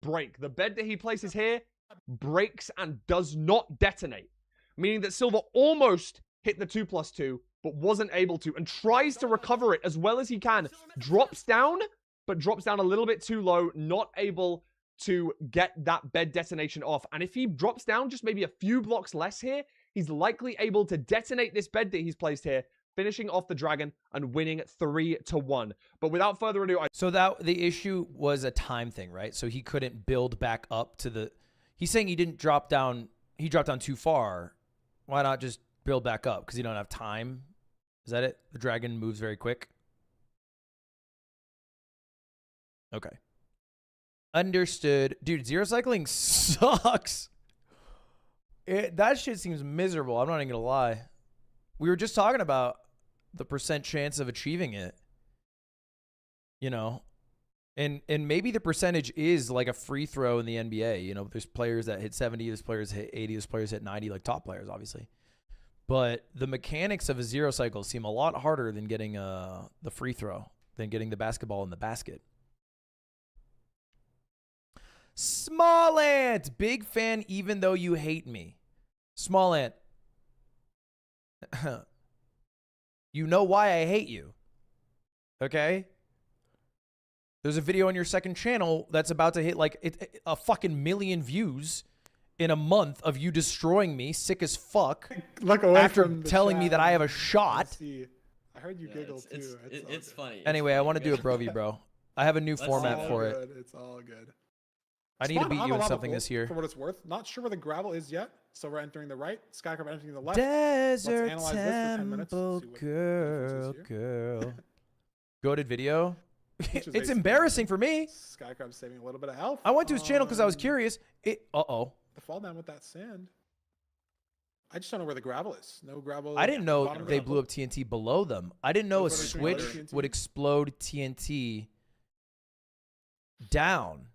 Break. The bed that he places here breaks and does not detonate, meaning that Silver almost hit the 2+2, but wasn't able to, and tries to recover it as well as he can. Drops down, but drops down a little bit too low, not able to get that bed detonation off. And if he drops down just maybe a few blocks less here, he's likely able to detonate this bed that he's placed here, finishing off the dragon and winning 3-1. But without further ado, So that the issue was a time thing, right? So he couldn't build back up to the. He's saying he didn't drop down. He dropped down too far. Why not just build back up? Because you don't have time. Is that it? The dragon moves very quick. Okay. Understood. Dude, zero cycling sucks. That shit seems miserable. I'm not even gonna lie. We were just talking about the % chance of achieving it. You know, and maybe the percentage is like a free throw in the NBA. You know, there's players that hit 70, there's players hit 80, there's players hit 90, like top players, obviously. But the mechanics of a zero cycle seem a lot harder than getting the free throw, than getting the basketball in the basket. Small Ant, big fan even though you hate me. Small Ant. You know why I hate you. Okay? There's a video on your second channel that's about to hit like a fucking million views in a month of you destroying me, sick as fuck. Look away after from the telling chat me that I have a and shot. see. I heard you giggle too. It's funny. It's Anyway, I funny, want to do a man. Bro v Bro. I have a new Let's format do it. for it. It's all good. I need to Spawn beat on you a in lava something pool, this year. For what it's worth, not sure where the gravel is yet. So we're entering the right. Skycrab entering the left. Desert analyze this for 10 minutes to Temple see what girl, difference is girl. Goated video. Which is It's a embarrassing for me. Skycrab saving a little bit of health. I went to his channel because I was Um, curious. Uh-oh. The fall down with that sand. I just don't know where the gravel is. No gravel. I didn't at the know bottom of they the blew up TNT below them. I didn't know a That's what I was switch doing, would TNT. explode TNT down.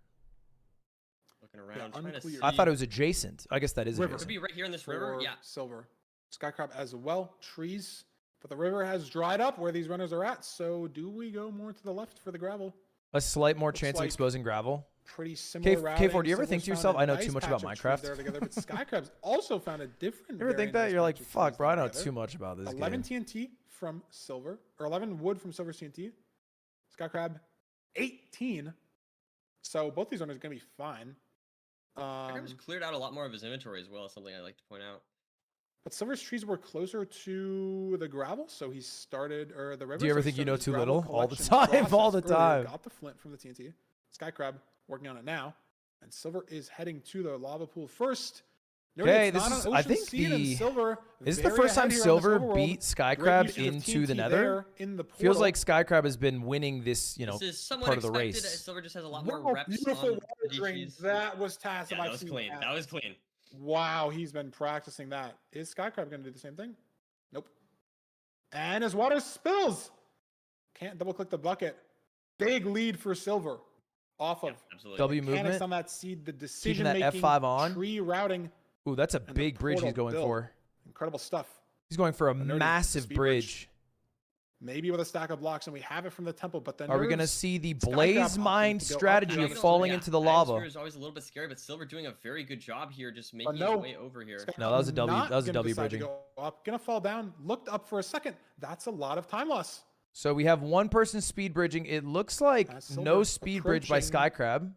Looking around, trying to unclear. see. I thought it was adjacent. I guess that is River. Could adjacent. be right here in this river. for Yeah. Silver. Skycrab as well. Trees. But the river has dried up where these runners are at. So do we go more to the left for the gravel? A slight more Looks chance of like- exposing gravel. Pretty similar routing. K4, do you ever think to Silver's yourself, found a I know too nice much patch about of trees Minecraft? there together, but Skycrab's also found a different. You ever very think that? nice You're like, patch of trees fuck, bro, I there know together. too much about this 11 game. TNT from Silver, or 11 wood from Silver's TNT. Skycrab, 18. So both these runners are going to be fine. Skycrab's cleared out a lot more of his inventory as well. Something I like to point out. But Silver's trees were closer to the gravel, so he started, or the river. Do you ever so he think you know started his too gravel little? All the collection time, all the process earlier, time. Got the flint from the TNT. Skycrab working on it now, and Silver is heading to the lava pool first. Noting Okay, it's this not is- an I ocean think seed, and the- Silver This is the very first time ahead here on Silver this overworld. beat Great Skycrab usage of into the TNT nether. there in the Feels portal. like Skycrab has been winning this, This is somewhat part of the expected. race. Silver just has a lot more Wow, reps beautiful on water the drain. DGs. That was task. Yeah, that was clean. That was clean. Wow, he's been practicing that. Is Skycrab going to do the same thing? Nope. And his water spills. Can't double click the bucket. Big lead for Silver off of Absolutely. W mechanics movement. on that seed, the Keeping decision that making, F5 on. tree routing, Ooh, that's a and the big bridge he's portal going build. for. Incredible stuff. He's going for a The nerdy massive speed bridge. bridge. Maybe with a stack of blocks, and we have it from the temple. But then Are we going to see the Skycrab Blaze opting Mind to go up strategy the of other falling side. into the Iron lava? Spear is always a little bit scary, but Silver doing a very good job here, just making no. his way over here. No, that was a W- Not that was a gonna W decide to bridging. Go up, gonna fall down. Looked up for a second. That's a lot of time loss. So we have one person speed bridging. It looks like Silver no speed bridge by approaching- Skycrab.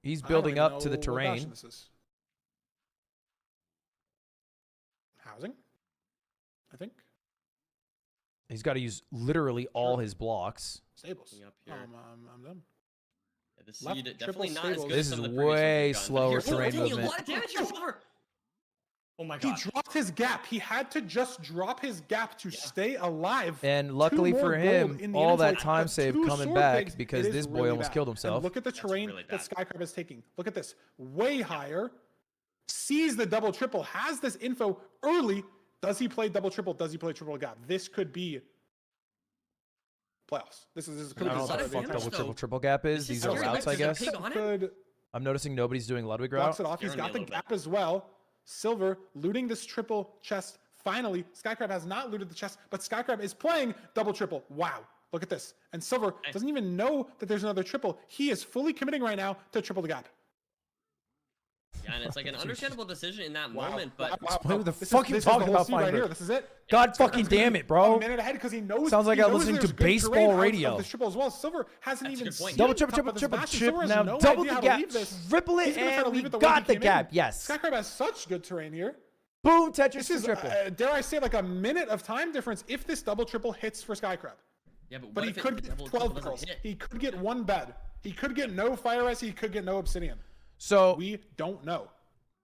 He's I don't building even up to the know what bastion terrain. this is. Housing, I think. He's got to use literally all his blocks. Stables. Looking up here. I'm done. Yeah, the Left seed triple definitely not as stables. good This as some is of the previous ones way we've done, but slower here's terrain taking a movement. lot of damage here, Silver. Oh my He god. dropped his gap. He had to just drop his gap to stay alive. And luckily Two more for gold him, in the all that inventory, time but save two coming sword back pigs, because it is this boy really almost bad. killed And himself. look at the terrain really that bad. Skycrab is taking. Look at this. Way higher. Sees the double triple. Has this info early. Does he play double triple? Does he play triple gap? This could be playoffs. This could I be don't know a what lot the of fuck damage, double though. triple triple gap is. This is These are scary. routes, I Is there a guess. pig on it? Could I'm noticing nobody's doing Ludwig route. blocks it off. He's Scaring me got a the little gap as well. Silver looting this triple chest. Finally, Skycrab has not looted the chest, but Skycrab is playing double triple. Wow. Look at this. And Silver doesn't even know that there's another triple. He is fully committing right now to triple the gap. Yeah, and it's like an understandable decision in that Wow. moment, but Explain what the This fuck is- you this is the talking whole about, scene right here. Feinberg. This is it. God fucking damn it, A bro. minute ahead because he knows. Sounds like he I'm knows listening there's to good baseball terrain out of radio. This triple as well. Silver hasn't That's a even good point. seen Double the triple top triple of this triple bastion. trip Silver has now. no Double idea the how to gap. leave this. Triple He's it, gonna try to and leave we it the way got he the came in. gap. Yes. Skycrab has such good terrain here. Boom, Tetris This to is, triple. dare I say, like a minute of time difference if this double triple hits for Skycrab. yeah, but But what he if it could get double 12 triple pearls. doesn't hit? He could get one bed. He could get no fire ice. He could get no obsidian. So We don't know.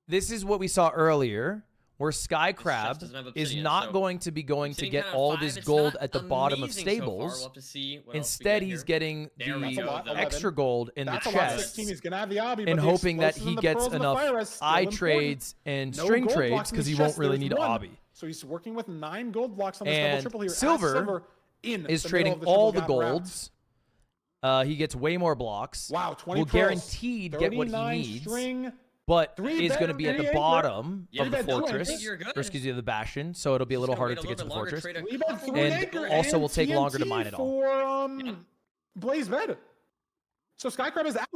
this is what we saw earlier, where chest Skycrab doesn't have is obsidian, not so going to be going to Sitting get down at all 5, this it's gold not at the bottom of amazing so far. stables. We'll have to see what else we Instead, get he's here. getting There we the go, lot, the 11. extra gold in That's the a lot. chest 16. He's gonna have the obby, and but the hoping that explosives he and the gets pearls and the enough fire ice still eye important. trades and No string gold trades blocks in because his he won't chest. really There's need a one. obby. So he's working with 9 gold blocks on this double And triple here. As Silver in is the middle trading of the triple all the gap route. golds. He gets way more blocks. Wow, 20 Will pearls, guaranteed get what he 39 needs, string. but 3 is going to bed, be at 3 the anchor. bottom Yeah, of the but do it. fortress, You're good. or excuse me, the bastion. So it'll be a little Just harder gotta to wait get a to the little bit longer, fortress. trade a 3 bed, couple 3 And anchor, also and will take longer to TNT mine it all. For Blaze bed. So Skycrab is out.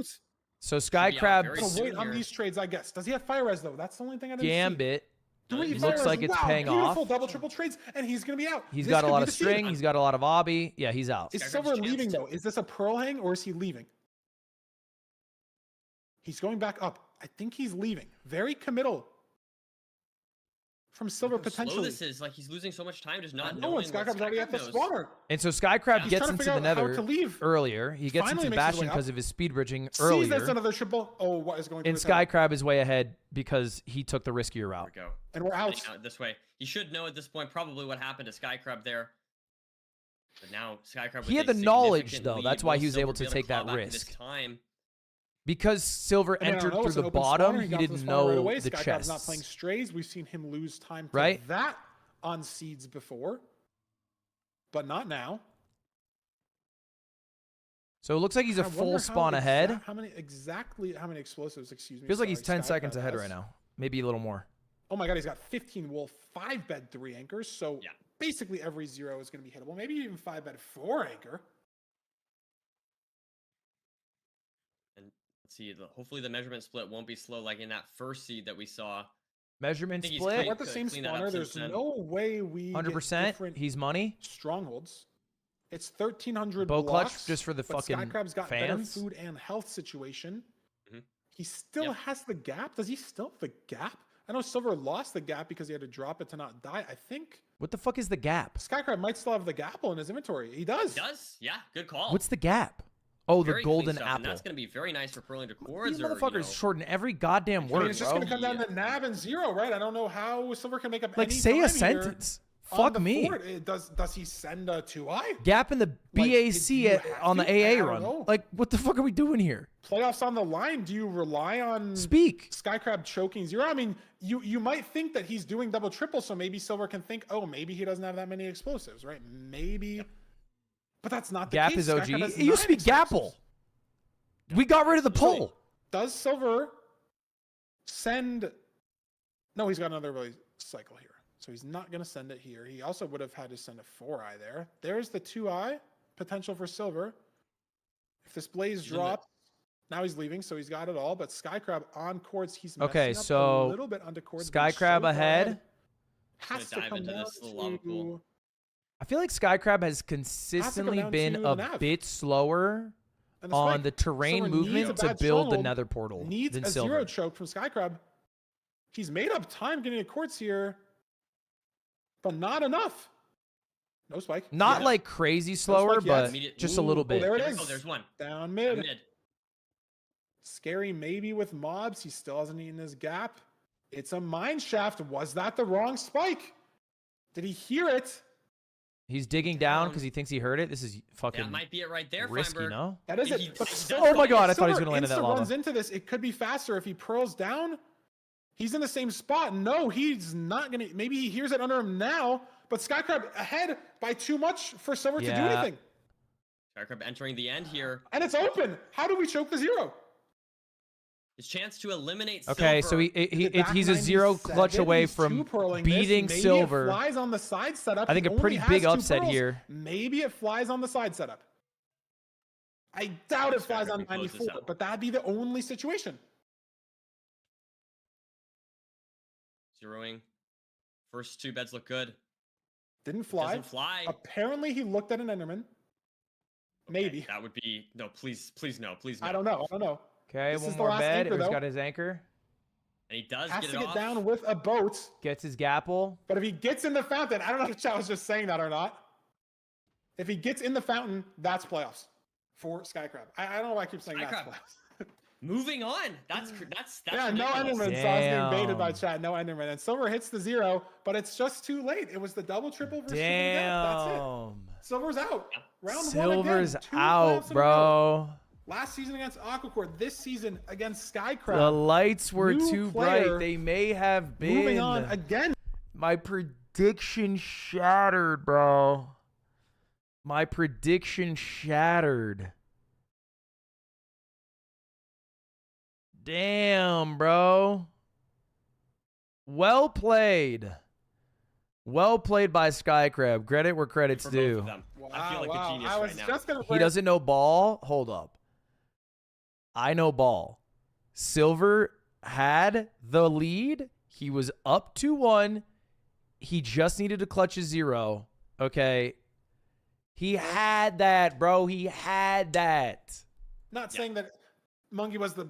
So be out very Skycrab's So soon wait on here. these trades, I guess. Does he have fire res though? That's the only thing I didn't see. gambit. 3 It fire looks res. like it's Wow, paying beautiful off. double triple trades, and he's gonna be out. He's This got a could lot be of the seed. string. He's got a lot of obby. Yeah, he's out. Is Skycrab's Silver chance leaving to- though? Is this a pearl hang or is he leaving? He's going back up. I think he's leaving. Very committal from Silver Look how slow potentially. this is like he's losing so much time just I not know, knowing and what Skycrab's already at the Skycrab knows. spawner. And so Skycrab He's gets trying to into figure the out how nether to leave. earlier. He gets Finally into makes his bastion way up. because of his speed bridging Sees earlier. there's another triple. Oh, what is going to And his head? Skycrab is way ahead because he took the riskier There route. we go. And we're out. Heading out this way. He should know at this point probably what happened to Skycrab there. But now Skycrab He with had a the knowledge, significant though. lead. That's why Will he was Silver able be to able take claw that back this risk. time? Because Silver I mean, I entered don't know, through it's an the open bottom, spawner, he got to didn't spawner know right away. the Skycrab's not playing chests. strays. We've seen him lose time to Right? that on seeds before, but not now. So it looks like he's a I wonder full how spawn ahead. How many explosives? Excuse me. Feels like he's sorry, 10 seconds Skycrab ahead has. right now. Maybe a little more. Oh my god, he's got 15 wolf, 5 bed, 3 anchors. So Yeah. basically every 0 is going to be hittable. Maybe even 5 bed, 4 anchor. And let's see. Hopefully the measurement split won't be slow like in that first seed that we saw. Measurement think he's split, We're at the same clean that up spawner. since There's then. no way we 100%. get different He's money. strongholds. It's 1,300 Bow clutch blocks, just for the but fucking Skycrab's got fans. better food and health situation. Mhm. He still Yep. has the gap. Does he still have the gap? I know Silver lost the gap because he had to drop it to not die. I think What the fuck is the gap? Skycrab might still have the gapple in his inventory. He does. Does yeah, good call. What's the gap? Oh, the Very clean golden stuff, apple. and that's gonna be very nice for Purling These Decors. motherfuckers shorten every goddamn I word, mean, it's just bro. going to come down to Nav and 0, right? I don't know how Silver can make up Like, any say time a here sentence. on Fuck the me. fort. Does he send a 2-eye? Gap in the Like, BAC do you have on the to? AA I don't run. know. Like, what the fuck are we doing here? Playoffs on the line. Do you rely on Speak. Skycrab choking 0? I mean, you might think that he's doing double triple, so maybe Silver can think, oh, maybe he doesn't have that many explosives, right? Maybe. But that's not the Gap case. is OG. Skycrab has It used to be 9 explosives. Gapple. We got rid of the Absolutely. pull. Does Silver send... No, he's got another really cycle here. So he's not going to send it here. He also would have had to send a 4-eye there. There's the 2-eye potential for Silver. If this Blaze He's in the- drops, now he's leaving, so he's got it all. But Skycrab on cords, he's Okay, messing up so a little bit under cords. but he's Skycrab so far ahead. Has to Gonna dive come into down this little lava pool. to... I feel like Skycrab has consistently down been to the a nav. bit slower and the on Spike the terrain Silver needs a movement to bad build the stronghold, nether portal needs than a Silver. 0 choke from Skycrab. He's made up time getting a quartz here, but not enough. No spike. Not Yeah. like crazy slower, spike yet. but Immediate- just a little Ooh, bit. there it There we is. go, there's one. Down mid. Mid. Scary maybe with mobs. He still hasn't eaten his gap. It's a mine shaft. Was that the wrong spike? Did he hear it? He's digging down Down. because he thinks he heard it. This is fucking That might be it right there, risky, Feinberg. no? That is Did it. he- But he Silver- does Oh my god, I thought he was Silver going to land in that insta lava. runs into this. It could be faster if he pearls down. He's in the same spot. No, he's not going to. Maybe he hears it under him now, but Skycrab ahead by too much for Silver to do Yeah. anything. Skycrab entering the end here. And it's open. How do we choke the 0? His chance to eliminate Okay, Silver. so he's a 0 clutch 97, away he's from two purling beating this. Maybe Silver. It flies on the side setup. I think He a only pretty has big 2 upset pearls. here. Maybe it flies on the side setup. I doubt it flies on Skycrab can close this 94, out. but that'd be the only situation. Zeroing. First 2 beds look good. Didn't fly. Doesn't fly. Apparently, he looked at an Enderman. Maybe. That would be no. Please no. Please no. I don't know. Okay, This one is the more last bed. anchor, He's though. got his anchor. And he does Has get to it get off. down with a boat. Gets his gapple. But if he gets in the fountain, I don't know if Chat was just saying that or not. If he gets in the fountain, that's playoffs for Skycrab. I don't know why I keep saying that's Skycrab. playoffs. Moving on. That's Yeah, no ridiculous. Enderman. So I was getting baited by Damn. Chat. No Enderman. And Silver hits the 0, but it's just too late. It was the double triple versus triple gap. That's it. Damn. Silver's out. Round Silver's 1 again. 2 out, playoffs in a row. bro. Last season against Aquacore. This season against Skycrab. The lights were New too player. bright. They may have been. Moving on again. My prediction shattered, bro. My prediction shattered. Damn, bro. Well played. Well played by Skycrab. Credit where credit's For both due. of them. I feel like a genius I was right now. just gonna He doesn't know ball. Hold up. I know ball. Silver had the lead. He was up 2-1. He just needed to clutch a 0. Okay. He had that, bro. He had that. Not saying that Monkey was the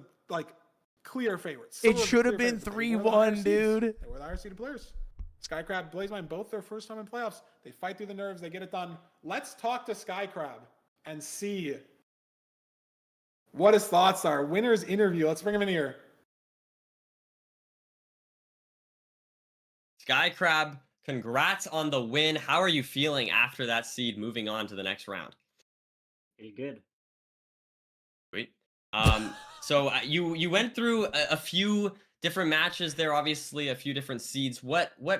clear favorite. It Silver was the should have clear been favorite, but they were the higher 3-1, seeds. dude. They were the higher seeded players. Skycrab, Blazemine, both their first time in playoffs. They fight through the nerves. They get it done. Let's talk to Skycrab and see what his thoughts are. Winner's interview. Let's bring him in here. Skycrab, congrats on the win. How are you feeling after that seed moving on to the next round? Pretty good. Sweet. So you went through a few different matches there, obviously a few different seeds.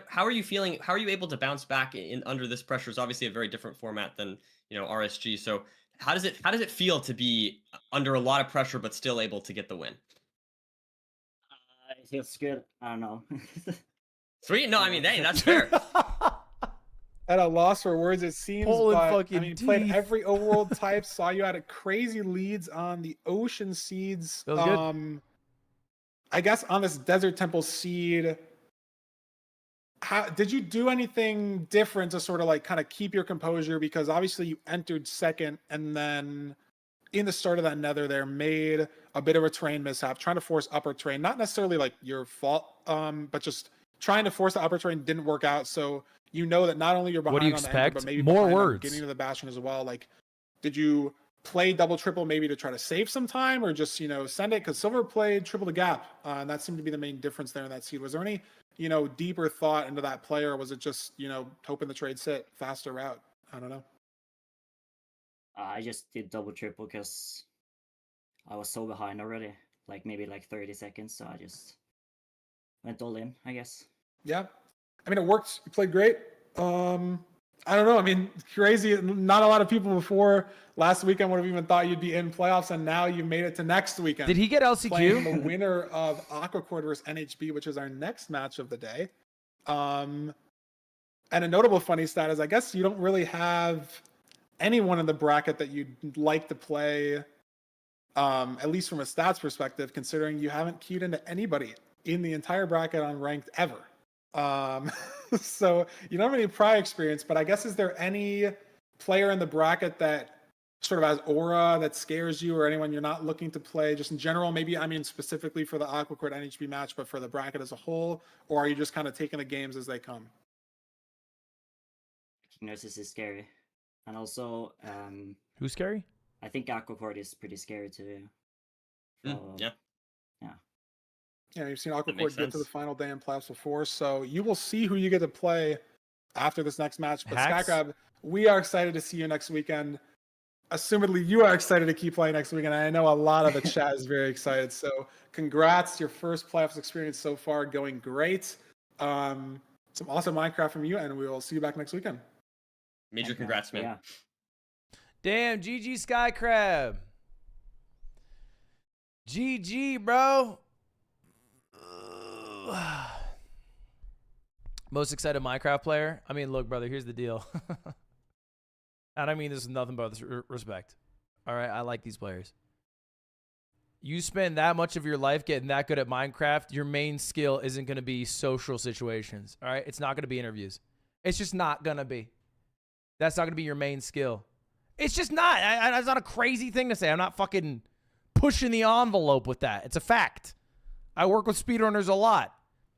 How are you feeling? How are you able to bounce back in under this pressure? It's obviously a very different format than, you know, RSG. So how does it feel to be under a lot of pressure but still able to get the win? It feels good. I don't know. Sweet. No, I mean, hey, that's fair. At a loss for words, it seems. Pulling But, fucking I mean, played teeth. every overworld type. Saw you had a crazy leads on the ocean seeds. Feels good. I guess on this desert temple seed, how did you do anything different to sort of like kind of keep your composure? Because obviously you entered second, and then in the start of that nether there made a bit of a terrain mishap, trying to force upper terrain. Not necessarily like your fault, but just trying to force the upper terrain didn't work out. So you know that not only you're behind What do you on the ender, expect? but maybe More behind on words. getting to the bastion as well. Like, did you play double triple maybe to try to save some time, or just, you know, send it? Because Silver played triple the gap, and that seemed to be the main difference there in that seed. Was there any, you know, deeper thought into that player? Or was it just, you know, hoping the trade sit faster route? I don't know. I just did double triple because I was so behind already, like maybe like 30 seconds. So I just went all in, I guess. Yeah, I mean, it worked. You played great. I don't know. I mean, crazy. Not a lot of people before last weekend would have even thought you'd be in playoffs, and now you made it to next weekend. Did he get Playing the LCQ? winner of Aquacord versus NHB, which is our next match of the day. And a notable funny stat is, I guess you don't really have anyone in the bracket that you'd like to play, at least from a stats perspective, considering you haven't queued into anybody in the entire bracket on ranked ever. So you don't have any prior experience, but I guess, is there any player in the bracket that sort of has aura that scares you, or anyone you're not looking to play just in general? Maybe, I mean, specifically for the Aquacord NHB match, but for the bracket as a whole, or are you just kind of taking the games as they come? Nurses is scary. And also, Who's scary? I think Aquacord is pretty scary too. So, Yeah. Yeah, you've seen makes Aquacord get to the sense. final day in playoffs before, so you will see who you get to play after this next match. But Hacks? Skycrab, we are excited to see you next weekend. Assumedly, you are excited to keep playing next weekend. I know a lot of the chat is very excited. So congrats, your first playoffs experience so far going great. Some awesome Minecraft from you, and we will see you back next weekend. Major okay. congrats, man. Yeah. Damn, GG Skycrab. GG, bro. Most excited Minecraft player? I mean, look, brother, here's the deal. And I mean this is nothing but respect. All right, I like these players. You spend that much of your life getting that good at Minecraft, your main skill isn't going to be social situations. All right, it's not going to be interviews. It's just not going to be. That's not going to be your main skill. It's just not. That's not a crazy thing to say. I'm not fucking pushing the envelope with that. It's a fact. I work with speedrunners a lot.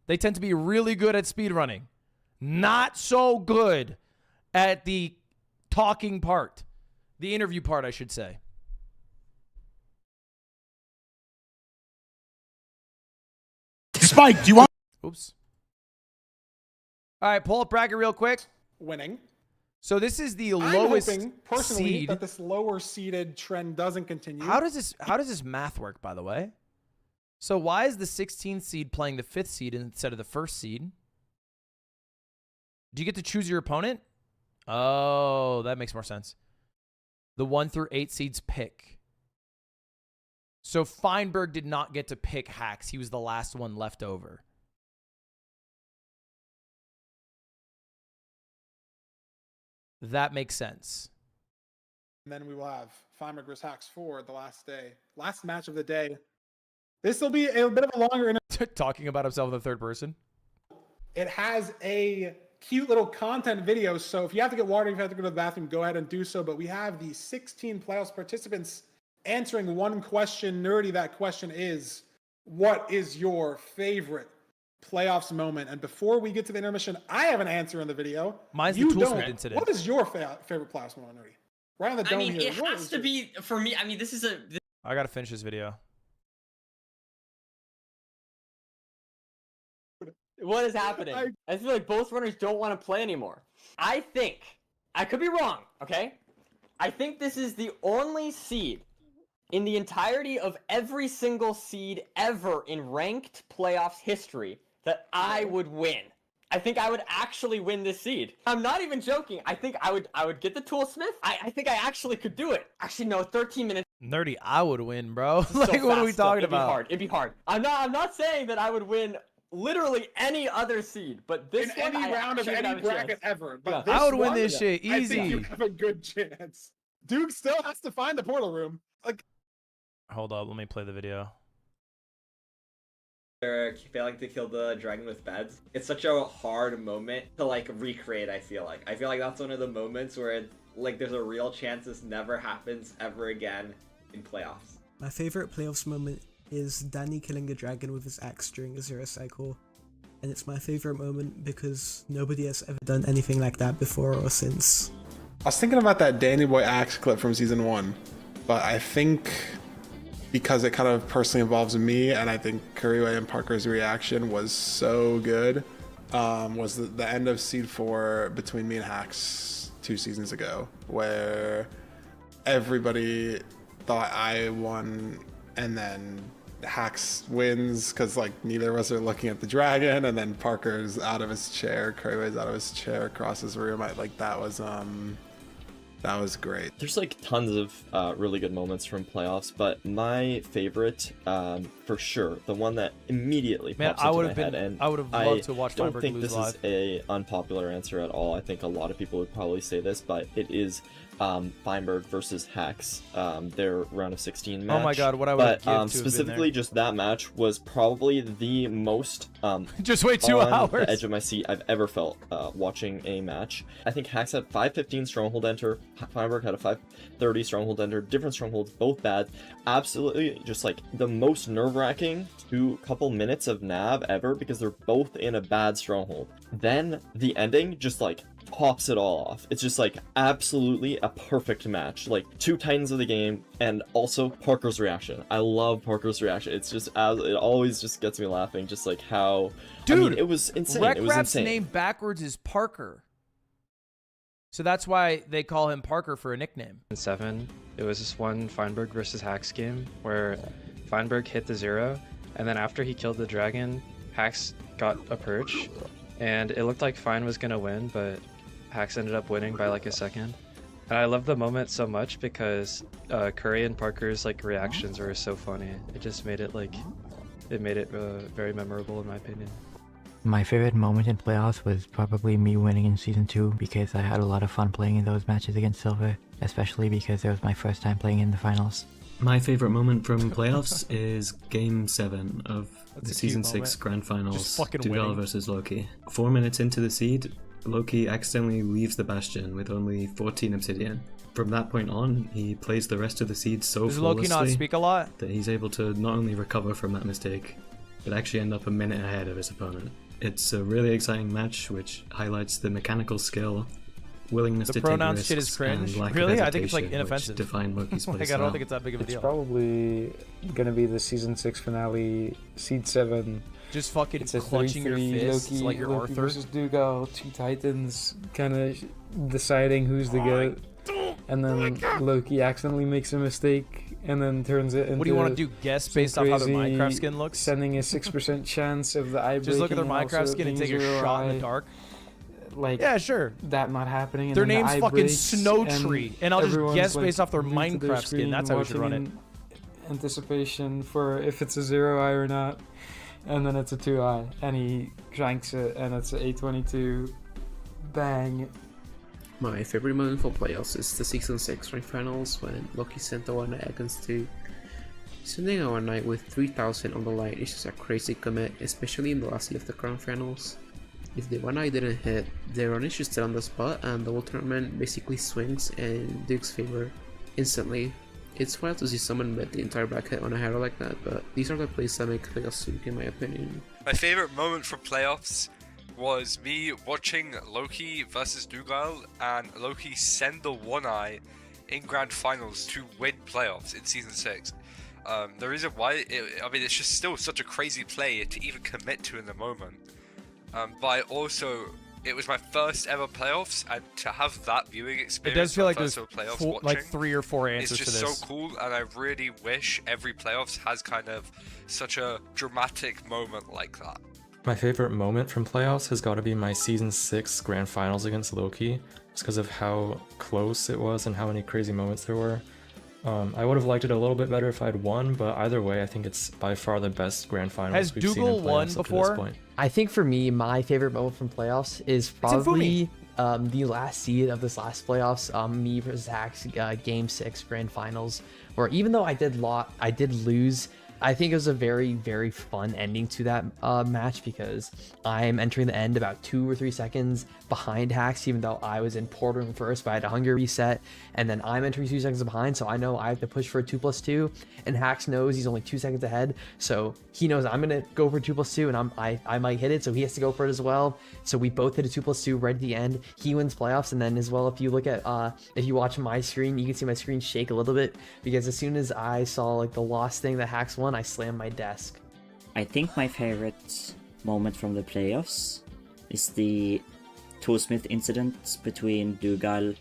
They tend to be really good at speedrunning. Not so good at the talking part. The interview part, I should say. Spike, do you want? Oops. All right, pull up bracket real quick. Winning. So this is the I'm lowest hoping, personally, seed. that this lower seeded trend doesn't continue. How does this math work, by the way? So why is the 16th seed playing the 5th seed instead of the 1st seed? Do you get to choose your opponent? Oh, that makes more sense. The 1 through 8 seeds pick. So Feinberg did not get to pick Hacks. He was the last one left over. That makes sense. And then we will have Feinberg vs. Hacks for the last day. Last match of the day. This will be a bit of a longer Talking about himself in the third person. It has a cute little content video, so if you have to get water, if you have to go to the bathroom, go ahead and do so. But we have the 16 playoffs participants answering one question. Nerdy, that question is, what is your favorite playoffs moment? And before we get to the intermission, I have an answer in the video. Mine's the You Toolsmith don't. incident. What is your favorite playoffs moment, Nerdy? Right on the dome I mean, here. it What has is to your- be for me. I mean, this is a I gotta finish this video. What is happening? I feel like both runners don't want to play anymore. I think, I could be wrong, okay? I think this is the only seed in the entirety of every single seed ever in ranked playoffs history that I would win. I think I would actually win this seed. I'm not even joking. I think I would get the Toolsmith. I think I actually could do it. Actually, no, 13 minutes. Nerdy, I would win, bro. So Like, what are we fast, though. talking about? It'd be hard. I'm not saying that I would win literally any other seed, but this In one, any I round of actually would any have a bracket chance. ever. But Yeah. this I would win one, this shit I think you easy. have a good chance. Duke still has to find the portal room. Like, Hold up, let me play the video. They're failing to kill the dragon with beds. It's such a hard moment to like recreate. I feel like that's one of the moments where it, like there's a real chance this never happens ever again in playoffs. My favorite playoffs moment is Danny killing a dragon with his axe during a 0 cycle. And it's my favorite moment because nobody has ever done anything like that before or since. I was thinking about that Danny Boy axe clip from season 1, but I think because it kind of personally involves me, and I think Kuriwe and Parker's reaction was so good, was the end of Seed 4 between me and Hax 2 seasons ago, where everybody thought I won, and then Hax wins because like neither of us are looking at the dragon, and then Parker's out of his chair, Kuriwe's out of his chair across his room. That was great. There's like tons of really good moments from playoffs, but my favorite, for sure, the one that immediately pops into my head, and I would have loved to watch I don't Feinberg think lose this live. is a unpopular answer at all. I think a lot of people would probably say this, but it is Feinberg versus Hax, their round of 16 match. Oh my god, what I would have But given to specifically, just that match was probably the most just wait 2 on hours. the edge of my seat I've ever felt watching a match. I think Hax had 515 Stronghold Enter, Feinberg had a 530 Stronghold Enter, different Strongholds, both bad. Absolutely just like the most nerve-wracking couple minutes of nav ever because they're both in a bad Stronghold. Then the ending just like pops it all off. It's just like absolutely a perfect match. Like 2 titans of the game, and also Parker's reaction. I love Parker's reaction. It's just it always just gets me laughing. Just like how, Dude, I mean, it was insane. It was Wreck-Rap's insane. name backwards is Parker, so that's why they call him Parker for a nickname. In 7, it was this one Feinberg versus Hax game where Feinberg hit the 0, and then after he killed the dragon, Hax got a perch, and it looked like Fein was gonna win, but Hax ended up winning by like a second. And I love the moment so much because Curry and Parker's like reactions were so funny. It just made it like, it made it very memorable in my opinion. My favorite moment in playoffs was probably me winning in Season 2 because I had a lot of fun playing in those matches against Silver, especially because it was my first time playing in the finals. My favorite moment from playoffs is Game 7 of That's the a Season cute 6 moment. Grand Finals, Just fucking Dugal winning. versus Loki. 4 minutes into the seed, Loki accidentally leaves the Bastion with only 14 Obsidian. From that point on, he plays the rest of the seed so Does Loki flawlessly not speak a lot? that he's able to not only recover from that mistake, but actually end up a minute ahead of his opponent. It's a really exciting match which highlights the mechanical skill, willingness The to take pronoun risks, shit is cringe. and lack Really? of I think it's like hesitation, which inoffensive. define Loki's Like, play I don't style. think it's that big of a It's deal. probably gonna be the Season 6 finale, Seed 7. Just fucking It's a clutching your 3-3 fists Loki, like you're Loki Arthur. versus Dugal, 2 titans, kind of deciding who's the goat. And then Loki accidentally makes a mistake and then turns it into. What do you want to do? Guess based off how their crazy Minecraft skin looks? Sending a 6% chance of the eye Just look at their breaking and Minecraft also skin and being take a zero shot in eye. the dark. Like, Yeah, sure. that not happening. And Their then the name's eye fucking breaks Snow Tree, and I'll just everyone's, guess like, based off their glued to Minecraft skin. screen That's how we should run watching it. in Anticipation for if it's a 0 eye or not, and then it's a 2 eye, and he cranks it, and it's an 822. Bang. My favorite moment for playoffs is the Season 6 Grand Finals when Loki sent our knight against 2. Sending our knight with 3000 on the line is just a crazy commit, especially in the last year of the Grand Finals. If the one eye didn't hit, the run is just on the spot and the whole tournament basically swings in Duke's favor instantly. It's wild to see someone bet the entire bracket on a hero like that, but these are the plays that make playoffs Duke in my opinion. My favorite moment from playoffs was me watching Loki versus Dugal and Loki send the one eye in grand finals to win playoffs in season 6. The reason why, I mean, it's just still such a crazy play to even commit to in the moment. But I also it was my first ever playoffs, and to have that viewing It experience, does feel my like first there's ever playoffs like watching, 3 or 4 it's answers to just this. so cool, and I really wish every playoffs has kind of such a dramatic moment like that. My favorite moment from playoffs has got to be my Season 6 Grand Finals against Loki, just because of how close it was and how many crazy moments there were. I would have liked it a little bit better if I'd won, but either way, I think it's by far the best Grand Finals Has we've seen in Dougal playoffs won up to this before? point. I think for me, my favorite moment from playoffs is probably the last seed of this last playoffs, me versus Hacks, Game 6 Grand Finals, where even though I did lose, I think it was a very, very fun ending to that match because I'm entering the end about 2 or 3 seconds behind Hacks, even though I was in portal first, but I had a hunger reset, and then I'm entering 2 seconds behind, so I know I have to push for a 2+2, and Hacks knows he's only 2 seconds ahead, so he knows I'm gonna go for 2+2, and I might hit it, so he has to go for it as well. So we both hit a 2+2 right at the end. He wins playoffs, and then as well, if you look at if you watch my screen, you can see my screen shake a little bit because as soon as I saw like the lost thing that Hacks won, I slammed my desk. I think my favorite moment from the playoffs is the Toolsmith incident between Dougal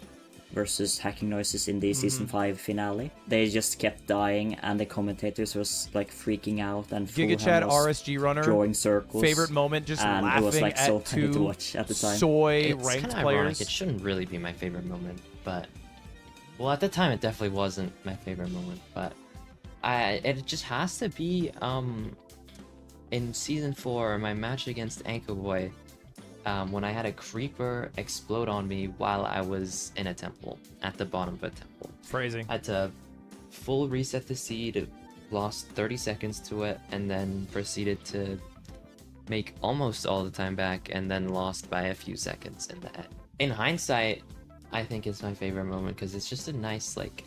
versus Hacking Noises in the Season 5 finale. They just kept dying and the commentators was like freaking out and Giga Fulham Chad was RSG runner drawing circles. favorite moment, just and laughing it was like at so funny to 2 watch at the time. soy It's ranked kind of players. ironic. It shouldn't really be my favorite moment, but well, at the time it definitely wasn't my favorite moment. But it just has to be in Season 4, my match against Anko Boy, when I had a creeper explode on me while I was in a temple at the bottom of a temple. Phrasing. I had to full reset the seed, lost 30 seconds to it, and then proceeded to make almost all the time back, and then lost by a few seconds in the end. In hindsight, I think it's my favorite moment because it's just a nice like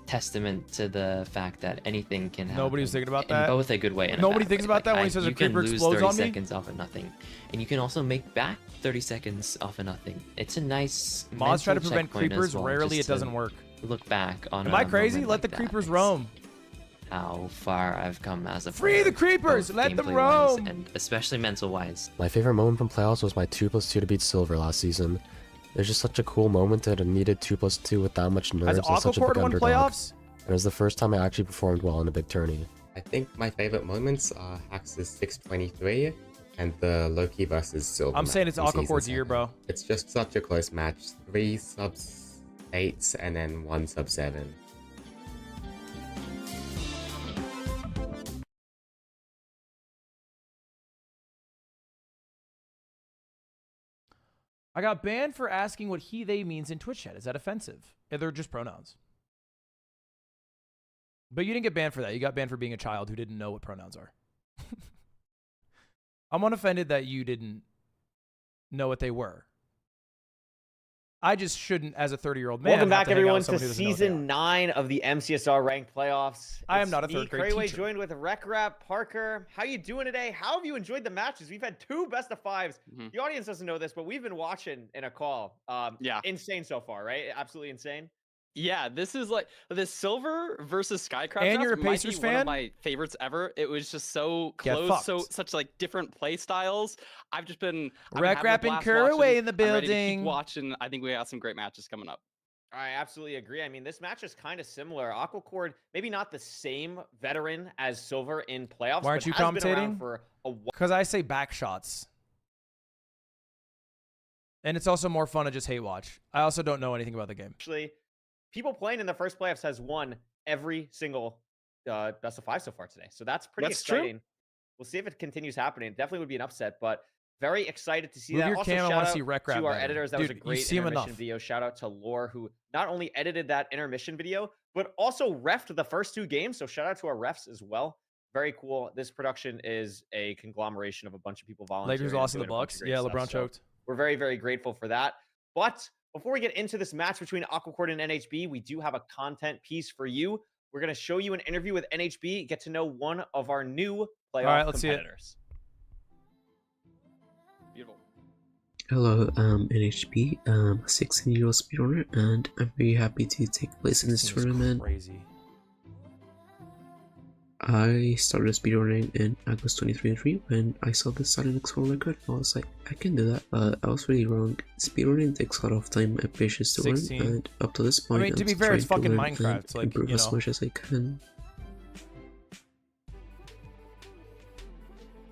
testament to the fact that anything can happen. Nobody was thinking about in that? both a good way and a Nobody bad thinks way. about that when he says a you can creeper lose explodes 30 on me? seconds off of nothing, and you can also make back 30 seconds off of nothing. It's a nice Mods try to mental prevent checkpoint as creepers. well, Rarely just it doesn't to work. Look back on. Am a I crazy? moment Let like the that. creepers It's roam. How far I've come as a Free player, the creepers! both Let them gameplay-wise roam! and especially mental-wise. My favorite moment from playoffs was my 2+2 to beat Silver last season. It was just such a cool moment that it needed 2+2 with that much nerves and such a big Aquacord won underdog. playoffs? And it was the first time I actually performed well in a big tourney. I think my favorite moments are Hax's 623 and the Loki versus Silver. I'm saying match it's in Season Aquacord's year, 7. bro. It's just such a close match. 3 subs 8 and then 1 sub 7. I got banned for asking what he, they means in Twitch chat. Is that offensive? Yeah, they're just pronouns. But you didn't get banned for that. You got banned for being a child who didn't know what pronouns are. I'm unoffended that you didn't know what they were. I just shouldn't, as a 30-year-old man. Welcome have back, to hang out everyone, with someone to who doesn't know what they are. Season 9 of the MCSR Ranked Playoffs. I am It's not a me, third-grade Krayway, teacher. joined with Rekrap, Parker. How you doing today? How have you enjoyed the matches? We've had 2 best of 5s. The audience doesn't know this, but we've been watching in a call. Yeah. Insane so far, right? Absolutely insane. Yeah, this is like the Silver versus Skycraft. And you're a draft might Pacers be one fan? of my favorites ever. It was just so Get close, so fucked. such like different play styles. I've just been Rap and Curraway in the I'm ready to building. keep watching. I think we got some great matches coming up. I absolutely agree. I mean, this match is kind of similar. Aquacord, maybe not the same veteran as Silver in playoffs. Why aren't but you has been around commentating? for a while. Because I say back shots. And it's also more fun to just hate watch. I also don't know anything about the game. Actually, people playing in the first playoffs has won every single best of 5 so far today. So that's pretty That's true. exciting. We'll see if it continues happening. It definitely would be an upset, but very excited to see Move that. your Also, cam, I shout wanna out see Rec Rap to our better. editors. That Dude, was a you great see him intermission enough. video. Shout out to Lore, who not only edited that intermission video, but also refed the first 2 games. So shout out to our refs as well. Very cool. This production is a conglomeration of a bunch of people volunteering. Lakers and lost in the doing a bunch Bucks. of great Yeah, stuff. LeBron So choked. we're very, very grateful for that. But before we get into this match between Aquacord and NHB, we do have a content piece for you. We're going to show you an interview with NHB, get to know one of our new playoff right, let's see it. competitors. Beautiful. Hello, NHB, a 16-year-old speedrunner, and I'm very happy to take place in this tournament. Crazy. I started speedrunning in August 2023 when I saw the Silent X world record. I was like, I can do that, but I was really wrong. Speedrunning takes a lot of time and patience to learn, 16. and up to this point, I mean, to I'm be still fair, it's trying to fucking learn Minecraft. and It's like, improve you as know. much as I can.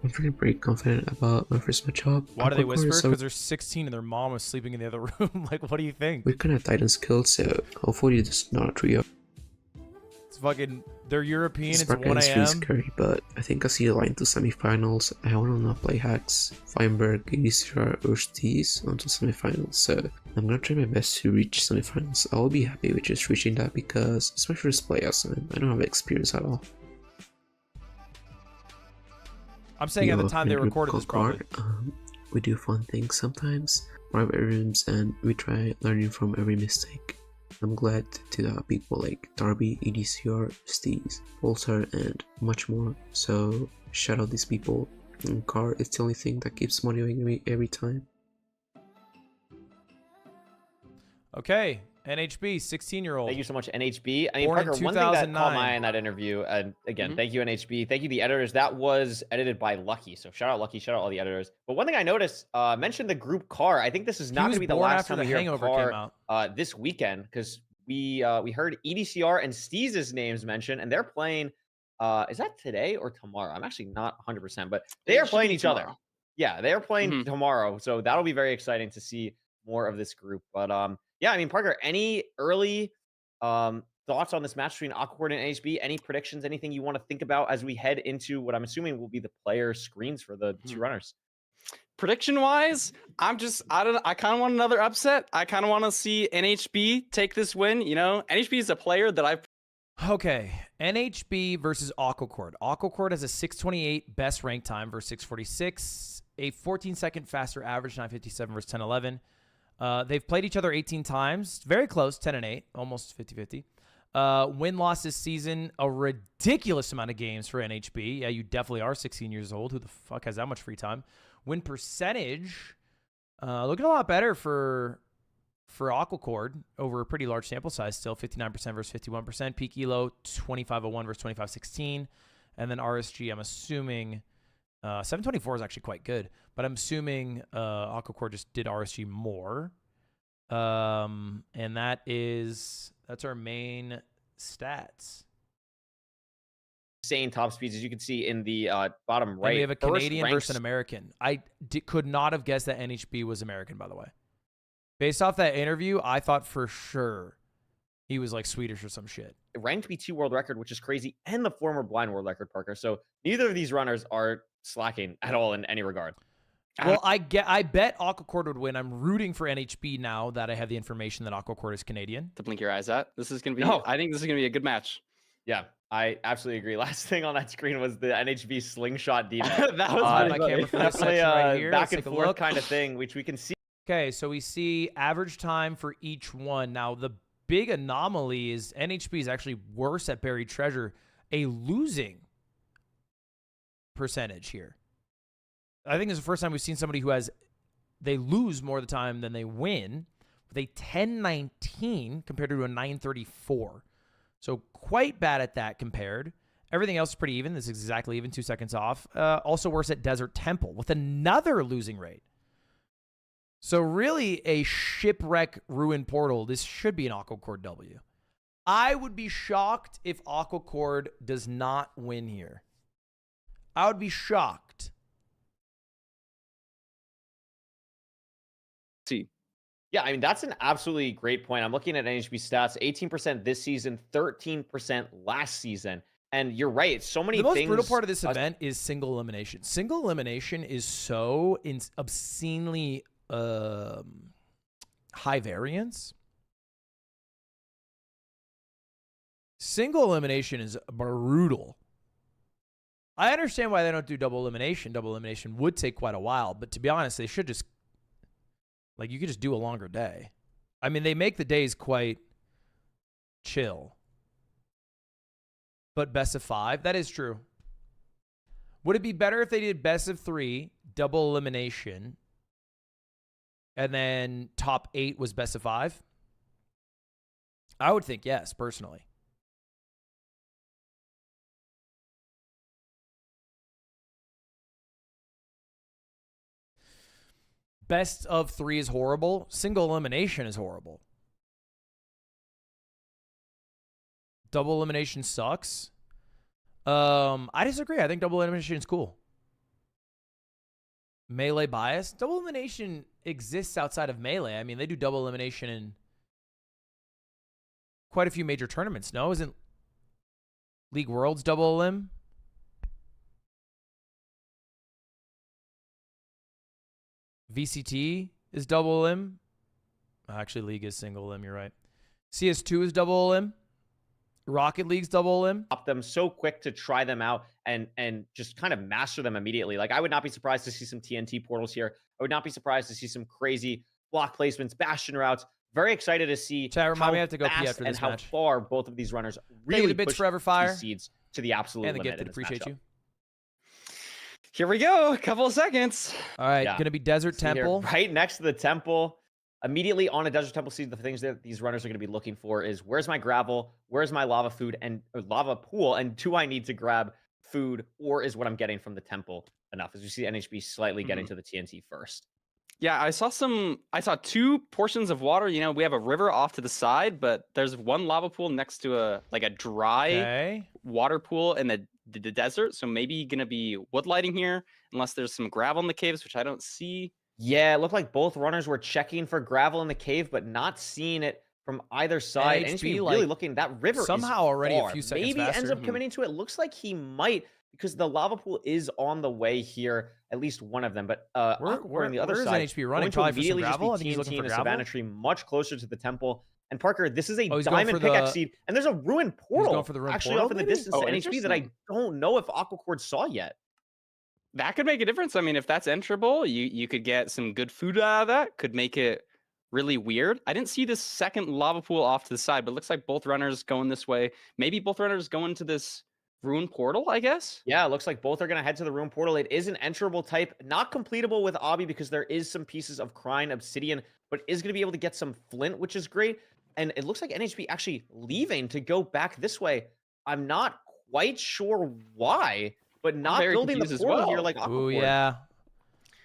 I'm feeling pretty confident about my first matchup. Why do they whisper? So Because they're 16 and their mom was sleeping in the other room. Like, what do you think? we're kind of tight on skills, so hopefully it's not a trio. It's fucking. They're European. It's Spark 1 is really a.m. scary, but I think I see the line to semifinals. I want to not play Hacks, Feinberg, Isra, or Steez until semifinals, so I'm gonna try my best to reach semifinals. I'll be happy with just reaching that because it's my first playoffs and I don't have experience at all. I'm saying at the time they Group recorded this, probably. we do fun things sometimes, private rooms, and we try learning from every mistake. I'm glad to have people like Darby, EDCR, Steez, Volter, and much more. So shout out these people. And Car is the only thing that keeps motivating me every time. Okay, NHB, 16-year-old. Thank you so much, NHB. I mean, Born in Parker, one thing that caught 2009. my eye in that interview, and again, thank you, NHB. Thank you, the editors. That was edited by Lucky. So shout out Lucky, shout out all the editors. But one thing I noticed, mentioned the group Car. I think this is not going was to be the born last after time The we hear Hangover Car came this weekend, because we heard EDCR and Steez's names mentioned, and they're playing. Is that today or tomorrow? I'm actually not 100%, but they It are should playing be each other. tomorrow. Yeah, they are playing Mhm. tomorrow, so that'll be very exciting to see more of this group. But yeah, I mean, Parker, any early thoughts on this match between Aquacord and NHB? Any predictions? Anything you want to think about as we head into what I'm assuming will be the player screens for the two runners? Prediction wise, I kind of want another upset. I kind of want to see NHB take this win. You know, NHB is a player that I've. Okay, NHB versus Aquacord. Aquacord has a 6:28 best rank time versus 6:46, a 14-second faster average, 9:57 versus 10:11. They've played each other 18 times, very close, 10-8, almost 50-50. Win-loss this season, a ridiculous amount of games for NHB. Yeah, you definitely are 16 years old. Who the fuck has that much free time? Win percentage, looking a lot better for Aquacord over a pretty large sample size still, 59% versus 51%. Peak Elo, 2501 versus 2516. And then RSG, I'm assuming 724 is actually quite good, but I'm assuming Aquacord just did RSG more. And that's our main stats. Insane top speeds, as you can see in the bottom right. And we have a First Canadian ranks- versus an American. I could not have guessed that NHB was American, by the way. Based off that interview, I thought for sure he was like Swedish or some shit. Ranked B2 world record, which is crazy, and the former blind world record, Parker. So neither of these runners are slacking at all in any regard. Well, I bet Aquacord would win. I'm rooting for NHB now that I have the information that Aquacord is Canadian. To blink your eyes at. This is going to be. No. I think this is going to be a good match. Yeah, I absolutely agree. Last thing on that screen was the NHB slingshot demon. That was my camera for this definitely section right here. back Let's and take a forth look. kind of thing, which we can see. Okay, so we see average time for each one. Now, the big anomaly is NHB is actually worse at Buried Treasure, a losing percentage here. I think it's the first time we've seen somebody who they lose more of the time than they win, with a 10-19 compared to a 9-34. So quite bad at that compared. Everything else is pretty even. This is exactly even, 2 seconds off. Also worse at Desert Temple with another losing rate. So really a shipwreck ruin portal. This should be an Aquacord W. I would be shocked if Aquacord does not win here. I would be shocked. Yeah, I mean, that's an absolutely great point. I'm looking at NHB stats, 18% this season, 13% last season. And you're right, so many things. The most things, brutal part of this event is single elimination. Single elimination is so obscenely high variance. Single elimination is brutal. I understand why they don't do double elimination. Double elimination would take quite a while, but to be honest, they should just, like, you could just do a longer day. I mean, they make the days quite chill. But best of 5, that is true. Would it be better if they did best of 3, double elimination, and then top 8 was best of 5? I would think yes, personally. best of 3 is horrible. Single elimination is horrible. Double elimination sucks. I disagree. I think double elimination is cool. Melee bias. Double elimination exists outside of Melee. I mean, they do double elimination in quite a few major tournaments. No, isn't League Worlds double elim? VCT is double elim. Actually, League is single elim. You're right. CS2 is double elim. Rocket League's double elim. Up them so quick to try them out and just kind of master them immediately. Like, I would not be surprised to see some TNT portals here. I would not be surprised to see some crazy block placements, bastion routes. Very excited to see Chat, how we have to go pee fast after and this how match. far both of these runners Thank really you to Bits push Forever these Fire seeds to the absolute and the limit. Gifted. in this Appreciate matchup. you. Here we go. A couple of seconds. All right, Yeah. gonna be Desert See here, Temple. right next to the temple. Immediately on a Desert Temple seed, the things that these runners are going to be looking for is where's my gravel, where's my lava food and or lava pool, and do I need to grab food, or is what I'm getting from the temple enough? As you see NHB slightly getting to the TNT first. Yeah, I saw 2 portions of water. You know, we have a river off to the side, but there's one lava pool next to a dry water pool in the desert. So maybe gonna be wood lighting here, unless there's some gravel in the caves, which I don't see. Yeah, it looked like both runners were checking for gravel in the cave, but not seeing it from either side. NHB really like, looking, that river somehow is already a far. few seconds Maybe ends faster. up committing to it. Looks like he might, because the lava pool is on the way here, at least one of them. But Aquacore on the other where is side, NHB running? going to Probably for some immediately just be gravel? I think he's TNT looking in for a gravel. Savannah tree much closer to the temple. And Parker, this is a Oh, he's going diamond for pickaxe the- seed, and there's a ruined portal going for the ruined actually portal, off in the maybe? distance Oh, to NHB that I interesting. don't know if Aquacore saw yet. That could make a difference. I mean, if that's enterable, you could get some good food out of that. Could make it really weird. I didn't see this second lava pool off to the side, but it looks like both runners going this way. Maybe both runners going to this ruined portal, I guess. Yeah, it looks like both are going to head to the room portal. It is an enterable type, not completable with Obby because there is some pieces of Crine Obsidian, but is going to be able to get some flint, which is great. And it looks like NHB actually leaving to go back this way. I'm not quite sure why, but not very building the confused as portal here well. like Ooh, Aquacore. yeah.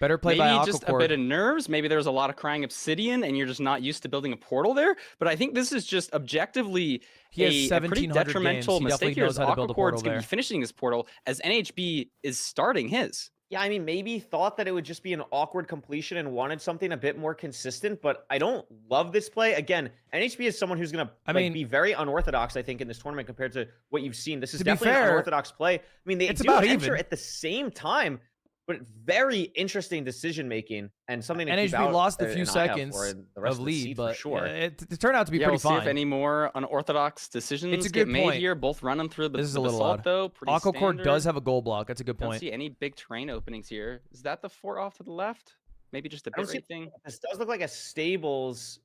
Better play Maybe by Aquacore. just a bit of nerves. Maybe there's a lot of crying obsidian, and you're just not used to building a portal there. But I think this is just objectively He has a pretty 1700 detrimental games. He mistake definitely here. knows As how to build a portal Aquacore's going there. to be finishing his portal as NHB is starting his. Yeah, I mean, maybe thought that it would just be an awkward completion and wanted something a bit more consistent, but I don't love this play. Again, NHB is someone who's going to be very unorthodox, I think, in this tournament compared to what you've seen. This is To be definitely an fair, unorthodox play. I mean, they it's do about enter even. at the same time, but very interesting decision-making and something to keep NHB out lost a an few eye out seconds for in the rest of of the lead, seed but for sure. it turned out to be Yeah, pretty we'll see fine. if any more unorthodox decisions It's a get good made point. here. Both running through the, This is the a little basalt, odd. though. Pretty Aquacore standard. does have a goal block. That's a good Don't point. see any big terrain openings here. Is that the fort off to the left? Maybe just a I don't see- bitrate thing. This does look like a stables.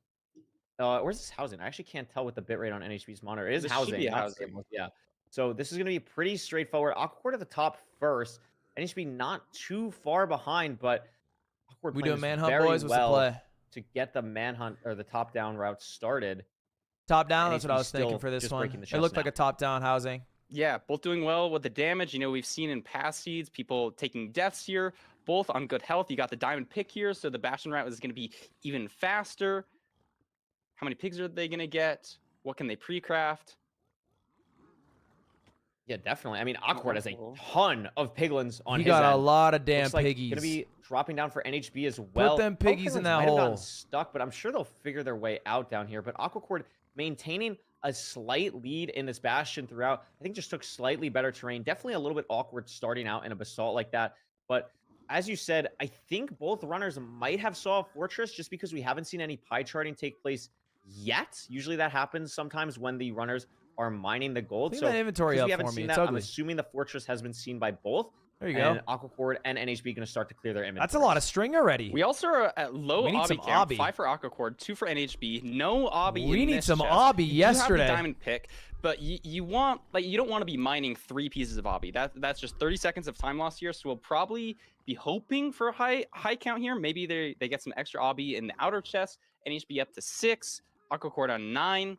Where's this housing? I actually can't tell with the bitrate on NHB's monitor. It is This should housing. be a not housing. stables, yeah. So this is going to be pretty straightforward. Aquacore at the top first. NHB not too far behind, but Aquacore We playing doing this manhunt, very boys? What's the well play? to get the manhunt or the top down route started. Top down, that's what I NHB was thinking still for this just one. breaking the It chest looked now. like a top down housing. Yeah, both doing well with the damage. You know, we've seen in past seeds people taking deaths here, both on good health. You got the diamond pick here, so the bastion route is going to be even faster. How many pigs are they going to get? What can they pre-craft? Yeah, definitely. I mean, Aquacore has a ton of piglins on He his got a end. lot of damn Looks like piggies. Gonna be dropping down for NHB as well. them Both piggies in piglins that might have gotten hole. stuck, but I'm sure they'll figure their way out down here. But Aquacore maintaining a slight lead in this bastion throughout. I think just took slightly better terrain. Definitely a little bit awkward starting out in a basalt like that. But as you said, I think both runners might have saw a fortress just because we haven't seen any pie charting take place yet. Usually that happens sometimes when the runners are mining the gold. Leave So that inventory because up we haven't for me. seen It's that, I'm ugly. assuming the fortress has been seen by both. There you and go. Aquacore and NHB going to start to clear their inventory. That's a lot of string already. We also are at low We need some obby count. obby. 5 for Aquacore, 2 for NHB. No obby. We in need this some chest. obby You do have the yesterday. diamond pick, but you want you don't want to be mining 3 pieces of obby. That's just 30 seconds of time loss here. So we'll probably be hoping for a high count here. Maybe they get some extra obby in the outer chest. NHB up to 6. Aquacore down 9.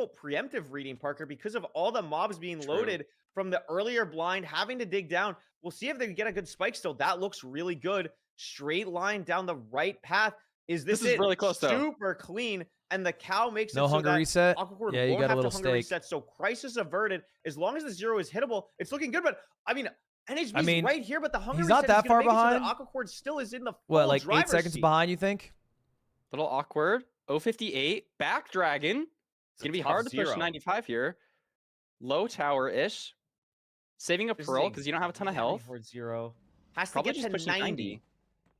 difficult preemptive reading, Parker, because of all the mobs being True. loaded from the earlier blind, having to dig down. We'll see if they get a good spike still. That looks really good. Straight line down the right path. Is this is it? really close, though. Super clean, and the cow makes No it so hunger that reset? Aquacord Yeah, you won't got a have little to hunger stake. reset. So crisis averted. As long as the 0 is hittable, it's looking good. But I mean, NHB's I mean, right here, but the hunger he's reset not that is gonna far make it behind. so that Aquacord still is in the What, full like 8 driver's seconds seat. behind, you think? Little awkward. 058. Back Dragon. It's going to be hard to push 95 here. Low tower-ish. Saving a This is Pearl because you don't have a ton of very health. hard 0. Has to Probably get just to pushing 90.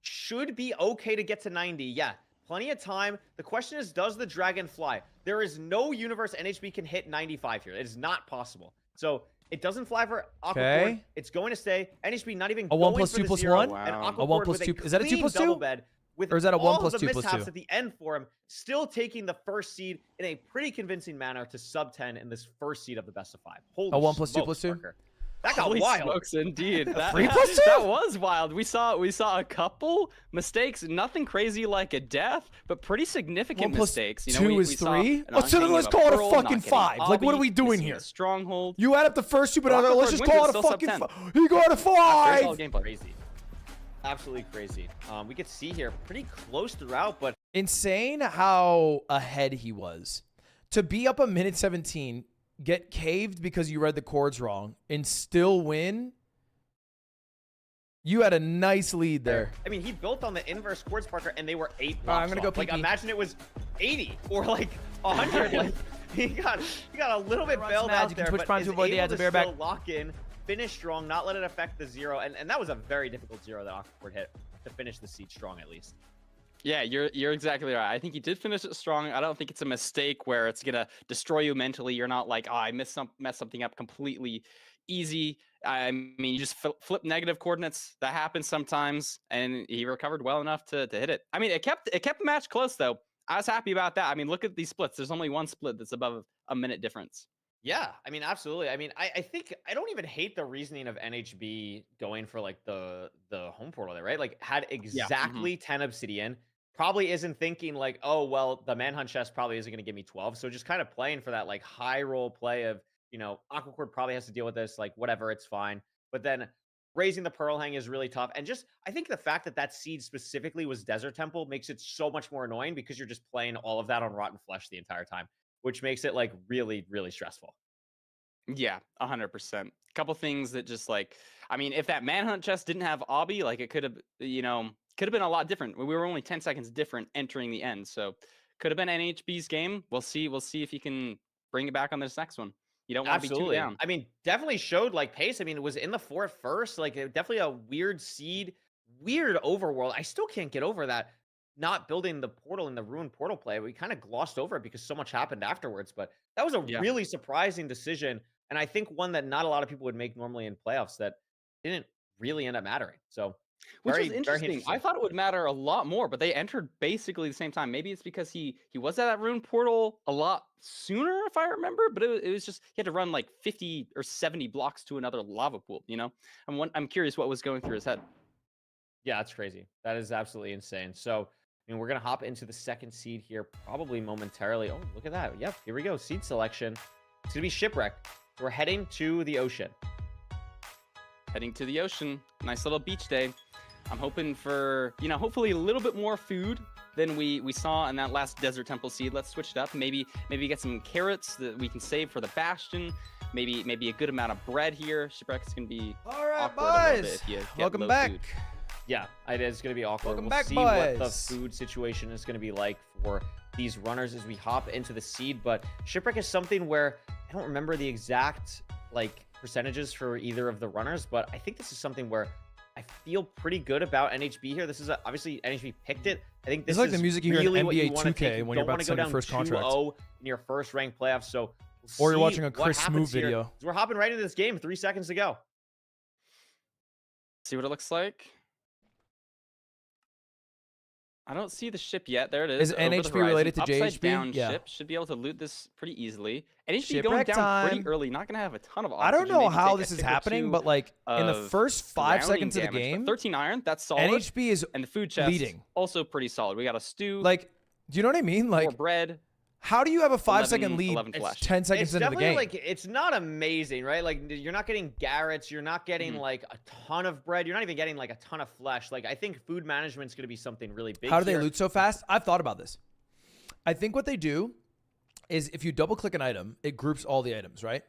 Should be okay to get to 90. Yeah, plenty of time. The question is, does the dragon fly? There is no universe NHB can hit 95 here. It is not possible. So it doesn't fly for Aquacord. Okay. It's going to stay. NHB not even A 1 going plus for 2 the plus 0, 1? and A 1 Aquacord plus with 2. Is that a 2 clean plus 2? double bed with Or is that a 1 all plus of 2 the plus mishaps 2? at the end for him, still taking the first seed in a pretty convincing manner to sub 10 in this first seed of the best of 5. Holy A 1 plus 2 smokes, plus 2? Parker. That got Holy wild. smokes, indeed. That, 3 plus 2? that was wild. We saw a couple mistakes, nothing crazy like a death, but pretty significant 1 plus mistakes. 2 is 3? Oh, so then let's call it a fucking 5. Like, what are we doing here? Stronghold. You add up the first 2, but Aquacord let's just wins call it, it a still sub fucking 10. 5. He got a Very solid 5! gameplay. Crazy. Absolutely crazy. We could see here pretty close throughout, but Insane how ahead he was. To be up a minute 17, get caved because you read the chords wrong, and still win. You had a nice lead there. I mean, he built on the inverse chords, Parker, and they were 8 blocks Alright, I'm gonna off. go Like, PP. imagine it was 80 or like 100. Like, he got a little bit bailed Mad, out you can there, Twitch but Prime is to avoid the able ads to of bear back. still lock in, finish strong, not let it affect the 0, and that was a very difficult 0 that Aquacord hit to finish the seed strong at least. Yeah, you're exactly right. I think he did finish it strong. I don't think it's a mistake where it's gonna destroy you mentally. You're not like, oh, I messed something up completely easy. I mean, you just flip negative coordinates. That happens sometimes, and he recovered well enough to hit it. I mean, it kept the match close though. I was happy about that. I mean, look at these splits. There's only one split that's above a minute difference. Yeah, I mean, absolutely. I mean, I think I don't even hate the reasoning of NHB going for like the home portal there, right? Like had exactly 10 obsidian. Probably isn't thinking like, oh, well, the manhunt chest probably isn't going to give me 12. So just kind of playing for that like high roll play of, you know, Aquacord probably has to deal with this, like whatever, it's fine. But then raising the Pearl Hang is really tough. And just, I think the fact that that seed specifically was Desert Temple makes it so much more annoying because you're just playing all of that on Rotten Flesh the entire time, which makes it like really, really stressful. Yeah, 100%. Couple things that just like, I mean, if that manhunt chest didn't have Obby, like it could have, you know, could have been a lot different. We were only 10 seconds different entering the end, so could have been NHB's game. We'll see. We'll see if he can bring it back on this next one. You don't want to be too down. I mean, definitely showed like pace. I mean, it was in the 4 at first. Like definitely a weird seed, weird overworld. I still can't get over that. Not building the portal in the ruined portal play. We kind of glossed over it because so much happened afterwards. But that was a really surprising decision, and I think one that not a lot of people would make normally in playoffs that didn't really end up mattering. So. Which Very, is very interesting. I thought it would matter a lot more, but they entered basically the same time. Maybe it's because he was at that rune portal a lot sooner, if I remember. But it was just he had to run like 50 or 70 blocks to another lava pool. You know, I'm curious what was going through his head. Yeah, that's crazy. That is absolutely insane. So, I mean, we're gonna hop into the second seed here, probably momentarily. Oh, look at that. Yep, here we go. Seed selection. It's gonna be Shipwreck. We're heading to the ocean. Heading to the ocean. Nice little beach day. I'm hoping for, you know, hopefully a little bit more food than we saw in that last Desert Temple seed. Let's switch it up. Maybe get some carrots that we can save for the Bastion. Maybe a good amount of bread here. Shipwreck's gonna be all right, awkward a little boys. bit if you get Welcome low back. food. Yeah, it is going to be awkward. Welcome we'll back, see boys. what the food situation is going to be like for these runners as we hop into the seed. But Shipwreck is something where I don't remember the exact like percentages for either of the runners, but I think this is something where I feel pretty good about NHB here. This is obviously NHB picked it. I think this It's like is the music you hear really in what you NBA want to 2K take. You when you're don't about to want sign your first contract. 2-0 in your first ranked playoff. So Or you're see watching a what Chris happens Smoove here. video. We're hopping right into this game. 3 seconds to go. See what it looks like. I don't see the ship yet. There it is. Is over the NHB horizon. related to Upside JHB? down Yeah. ship should be able to loot this pretty easily. NHB Shipwreck going down pretty time. early. Not going to have a ton of I oxygen. don't know Maybe how take a this is tick or happening, two but like in the of first 5 grounding seconds of the damage, but game, 13 iron, that's solid. NHB is and the food chest leading. also pretty solid. We got a stew. Like, do you know what I mean? Like, more bread. How do you have a 5-second 11 lead 11 flash. 10 seconds It's into the definitely game? like it's not amazing, right? Like you're not getting Garrett's, you're not getting like a ton of bread, you're not even getting like a ton of flesh. Like I think food management's going to be something really big. How do they here. loot so fast? I've thought about this. I think what they do is if you double click an item, it groups all the items, right?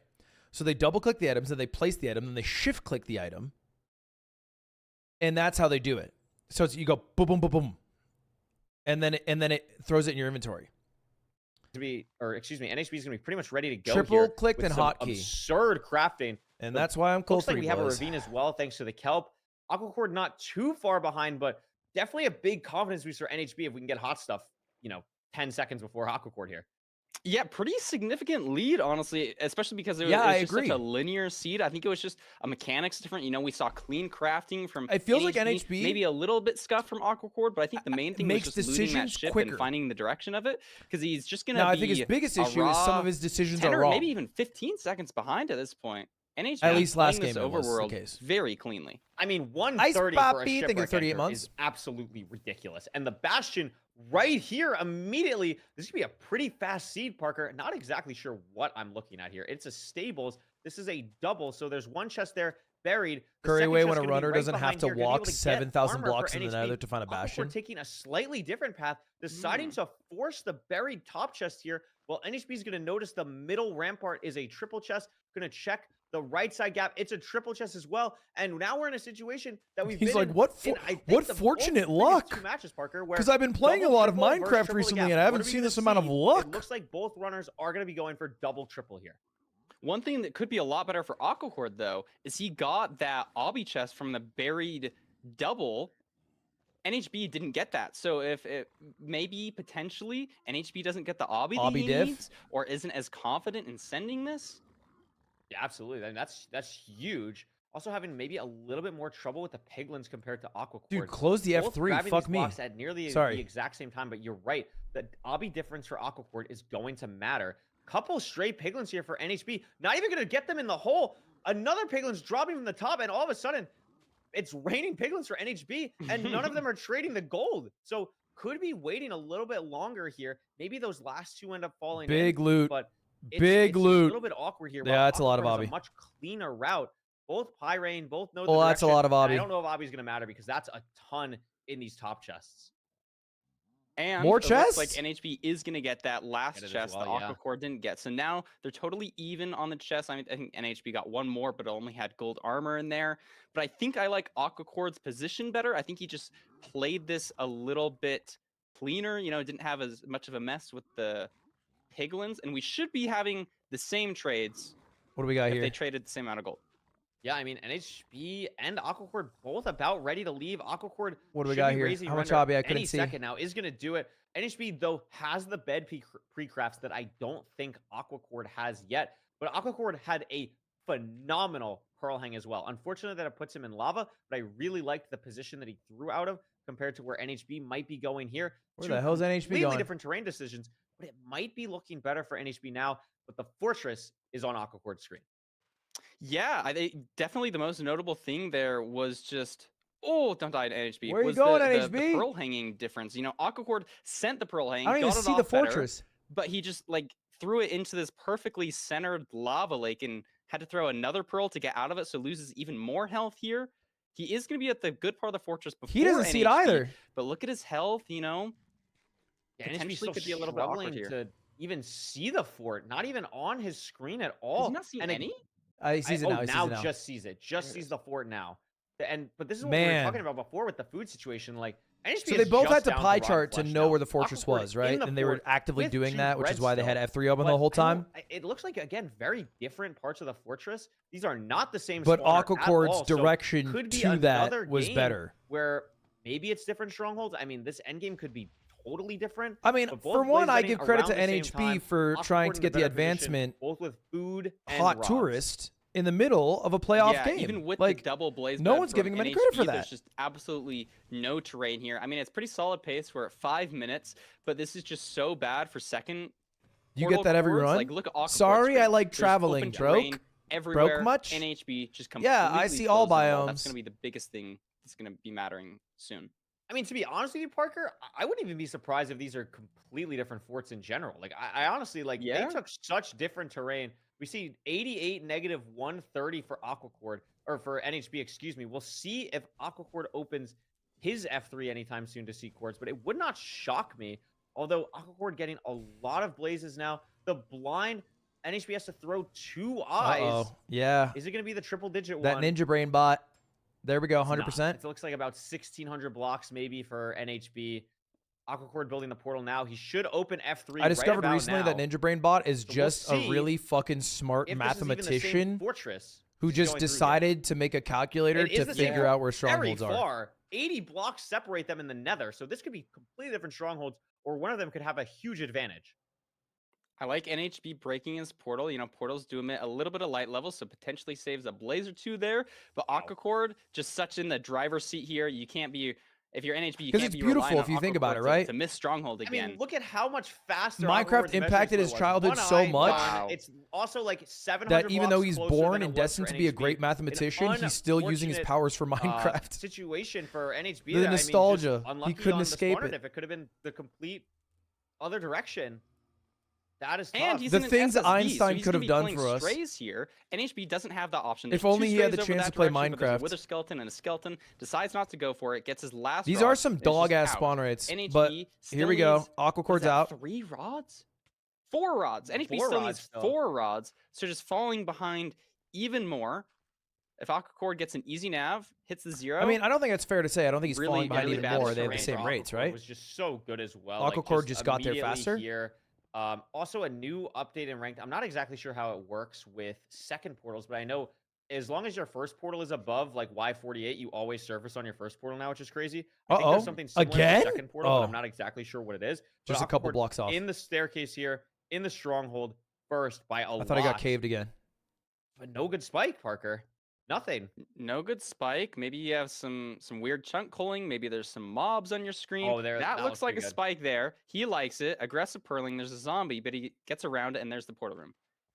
So they double click the items, then they place the item, then they shift click the item, and that's how they do it. So it's, you go boom, boom, boom, boom, and then it throws it in your inventory. NHB is going to be pretty much ready to go. Triple here clicked with and some hotkey. Absurd crafting, And that's why I'm cool looks for like we you have a boys. ravine as well, thanks to the kelp. Aquacord not too far behind, but definitely a big confidence boost for NHB if we can get hot stuff, 10 seconds before Aquacord here. Yeah, pretty significant lead, honestly, especially because it was just such a linear seed. I think it was just a mechanics different. We saw clean crafting from It feels like NHB maybe a little bit scuffed from Aquacord, but I think the main thing was makes just looting that decisions ship quicker. and finding the direction of it, because he's just going to Now, be I think his biggest a issue is some raw of his decisions 10 are or wrong. maybe even 15 seconds behind at this point. NHB At least last playing this game it was the overworld case. very cleanly. I mean, Ice 130 for a Poppy, shipwreck thinking 38 enter months. is absolutely ridiculous. And the Bastion right here immediately. This could be a pretty fast seed, Parker. Not exactly sure what I'm looking at here. It's a stables. This is a double, so there's one chest there buried. The Curry second way chest when a gonna be runner right doesn't have behind to here. Gonna be walk able to get 7,000 armor blocks for in the NHB. nether to find a Aquacord Bastion. taking a slightly different path, deciding to force the buried top chest here. Well, NHB is going to notice the middle rampart is a triple chest. Going to check the right side gap. It's a triple chest as well. And now we're in a situation that we've He's been like, in, what what fortunate luck. matches, Parker, Because I've been playing a lot of Minecraft recently and I haven't seen this amount of luck. It looks like both runners are going to be going for double triple here. One thing that could be a lot better for Aquacord, though, is he got that obby chest from the buried double. NHB didn't get that. So if it maybe potentially NHB doesn't get the obby that he needs or isn't as confident in sending this. Yeah, absolutely. And that's huge. Also having maybe a little bit more trouble with the piglins compared to Aquacord. Dude, close the Both F3. grabbing Fuck these me. blocks at nearly the exact same time, but you're right. The obby difference for Aquacord is going to matter. Couple stray piglins here for NHB. Not even going to get them in the hole. Another piglin's dropping from the top, and all of a sudden, it's raining piglins for NHB, and none of them are trading the gold. So could be waiting a little bit longer here. Maybe those last two end up falling Big in, loot. but it's Big a loot. little bit awkward here. Yeah, that's a lot of Aquacord has obby. a much cleaner route. Both Pyrain, both know the Well, that's a direction, lot of and obby. I don't know if obby's going to matter because that's a ton in these top chests. And more it chests? looks like NHB is going to get that last Get it as chest well, that yeah. Aquacord didn't get. So now they're totally even on the chest. I think NHB got one more, but it only had gold armor in there. But I think I like Aquacord's position better. I think he just played this a little bit cleaner. Didn't have as much of a mess with the piglins. And we should be having the same trades. What do we got if here? they traded the same amount of gold. Yeah, I mean, NHB and Aquacord both about ready to leave. Aquacord What do we should got be here? raising How much render obby? I couldn't any see. second now is going to do it. NHB, though, has the bed pre-crafts that I don't think Aquacord has yet. But Aquacord had a phenomenal Pearl Hang as well. Unfortunately, that it puts him in lava, but I really liked the position that he threw out of compared to where NHB might be going here. Where the hell's NHB completely going? different terrain decisions, but it might be looking better for NHB now. But the fortress is on Aquacord's screen. Yeah, definitely the most notable thing there was just, don't die to NHB. Where are you was going, the NHB? pearl hanging difference. Aquacord sent the pearl hang. I don't even got it see the off better, fortress. but he just threw it into this perfectly centered lava lake and had to throw another pearl to get out of it, so loses even more health here. He is going to be at the good part of the fortress before He doesn't see it NHB, either. But look at his health, Yeah, potentially NHB could be a little bit awkward struggling here. to even see the fort, not even on his screen at all. Does he not see any? He sees it now. He sees it now. Just sees it. Just sees the fort now. But this is what we Man. were talking about before with the food situation. Like NHB So is they both just had to down pie raw chart to flesh know now. where the fortress Aquacord was, right? in the And they were fort actively with doing two that, which is why they had bread F3 open but the whole I don't- time. It looks like, again, very different parts of the fortress. These are not the same But spawner at Aquacord's all, so direction could be to that another was game better. Where maybe it's different strongholds. I mean, this endgame could be totally different. I mean, but both for one, blaze I lighting give credit to around the same NHB time. for Aquacord trying to in get the better position, advancement both with food and hot rocks. tourist in the middle of a playoff Yeah, game. even with like, the double blaze no bed one's from giving him any NHB, credit for There's that. just absolutely no terrain here. I mean, it's pretty solid pace. We're at 5 minutes, but this is just so bad for second. You portal get that every forwards. run? Like, look at Aquacord Sorry, I screen. like There's traveling. open terrain Broke? everywhere. Broke much? NHB just completely Yeah, I see all closed the wall. That's biomes. going to be the biggest thing that's going to be mattering soon. I mean, to be honest with you, Parker, I wouldn't even be surprised if these are completely different forts in general. Like, I honestly, like, they took such different terrain. We see 88 negative 130 for Aquacord, or for NHB, excuse me. We'll see if Aquacord opens his F3 anytime soon to see Cords, but it would not shock me. Although Aquacord getting a lot of blazes now. The blind, NHB has to throw 2 eyes. Yeah. Is it going to be the triple digit That one? Ninja Brain bot. There we go, It's 100%. not. It looks like about 1,600 blocks maybe for NHB. Aquacord building the portal now. He should open F3. I discovered right recently about that Ninja Brain bot is So just we'll a see really fucking smart if this is even the same mathematician fortress who she's just going through here. decided to make a calculator It is to the same figure out where very strongholds are. far. 80 blocks separate them in the nether, so this could be completely different strongholds, or one of them could have a huge advantage. I like NHB breaking his portal. You know, portals do emit a little bit of light level, so potentially saves a blaze or 2 there. But Aquacord just such in the driver's seat here. You can't be, if you're NHB, you 'Cause can't it's be beautiful relying if you on think about Aquacord it, right? to miss stronghold I again. mean, look at how much faster Minecraft Aquacord's measuring impacted his split was. childhood One so eye, much done. It's also like 700 that even though blocks he's closer born than it and was destined for to be a NHB. great An mathematician, he's still using his unfortunate, powers for Minecraft. Situation for NHB. The there. I mean, just nostalgia. He unlucky couldn't on the escape spawner it. diff. It could have been the complete other direction. That is tough. And he's The in an things SSV, Einstein so he's could gonna have be done playing for us. Strays here. NHB doesn't have that option. If There's only 2 he had the strays over chance that to play direction, but there's a Minecraft. Wither skeleton and a skeleton. Decides not to go for it. Gets his last. These rod, are some and it's just dog-ass out. spawn rates, NHB but still here we go. needs- what is Aquacord's that, out. 3 rods? 4 rods. NHB 4 still rods needs still. 4 rods. So just falling behind even more. If Aquacord gets an easy nav, hits the 0. I mean, I don't think that's fair to say. I don't think he's Really, falling behind really even bad more. They have the terrain same for rates, Aquacord right? was just so good as well. Aquacord just got there immediately faster? Here. Also, a new update in ranked. I'm not exactly sure how it works with second portals, but I know as long as your first portal is above like Y48, you always surface on your first portal now, which is crazy. I think there's something similar Again? to second portal, but Oh. I'm not exactly sure what it is. But Just a couple Aquacord blocks off. in the staircase here, in the stronghold, first by a lot. I thought I got caved again. But no good spike, Parker. Nothing. No good spike. Maybe you have some weird chunk culling. Maybe there's some mobs on your screen. Oh, there- that that looks looks like a pretty good. spike there. He likes it. Aggressive purling. There's a zombie, but he gets around it, and there's the portal room.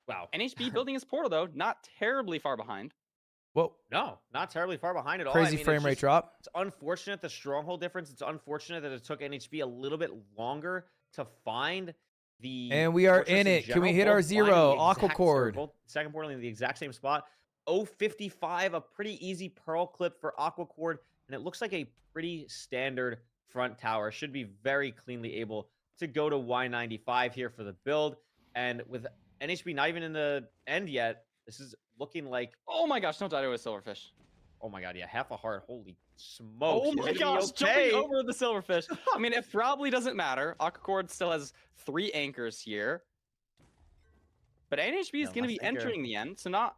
Wow. NHB building his portal though, not terribly far behind. Whoa. No, not terribly far behind at all. Crazy I mean, frame it's rate just- drop. It's unfortunate the stronghold difference. It's unfortunate that it took NHB a little bit longer to find the. And we are fortress in it. Can we general, hit our both flying in zero? the exact Aquacord. circle, second portal in the exact same spot. 055, a pretty easy pearl clip for Aquacord, and it looks like a pretty standard front tower. Should be very cleanly able to go to Y95 here for the build. And with NHB not even in the end yet, this is looking like. Oh my gosh! Don't die to a silverfish. Oh my god! Yeah, half a heart. Holy smokes! Oh Is my it gonna be gosh! okay? Jumping over the silverfish. I mean, it probably doesn't matter. Aquacord still has 3 anchors here, but NHB is No, going to last be anchor. entering the end, so not.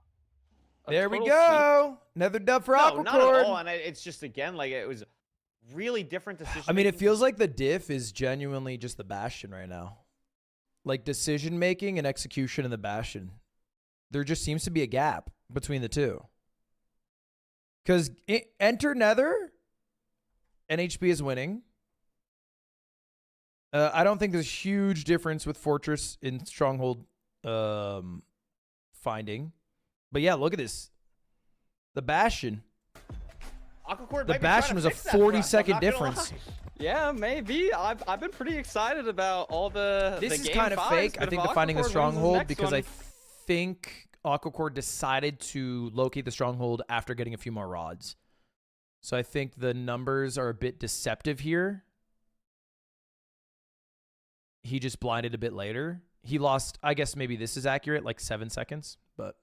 a There we total go. Another dub for No, Aquacord. not at all. And it's just again like it was really different decision. I mean, it feels like the diff is genuinely just the Bastion right now. Like decision making and execution in the Bastion. There just seems to be a gap between the two. Because enter Nether, NHB is winning. I don't think there's a huge difference with Fortress in Stronghold finding. But yeah, look at this. The Bastion. Aquacord The might be trying Bastion to was a fix that for us, I'm 40-second not gonna difference. lie. Yeah, maybe. I've been pretty excited about all the. This the is game kind of fives, fake. but I if think the finding the Aquacord wins this stronghold next because I one- think Aquacord decided to locate the stronghold after getting a few more rods. So I think the numbers are a bit deceptive here. He just blinded a bit later. He lost, I guess maybe this is accurate, like 7 seconds. But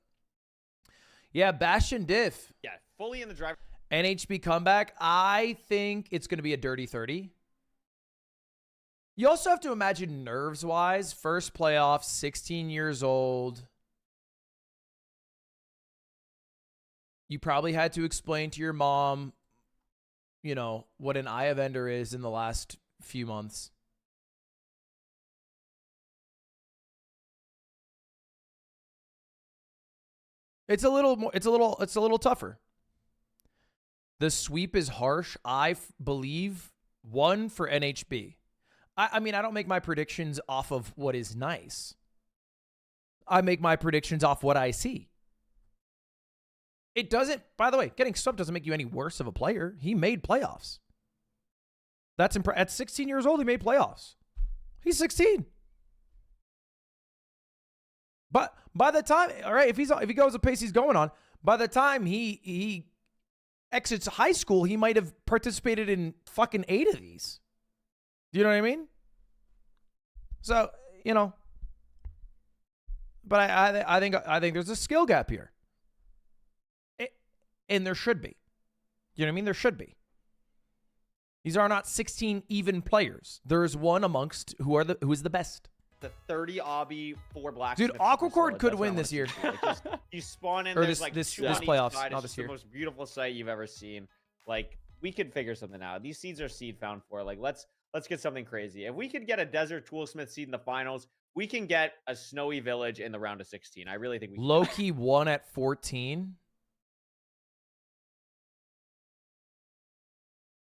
yeah, Bastion diff. Yeah, fully in the driver. NHB comeback. I think it's going to be a dirty 30. You also have to imagine nerves-wise. First playoff, 16 years old. You probably had to explain to your mom, you know, what an Eye of Ender is in the last few months. It's a little more, it's a little tougher. The sweep is harsh. I believe 1 for NHB. I mean, I don't make my predictions off of what is nice. I make my predictions off what I see. It doesn't, by the way, getting swept doesn't make you any worse of a player. He made playoffs. At 16 years old, he made playoffs. He's 16. But by the time, all right, if he goes the pace he's going on, by the time he exits high school, he might have participated in fucking 8 of these. Do you know what I mean? So, you know, but I think there's a skill gap here. And there should be. You know what I mean? There should be. These are not 16 even players. There is one amongst who is the best. The 30 obby, 4 black. Dude, Aquacord could win this year. Like, you spawn in, or there's like this 2 on each playoffs, side. not It's this just year. the most beautiful sight you've ever seen. Like, we could figure something out. These seeds are seed found for. Like, let's get something crazy. If we could get a Desert Toolsmith seed in the finals, we can get a Snowy Village in the round of 16. I really think we can. Loki won at 14.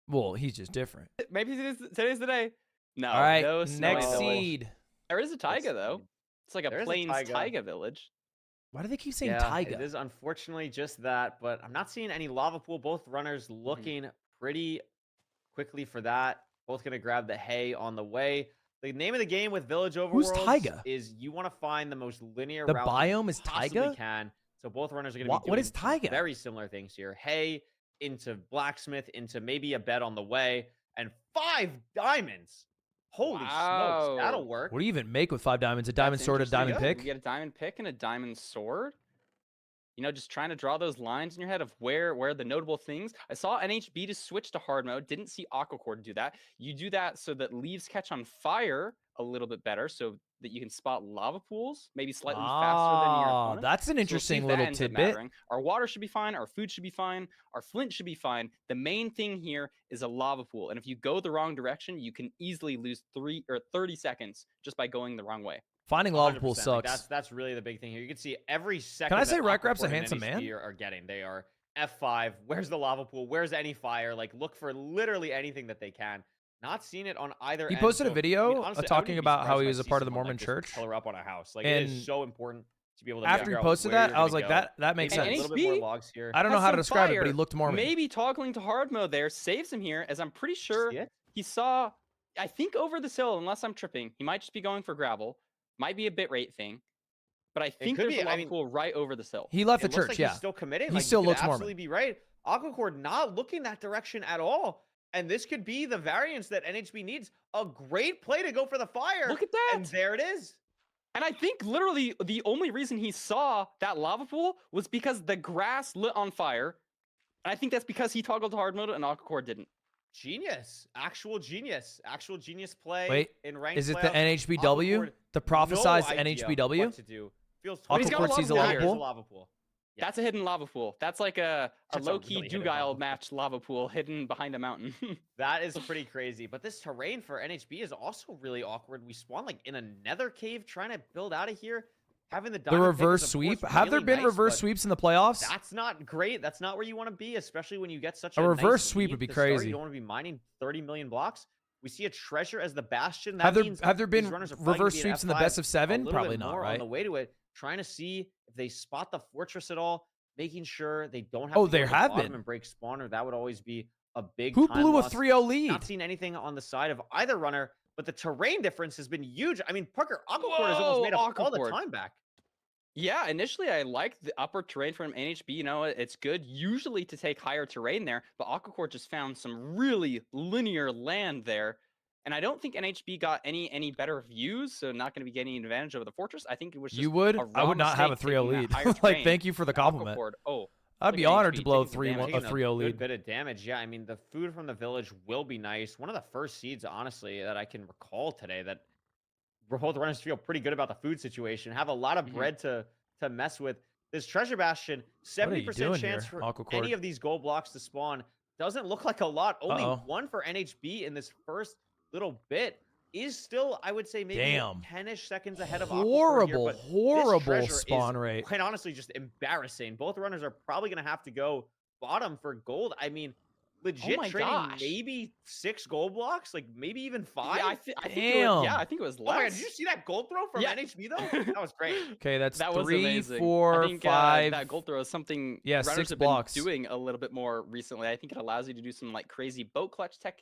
Well, he's just different. Maybe today's the day. No. All right, no next Snowy Village. seed. There is a taiga though. It's like a There is a plains taiga. taiga village. Why do they keep saying Yeah, taiga? it is unfortunately just that, but I'm not seeing any lava pool. Both runners looking pretty quickly for that. Both going to grab the hay on the way. The name of the game with Village Who's Overworlds taiga? is you want to find the most linear The route you biome is possibly taiga? can. So both runners are going to be doing What is taiga? very similar things here. Hay into blacksmith into maybe a bed on the way and 5 diamonds. Holy smokes, that'll work. What do you even make with 5 diamonds? A diamond That's sword, a interesting. diamond You pick? get a diamond pick and a diamond sword. You know, just trying to draw those lines in your head of where the notable things. I saw NHB to switch to hard mode. Didn't see Aquacord do that. You do that so that leaves catch on fire a little bit better, so that you can spot lava pools maybe slightly faster than your opponent. That's an So we'll see interesting if that little ends up tidbit. mattering. Our water should be fine. Our food should be fine. Our flint should be fine. The main thing here is a lava pool, and if you go the wrong direction, you can easily lose 30 seconds just by going the wrong way. Finding lava pool 100%. Like, sucks. that's really the big thing here. You can see every second. Can I say that Rec Rap's a Aquacord and handsome man? NHB are getting. They are F5. Where's the lava pool? Where's any fire? Like, look for literally anything that they can. Not seeing it on either He end. posted a So, video I mean, honestly, I wouldn't talking even be about how surprised he if I was a see part of the someone Mormon like this church. color up on a house. Like, it And is so important to be able to after figure he out posted where that, you're I was gonna like, go. that makes Maybe sense. a little bit more logs here. I don't know Has how to some describe it, but he fire. looked Mormon. Maybe toggling to hard mode there saves him here, as I'm pretty sure he saw, I think over this hill, unless I'm tripping, he might just be going for gravel. Might be a bitrate thing. But I think could there's be. a I lava mean, pool right over this hill. He left It the looks church, like yeah. He's still committed. He Like, still you could looks Mormon. absolutely be right. Aquacord not looking that direction at all. And this could be the variance that NHB needs. A great play to go for the fire. Look at that. And there it is. And I think literally the only reason he saw that lava pool was because the grass lit on fire. And I think that's because he toggled to hard mode and Aquacord didn't. Genius. Actual genius. Actual genius play. Wait, in ranked is it the playoffs. NHBW? Aquacord, The prophesized no idea NHBW? what to do. Feels But he's got Aquacord sees a pool lava here. pool? lava pool. That's a hidden lava pool. That's like a That's a low-key really hidden Dugile match lava pool hidden behind a mountain. That is pretty crazy. But this terrain for NHB is also really awkward. We spawn like in a nether cave trying to build out of here. Having the The diamond pick reverse is, of sweep? course, Have there really been nice, reverse but sweeps in the playoffs? That's not great. That's not where you want to be, especially when you get such A a reverse nice sweep lead would be to start. crazy. You don't want to be mining 30 million blocks. We see a treasure as the bastion. That Have there means been these runners are probably gonna reverse be at sweeps in the F5 best of 7? a little Probably bit not, more right? on the way to it, trying to see if they spot the fortress at all, making sure they don't have Oh, to go there to the have bottom been. and break spawner. That would always be a big Who time blew a loss. 3-0 lead? Not seen anything on the side of either runner, but the terrain difference has been huge. I mean, Parker, Aquacord has almost made up all the Aquacord. time back. Yeah, initially I liked the upper terrain from NHB. You know, it's good usually to take higher terrain there, but Aquacord just found some really linear land there. And I don't think NHB got any better views, so not going to be getting advantage over the fortress. I think it was just You would? a I raw would not have a mistake 3-0 taking lead. that higher Like, terrain. thank you for the compliment. Aquacord, oh, I'd look be at honored NHB to blow taking some damage. a 3-0 Good lead. bit of damage. Yeah, I mean, the food from the village will be nice. One of the first seeds, honestly, that I can recall today that both runners feel pretty good about the food situation. Have a lot of bread to mess with. This treasure bastion, 70% doing chance here, for Aquacord? any of these gold blocks to spawn. Doesn't look like a lot. Only Uh-oh. one for NHB in this first little bit. Is still, I would say, maybe Damn. 10-ish seconds ahead of Aquacord Horrible, here, but this horrible treasure spawn is, rate. quite honestly, just embarrassing. Both runners are probably going to have to go bottom for gold. I mean, legit my trading gosh. maybe 6 gold blocks, like maybe even 5. Yeah, I think it was, Damn. I think it was Oh my god, less. did you see that gold throw from Yeah. NHB though? That was great. Okay, that's That was 3, amazing. 4, I think, 5. that gold throw is something Yeah, runners 6 have blocks. been doing a little bit more recently. I think it allows you to do some like crazy boat clutch tech,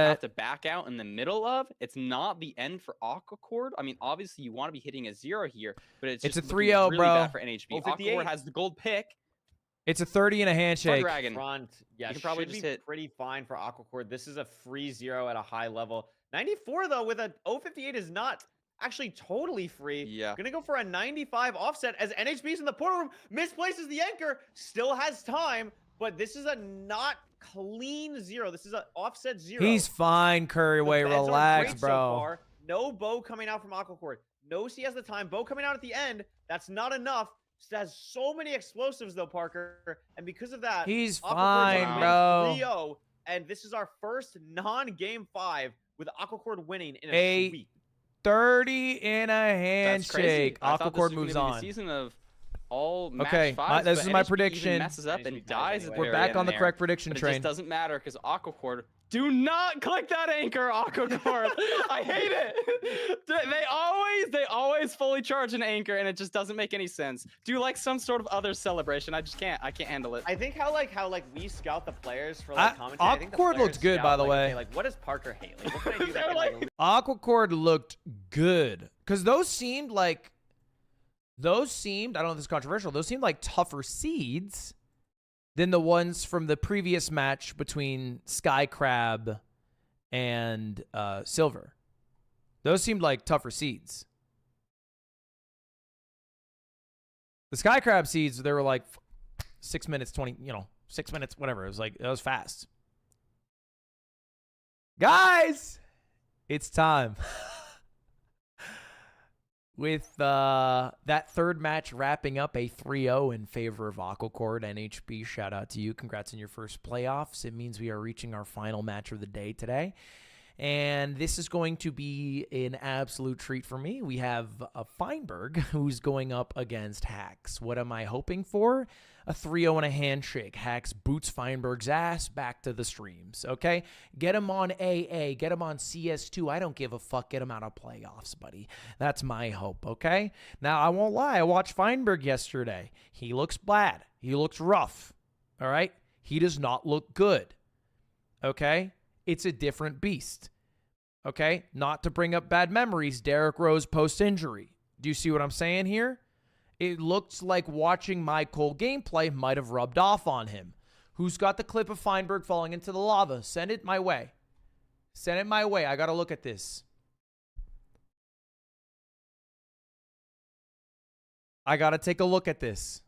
have to back out in the middle of. It's not the end for Aquacord. I mean, obviously you want to be hitting a 0 here, but it's It's just a looking 3-0, really bro. bad for NHB. 058. Aquacord has the gold pick, It's a 30 and a handshake. Dragon. Front, yeah, You can probably should just be hit. pretty fine for Aquacord. This is a free 0 at a high level. 94 though with a 058 is not actually totally free. Yeah. Gonna go for a 95 offset as NHB's in the portal room, misplaces the anchor, still has time, but this is a not clean 0. This is an offset 0. He's fine, Curryway. Beds are Relax, great bro. So far. No bow coming out from Aquacord. No C has the time. Bow coming out at the end. That's not enough. It has so many explosives though, Parker, and because of that, He's Aquacord's fine, gonna bro. win 3-0, and this is our first non-game 5 with Aquacord winning in a A sweep. 30 in a That's crazy. handshake. I thought this Aquacord was moves gonna be the on. season of all match Okay, fives, this but is my NHB even prediction. messes up and dies at the We're very back end on the there. correct prediction But train. It just doesn't matter because Aquacord. Do not click that anchor, Aquacord. I hate it. They always fully charge an anchor, and it just doesn't make any sense. Do like some sort of other celebration. I can't handle it. I think how we scout the players for like commentary. I think the Awkward looked players good, by scout, the way. okay, like what does Parker hate? Like what can I do that can, like, Aquacord looked good because those seemed, I don't know if this is controversial, those seemed like tougher seeds than the ones from the previous match between Sky Crab and Silver. Those seemed like tougher seeds. The Sky Crab seeds, they were like 6 minutes, 20, 6 minutes, whatever. It was like, that was fast. Guys, it's time. With that third match wrapping up a 3-0 in favor of Aquacord. NHB, shout out to you. Congrats on your first playoffs. It means we are reaching our final match of the day today. And this is going to be an absolute treat for me. We have Feinberg, who's going up against Hacks. What am I hoping for? A 3-0 and a handshake. Hacks boots Feinberg's ass back to the streams, okay? Get him on AA. Get him on CS2. I don't give a fuck. Get him out of playoffs, buddy. That's my hope, okay? Now, I won't lie. I watched Feinberg yesterday. He looks bad. He looks rough, all right? He does not look good, okay? It's a different beast. Okay? Not to bring up bad memories, Derrick Rose post-injury. Do you see what I'm saying here? It looks like watching my Cole gameplay might have rubbed off on him. Who's got the clip of Feinberg falling into the lava? Send it my way. Send it my way. I got to look at this. I got to take a look at this.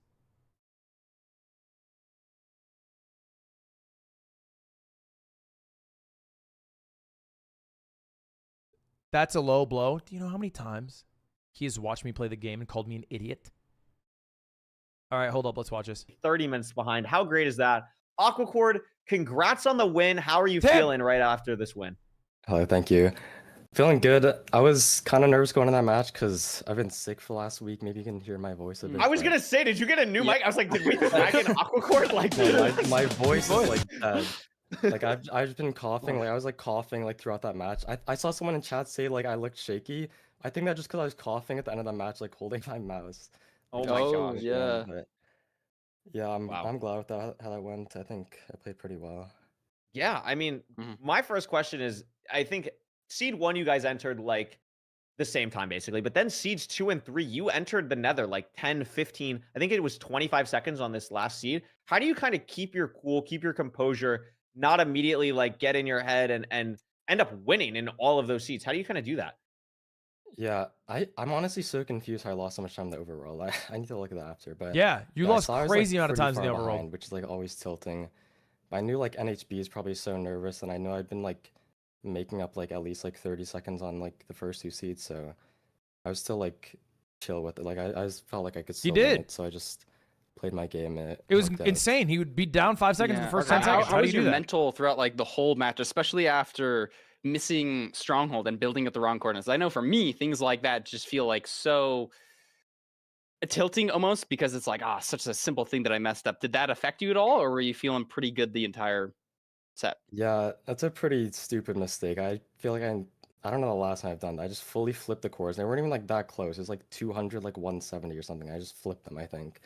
That's a low blow. Do you know how many times he has watched me play the game and called me an idiot? All right, hold up. Let's watch this. 30 minutes behind. How great is that? Aquacord, congrats on the win. How are you feeling right after this win? Hello, thank you. Feeling good. I was kind of nervous going into that match because I've been sick for the last week. Maybe you can hear my voice a bit. I was going to say, did you get a new mic? I was like, did we drag in Aquacord? Like, no, my voice is like dead. Like I've been coughing, like I was like coughing like throughout that match. I saw someone in chat say like I looked shaky. I think that just because I was coughing at the end of the match, like holding my mouse. Oh my gosh. Yeah. But yeah, I'm glad with that how that went. I think I played pretty well. Yeah, I mean, my first question is, I think Seed 1 you guys entered like the same time basically, but then Seeds 2 and 3 you entered the Nether like 10, 15, I think it was 25 seconds on this last seed. How do you kind of keep your cool, keep your composure, not immediately like get in your head and end up winning in all of those seats? How do you kind of do that? Yeah, I'm honestly so confused how I lost so much time in the overall. I need to look at that after, but yeah, you lost I was, crazy like, amount of pretty times in the far overall, behind, which is like always tilting. But I knew like NHB is probably so nervous, and I know I've been like making up like at least like 30 seconds on like the first two seats, so I was still like chill with it. Like I just felt like I could still win it, so I just played my game. And it was worked out. insane. He would be down 5 seconds in the first 10 seconds. How do was you your do that? mental throughout like the whole match, especially after missing Stronghold and building at the wrong coordinates? I know for me, things like that just feel like so tilting almost because it's like, such a simple thing that I messed up. Did that affect you at all, or were you feeling pretty good the entire set? Yeah, that's a pretty stupid mistake. I feel like I don't know the last time I've done that. I just fully flipped the cores. They weren't even like that close. It was like 200, like 170 or something. I just flipped them, I think.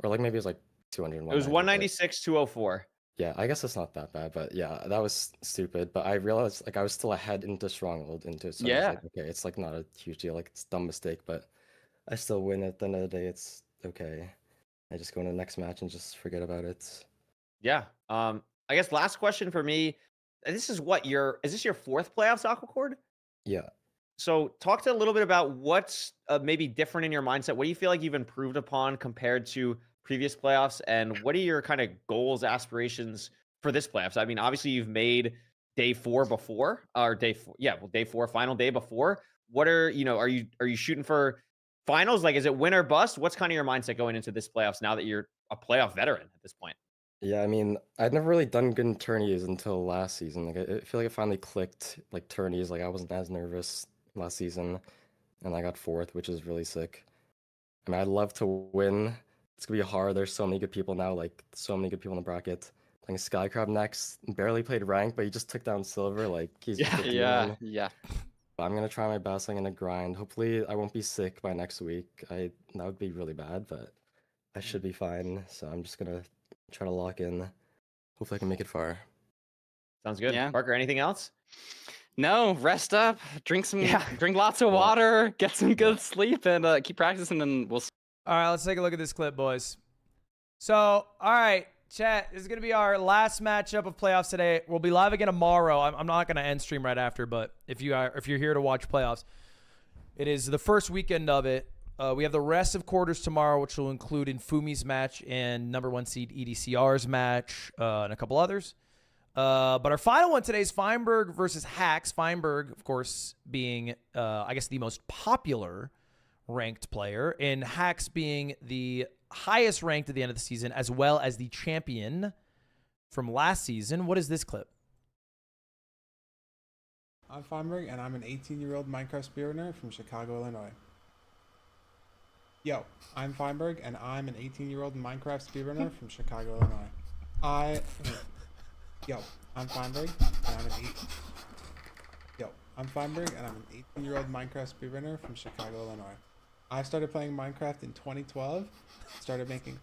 Or like maybe it was like 200. It was 196, 204. Yeah, I guess it's not that bad, but yeah, that was stupid. But I realized like I was still ahead into Stronghold so I was like, okay, it's like not a huge deal. Like it's a dumb mistake, but I still win at the end of the day. It's okay. I just go into the next match and just forget about it. Yeah. I guess last question for me. This is is this your 4th playoffs, Aquacord? Yeah. So talk to a little bit about what's maybe different in your mindset. What do you feel like you've improved upon compared to previous playoffs? And what are your kind of goals, aspirations for this playoffs? I mean, obviously you've made day 4 before, or day 4, final day before. What are you shooting for finals? Like, is it win or bust? What's kind of your mindset going into this playoffs now that you're a playoff veteran at this point? Yeah, I mean, I'd never really done good in tourneys until last season. Like, I feel like it finally clicked, like, tourneys. Like, I wasn't as nervous last season, and I got 4th, which is really sick. I mean, I'd love to win. It's gonna be hard. There's so many good people now, like, so many good people in the bracket. Playing Skycrab next, barely played rank, but he just took down silver. Like, he's just a demon. Yeah. But I'm gonna try my best. I'm gonna grind. Hopefully, I won't be sick by next week. That would be really bad, but I should be fine. So I'm just gonna try to lock in. Hopefully I can make it far. Sounds good. Yeah. Parker, anything else? No, rest up, drink lots of water, get some good sleep, and keep practicing, and we'll see. All right, let's take a look at this clip, boys. So, all right, chat, this is going to be our last matchup of playoffs today. We'll be live again tomorrow. I'm not going to end stream right after, but if you're here to watch playoffs, it is the first weekend of it. We have the rest of quarters tomorrow, which will include Infumi's match and #1 seed EDCR's match and a couple others. But our final one today is Feinberg versus Hacks. Feinberg, of course, being, I guess, the most popular ranked player, and Hacks being the highest ranked at the end of the season, as well as the champion from last season. What is this clip? I'm Feinberg, and I'm an 18-year-old Minecraft speedrunner from Chicago, Illinois. Yo, I'm Feinberg, and I'm an 18-year-old Minecraft speedrunner from Chicago, Illinois. Yo, I'm Feinberg, and I'm an 18-year-old Minecraft speedrunner from Chicago, Illinois. I started playing Minecraft in 2012. Started making.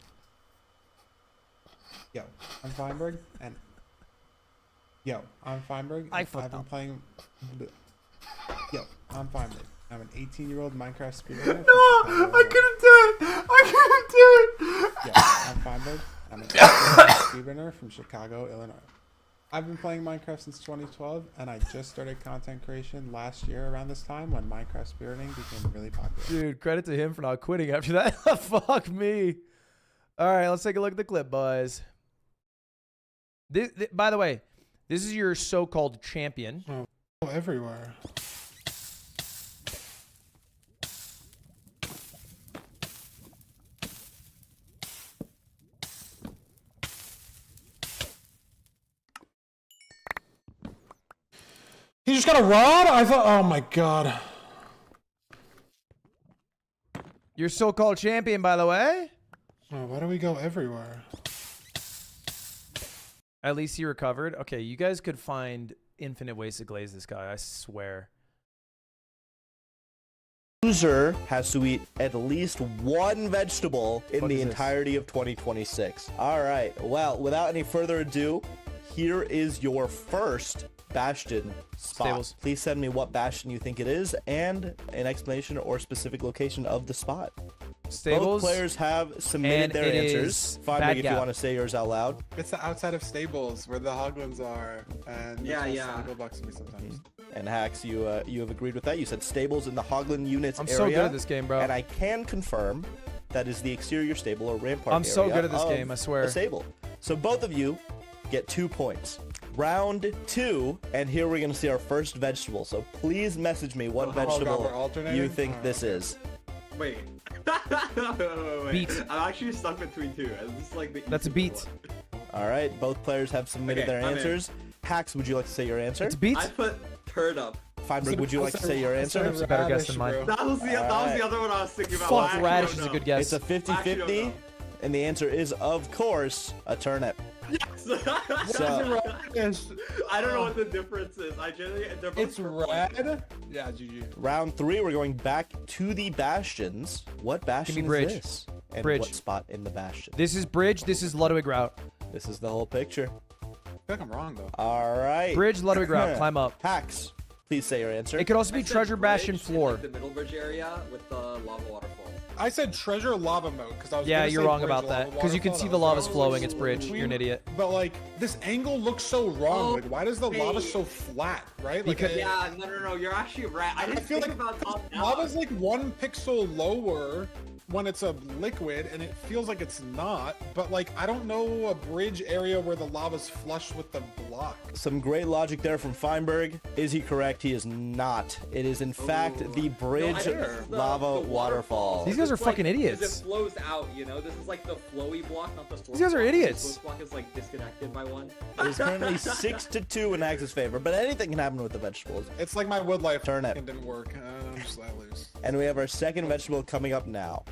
Yo, I'm Feinberg, and I've been playing. Yo, I'm Feinberg. I'm an 18-year-old Minecraft speedrunner. No, I couldn't do it. Yeah, I'm Feinberg. I'm an 18-year-old speedrunner from Chicago, Illinois. I've been playing Minecraft since 2012, and I just started content creation last year around this time when Minecraft speedrunning became really popular. Dude, credit to him for not quitting after that. Fuck me. All right, let's take a look at the clip, boys. By the way, this is your so-called champion. Oh, everywhere. He just got a rod? I thought, oh my god. Your so-called champion, by the way. Oh, why do we go everywhere? At least he recovered. Okay, you guys could find infinite ways to glaze this guy, I swear. Loser has to eat at least one vegetable in the entirety of 2026. All right, well, without any further ado, here is your first Bastion spot. Stables. Please send me what Bastion you think it is and an explanation or specific location of the spot. Stables. Both players have submitted their answers. Fine, if you want to say yours out loud. It's the outside of Stables where the Hoglins are, and Go bucks me sometimes. And Hacks, you have agreed with that. You said Stables in the Hoglin units area. I'm so good at this game, bro. And I can confirm that is the exterior stable or rampart I'm so area good at this of game, I swear. a stable. So both of you get 2 points. Round 2, and here we're going to see our first vegetable. So please message me what vegetable you think this is. Wait. Wait. Beet. I'm actually stuck between two. It's like the That's a beet. one. All right, both players have submitted their I'm answers. Hacks, would you like to say your answer? It's beet. I put turnip. Feinberg, would you like to say your answer? It's a better guess than mine. That was the other one I was thinking about. Fuck, radish is a good guess. It's a 50-50, and the answer is, of course, a turnip. Yes. So, I don't know what the difference is. They're both red. Yeah, GG. round 3, we're going back to the Bastions. What Bastion Bridge. is this? And Bridge. what spot in the Bastion? This is Bridge. This is Ludwig route. This is the whole picture. I feel like I'm wrong though. All right. Bridge, Ludwig route. Climb up. Hacks, please say your answer. It could also be Treasure Bastion floor. The middle bridge area with the lava waterfall. I said treasure lava mode because I was. Yeah, gonna you're say wrong bridge about lava that because you can waterfall. see the lava's I was flowing. like, It's bridge. You're an idiot. But like this angle looks so wrong. Like why does the lava so flat? Right? Like Because- Yeah, no, you're actually right. I didn't feel think like about top down. lava's like 1 pixel lower when it's a liquid, and it feels like it's not. But like I don't know a bridge area where the lava's flush with the block. Some great logic there from Feinberg. Is he correct? He is not. It is in fact the bridge lava waterfall. These guys are fucking idiots. It flows out, you know. This is like the flowy block, not the source. These guys are block. idiots. The source block is like disconnected by one. It is currently 6-2 in Axe's favor, but anything can happen with the vegetables. It's like my wood life Turnip. didn't work. I'm just I lose. And we have our second vegetable coming up now.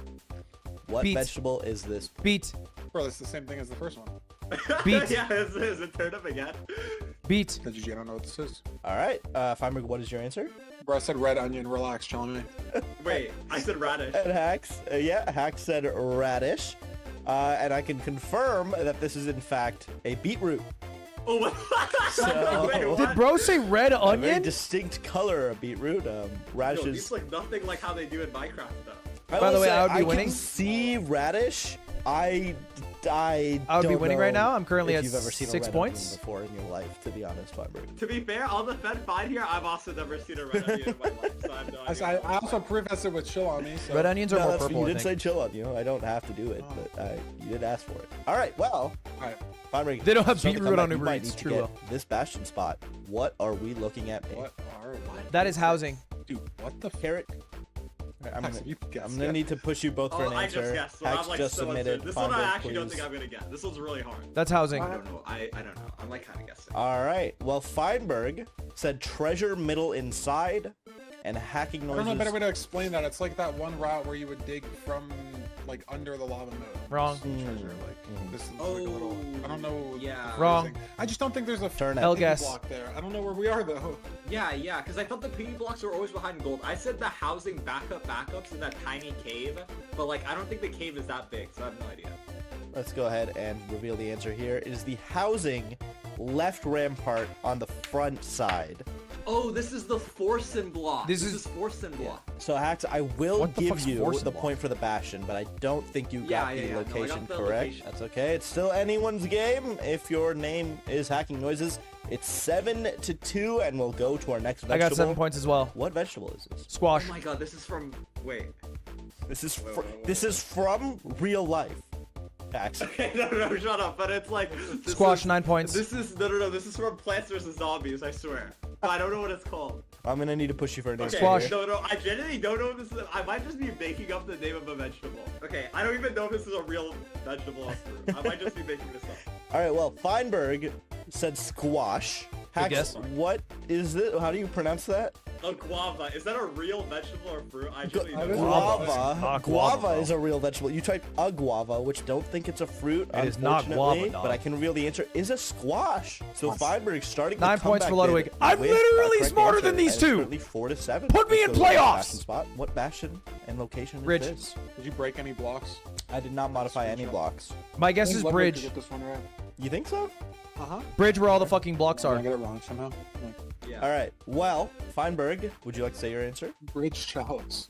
What Beet. vegetable is this? Beet. Bro, it's the same thing as the first one. Beet. Yeah, is it turnip again? Beet. I don't know what this is. All right, Feinberg, what is your answer? Bro, I said red onion. Relax, chilling me. Wait, I said radish. And Hax, Hax said radish. And I can confirm that this is in fact a beetroot. Oh my So, Wait, Did bro say red a very onion? distinct color of beetroot. Radishes. Yo, these look nothing like how they do in Minecraft though. By the way, I would be I winning. can see radish. I would be don't winning right know now. I'm currently if at you've ever seen a 6 red points. onion before in your life, to be honest, Feinberg. To be fair, on the Fed 5 here, I've also never seen a red onion in my life, so I have no idea. I also prefaced it with chill on me. So. Red onions are more that's- purple. You I did think. say chill on you. I don't have to do it, but you did ask for it. All right, well, Alright. Feinberg. They don't have start the beetroot on comeback. You Uber might Eats, need to true get though. This bastion spot. What are we looking at? What are what? That is housing. Dude, what the Carrot. I'm Hax, gonna, you guess, I'm gonna yeah. need to push you both for an I answer. just guessed, so Hax I'm like just so submitted. uncertain. This one I Feinberg, actually don't please. think I'm gonna get. This one's really hard. That's housing. I don't know. I don't know. I'm like kind of guessing. All right. Well, Feinberg said treasure middle inside, and hacking I noises. don't know a better way to explain that. It's like that one route where you would dig from like under the lava mode. Wrong. Treasure, like this is like a little. I don't know. Yeah. the Wrong. phrasing. I just don't think there's a Turn Hell piggy guess. block there. I don't know where we are though. Yeah, because I thought the piggy blocks were always behind gold. I said the housing backups in that tiny cave, but like I don't think the cave is that big, so I have no idea. Let's go ahead and reveal the answer here. It is the housing left rampart on the front side. Oh, this is the Forsen block. This This is- is Forsen block. So, Hax, I will What the give fuck's you Forsen the block? point for the bastion, but I don't think you Yeah, got the yeah, no, I got location the correct. location. That's okay. It's still anyone's game. If your name is Hacking Noises, it's 7-2, and we'll go to our next I vegetable. got 7 points as well. What vegetable is this? Squash. Oh my god, this is from. Wait. This is wait. this is from real life. Hax. Okay, no, shut up. But it's like this Squash, is- 9 points. This is no. This is from Plants vs Zombies. I swear. But I don't know what it's called. I'm gonna need to push you for an answer. Okay, Squash. no. I genuinely don't know what this is. I might just be making up the name of a vegetable. Okay, I don't even know if this is a real vegetable or fruit. I might just be making this up. All right. Well, Feinberg said squash. Hax, guess. what is it? How do you pronounce that? A guava. Is that a real vegetable or fruit? I genuinely don't know. Guava. Not Guava guava, is a real vegetable. You type a guava, which don't think it's a fruit. It is not unfortunately, guava, dog. but I can reveal the answer is a squash. So Feinberg's starting. 9 the points for comeback Ludwig. bid I'm with a literally correct smarter answer, than these and two. Currently 4-7. Put me Let's in go to the playoffs. bastion spot. What bastion and location Bridge. is this? Did you break any blocks? I did not modify any blocks. My guess is Ludwig could bridge. Get this one right. You think so? Bridge where all the fucking blocks Did I are. get it wrong somehow? Yeah. All right. Well, Feinberg, would you like to say your answer? Bridge chalice.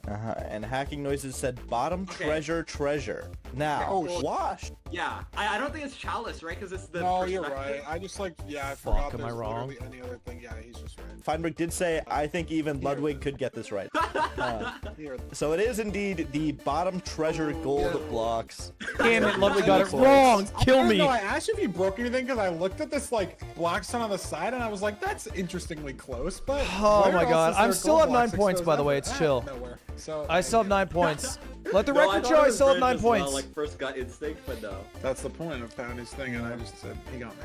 And Hacking Noises said bottom Okay. treasure. Now, Oh, shit. squash. Yeah, I don't think it's chalice, right? Because it's the. No, you're perspective. right. I just like I Fuck, forgot. am I there's wrong? literally any other thing. Yeah, he's just right. Feinberg did say, I think even Ludwig could get this right. Here. So it is indeed the bottom treasure gold blocks. Damn it, Ludwig got it Points. wrong. Kill me. No, I asked you if you broke anything because I looked at this like black sun on the side and I was like, that's interestingly close. But Oh where my else God. is there I'm still gold at 9 blocks points, exposed by the way. ever? It's chill. Nowhere. So I still have 9 points. Let the No, I record thought show it I was still have bridge 9 as well, points. like first gut instinct, but no. that's the point of Poundy's thing, and I just said he got me.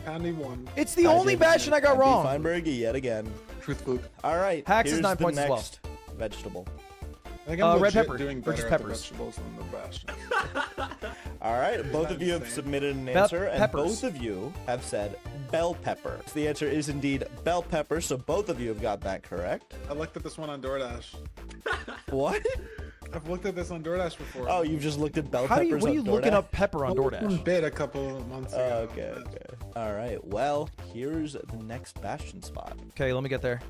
Poundy won. It's the only bastion I got Happy wrong. Feinberg yet again. Truthfully. All right. Hax is here's 9 the points as well. next vegetable. I think I'm red legit pepper, doing or just better at the peppers. vegetables than the bastion. All right. Both of you have Insane. submitted an Bell answer, and peppers. both of you have said bell pepper. So the answer is indeed bell pepper, so both of you have got that correct. I looked at this one on DoorDash. What? I've looked at this on DoorDash before. Oh, you've just looked at bell How do you, peppers what are you on looking DoorDash? up pepper on One DoorDash? bit a couple months ago. Okay. All right. Well, here's the next bastion spot. Okay, let me get there.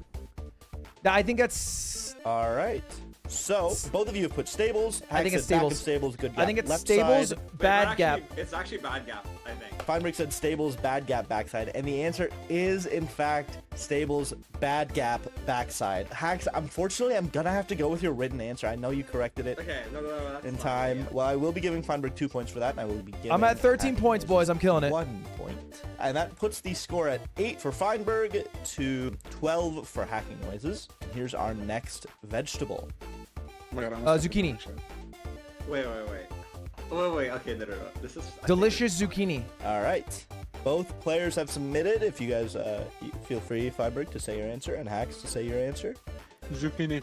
Nah, I think that's... All right. So both of you have put stables. I think Hack it's said back of stables. stables. Good gap. I think it's left stables, side. bad gap. It's actually bad gap, I think. Feinberg said stables, bad gap, backside, and the answer is in fact stables, bad gap, backside. Hacks, unfortunately, I'm gonna have to go with your written answer. I know you corrected it Okay, no, that's in fine, time. yeah. Well, I will be giving Feinberg 2 points for that, and I will be giving. I'm at 13 points, boys. I'm killing it. 1 point, and that puts the score at 8 for Feinberg to 12 for Hacking Noises. And here's our next vegetable. Oh my God, I almost said Zucchini. Wait. Okay, no. This is Delicious zucchini. All right. Both players have submitted. If you guys feel free, Feinberg, to say your answer, and Hacks to say your answer. Zucchini.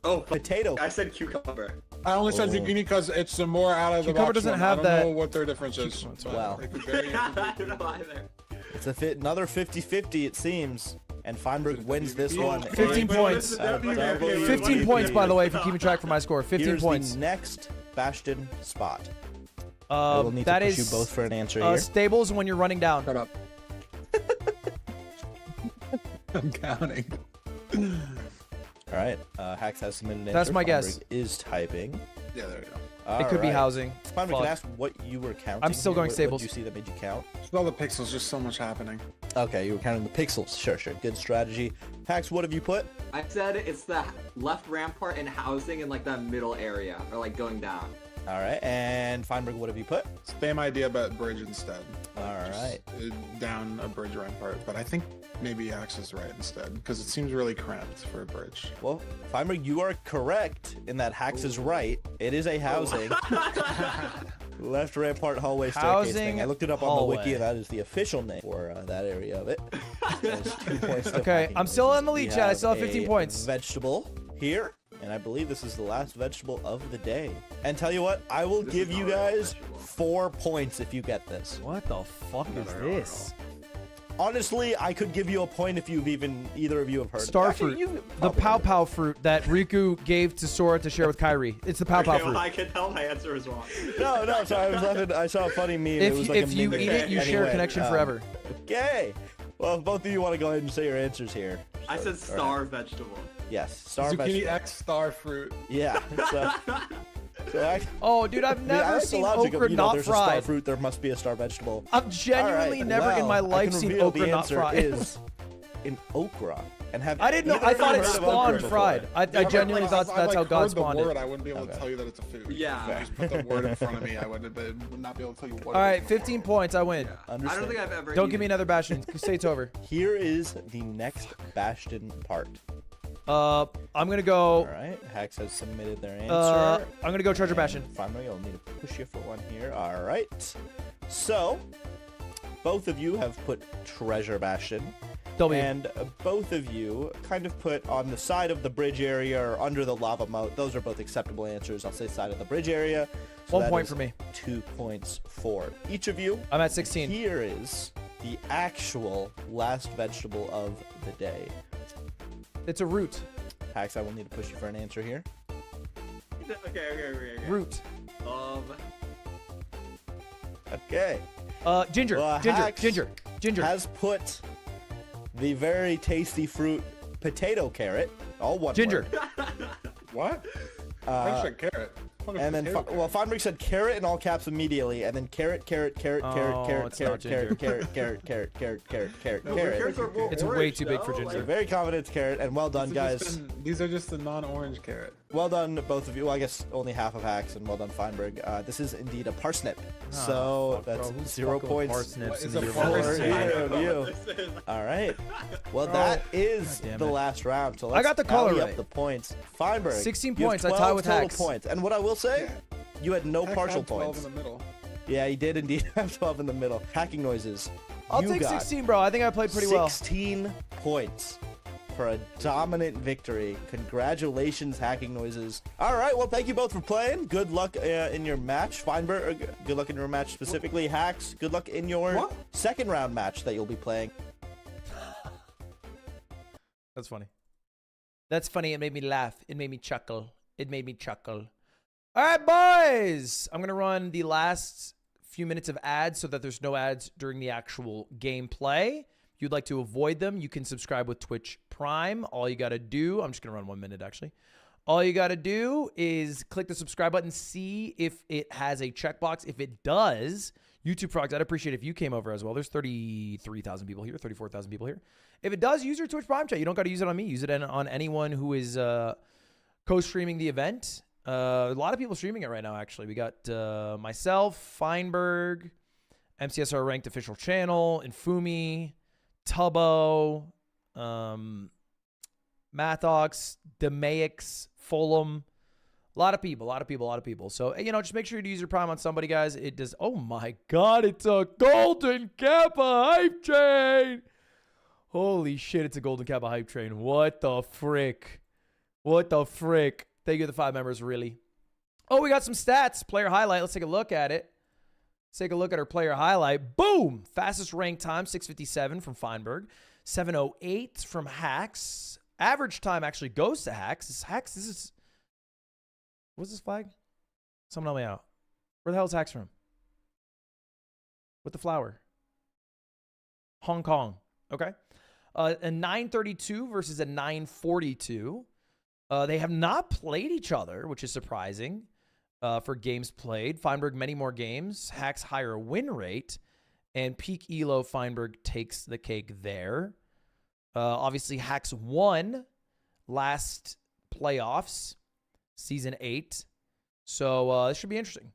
Oh, potato. I said cucumber. I only said zucchini because it's the more out of the Cucumber box doesn't one. have I that- don't know what their difference is. Well. It could vary. I don't know either. It's another 50-50, it seems. And Feinberg wins this one. 15 points. 15 points, by the way, if you're keeping track for my score. 15 Here's points. the next Bastion spot. I will need to that push is you both for an answer here. stables when you're running down. Shut up. I'm counting. All right. Hacks has submitted an answer. That's my guess. Feinberg is typing. Yeah, there we go. It could be housing. Feinberg, Fuck. can I ask what you were counting? I'm still here? going What stables. did you see that made you count? Just all the pixels, just so much happening. Okay, you were counting the pixels. Sure. Good strategy. Hacks, what have you put? I said it's the left rampart and housing in like that middle area, or like going down. All right. And Feinberg, what have you put? Same idea, but bridge instead. All right. Down a bridge rampart, but I think maybe Axe is right instead, because it seems really cramped for a bridge. Well, Feinberg, you are correct in that Hacks is right. It is a housing. Left rampart hallway staircase thing. I looked it up on the wiki, and that is the official name for that area of it. There's 2 points to Okay, Hacking I'm still Noises. in the lead, We chat. I still have 15 a points. Vegetable here, and I believe this is the last vegetable of the day. And tell you what, I will give you guys 4 points if you get this. What the fuck is this? Honestly, I could give you a point if either of you have heard of it. Star Actually, fruit. you've The probably heard pow pow fruit that Riku gave to Sora to share with Kairi. It's the pow pow Okay, fruit. well, I can tell my answer is wrong. No, sorry. I saw a funny meme. If, it was like if a you meme. eat it, you share a Anyway, connection forever. Okay. Well, if both of you want to go ahead and say your answers here. I said star vegetable. Yes, star Zucchini vegetable. X star fruit. Yeah. Oh, dude, I've never seen okra not there's a star fried. fruit, there must be a star vegetable. I've genuinely never in my life seen okra not fried. Is in okra. And have I didn't know. either I of you thought it heard of spawned okra fried. before? I genuinely thought that's how God spawned the word, it. I wouldn't be able to tell you that it's a food. Yeah. If you just put the word in front of me, I would not be able to tell you what. All right, 15 points. I win. I don't think I've ever. Don't give me another Bastion. Say it's over. Here is the next Bastion part. I'm gonna go. All right, Hax has submitted their answer. I'm gonna go Treasure Bastion. Finally, I'll need to push you for one here. All right. So, both of you have put Treasure Bastion. W. And both of you kind of put on the side of the bridge area or under the lava moat. Those are both acceptable answers. I'll say side of the bridge area. So 1 that point is for me. 2 points for each of you. I'm at 16. Here is the actual last vegetable of the day. It's a root. Hax, I will need to push you for an answer here. Okay. Root. Okay. Ginger. Well, Ginger. Hax Ginger. has put the very tasty fruit potato carrot. All one Ginger. word. What? I said carrot. And then, Feinberg said carrot in all caps immediately, and then carrot, carrot, carrot, carrot, Oh, carrot, it's not carrot, ginger. carrot, carrot, carrot, carrot, carrot, carrot, No, carrot. carrots are more It's way orange, too big for though, ginger. So very confident it's carrot, and well done, guys. These are just the non-orange carrot. Well done, both of you. Well, I guess only half of Hax, and well done, Feinberg. This is indeed a parsnip. So that's 0 points. Parsnips What is in a the parsnip? For either of you. All right. Well, that is damn the it. last round. So I let's got the color tally right. up the points. Feinberg, 16 you have points. I tie 12 with total Hax. points. And what I will say, you had no Heck, partial had 12 points. in the middle. Yeah, he did indeed have 12 in the middle. Hacking noises. I'll You take got 16, bro. I think I played pretty well. 16 points for a dominant victory. Congratulations, Hacking Noises. All right, well, thank you both for playing. Good luck in your match. Feinberg, good luck in your match specifically. Hacks, good luck in your second round match that you'll be playing. That's funny. That's funny. It made me laugh. It made me chuckle. All right, boys. I'm going to run the last few minutes of ads so that there's no ads during the actual gameplay. If you'd like to avoid them, you can subscribe with Twitch Prime. All you got to do, I'm just going to run 1 minute actually. All you got to do is click the subscribe button, see if it has a checkbox. If it does, YouTube frogs, I'd appreciate if you came over as well. There's 33,000 people here, 34,000 people here. If it does, use your Twitch Prime chat. You don't got to use it on me. Use it on anyone who is co-streaming the event. A lot of people streaming it right now, actually. We got myself, Feinberg, MCSR Ranked Official Channel, Infumi, Tubbo, Mathox, Demaix, Fulham. A lot of people. So, you know, just make sure to use your Prime on somebody, guys. It does. Oh, my God. It's a Golden Kappa Hype Train. Holy shit, it's a Golden Kappa Hype Train. What the frick? What the frick? Thank you to the 5 members, really. Oh, we got some stats. Player highlight. Let's take a look at it. Let's take a look at our player highlight. Boom! Fastest rank time, 6:57 from Feinberg. 7:08 from Hacks. Average time actually goes to Hacks. Hacks, this is... What's this flag? Someone help me out. Where the hell is Hacks from? With the flower. Hong Kong. Okay. A 9:32 versus a 9:42. They have not played each other, which is surprising for games played. Feinberg, many more games. Hacks, higher win rate. And peak elo, Feinberg takes the cake there. Obviously, Hacks won last playoffs, season 8. So this should be interesting.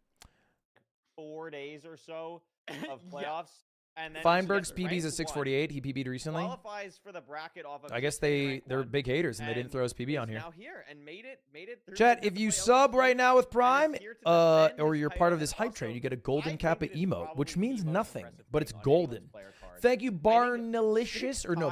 4 days or so of playoffs. And then Feinberg's PB is a 648. He PB'd recently. Qualifies for the bracket off of I guess they're big haters and they didn't throw his PB on here. Now here and made it through. Chat, if you sub right now with Prime, or you're part of this hype train, you get a Golden Kappa emote, which means nothing, but it's golden. Thank you, Barnalicious, or no,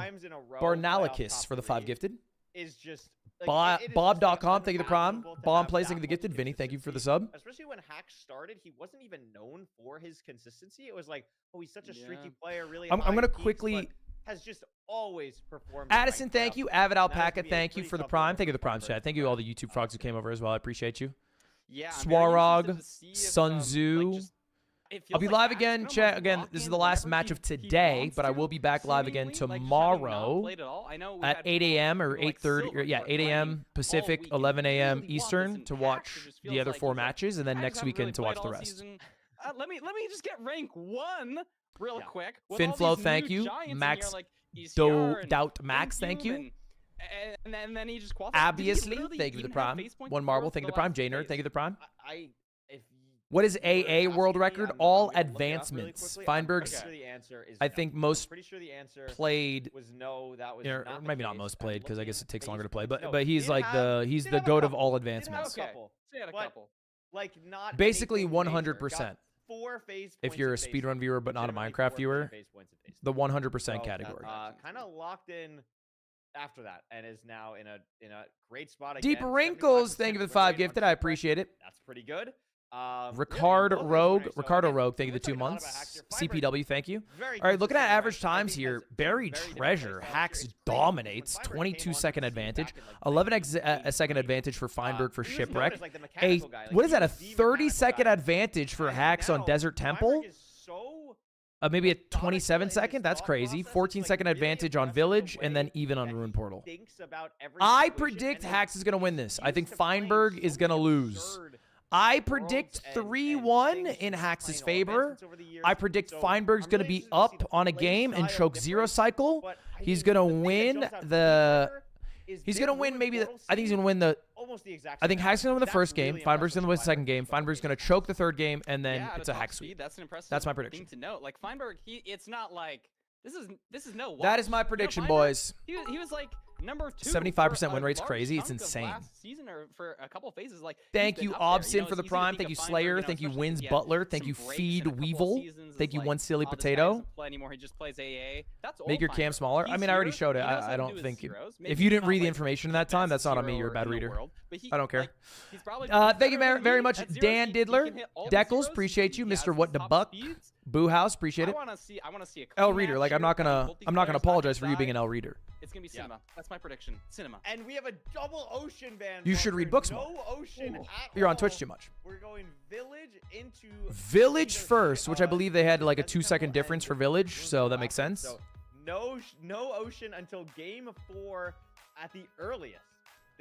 Barnalicus for the 5 gifted. Is just Bob.com, thank you to the Prime. Bomb plays, thank you to the gifted. Vinny, thank you for the sub. Especially when Hacks started, he wasn't even known for his consistency. It was like, oh, he's such a streaky player, really. I'm going to quickly... Has just always performed. Addison, thank you. Avid Alpaca, thank you for the Prime. Thank you to the Prime chat. Thank you to all the YouTube frogs who came over as well. I appreciate you. Yeah. Swarog, Sun Tzu. I'll be live again, chat. Again, this is the last match of today, but I will be back live again tomorrow at 8 a.m. or 8:30. Yeah, 8 a.m. Pacific, 11 a.m. Eastern to watch the other 4 matches, and then next weekend to watch the rest. Let me just get rank 1 real quick. Finflow, thank you. Max Doubt Max, thank you. And then he just qualified. Obviously, thank you to the Prime. 1 Marble, thank you to the Prime. J-Nerd, thank you to the Prime. What is AA world record? All advancements. Feinberg's, I think, most played. Or maybe not most played, because I guess it takes longer to play. But he's like he's the goat of all advancements. Basically 100%. If you're a speedrun viewer but not a Minecraft viewer, the 100% category. Kind of locked in after that, and is now in a great spot again. Deep Wrinkles, thank you for the 5 gifted. I appreciate it. That's pretty good. Ricardo Rogue, thank you for the 2 months. CPW, thank you. All right, looking at average times here, Buried Treasure, Hacks dominates, 22-second advantage, 11-second advantage for Feinberg for Shipwreck. What is that, a 30-second advantage for Hacks on Desert Temple? Maybe a 27-second? That's crazy. 14-second advantage on Village, and then even on Ruin Portal. I predict Hacks is going to win this. I think Feinberg is going to lose. I predict 3-1 in Hacks' favor. I predict Feinberg's going to be up on a game and choke 0 cycle. He's going to win the... He's going to win maybe... I think he's going to win the... I think Hacks is going to win the first game. Feinberg's going to win the second game. Feinberg's going to choke the third game, and then it's a Hack sweep. That's an impressive That's my prediction. thing to note. Like, Feinberg, it's not like... This is no... That is my prediction, boys. He was like... Number 2. 75% win rate's crazy. It's insane. Last season or for a couple phases, like thank you, Obsin, for the Prime. Thank you, Slayer. Thank you, Wins Butler. Thank you, Feed Weevil. Thank you, One Silly Potato. Play anymore. He just plays AA. That's Make your cam smaller. I mean, I already showed it. I don't think if you didn't read the information in that time, that's not on me. You're a bad reader. I don't care. Thank you very much, Dan Diddler. Deckles, appreciate you, Mr. What the Buck. Boo House, appreciate it. I want to see a L Reader. Like I'm not gonna apologize for you being an L Reader. It's gonna be cinema. That's my prediction. Cinema. And we have a double ocean ban. You should read books more. No ocean at You're on all. Twitch too much. We're going Village into Village first, which I believe they had like a 2-second difference for Village, so that makes sense. So no ocean until game 4 at the earliest.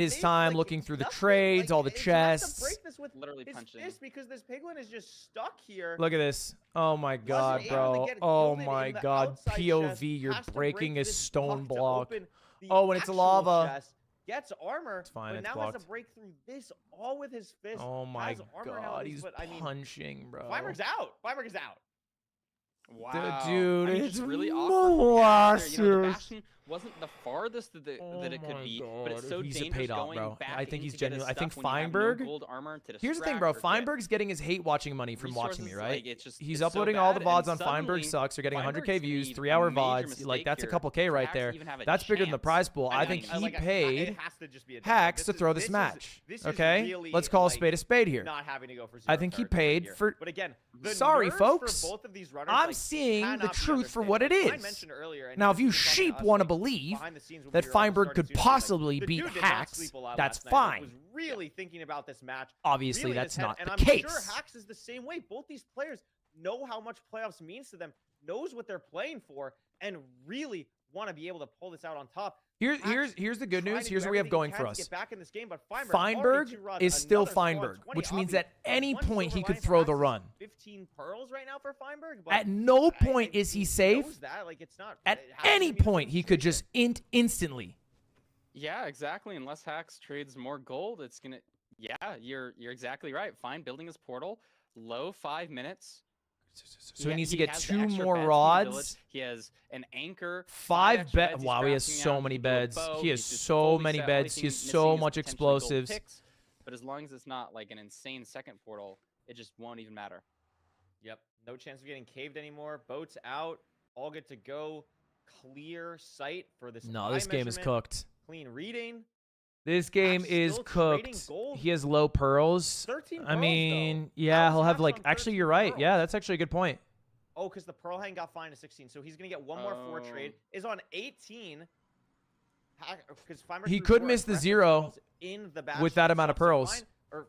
spend his time looking through the trades, all the He has to chests. break this with Literally his punching. fist because this piglin is just stuck here. Look at this. Oh my god, able to bro. get Oh gilded my in the god. outside POV, chest, you're has to breaking break his this stone block to block. open the Oh, and it's actual lava. chest. Gets armor, fine, but it's now blocked. has to break through this all with his fist. Oh my has armor god, nowadays, he's but, I mean, punching, bro. Feinberg's out. Feinberg is out. Wow, Dude, I mean, it's just really awkward. You know, the massive. Bastion wasn't the farthest that, that it could be, but it's so He's dangerous paid off, going bro. back I think in he's to get his genuine. I think stuff when you have no Feinberg. gold armor to Here's the thing, bro. distract or get Feinberg's getting his hate watching money from watching me, resources, right? like, it's just- He's it's so uploading all the bad, VODs and on Feinberg suddenly sucks. They're getting Feinberg's 100k gonna views, need 3-hour a major VODs. Like mistake that's a here couple K for right Hacks to there. even have a That's bigger than the chance. prize pool. I think mean, he like, paid it has to just be a Hacks to this throw is- this this is- match. this is Okay, really, let's call a like, spade a spade here. not having to go for I zero think he territory paid here. for. But again, the sorry, nerves folks. for both of these runners, I'm like, seeing the cannot be truth for what it understated. I is. mentioned earlier, and Now, this if you is talking to sheep us, want to like, believe behind the scenes when that we were all Feinberg starting could to, like, possibly the beat dude did not Hacks, sleep a lot that's last night. Like, fine. was really thinking about this match. Obviously, really in that's his head, not and the I'm case. sure Hacks is the same way. Both these players know how much playoffs means to them, knows what they're playing for, and really want to be able to pull this out on top. Here's the good news. Here's what we have going for us. Get back in this game, but Feinberg is still Feinberg, which means at any point he could throw the run. 15 pearls right now for Feinberg. But At no point is he safe. knows that. Like, it's not. At it has to any be a point he could just instantly. Yeah, exactly. Unless Hacks trades more gold, it's gonna. Yeah, you're exactly right. Fine, building his portal, low 5 minutes. So he needs to get has the 2 extra more beds in the rods. village. He has an anchor. 5 beds. He's Wow, he has crafting so out, many he can do a beds. bow, He has he's just so fully many set. beds. Only He has thing so missing is much potentially gold explosives. picks, but as long as it's not like an insane second portal, it just won't even matter. Yep. No chance of getting caved anymore. Boats out. All good to go. Clear sight for this. No, eye this game is measurement, cooked. Clean reading. This game is still trading cooked. gold. He has low pearls. 13 I pearls, mean, though. yeah, How he'll is have Hacks like. on Actually, 13 you're right. pearls? Yeah, that's actually a good point. Oh, because the Pearl Hang got fined to 16, so he's gonna get one more 4 trade. Is on 18. Because He could miss the 0 in the with that amount of pearls.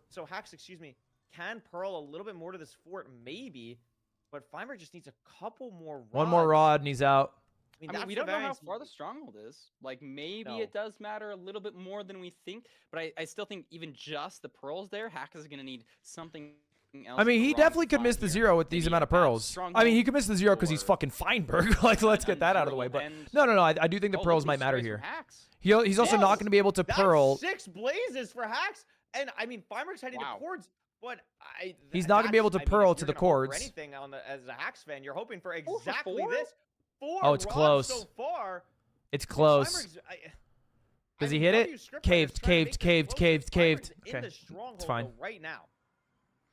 So Hacks, excuse me, can pearl a little bit more to this fort, maybe, but Feinberg just needs a couple more rods. One more rod and he's out. I mean, I mean, that's we the don't know how variance. far the stronghold is. Like, maybe No. it does matter a little bit more than we think, but I still think even just the pearls there, Hacks is going to need something else. I mean, to he run definitely could fine miss the here. 0 with these amount of pearls. I mean, he could miss the 0 because he's fucking Feinberg. Like, let's get that out of the way. But no. I do think the pearls might matter here. He's also not going to be able to That's pearl. 6 blazes for Hacks, and I mean, Feinberg's heading to cords, but He's not going to be able to pearl to the cords. Anything on the as a Hacks fan, you're hoping for exactly this. 4 Oh, it's rods close. so far. It's close. Feinberg's- Does he hit it? Caved. In Okay, the stronghold it's fine. though, right now.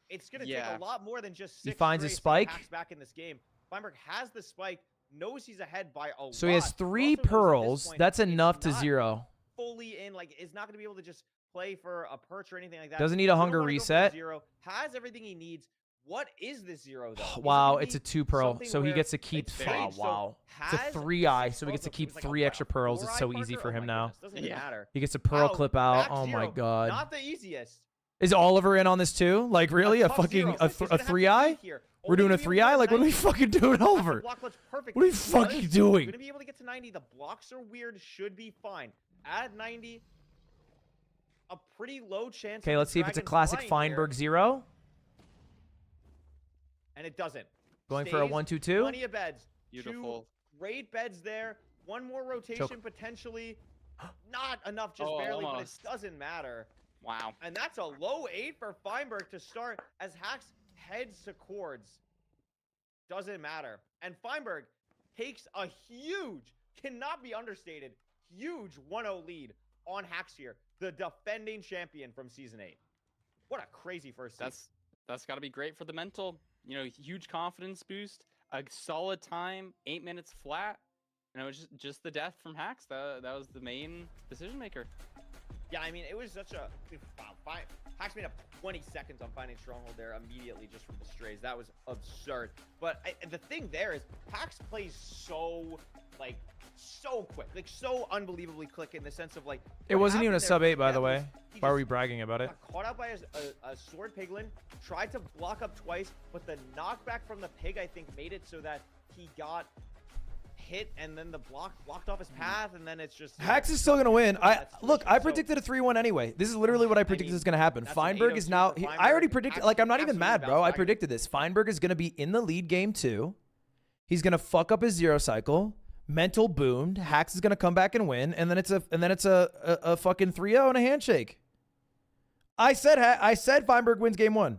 It's going to Yeah. take a lot more than just 6 He finds a strays to get spike. Hacks back in this game. Feinberg has the spike, knows he's ahead by a lot. So he has but 3 also knows at this pearls. point That's it's enough to not 0. fully in, like, is not going to be able to just play for a perch or anything like that. Doesn't need a Gonna hunger wanna go for reset. 0, has everything he needs. What is this 0 though? Is it Wow, gonna it's a be 2 pearl, something so he where gets to keep. it's very- so Wow, it's a has 3-eye, 6 so he gets to pearls, keep it was like 3 extra pearls. It's 4-eye so easy Parker? for Oh him my now. goodness, doesn't even matter. He gets a pearl Wow, clip out. back Oh my 0. god. Not the easiest. Is Oliver in on this too? Like really? A tough fucking 0. a He's gonna have to 3-eye? be here. We're doing a Only gonna be able 3-eye? to Like what are we 90. fucking doing, Oliver? Block looks perfect. What are we because fucking doing? Gonna be able to get to 90. The blocks are weird. Should be fine. At 90, a pretty low chance. Okay, of let's the see if it's a Dragons classic flying Feinberg here, 0. and it doesn't. Going for a Stays, 1-2-2. Plenty of beds. Beautiful. 2 great beds there. One more rotation potentially. Not enough, just Oh, barely, almost. but it doesn't matter. Wow. And that's a low 8 for Feinberg to start as Hacks heads to cords. Doesn't matter. And Feinberg takes a huge, cannot be understated, huge 1-0 lead on Hacks here, the defending champion from Season 8. What a crazy first season. That's got to be great for the mental. You know, huge confidence boost, a solid time, 8 minutes flat. You know, just the death from Hacks. That was the main decision maker. Yeah, I mean, it was such a... Wow, Hacks made up 20 seconds on finding Stronghold there immediately just from the strays. That was absurd. But the thing there is, Hacks plays so, like, so quick. Like, so unbelievably quick in the sense of, like... It wasn't even a happened sub there 8, by the was way. he Why are just we bragging about it? got caught out by a sword piglin, tried to block up twice, but the knockback from the pig, I think, made it so that he got hit, and then the blocked off his path, and then it's just... Hacks is still gonna win. I predicted a 3-1 anyway. This is literally what I predicted is gonna happen. Feinberg is now. I already predicted. Like I'm not even mad, bro. I predicted this. Feinberg is gonna be in the lead game 2. He's gonna fuck up his 0 cycle. Mental boomed. Hacks is gonna come back and win, and then it's a fucking 3-0 and a handshake. I said Feinberg wins game 1.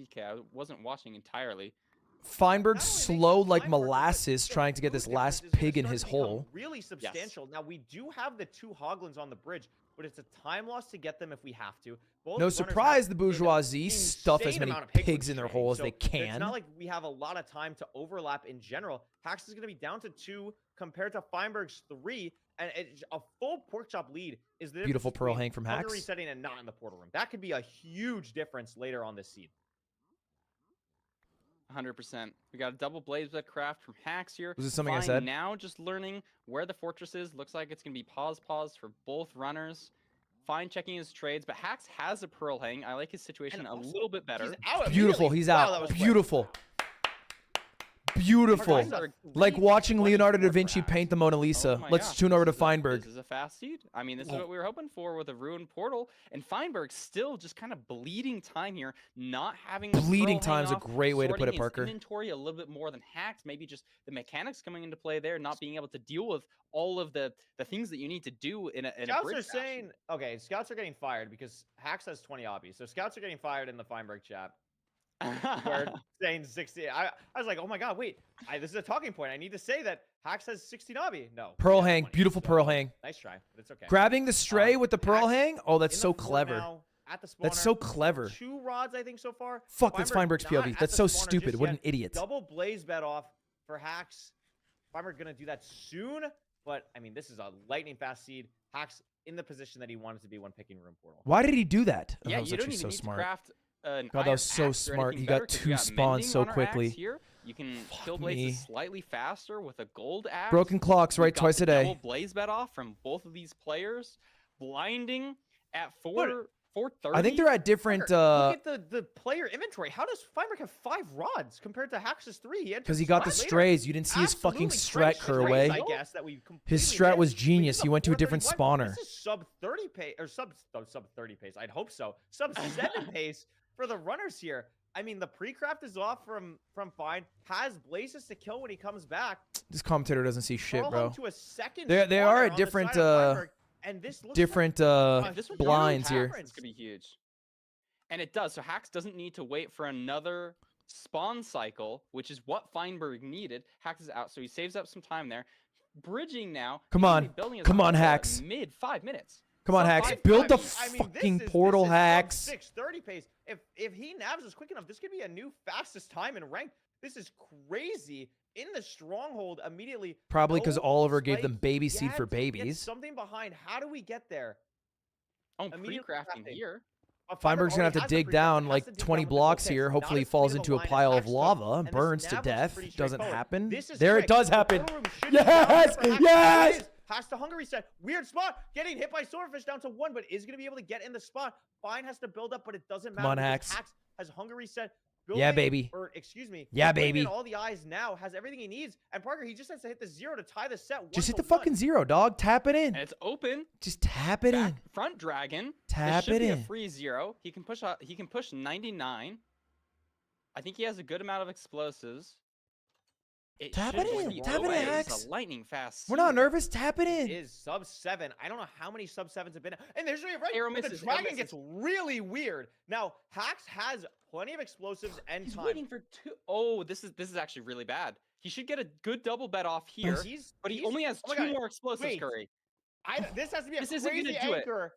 DK. I wasn't watching entirely. Feinberg slowed like molasses trying to get this last pig in his hole. Really substantial. Now we do have the 2 Hoglins on the bridge, but it's a time loss to get them if we have to. Both No runners surprise have the bourgeoisie an stuff as insane many amount of pick pigs in their constraint, hole as so they It's can. not like we have a lot of time to overlap in general. Hax is going to be down to 2 compared to Feinberg's 3, and a full pork chop lead is the Beautiful difference pearl between hang from Hunger Hax. resetting and not in the portal room. That could be a huge difference later on this seed. 100%. We got a double blaze craft from Hax here. Was this something I Fine said? Now just learning where the fortress is. Looks like it's going to be pause for both runners. Fine checking his trades, but Hax has a pearl hang. I like his situation a little bit better. He's out Beautiful. immediately. He's Wow, out. that was quick. Beautiful. Beautiful. Feinberg, Like watching Leonardo da 3-4 Vinci perhaps. paint the Mona Oh Lisa. my Let's gosh, tune over to this Feinberg. is a fast seed. I mean, this is what we were hoping for with a ruined portal. And Feinberg still just kind of bleeding time here, not having the Bleeding pearl hang time's a off, great way to put sorting it, Parker. his inventory a little bit more than Hax. Maybe just the mechanics coming into play there, not being able to deal with all of the things that you need to do in a Scouts bridge are fashion. saying, okay, scouts are getting fired because Hax has 20 obbies. So scouts are getting fired in the Feinberg chat. We're saying 60. I was like, oh my god, wait. This is a talking point. I need to say that Hax has 16 obby. No. Pearl he has hang. 20, Beautiful so pearl hang. Nice try, but it's okay. Grabbing the stray with the pearl Hax hang? Oh, that's in the so fort clever. now, at the spawner, That's so clever. 2 rods, I think, so far. Fuck, that's Feinberg Feinberg's not POV. at That's the so spawner stupid. just What yet. an idiot. Double blaze bet off for Hax. Feinberg gonna do that soon, but I mean, this is a lightning fast seed. Hax in the position that he wanted to be when picking room portal. Why did he do that? Oh, Yeah, that was you don't actually even so need smart. to craft an God, that iron was so axe or smart. anything He better, got 'cause 2 you got spawns mending so on our axe quickly. Here. You can kill me. blazes slightly faster with a gold axe. Broken clocks, We've right? got Twice the a day. Double blaze bet off from both of these players. Blinding at 430. I think they're at different Look at the player inventory. How does Feinberg have 5 rods compared to Hax's 3? because he got the strays. You didn't see his fucking strat cur away. I guess that we His completely strat missed. was genius. He went to a different 431. spawner. This is sub 30 pace or sub 30 pace. I'd hope so. Sub 7 pace for the runners here. I mean, the pre-craft is off from Fine. Has blazes to kill when he comes back. This commentator doesn't see shit, Pearl bro. hung to a second They spawner are on at the different side of Feinberg, and this looks different like This would blinds really here. happen. It's gonna be huge, and it does. So Hax doesn't need to wait for another spawn cycle, which is what Feinberg needed. Hax is out, so he saves up some time there. Bridging now. Come he's gonna on. be building his Come on, house at Hax. Mid 5 minutes. Come on, Sub Hax. 5, Build the I mean, this fucking is portal, sub Hax. 630 pace. If he nabs us quick enough, this could be a new fastest time in rank. This is crazy. In the stronghold immediately. Probably because no Oliver gave them spike baby seed yet. for Get babies. something behind. How do we get there? Oh, Immediately pre-crafting crafting. here. Feinberg's gonna have to dig down like 20 blocks here. Hopefully he falls into a pile of lava and burns to death. Doesn't happen. There it does happen. Yes! Yes! Has to hunger reset. Weird spot. Getting hit by Swordfish down to 1, but is going to be able to get in the spot. Fine has to build up, but it doesn't matter. Come on, because Hax. Has hunger reset. Yeah, baby. Or excuse me. Yeah, putting in baby. All the eyes now has everything he needs. And Parker, he just has to hit the 0 to tie the set. Just hit the fucking 0, dog. Tap it in. And it's open. Just tap it in. Front dragon. Tap This should it be in. a free 0. He can push. He can push 99. I think he has a good amount of explosives. Tap it in. Tap it in, Hax. It's a lightning fast. We're not nervous. Tap it It in. is sub 7. I don't know how many sub 7s have been. And there's right. Arrow But the misses, arrow dragon gets misses. really weird. Now, Hax has plenty of explosives and He's time. waiting for 2. Oh, this is actually really bad. He should get a good double bet off here, but he only has oh my 2 God. more explosives, Wait. Curry. This has to be a This isn't crazy gonna do it. anchor.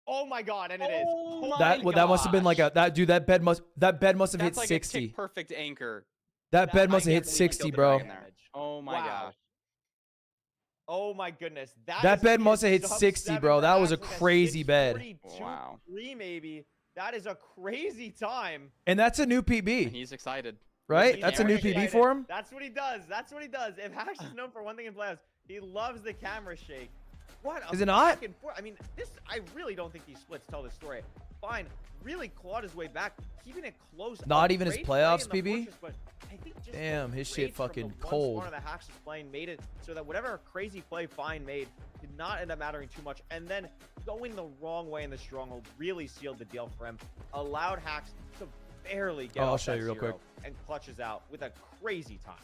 Oh my god, and it is. Oh That my that must have been like a that dude. That bed must have That's hit like 60. a tick perfect anchor. That bed must have I hit can't believe he 60, killed the bro. dragon there. Oh my Wow. gosh. Oh my goodness. That bed must have hit 60, bro. That was a crazy bed. Wow. 3 maybe. That is a crazy time. And that's a new And PB, he's excited. right? He's That's a new very PB excited. for him. That's what he does. That's what he does. If Hax is known for one thing in playoffs, he loves the camera shake. What a Is it not? back and forth. I mean, this. I really don't think these splits tell the story. Fine, really clawed his way back, keeping it close. Not A even his great playoffs, play in the PB? fortress, but I think just Damn, the his shit rage from fucking the one cold. spawner that Hax was playing made it so that whatever crazy play Fine made did not end up mattering too much. And then going the wrong way in the stronghold really sealed the deal for him. Allowed Hax to barely get I'll off show that you real 0 quick. and clutches out with a crazy time.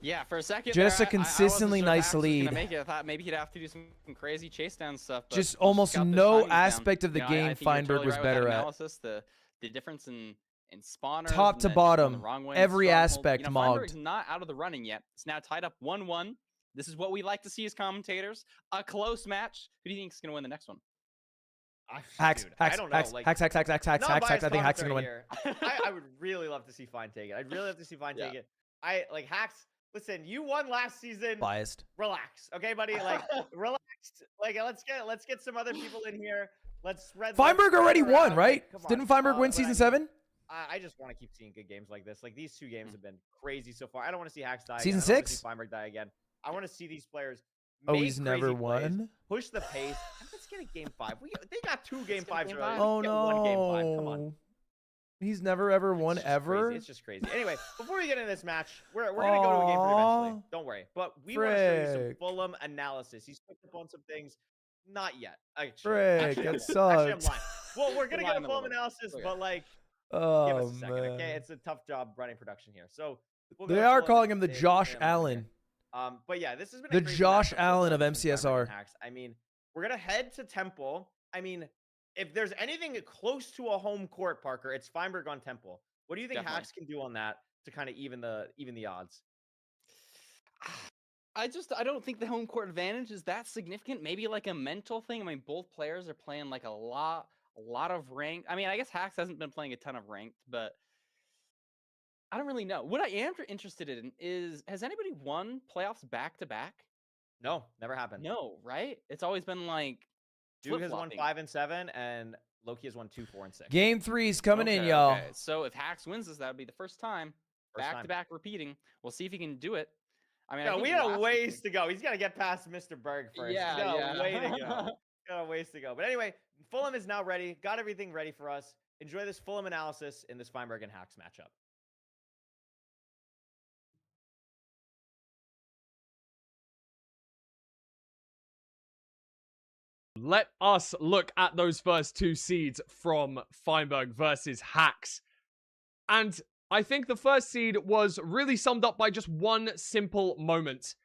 Yeah, for a second. Just there, a consistently I wasn't sure if nice Hax was gonna lead. Make it. I thought maybe he'd have to do some crazy chase down stuff. But Just he almost got the no timing down. aspect of the You know, game I think you're Feinberg totally was right with that better at. analysis. The difference in spawners. Top and to then going bottom, the wrong way in every stronghold. aspect you know, mogged. Feinberg's not out of the running yet. It's now tied up 1-1. This is what we like to see as commentators. A close match. Who do you think is going to win the next one? Hacks, Dude, hacks, I don't know. hacks, Like, hacks, hacks, hacks, hacks, hacks, not hacks, hacks. I think biased Hacks is gonna win. commentary here. I would really love to see Fine take it. I'd really love to see Fine take it. I like Hacks. Listen, you won last season. Biased. Relax, okay, buddy. Like, relax. Like, let's get some other people in here. Let's spread. Feinberg already around. won, right? Like, come Didn't on. Feinberg win But season I mean, 7? I just want to keep seeing good games like this. Like, these 2 games have been crazy so far. I don't want to see Hacks die. Season again. I don't wanna 6? see Feinberg die again. I want to see these players. Oh, make he's never crazy plays, won? push the pace. Let's get a game 5. They got 2 game 5s early. Oh Let's get 1 game 5. Come on. no. He's never ever won ever. Crazy. It's just crazy. Anyway, before we get into this match, we're gonna go to a game 3 eventually. Don't worry. But we want to show you some Frick. Fulham analysis. He's picked up on some things. Not yet. Frick, Actually, that Actually, I'm sucks. lying. Well, we're gonna You're get a lying a Fulham little bit. analysis, Okay. but like, give Oh us a second, okay? man. It's a tough job running production here. So we'll They go are Fulham calling him the and Josh Fulham over here. Allen. But yeah, this has been a The crazy Josh matchup so Allen far of between Feinberg MCSR. and Hacks. I mean, we're gonna head to Temple. I mean, if there's anything close to a home court, Parker, it's Feinberg on Temple. What do you think Definitely. Hacks can do on that to kind of even the odds? I don't think the home court advantage is that significant. Maybe like a mental thing. I mean, both players are playing like a lot of ranked. I mean, I guess Hacks hasn't been playing a ton of ranked, but I don't really know. What I am interested in is, has anybody won playoffs back to back? No, never happened. No, right? It's always been like Duke has won flip-flopping. 5 and 7, and Loki has won 2, 4, and 6. Game 3's coming in, Okay, y'all. okay. So if Hacks wins this, that would be the first time. First Back time. to back repeating. We'll see if he can do it. I mean, I No, think we got a last ways season- to go. He's got to get past Mr. Berg first. Yeah, He's got yeah. a way to go. Got a ways to go. But anyway, Fulham is now ready. Got everything ready for us. Enjoy this Fulham analysis in this Feinberg and Hacks matchup. Let us look at those first 2 seeds from Feinberg versus Hacks. And I think the first seed was really summed up by just one simple moment.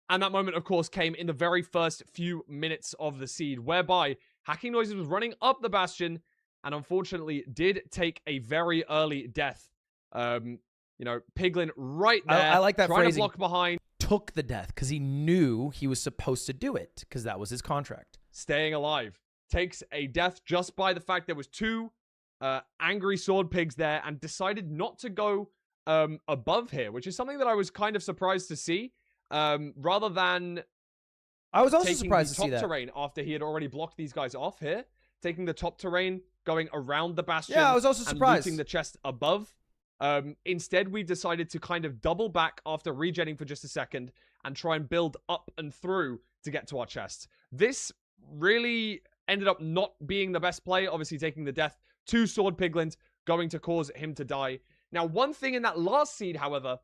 And that moment, of course, came in the very first few minutes of the seed, whereby Hacking Noises was running up the Bastion and unfortunately did take a very early death. You know, Piglin right there. I like that trying phrasing. to block behind. Took the death because he knew he was supposed to do it because that was his contract. Staying alive. Takes a death just by the fact there was 2 angry sword pigs there and decided not to go above here, which is something that I was kind of surprised to see. Rather than I was also taking surprised the to see top that. terrain after he had already blocked these guys off here, taking the top terrain, going around the bastion. Yeah, I was also and surprised. looting the chest above. Instead, we decided to kind of double back after regenning for just a second and try and build up and through to get to our chest. This really ended up not being the best play, obviously taking the death. 2 sword piglins going to cause him to die. Now, one thing in that last seed, however,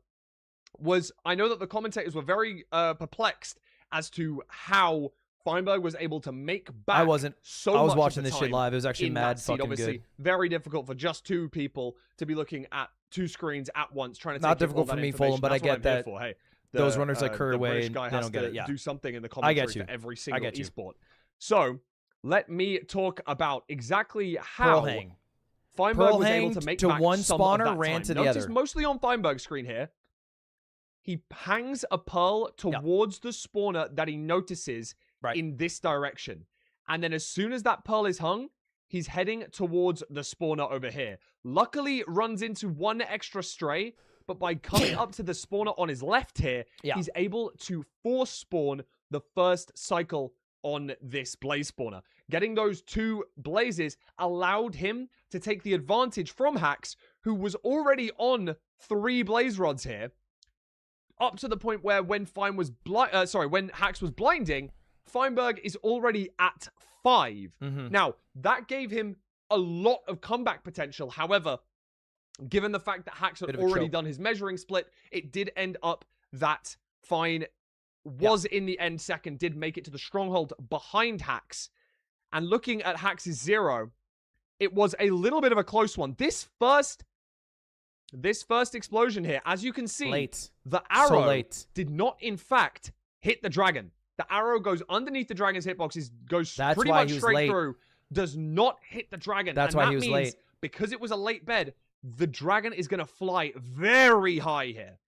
was I know that the commentators were very perplexed as to how Feinberg was able to make back. I wasn't. So I was much watching of the this shit time live. It was actually in mad that seed. fucking Obviously, good. very difficult for just 2 people to be looking at 2 screens at once, trying to Not take in all difficult for that me, Fulham, information. but I That's what get I'm here that for. Hey, those runners like the Kurt away, British and guy they has don't get to it. Yeah, do something in the I get commentary you. for every I single get you. esport. So let me talk about exactly Pearl how hang. Feinberg Pearl was able hang to make to back one some of spawner, that ran time. to the Notice other. mostly on Feinberg's screen here. He hangs a pearl towards the spawner that he notices in this direction. And then as soon as that pearl is hung, he's heading towards the spawner over here. Luckily, runs into one extra stray, but by coming up to the spawner on his left here, he's able to force spawn the first cycle on this blaze spawner. Getting those 2 blazes allowed him to take the advantage from Hacks, who was already on 3 blaze rods here, up to the point where when when Hacks was blinding, Feinberg is already at 5. Now, that gave him a lot of comeback potential. However, given the fact that Hacks had Bit of a already choke. done his measuring split, it did end up that Fine was in the end second, did make it to the stronghold behind Hacks. And looking at Hacks' 0, it was a little bit of a close one. This first explosion here, as you can see, Late. the So arrow late. did not, in fact, hit the dragon. The arrow goes underneath the dragon's hitboxes, goes That's pretty why much he was straight late. through, does not hit the dragon. That's and why that he was means, late. because it was a late bed, the dragon is going to fly very high here.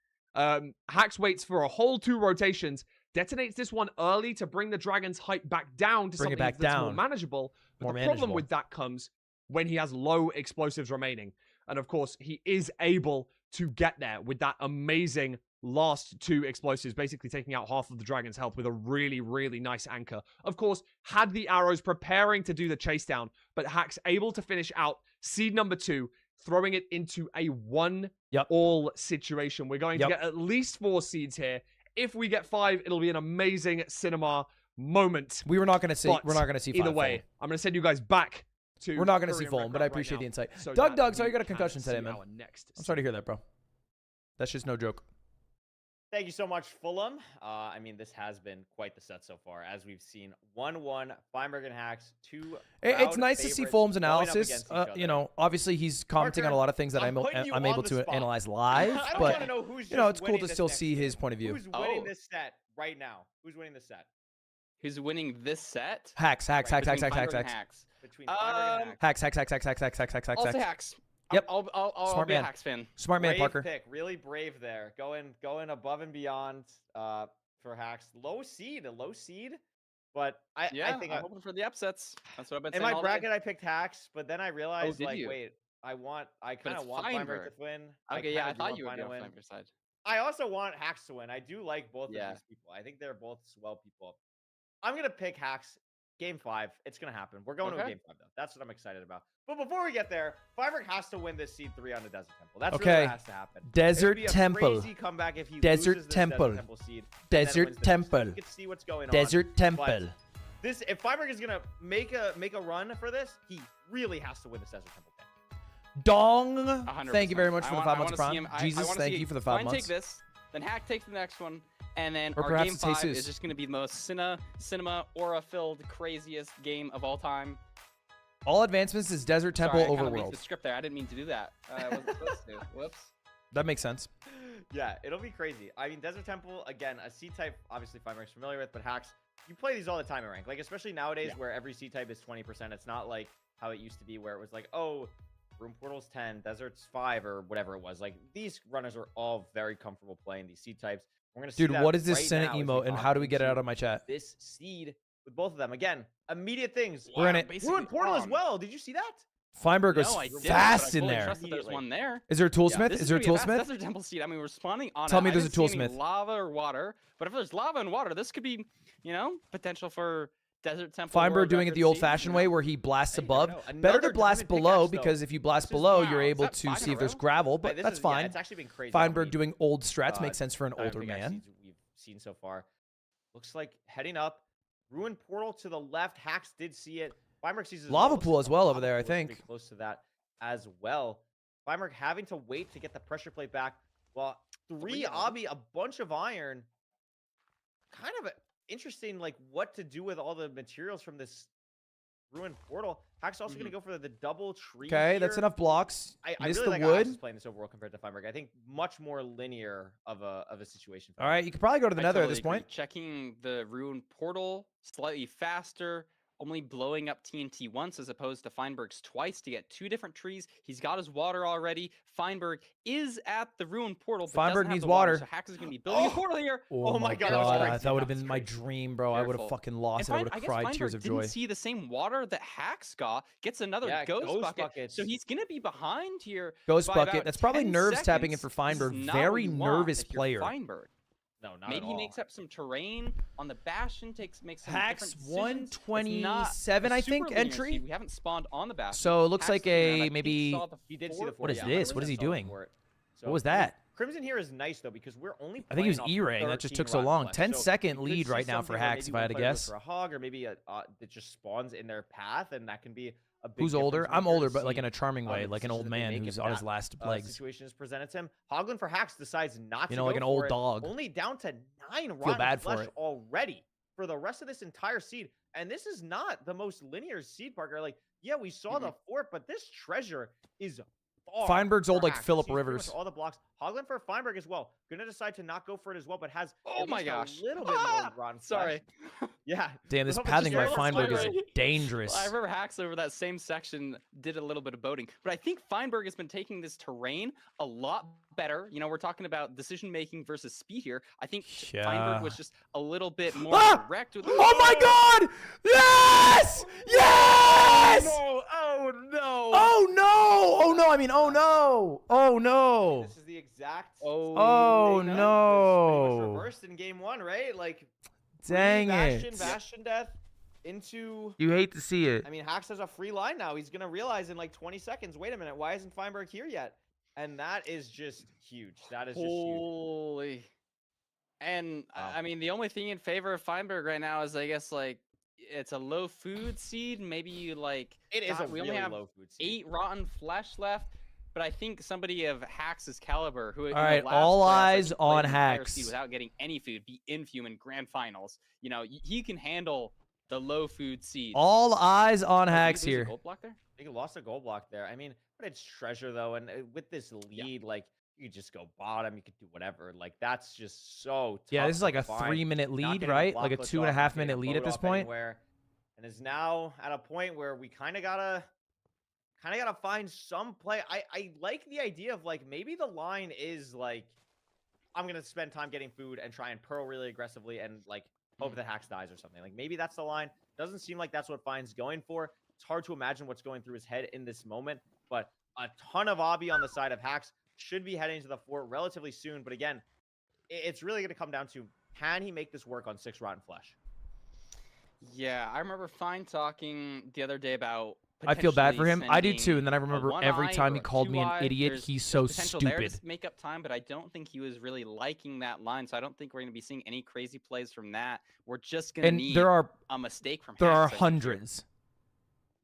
Hacks waits for a whole 2 rotations detonates this one early to bring the Dragon's height back down to Bring it something back that's more down. manageable. But More the problem manageable. with that comes when he has low explosives remaining. And of course, he is able to get there with that amazing last 2 explosives, basically taking out half of the Dragon's health with a really, really nice anchor. Of course, had the arrows preparing to do the chase down, but Hack's able to finish out seed number 2, throwing it into a 1-all situation. We're going to get at least 4 seeds here. If we get 5, it'll be an amazing cinema moment. We're not going to see 5 either way, I'm going to send you guys back to We're not going to see Korean Fulham, but I Red Rock appreciate right the now, insight. so Doug, that sorry you got a we can concussion today, see man. our next I'm sorry to hear that, bro. That's just no joke. Thank you so much, Fulham. I mean, this has been quite the set so far. As we've seen, 1-1, Feinberg and Hacks, 2 It's nice to see Fulham's going up analysis. against each other. You know, obviously he's commenting on a lot of things that I'm able to analyze live, I don't but wanna know who's you know, just it's cool winning to this still next see his point of view. Who's winning this set right now? Who's winning this set? Who's winning this set? Hacks. Between Feinberg and Between Feinberg and Hacks. Hacks. I'll say Hacks. Yep. I'll Smart be a man. Hacks fan. Smart man, Brave Parker. pick, really brave there. Going above and beyond for Hacks. A low seed, but I think I'm hoping for the upsets. That's what I've been in saying my all bracket day. I picked Hacks, but then I realized did you? wait, I kind it's of want Feinberg Feinberg. to win. Okay, yeah, I kinda do thought want you would be Feinberg on to win. Feinberg's side. I also want Hacks to win. I do like both of these people. I think they're both swell people. I'm gonna pick Hacks. Game 5. It's gonna happen. We're going to a game 5 though. That's what I'm excited about. But before we get there, Feinberg has to win this seed 3 on the Desert Temple. That's really what has to happen. Desert It'd be a Temple. Crazy comeback if he Desert loses this Temple. Desert Temple seed. Desert Temple. You can see what's going on. Desert Temple. But this, if Feinberg is gonna make a run for this, he really has to win this Desert Temple thing. Dong. 100%. Thank you very much for the 5 I months, wanna Prime. see him- I Jesus, wanna thank see you for the Fine 5 months. take this, then Hack takes the next one, and then Or our perhaps game it's 5 Jesus. is just going to be the most cinema aura-filled, craziest game of all time. All advancements is Desert Temple Sorry, I kinda read Overworld. the script there. I didn't mean to do that. I wasn't supposed to. Whoops. That makes sense. Yeah, it'll be crazy. I mean, Desert Temple, again, a C-type, obviously Feinberg's familiar with, but Hacks, you play these all the time in rank. Like, especially nowadays where every C-type is 20%. It's not like how it used to be where it was like, oh, Room Portal's 10, Desert's 5, or whatever it was. Like, these runners are all very comfortable playing these C-types. We're gonna see Dude, that what is this right Senate now as emote we and hop how do we get it into out of my chat? This seed with both of them. Again, immediate things. We're in it. Ruin Portal as well. Did you see that? Feinberg was No, I didn't, fast but I in fully there. trust that there's one there. Is there a toolsmith? This Is there a gonna be fast toolsmith? Desert Temple seed. I mean, we're spawning on Tell it. me I there's a didn't see any toolsmith. lava or water, but if there's lava and water, this could be, potential for Desert Temple. Feinberg World doing it Record the seed, old-fashioned way where he blasts above. know. Better Another to blast diamond below pickaxe, though. because if you blast This is- below, wow, you're is able that to 5 see in a if there's row? gravel, but This that's is- yeah, fine. it's actually been crazy how Feinberg many, doing old strats makes sense for an diamond older pickaxe man. seeds we've seen so far. Looks like heading up. Ruin Portal to the left. Hacks did see it. Feinberg sees it. Lava pool as well over there, I Pretty think. close to that as well. Feinberg having to wait to get the pressure plate back. Well, 3 obby, a bunch of iron. Kind of interesting, like what to do with all the materials from this Ruin Portal. Hack's also going to go for the double tree. Okay, that's here. enough blocks. I Missed really the like how Hax wood. is playing this overall compared to Feinberg. I think much more linear of a situation. All right, you could probably go to the I nether at totally this agree. point. Checking the Ruin Portal slightly faster, only blowing up TNT once as opposed to Feinberg's twice to get 2 different trees. He's got his water already. Feinberg is at the Ruin Portal, but Feinberg doesn't have needs the water. water. So Hax is going to be building a portal here. Oh my god, that was crazy. that would have been my dream, bro. I would have Careful. fucking lost it. I would have guess cried Feinberg tears of didn't joy. see the same water that Hax got. Gets another Yeah, ghost ghost bucket. buckets. So he's going to be behind here. Ghost by bucket. about That's probably 10 nerves tapping in seconds. for This is Feinberg. not Very what you want nervous if you're player. Feinberg. No, not Maybe at he all. makes up some terrain on the Bastion, makes some Hacks different decisions. It's not 127, a I think, super linear entry. seed. We haven't spawned on the Bastion. So it looks Hacks like doesn't have a it. He maybe. saw the He did see fort. the What is yeah, this? What is he 100% saw the doing? fort. What was I mean, that? Crimson here is nice though because we're only. I think he was playing off E-raying. That just 13 took so rods long. left. 10-second you could lead see right now for something where Hacks, maybe if I had to one player goes guess. For a hog or maybe it just spawns in their path, and that can be a big. Who's older? difference I'm maker to older, but like see, in a charming way, the like an decisions old that they man make who's if on his that, last legs. Situation is presented to him. Hoglin for Hacks decides not You to know, go like an for old it. dog. Only down to 9 Feel rotten bad for flesh it. already for the rest of this entire seed. And this is not the most linear seed, Parker. Like, yeah, we saw the fort, but this treasure is Feinberg's old for like Hax. Philip He sees pretty Rivers. much all the blocks. Hoglin for Feinberg as well. Gonna decide to not go for it as well, but has Oh at my least gosh. a little bit more rotten Sorry. flesh. Yeah. Damn, this But pathing by just- Feinberg is Sorry. dangerous. I remember Hacks over that same section did a little bit of boating, but I think Feinberg has been taking this terrain a lot better. You know, we're talking about decision making versus speed here. I think Feinberg was just a little bit more direct with. Oh my God! Yes! Yes! No! Oh no! Oh no! Oh no! I mean, oh no! Oh no! This is the exact. Oh thing that was no! pretty much reversed in game 1, right? Like, Dang Bastion, it! Bastion death into. You hate to see it. I mean, Hax has a free line now. He's gonna realize in like 20 seconds. Wait a minute, why isn't Feinberg here yet? And that is just huge. That is just huge. Holy. And I mean, the only thing in favor of Feinberg right now is, I guess, like, it's a low food seed. Maybe you like. It is a we really only have low food seed. 8 rotten flesh left. But I think somebody of Hax's caliber, who All right, all eyes on Hax Hax. without getting any food, be in grand finals. You know, he can handle the low food seed. All eyes on Oh, did he Hax lose a here. gold block there? He lost a gold block there. I mean, but it's treasure though, and with this lead, like you could just go bottom, you could do whatever. Like that's just so. Yeah, tough this is like to a find. 3-minute Not lead, getting a right? block Like a glitch 2.5 off, not getting minute a lead at boat this off point. anywhere, and is now at a point where we kind of gotta find some play. I like the idea of like maybe the line is like I'm gonna spend time getting food and try and pearl really aggressively and like hope that Hax dies or something. Like maybe that's the line. Doesn't seem like that's what Fine's going for. It's hard to imagine what's going through his head in this moment, but a ton of obby on the side of Hax should be heading to the fort relatively soon. But again, it's really going to come down to, can he make this work on 6 rotten flesh? Yeah, I remember Fine talking the other day about. I feel bad for him. I do sending too. And then I a remember 1 every eye time or he a called me 2 an eye. idiot. There's He's so potential there stupid. to make up time, but I don't think he was really liking that line. So I don't think we're going to be seeing any crazy plays from that. We're just going to And need there are a mistake from there Hax, are I think, here. hundreds.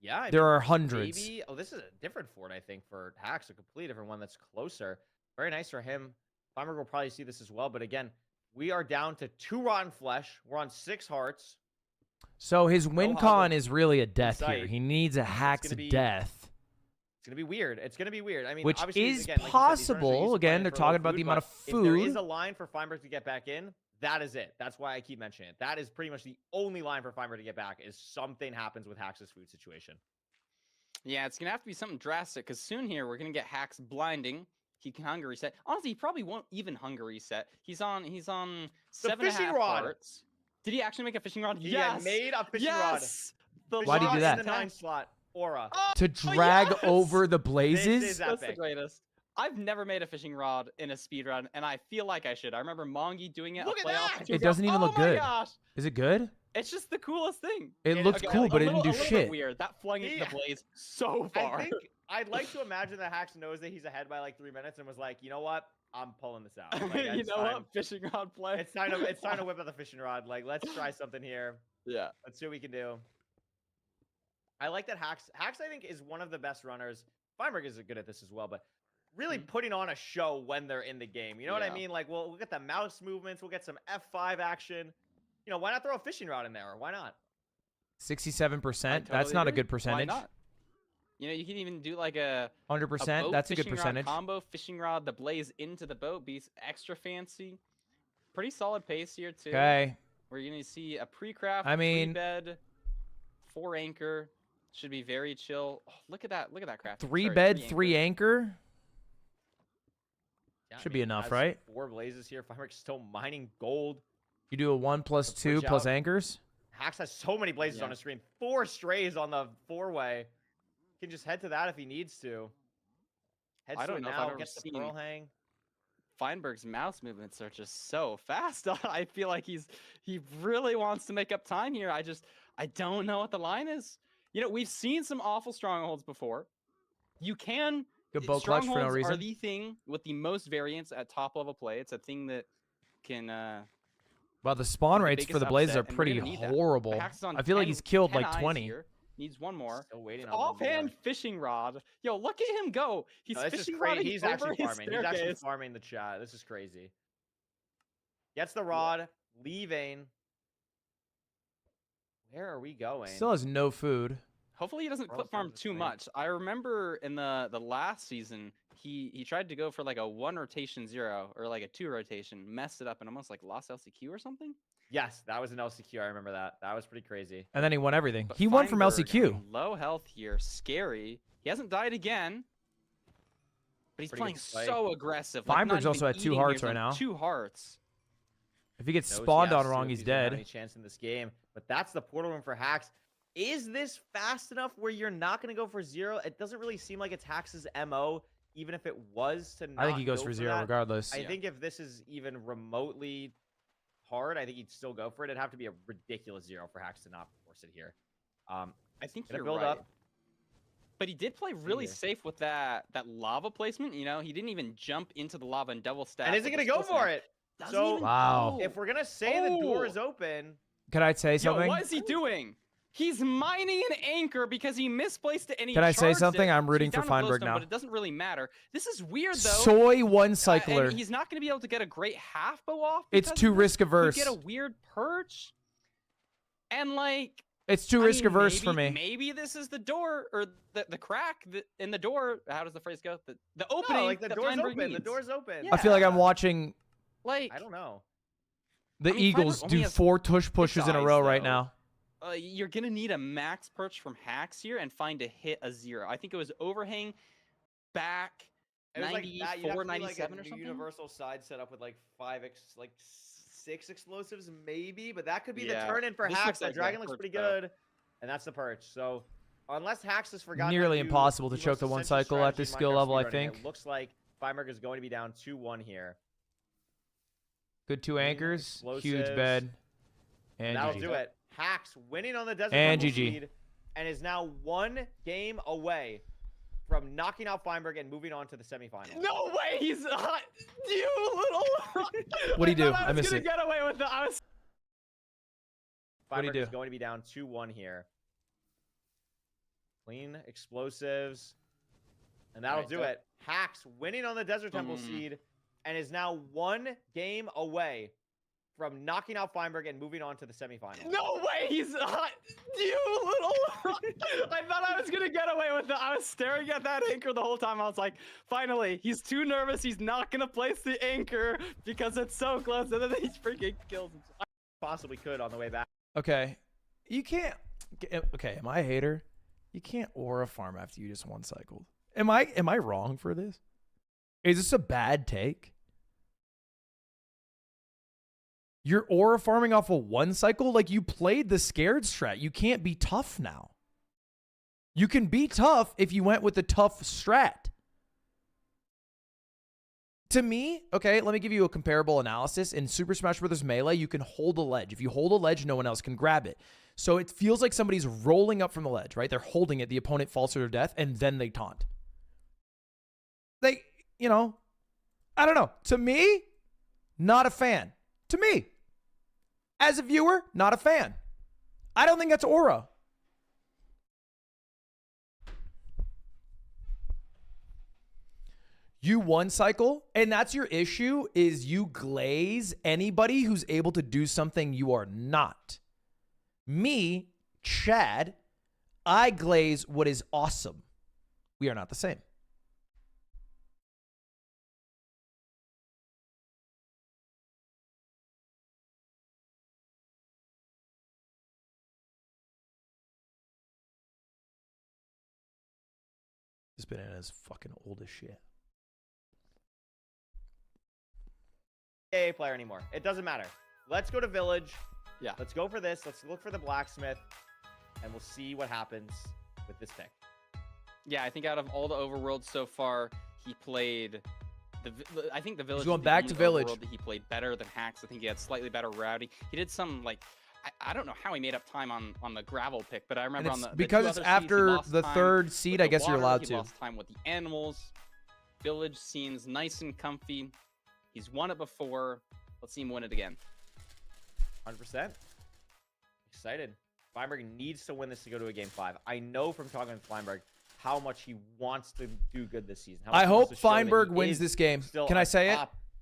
Yeah, I There mean, are hundreds. Maybe. Oh, this is a different fort, I think, for Hax, a completely different one that's closer. Very nice for him. Feinberg will probably see this as well. But again, we are down to 2 rotten flesh. We're on 6 hearts. So his win con is really a death sight. here. He needs a Hax gonna be- death. It's gonna be weird. It's gonna be weird. I mean, Which obviously, is again, like you said, these runners are used possible. to Again, playing they're for talking low about food, the amount but of If there is food. a line for Feinberg to get back in, that is it. That's why I keep mentioning it. That is pretty much the only line for Feinberg to get back is something happens with Hax's food situation. Yeah, it's gonna have to be something drastic because soon here we're gonna get Hax blinding. He can hunger reset. Honestly, he probably won't even hunger reset. He's on 7.5 fishing rod. hearts. Did he actually make a fishing rod? He Yes. had made a fishing yes! The Why'd he do rod that? in the 9 slot. Aura. To drag yes! over the This blazes? is That's the epic. greatest. I've never made a fishing rod in a speed run, and I feel like I should. I remember Mongi doing it. Look a at playoff, that! and he It doesn't even oh look my good. Gosh. Is it good? It's just the coolest thing. It looked okay, cool, like, but a it didn't little, do a little shit. Bit weird. That flung it Yeah. the blaze so far. I think I'd like to imagine that Hax knows that he's ahead by like 3 minutes and was like, you know what? I'm pulling this out. Like, you it's know time. what? Fishing rod play. It's time to whip out the fishing rod. Like, let's try something here. Yeah. Let's see what we can do. I like that Hax, I think, is one of the best runners. Feinberg is good at this as well, but really putting on a show when they're in the game. You know what I Yeah. mean? Like, we'll get the mouse movements. We'll get some F5 action. You know, why not throw a fishing rod in there? Or why not? 67%. I That's totally not a agree. good percentage. Why not? You know, you can even do like a 100%. boat That's a good fishing rod percentage. combo, fishing rod, the blaze into the boat, be extra fancy. Pretty solid pace here too. Okay. We're gonna see a pre-craft, I mean- 3-bed, 4 anchor. Should be very chill. Oh, look at that! Look at that craft. 3 Sorry, bed, 3 3 anchor. Yeah, I Should mean, be enough, has right? 4 blazes here. Feinberg's still mining gold. You do a 1 plus 2 bridge plus out. anchors. Hax has so many blazes Yeah. on his screen. 4 strays on the 4-way. Can just head to that if he needs to. Heads I to don't it know if now. I've ever Gets the seen pearl hang. Feinberg's mouse movements are just so fast. I feel like he really wants to make up time here. I don't know what the line is. You know, we've seen some awful strongholds before. You can Good boat clutch for no strongholds reason. are the thing with the most variance at top level play. It's a thing that can Well, the spawn the rates for biggest the blazes are upset, and we're pretty gonna need that. horrible. Hax is on I feel like 10 he's killed 10 like eyes 20. here. Needs one more. Still waiting on one more. Offhand fishing rod. Yo, look at him go. He's No, this is fishing crazy. rodding He's over actually his farming. He's actually staircase. farming the chat. This is crazy. Gets the rod, leaving. Where are we going? Still has no food. Hopefully he doesn't clip farm too much. I remember in the last season, he tried to go for like a 1 rotation 0 or like a 2 rotation, messed it up and almost like lost LCQ or something. Yes, that was an LCQ. I remember that. That was pretty crazy. And then he won everything. But He won from Feinberg, LCQ. I mean, low health here, scary. He hasn't died again, but he's Pretty playing good fight. so aggressive. Like, Feinberg's not also even at 2 eating hearts here, right he's on now. 2 hearts. If he gets Knows he spawned has on to wrong, if he's gonna have dead. Any chance in this game? But that's the portal room for Hacks. Is this fast enough where you're not going to go for 0? It doesn't really seem like it's Hax's MO, even if it was to not I think he goes go for 0 that. regardless. I think if this is even remotely hard, I think he'd still go for it. It'd have to be a ridiculous 0 for Hacks to not force it here. I think gonna you're build right. up. But he did play really here. safe with that lava placement. You know, he didn't even jump into the lava and double stack. And is he like going to a go for Spilsman. it? Doesn't So, even Wow. if we're going to say the door is open, Can I say something? Yo, what is he doing? He's mining an anchor because he misplaced it and he Can I say charged something? it. I'm So rooting he's for down to Feinberg glowstone, now. But it doesn't really matter. This is weird though. Soy one cycler. And he's not going to be able to get a great half bow off. It's because too of this. risk averse. Could get a weird perch. And like, It's too I risk mean, averse for me. Maybe this is the door or the crack in the door. How does the phrase go? The opening. no, like the that door's Feinberg open. The needs. door's open. I feel like I'm watching Like, I don't know. the I mean, Eagles Feinberg only do has 4 tush pushes in a eyes, row right though. now. You're gonna need a max perch from Hacks here and find a hit a 0. I think it was overhang back It was like that. You'd have 94, to do, like, 97 a or something. universal side setup with like 6 explosives maybe, but that could be Yeah, the turn in for this Hacks. looks That like dragon that looks perch, pretty though. good, and that's the perch. So unless Hacks has forgotten, Nearly how to do impossible to the choke most the one essential cycle at strategy this in skill Minecraft level, I speedrunning, think. It looks like Feinberg is going to be down 2-1 here. Good 2 anchors. Huge explosives. bed. And That'll GG. do it. Hacks winning on the desert And Temple GG. seed, and is now 1 game away from knocking out Feinberg and moving on to the semifinals. No way, he's you little. What'd he do? I I was missed gonna it. get away with that. I was. What'd he Feinberg is do? going to be down 2-1 here. Clean explosives. And that'll Alright, do so- it. Hacks winning on the Desert Temple seed and is now 1 game away from knocking out Feinberg and moving on to the semifinals. No way, he's you little. I thought I was gonna get away with that. I was staring at that anchor the whole time. I was like, finally, he's too nervous. He's not gonna place the anchor because it's so close, and then he freaking kills him. Possibly could on the way back. Okay. You can't. Okay, am I a hater? You can't aura farm after you just 1 cycled. Am I wrong for this? Is this a bad take? You're aura farming off a 1 cycle? Like, you played the scared strat. You can't be tough now. You can be tough if you went with the tough strat. To me, okay, let me give you a comparable analysis. In Super Smash Bros. Melee, you can hold a ledge. If you hold a ledge, no one else can grab it. So it feels like somebody's rolling up from the ledge, right? They're holding it, the opponent falls to their death, and then they taunt. They, you know, I don't know. To me, not a fan. To me, as a viewer, not a fan. I don't think that's aura. You 1 cycle, and that's your issue, is you glaze anybody who's able to do something you are not. Me, Chad, I glaze what is awesome. We are not the same. This banana is fucking old as shit. AA player anymore. It doesn't matter. Let's go to Village. Yeah. Let's go for this. Let's look for the blacksmith, and we'll see what happens with this pick. Yeah, I think out of all the overworlds so far, he played. I think the Village. He's going was the back to only Village. overworld that he played better than Hacks. I think he had slightly better routing. He did some like. I don't know how he made up time on the gravel pick, but I remember on it's the because two it's other seeds, he after lost the time 3rd with seed, the I guess you're water, allowed he to. lost time with the animals. Village seems nice and comfy. He's won it before. Let's see him win it again. 100%. Excited. Feinberg needs to win this to go to a game 5. I know from talking with Feinberg how much he wants to do good this season. I hope Feinberg wins this game. Can I say it?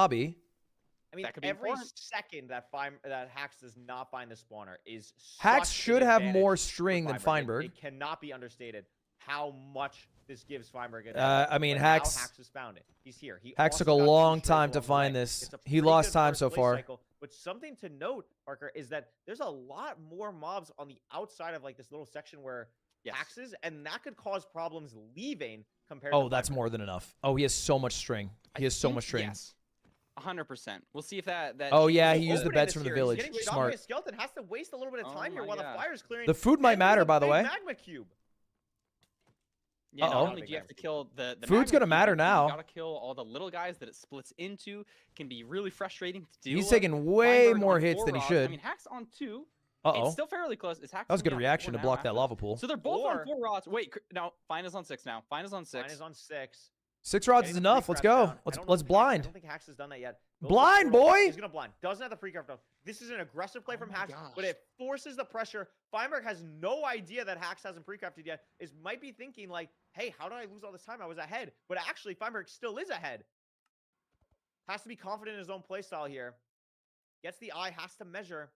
lobby. I mean, That could be every important. second that Hax does not find the spawner is Hax such should an have advantage more for string than Feinberg. It cannot be understated how much this gives Feinberg. I mean, but Hax. Now Hax has found it. He's here. Hax took a long time to find this. He lost time so far. Cycle. But something to note, Parker, is that there's a lot more mobs on the outside of like this little section where Haxes, and that could cause problems leaving compared Oh, to that's more than enough. Oh, he has so much string. He has so much string. Yes. 100%. We'll see if that. Oh, yeah, he used the beds from the village. Getting Smart. Skeleton has to waste a little bit of time here while the fire's clearing. The food might matter, by the way. Magma cube. Yeah, Uh-oh. not only do you have to kill the Food's magma gonna matter cube, now. You gotta kill all the little guys that it splits into. Can be really frustrating to deal He's with. taking way Feinberg more on hits 4 than he rods. should. I mean, Hack's on 2. Uh-oh. It's still fairly close. Is Hack That was a good only on reaction 4 to now block that after? lava pool. So they're both on 4 rods. Wait, no, Fine is on 6 now. Fine is on 6. Fine is on 6. 6 rods is enough. Let's go. Let's blind. I don't think Hax has done that yet. Blind, boy! He's gonna blind. Doesn't have the pre-craft though. This is an aggressive play from Hax, but it forces the pressure. Feinberg has no idea that Hax hasn't pre-crafted yet. Might be thinking like, hey, how did I lose all this time? I was ahead. But actually, Feinberg still is ahead. Has to be confident in his own playstyle here. Gets the eye, has to measure.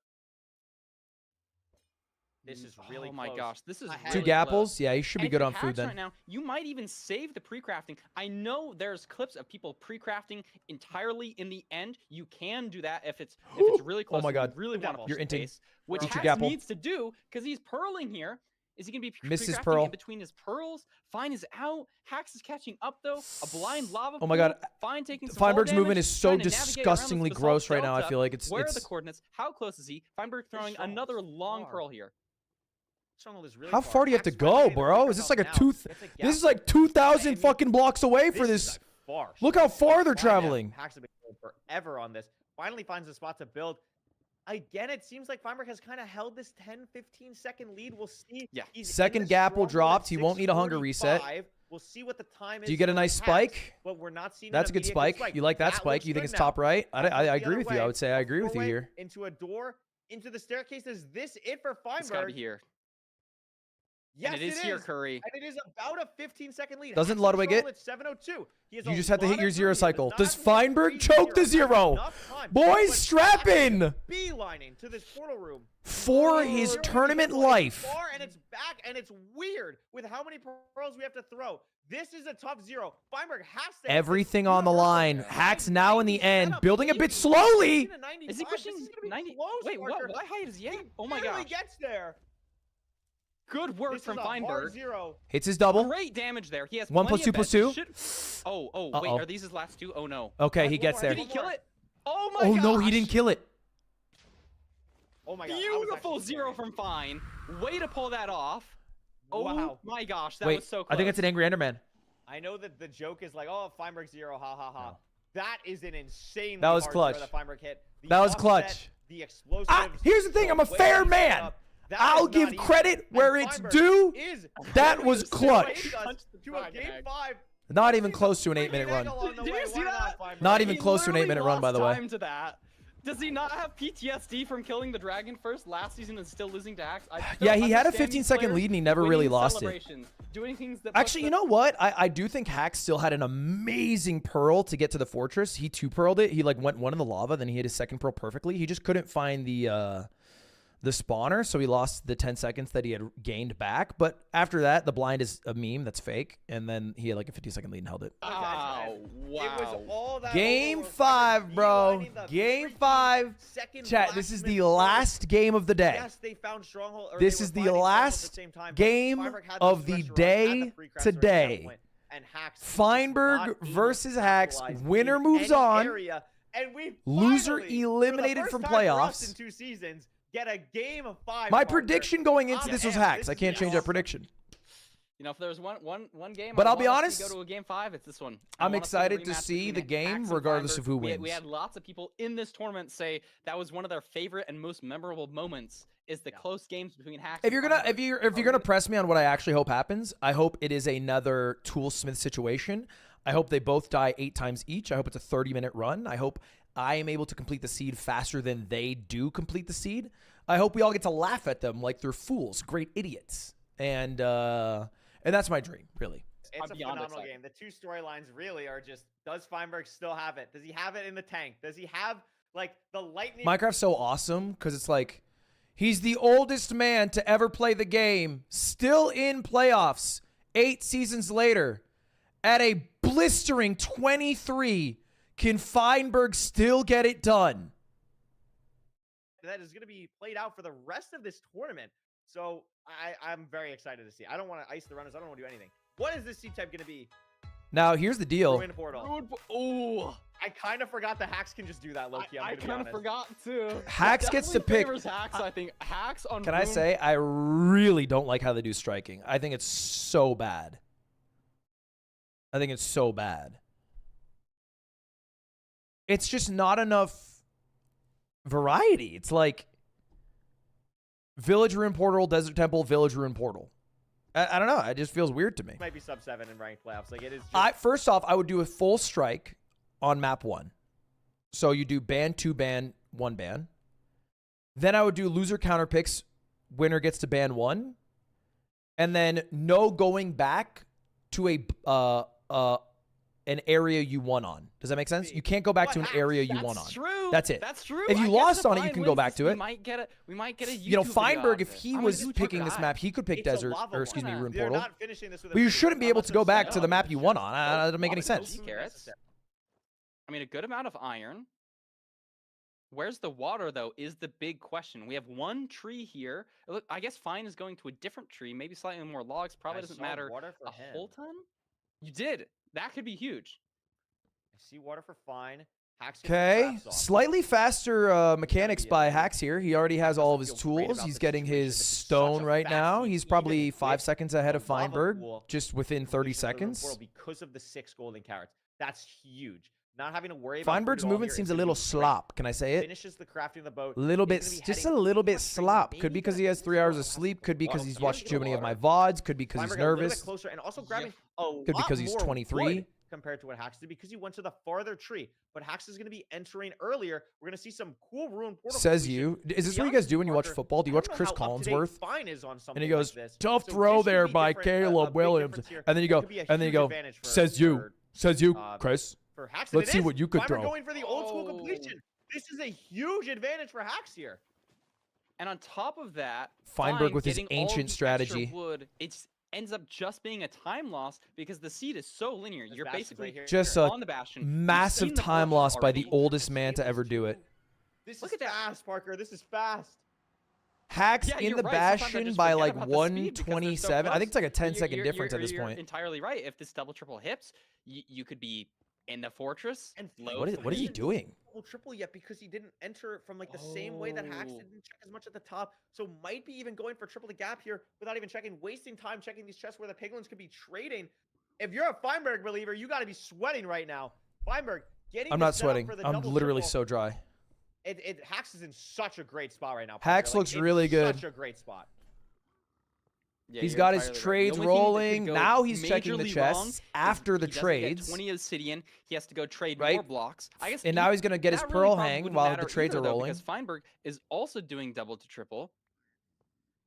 This is really Oh my close. gosh, this is Two really gapples? close. Yeah, he should be And good for on food Hax then. Right now, you might even save the pre-crafting. I know there's clips of people pre-crafting entirely in the end. You can do that if it's really close. Oh my and you God. really want to You're inting. space, which Eat your Hax gapple. needs to do because he's purling here. Is he going to be Missed his pre-crafting pearl. in between his pearls? Fine is out. Hax is catching up though. A blind lava. Oh my pool. God. Fine taking some Feinberg's fall movement damage, is so trying to navigate around this disgustingly basalt gross right now. I delta. feel like it's Where are the coordinates? How close is he? Feinberg throwing another long pearl here. How far do you have to go, bro? Is this like a This is like 2,000 fucking blocks away for this. Look how far they're traveling. Hax has been going forever on this. Finally finds a spot to build. Again, it seems like Feinberg has kind of held this 10-15 second lead. We'll see. Yeah. Second gapple dropped. He won't need a hunger reset. We'll see what the time is. Do you get a for nice Hax, spike? but we're not seeing That's a an good immediate spike. You like that spike? looks You think good it's now. top right? Hax I goes the agree other with you. I way. would say I agree with you Doorway here. Into a door, into the staircase. Is this it for Feinberg? It's gotta be here. Yes, And it is here, Curry. And it is about a 15-second lead. Doesn't Hax Ludwig control it? at 702. He has You a just have to hit lot your of zero room. He does cycle. not Does have to hit Feinberg choke the Has zero? enough time. Boys, But strap Hax is in beelining to this portal room. for his tournament life. Far, and it's back, and it's weird with how many pearls we have to throw. This is a tough zero. Feinberg has to. Everything on the line. Hax now in the end, building a bit slowly. Is he pushing 90? Wait, what height is he at? Oh my barely gosh. gets there. Good work This from is a hard Feinberg. zero. Hits his double. Great damage there. He has 1 plenty plus 2 of plus beds. 2. Wait, Uh-oh. are these his last 2? Oh no. Okay, he gets there. Did he kill it? Oh my Oh gosh. no, he didn't kill it. Oh my god. Beautiful zero from Fine. Way to pull that off. Oh Wow. my gosh, that Wait, was so close. I think it's an angry Enderman. I know that the joke is like, oh, Feinberg zero, ha ha ha. That is an insane. That was clutch. That Feinberg hit. The That was offset, clutch. The explosives. Here's the thing, I'm a way fair he set man. up, that I'll is give not credit easy. where And it's Feinberg due. is That was still clutch. takes us to a game 5. Not even close to an 8-minute run. Did you see that? Not even He close to an literally 8-minute run, by the way. lost time to that. Does he not have PTSD from killing the dragon first last season and still losing to Hax? Yeah, he had a 15-second lead and he never really lost it. Doing things that Actually, you know what? I do think Hax still had an amazing pearl to get to the fortress. He 2-pearled it. He like went one in the lava, then he hit his second pearl perfectly. He just couldn't find the spawner, so he lost the 10 seconds that he had gained back. But after that, the blind is a meme that's fake, and then he had like a 50-second lead and held it. Oh, wow. It was all that Game over 5, bro. beelining the Game freaking 5. second Chat, this is the blacksmith last game of the day. Yes, they found stronghold. or This they is were the finding strongholds at last same time, but game Feinberg had of this the pressure on, had day the free crafts right at that today. point, and Hax just Feinberg not able versus to Hax. capitalize Winner in moves any on. area, and we Loser finally, eliminated for from the first time for us playoffs. in 2 seasons, get a game of 5. My Feinberg. prediction going into I'm this was amped. Hax. This I is can't change that awesome. prediction. You know, if there's one game, But I I'll be want us to honest, go to a game 5. It's this one. I I'm want us to excited to rematch see between the game Hax and regardless of Feinberg. who We wins. had lots of people in this tournament say that was one of their favorite and most memorable moments. Is the close games between Hax. If you're and gonna Feinberg. if you're gonna press me on what I actually hope happens, I hope it is another Toolsmith situation. I hope they both die 8 times each. I hope it's a 30-minute run. I hope I am able to complete the seed faster than they do complete the seed. I hope we all get to laugh at them like they're fools, great idiots. And that's my dream, really. It's a phenomenal game. The 2 storylines really are just: does Feinberg still have it? Does he have it in the tank? Does he have like the lightning? Minecraft's so awesome because it's like he's the oldest man to ever play the game, still in playoffs 8 seasons later at a blistering 23. Can Feinberg still get it done? That is going to be played out for the rest of this tournament. So I'm very excited to see. I don't want to ice the runners. I don't want to do anything. What is this seed type going to be? Now, here's the deal. Ruin portal. Oh, I kind of forgot the Hacks can just do that, Loki. I kind of forgot too. Hacks gets to pick. Hacks, I think. Hacks on. Can I say I really don't like how they do striking? I think it's so bad. I think it's so bad. It's just not enough variety. It's like Village Ruin Portal, Desert Temple, Village Ruin Portal. I don't know. It just feels weird to me. Might be sub 7 in ranked playoffs. Like it is. Just... First off, I would do a full strike on map 1. So you do ban, 2 ban, 1 ban. Then I would do loser counter picks. Winner gets to ban 1. And then no going back to an area you won on. Does that make sense? You can't go back to an area you won on. That's true. That's it. That's true. If you lost on it, you can go back to it. We might get a YouTube You know, video Feinberg, out if of he it. was picking this map, he could pick It's a Desert, lava or excuse me, one. Ruin They're Portal. not finishing this with a But you video shouldn't be able unless to go it's back set to up. the map you won on. That doesn't make any sense. Carrots. I mean, a good amount of iron. Where's the water, though, is the big question. We have one tree here. Look, I guess Fine is going to a different tree, maybe slightly more logs. Probably doesn't matter a whole ton. You did. That could be huge. I see water for Fine. Hacks Okay, slightly faster mechanics by Hacks here. He already has all of his tools. He's getting his stone right now. He's probably 5 seconds ahead of Feinberg, just within 30 seconds. Because of the 6 golden carrots. That's huge. Not having to worry about Feinberg's movement seems a little slop. Can I say it? Finishes the crafting of the boat. A little bit, just a little bit slop. Could be because he has 3 hours of sleep. Could be because he's watched too many of my VODs. Could be because he's nervous. Closer and also grabbing a Could be because he's 23. Compared to what Hacks did because he went to the farther tree. But Hacks is going to be entering earlier. We're going to see some cool ruin portal. Says you. Is this what you guys do when you watch football? Do you watch Chris Collinsworth? And he goes, tough throw there by Caleb Williams. And then you go, says you, Chris. Let's see what you could throw. Going for the old school completion. This is a huge advantage for Hacks here. And on top of that, Feinberg with his ancient strategy. Wood, ends up just being a time loss because the seed is so linear. You're basically just on the Bastion. Massive time loss by the oldest man to ever do it. Look at that, fast, Parker. This is fast. Hacks in the Bastion by like 127. I think it's like a 10-second difference at this You're point. entirely right. If this double triple hits, you could be in the fortress. And what is he doing? Triple yet because he didn't enter from like the same way that Hacks didn't check as much at the top. So might be even going for triple the gap here without even checking, wasting time checking these chests where the piglins could be trading. If you're a Feinberg believer, you got to be sweating right now. Feinberg getting. I'm not sweating. I'm literally so dry. Hacks is in such a great spot right now. Hacks looks really good. Such a great spot. Yeah, he's got his trades rolling. Now he's checking the chests after the trades. 20 obsidian. He has to go trade more blocks. I guess. And now he's going to get his pearl hang while the trades are rolling. Because Feinberg is also doing double to triple.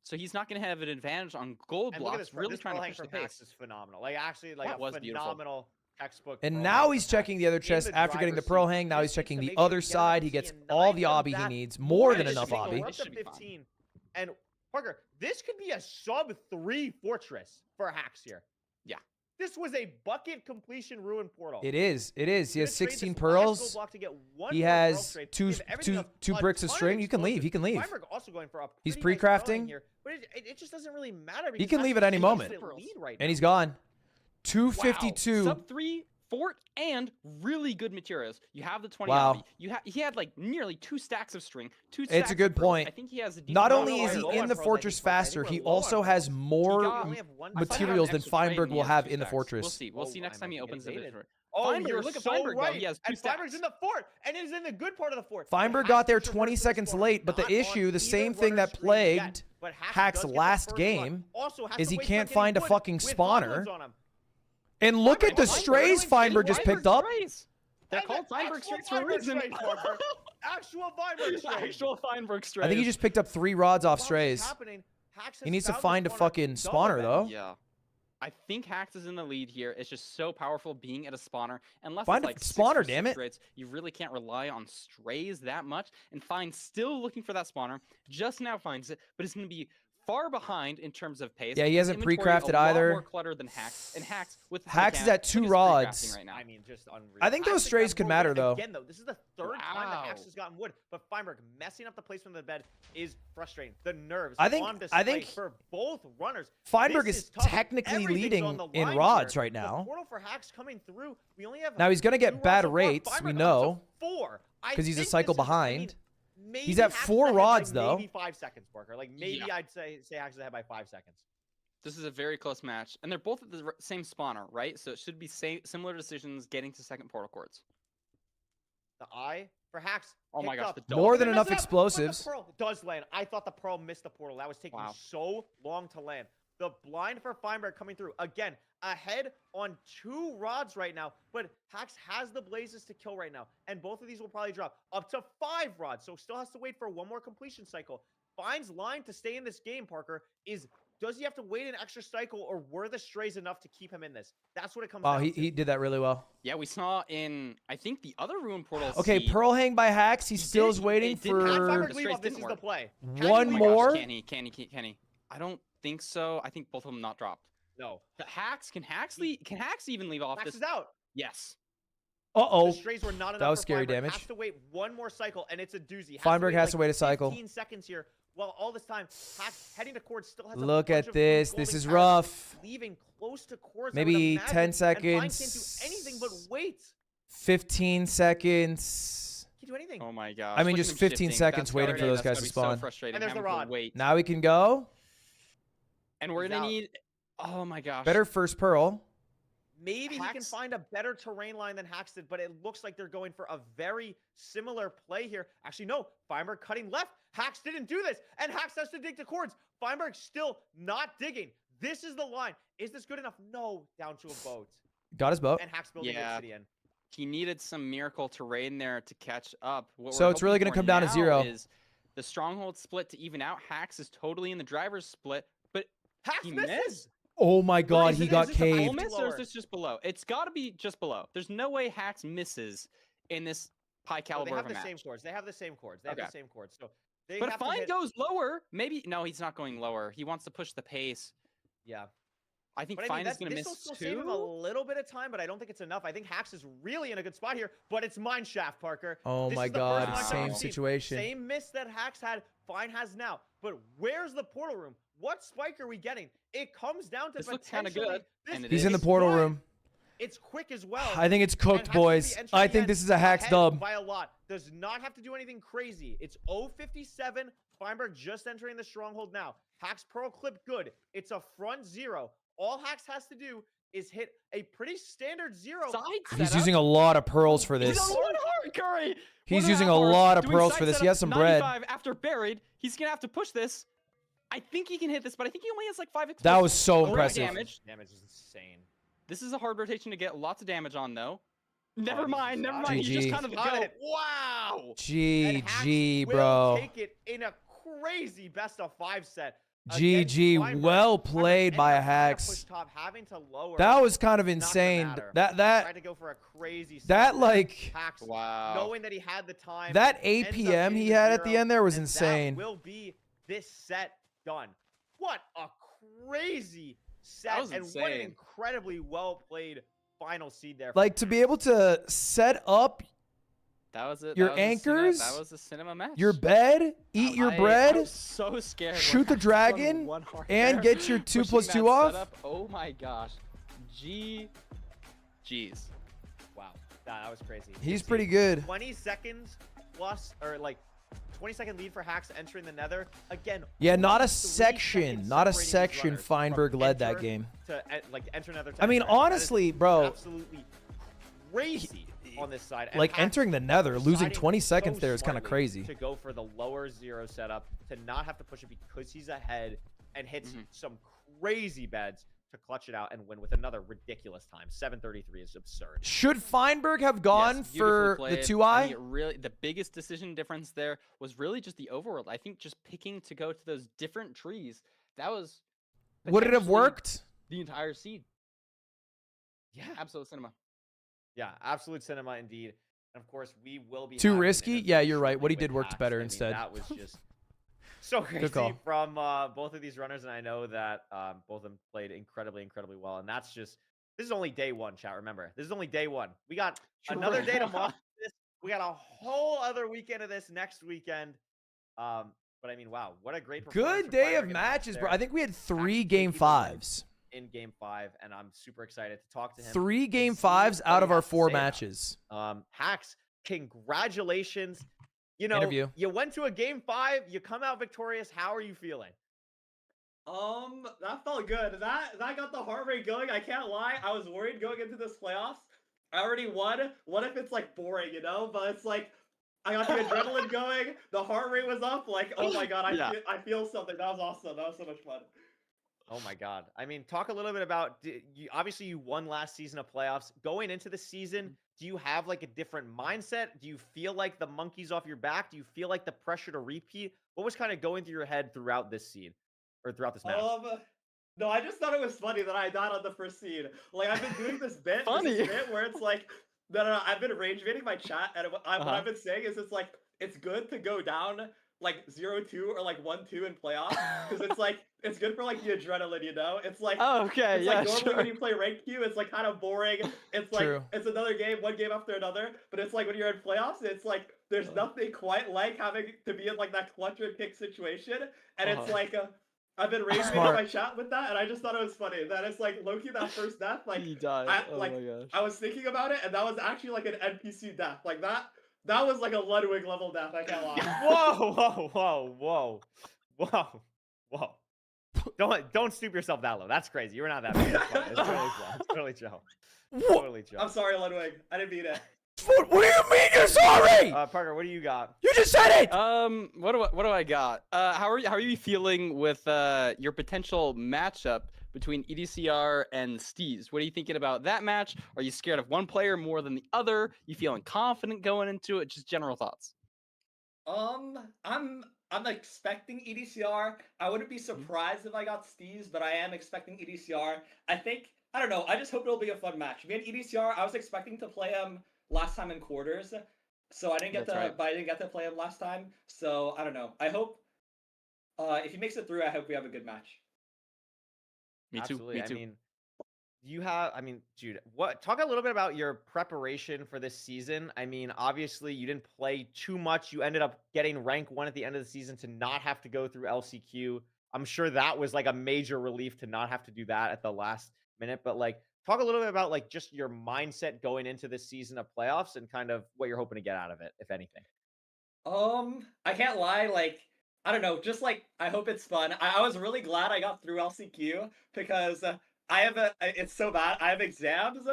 So he's not going to have an advantage on gold blocks. Really trying to push the pace. Is phenomenal. Like actually, like a phenomenal textbook. And now he's checking the other chest after getting the pearl hang. Now he's checking the other side. He gets all the obby he needs, more than enough obby. Up to 15. And Parker, this could be a sub-3 fortress for Hacks here. Yeah. This was a bucket completion ruin portal. It is. It is. He has 16 pearls. He has two bricks of string. You can leave. He can leave. Also going for a he's pre-crafting. Here, but it just doesn't really matter. He can leave at any moment. And he's gone. 252. Wow. Sub-3 fort and really good materials. You have the 20 wow. obby. He had like nearly 2 stacks of string. It's a good point. I think he has a not only is he in the fortress faster, he also has more materials than Feinberg will have in the fortress. We'll see. We'll see next time he opens it. Oh, you're look at Feinberg, right. He has 2 and Feinberg's in the fort, and is in the good part of the fort. Feinberg got there 20 seconds late, but the issue, the same thing that plagued Hack's last game, is he can't find a fucking spawner. And look at the strays Feinberg just picked up. They're called Feinberg strays for a reason. Actual Feinberg strays. Actual Feinberg strays. I think he just picked up 3 rods off strays. He needs to find a fucking spawner, though. Yeah. I think Hacks is in the lead here. It's just so powerful being at a spawner. Unless find it's like a spawner, damn it. Strays, you really can't rely on strays that much. And Fine's still looking for that spawner. Just now finds it, but it's going to be far behind in terms of pace. Yeah, he His hasn't inventory pre-crafted a lot either. More cluttered than Hacks, and Hacks with his Hacks is mechanic, at 2 look at his rods. pre-crafting right now. I mean, just unreal. I think those strays could matter, though. Again, though, this is the third time that Hacks has gotten wood, but Feinberg messing up the placement of the bed is frustrating. The nerves on display for both runners. Feinberg is tough. technically Everything's on leading the in line rods here. right now. The portal for Hacks coming through. We only have Now he's going to 2 get rods bad so far. rates, we Feinberg up to know, 4. because he's a think cycle this is- I mean, behind. maybe He's at Hacks is 4 ahead by rods, though. Maybe 5 seconds, Parker. Like, maybe I'd say Hacks is ahead by 5 seconds. This is a very close match, and they're both at the same spawner, right? So it should be similar decisions getting to second portal courts. The eye for Hacks. Oh my gosh, up. the double. More than They enough messed it up, but explosives. The Pearl does land. I thought the Pearl missed the portal. That was taking so long to land. The blind for Feinberg coming through. Again, ahead on 2 rods right now, but Hacks has the blazes to kill right now, and both of these will probably drop up to 5 rods, so still has to wait for 1 more completion cycle. Fine's line to stay in this game, Parker, is does he have to wait an extra cycle, or were the strays enough to keep him in this? That's what it comes down to. He did that really well. Yeah, we saw in, I think, the other ruin portal. Okay, Pearl hang by Hacks. He still is waiting for This is the play. one more. Can he? I don't think so. I think both of them not dropped. No. The Hacks, can Hacks even leave off Hacks this? is out. Yes. Uh-oh. The strays were not enough. That was for scary Feinberg. damage. Has to wait 1 more cycle, and it's a doozy. Feinberg has to wait a cycle. 15 seconds here. Well, all this time, Hacks heading to Cords still has a Look bunch at of this. golden This is carrots, rough. Leaving close to Cords. Maybe 10 And Fine can't seconds. do anything but wait. 15 seconds. Can't do anything. Oh my gosh. I mean, Look at just him 15 shifting. seconds That's waiting gotta for be- those that's guys gotta to be so spawn. frustrating, And there's the having to rod. wait. Now we can go. And we're He's gonna out. need. Oh my gosh. Better first Pearl. Maybe he can Hacks- find a better terrain line than Hacks did, but it looks like they're going for a very similar play here. Actually, no. Feinberg cutting left. Hacks didn't do this, and Hacks has to dig to Cords. Feinberg still not digging. This is the line. Is this good enough? No. Down to a boat. Got his boat. And Hacks building Yeah. Obsidian. He needed some miracle terrain there to catch up. What So we're it's really hoping gonna for come down to now 0. Is the stronghold split to even out? Hacks is totally in the driver's split, but Hacks he misses. missed. Oh my god, he got Is this a full caved. miss or is this just below? It's got to be just below. There's no way Hacks misses in this high Oh, caliber they have of a the match. same chords. They have the same chords. They have Okay. the same chords. So they But have if to Fine hit- goes lower, maybe no, he's not going lower. He wants to push the pace. Yeah. I think But I Fine mean, is going to this will miss still save him a two. little bit of time, but I don't think it's enough. I think Hacks is really in a good spot here, but it's Mineshaft, Parker. Oh This my is the god, first Mineshaft same we've seen. situation. Same miss that Hacks had, Fine has now. But where's the portal room? What spike are we getting? It comes down to This looks kinda potentially- good, this and it He's in the is portal good. room. It's quick as well. I think it's And cooked, Hacks will be boys. entering I think again this is a Hacks ahead dub. by a lot. Does not have to do anything crazy. It's 057. Feinberg just entering the stronghold now. Hacks Pearl clip good. It's a front 0. All Hacks has to do is hit a pretty standard 0. He's using a lot of pearls for this. He's on 1 heart, Curry. He's 1.5 using a hearts, lot of doing pearls side for this. He setup, has some bread. 95 after buried. He's gonna have to push this. I think he can hit this, but I think he only has like 5 explosives. That was so Great impressive. Damage. Damage is insane. This is a hard rotation to get lots of damage on, though. Never he's mind. just Never got mind. it. He's just GG. kind of the Got go. it. Wow. GG, Will bro. take it in a crazy best of 5 set. GG. Feinberg. Well played Feinberg by a ended up having to push Hacks. top, having to lower. That was kind of Not gonna insane. matter. That Tried to go for a crazy set that there. like Hacks, Wow. knowing that he had the time. that ends up APM getting he the had at the 0, end there was and insane. That will be this set done. What a crazy set, was and what an insane. incredibly well played final seed there. Like to be able to set up That was it. your that was a anchors, that was a cinema match. your bed, eat your I bread, was so scared. when shoot the Hacks won dragon, 1 heart and there, get your 2 pushing plus that 2 off. setup. Oh my gosh. Jeez. Wow, that was crazy. He's pretty good. 20 seconds plus, or like 20-second lead for Hacks entering the Nether. Again, Yeah, not a only 3 section. seconds Not a separating these section runners Feinberg from led that enter game. To like enter Nether. to I mean, enter. That is honestly, bro, absolutely crazy on this side. And like Hacks entering the Nether, losing deciding 20 seconds so there is kind of smartly crazy. To go for the lower 0 setup, to not have to push it because he's ahead, and hits some crazy beds to clutch it out and win with another ridiculous time. 7:33 is absurd. Should Feinberg have gone Yes, for beautifully the played. 2 I eye? think it really, the biggest decision difference there was really just the overworld. I think just picking to go to those different trees, that was. Would it have potentially worked? The entire seed. Yeah. Absolute cinema. Yeah, absolute cinema indeed. And of course, we will be Too having an risky? interview Yeah, you're right. shortly What he with did worked Hacks. better I mean, instead. That was just So crazy call. from both of these runners, and I know that both of them played incredibly well. And that's just this is only day one, chat. Remember, this is only day one. We got another day tomorrow. We got a whole other weekend of this next weekend. But I mean, wow, what a great performance. Good day of matches, bro. I think we had 3 game 5s. In game 5, and I'm super excited to talk to him. 3 game 5s out of our 4 matches. Hacks, congratulations. You know, Interview. you went to a game 5, you come out victorious. How are you feeling? That felt good. That got the heart rate going. I can't lie. I was worried going into this playoffs. I already won. What if it's like boring, you know? But it's like I got the adrenaline going. The heart rate was up. Like, oh my god, I feel something. That was awesome. That was so much fun. Oh my god. I mean, talk a little bit about obviously you won last season of playoffs. Going into the season, do you have like a different mindset? Do you feel like the monkey's off your back? Do you feel like the pressure to repeat? What was kind of going through your head throughout this seed or throughout this match? No, I just thought it was funny that I died on the first seed. Like I've been doing this bit, where it's like, no, I've been rage baiting my chat, and what I've been saying is it's like it's good to go down like 0-2 or like 1-2 in playoffs because it's like it's good for like the adrenaline, you know. It's like it's like normally when you play ranked queue, it's like kind of boring. It's like it's another game, one game after another. But it's like when you're in playoffs, it's like there's nothing quite like having to be in like that clutch or kick situation, and it's like I've been rage baiting my chat with that, and I just thought it was funny that it's like Loki that first death, like he died. My gosh. I was thinking about it, and that was actually like an NPC death, like that. That was like a Ludwig level death, I can't lie. Whoa. Don't stoop yourself that low. That's crazy. You're not that bad. It's totally chill. Totally chill. I'm sorry, Ludwig. I didn't mean it. What do you mean you're sorry? Parker, what do you got? You just said it. What do I got? How are you feeling with your potential matchup between EDCR and Steez? What are you thinking about that match? Are you scared of one player more than the other? You feeling confident going into it? Just general thoughts. I'm expecting EDCR. I wouldn't be surprised if I got Steez, but I am expecting EDCR. I don't know. I just hope it'll be a fun match. Me and EDCR, I was expecting to play him last time in quarters, so I didn't get but I didn't get to play him last time. So I don't know. I hope if he makes it through, I hope we have a good match. Me too. Absolutely. I mean, Jude, talk a little bit about your preparation for this season. I mean, obviously you didn't play too much. You ended up getting rank 1 at the end of the season to not have to go through LCQ. I'm sure that was like a major relief to not have to do that at the last minute, but like talk a little bit about like just your mindset going into this season of playoffs and kind of what you're hoping to get out of it, if anything. I can't lie, like I don't know, just like I hope it's fun. I was really glad I got through LCQ because it's so bad. I have exams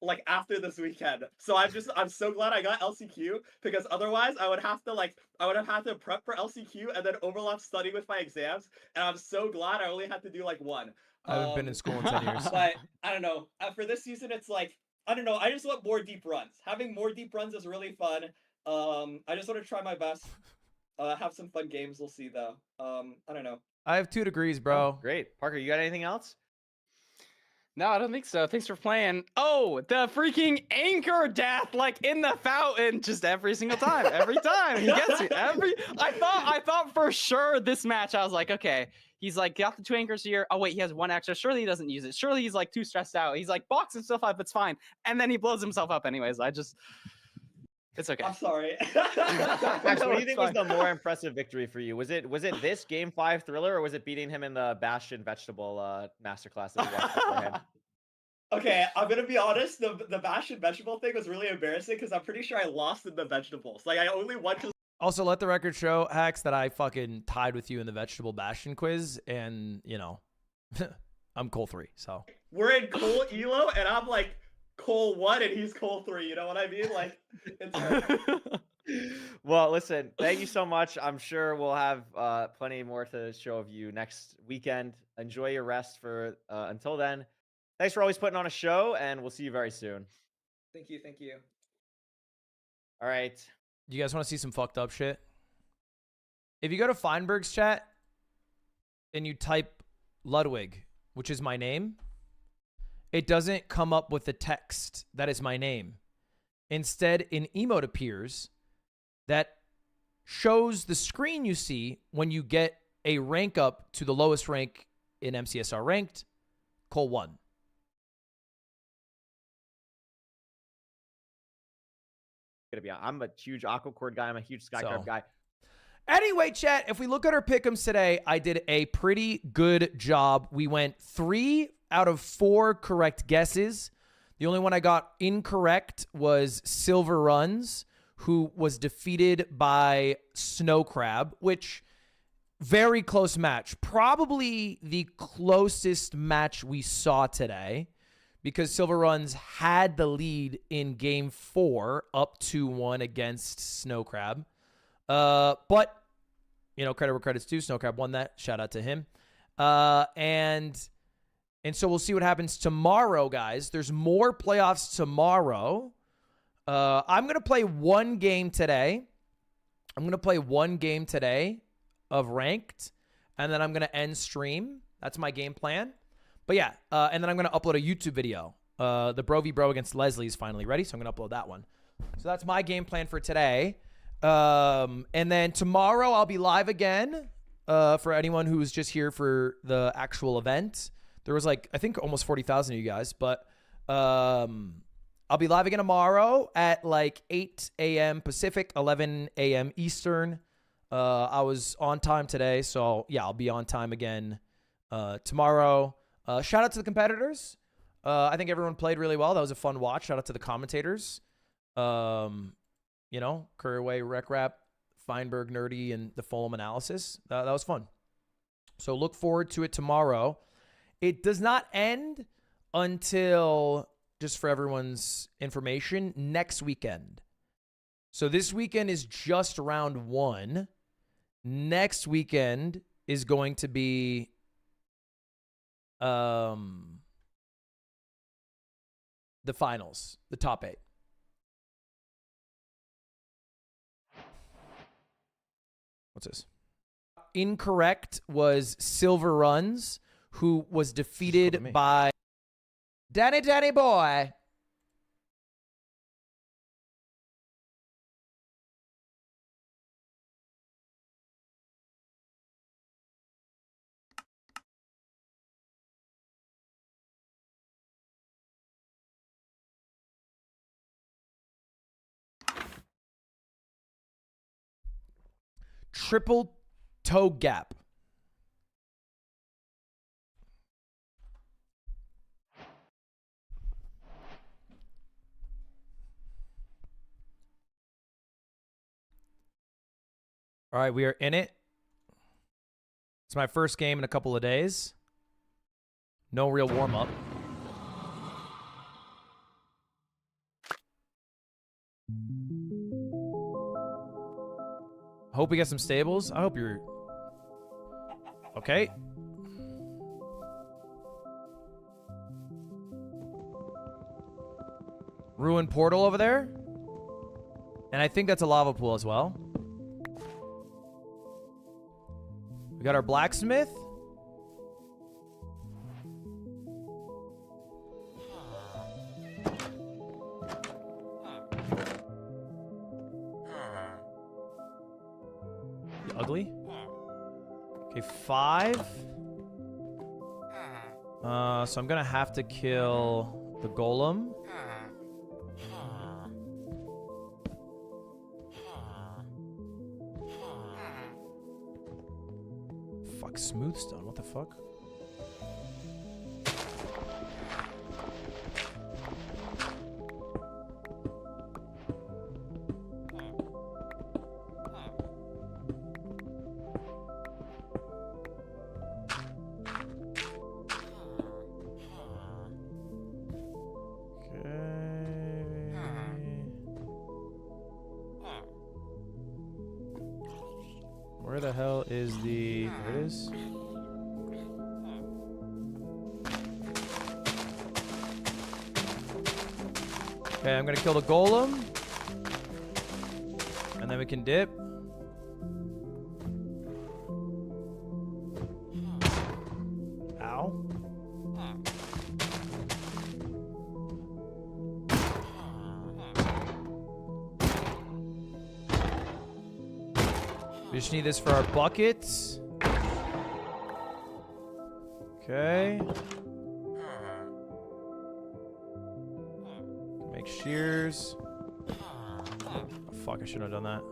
like after this weekend. So I'm so glad I got LCQ because otherwise I would have had to prep for LCQ and then overlap study with my exams. And I'm so glad I only had to do like one. I haven't been in school in 10 years. But I don't know. For this season, it's like, I don't know. I just want more deep runs. Having more deep runs is really fun. I just want to try my best. Have some fun games. We'll see though. I don't know. I have 2 degrees, bro. Oh, great. Parker, you got anything else? No, I don't think so. Thanks for playing. Oh, the freaking anchor death, like in the fountain, just every single time. Every time he gets it. I thought for sure this match. I was like, okay, he's like got the 2 anchors here. Oh wait, he has 1 extra. Surely he doesn't use it. Surely he's like too stressed out. He's like box himself up. It's fine. And then he blows himself up anyways. It's okay. I'm sorry. Max, what do you think was the more impressive victory for you? Was it this game 5 thriller, or was it beating him in the Bastion vegetable masterclass that we watched beforehand? Okay, I'm gonna be honest. The Bastion vegetable thing was really embarrassing because I'm pretty sure I lost in the vegetables. Like I only won because. Also, let the record show, Hacks, that I fucking tied with you in the vegetable Bastion quiz, and you know, I'm Cole 3. So we're in Cole Elo, and I'm like Cole 1 and he's Cole 3, you know what I mean? Like it's Well, listen, thank you so much. I'm sure we'll have plenty more to show of you next weekend. Enjoy your rest for until then. Thanks for always putting on a show, and we'll see you very soon. Thank you. All right. You guys want to see some fucked up shit? If you go to Feinberg's chat and you type Ludwig, which is my name, it doesn't come up with the text that is my name. Instead, an emote appears that shows the screen you see when you get a rank up to the lowest rank in MCSR ranked, Cole 1. I'm a huge Aquacord guy. I'm a huge Skycrab guy. Anyway, chat, if we look at our pick'ems today, I did a pretty good job. We went 3 out of 4 correct guesses. The only one I got incorrect was Silver Runs, who was defeated by Snow Crab, which very close match. Probably the closest match we saw today, because Silver Runs had the lead in game 4 up 2-1 against Snow Crab. But, you know, credit where credit's due. Snow Crab won that. Shout out to him. And so we'll see what happens tomorrow, guys. There's more playoffs tomorrow. I'm going to play one game today. Of ranked, and then I'm going to end stream. That's my game plan. But yeah, and then I'm going to upload a YouTube video. The Bro v Bro against Leslie is finally ready, so I'm going to upload that one. So that's my game plan for today. And then tomorrow I'll be live again for anyone who's just here for the actual event. There was like, I think almost 40,000 of you guys, but I'll be live again tomorrow at like 8 a.m. Pacific, 11 a.m. Eastern. I was on time today, so yeah, I'll be on time again tomorrow. Shout out to the competitors. I think everyone played really well. That was a fun watch. Shout out to the commentators. You know, Curraway, Rec Rap, Feinberg, Nerdy, and the Fulham analysis. That was fun. So look forward to it tomorrow. It does not end until, just for everyone's information, next weekend. So this weekend is just round 1. Next weekend is going to be the finals, the top 8. What's this? Incorrect was Silver Runs, who was defeated by Danny Boy. Triple toe gap. All right, we are in it. It's my first game in a couple of days. No real warm-up. I hope we get some stables. I hope you're... Okay. Ruined portal over there. And I think that's a lava pool as well. We got our blacksmith. You ugly? Okay, 5. So I'm gonna have to kill the golem. Fuck, smooth stone. What the fuck? Where the hell is the... There it is. Okay, I'm gonna kill the golem. And then we can dip. Ow. We just need this for our buckets. Okay. Make shears. Oh, fuck, I shouldn't have done that.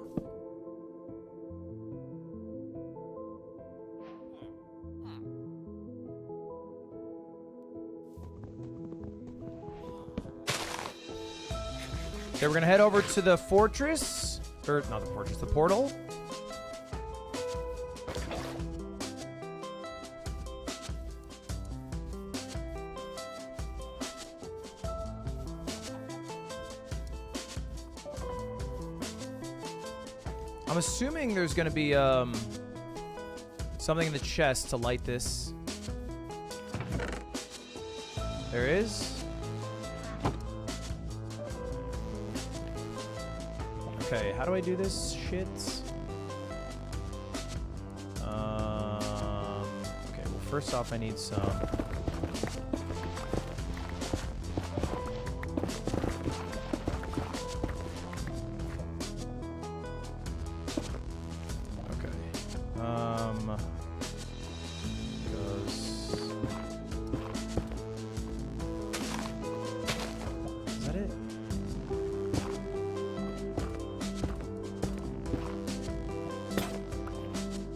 Okay, we're gonna head over to the fortress. Or, not the fortress, the portal. I'm assuming there's gonna be something in the chest to light this. There is. Okay, how do I do this shit? Okay, well, first off, I need some. Is that it?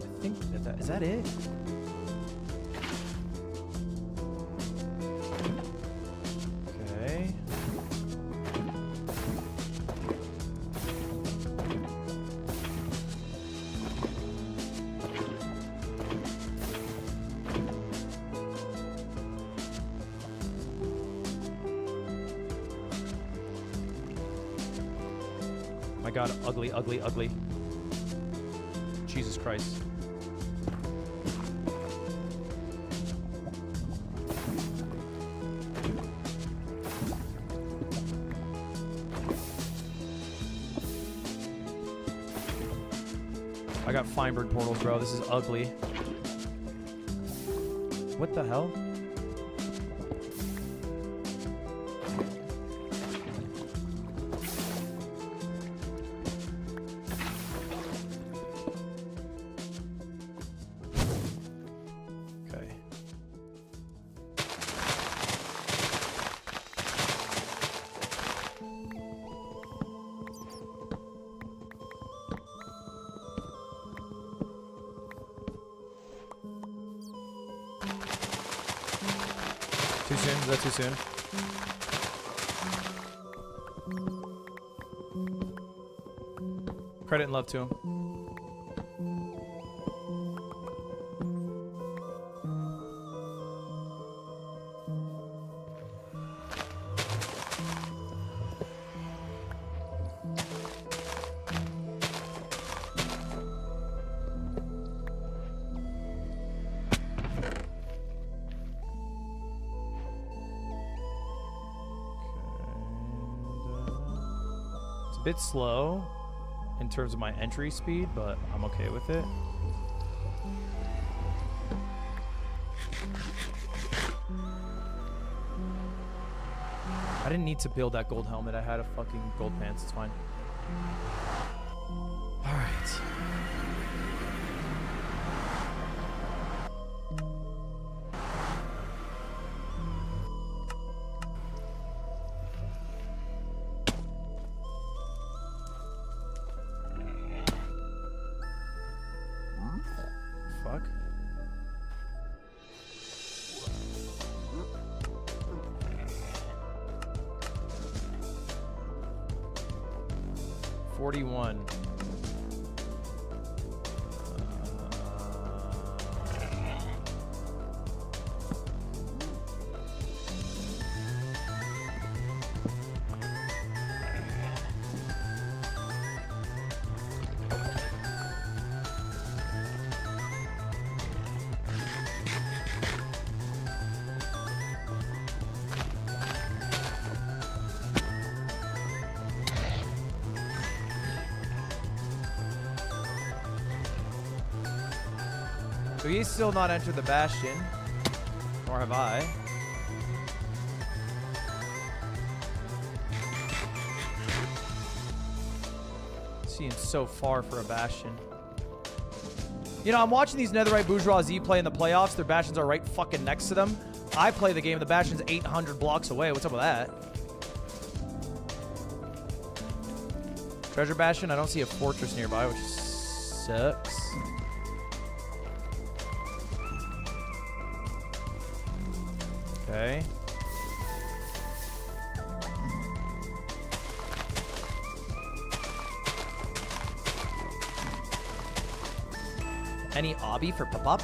I think that is that it? Okay. My God, ugly, ugly, ugly. Jesus Christ. I got Feinberg portals, bro. This is ugly. What the hell? Okay. Too soon? Is that too soon? Credit and love to him. It's a bit slow in terms of my entry speed, but I'm okay with it. I didn't need to build that gold helmet. I had a fucking gold pants. It's fine. All right. Fuck. $41. So he's still not entered the Bastion, nor have I. Seems so far for a Bastion. You know, I'm watching these Netherite Bourgeoisie play in the playoffs. Their Bastions are right fucking next to them. I play the game. The Bastion's 800 blocks away. What's up with that? Treasure Bastion. I don't see a fortress nearby, which sucks. Okay. Any obby for pop-up?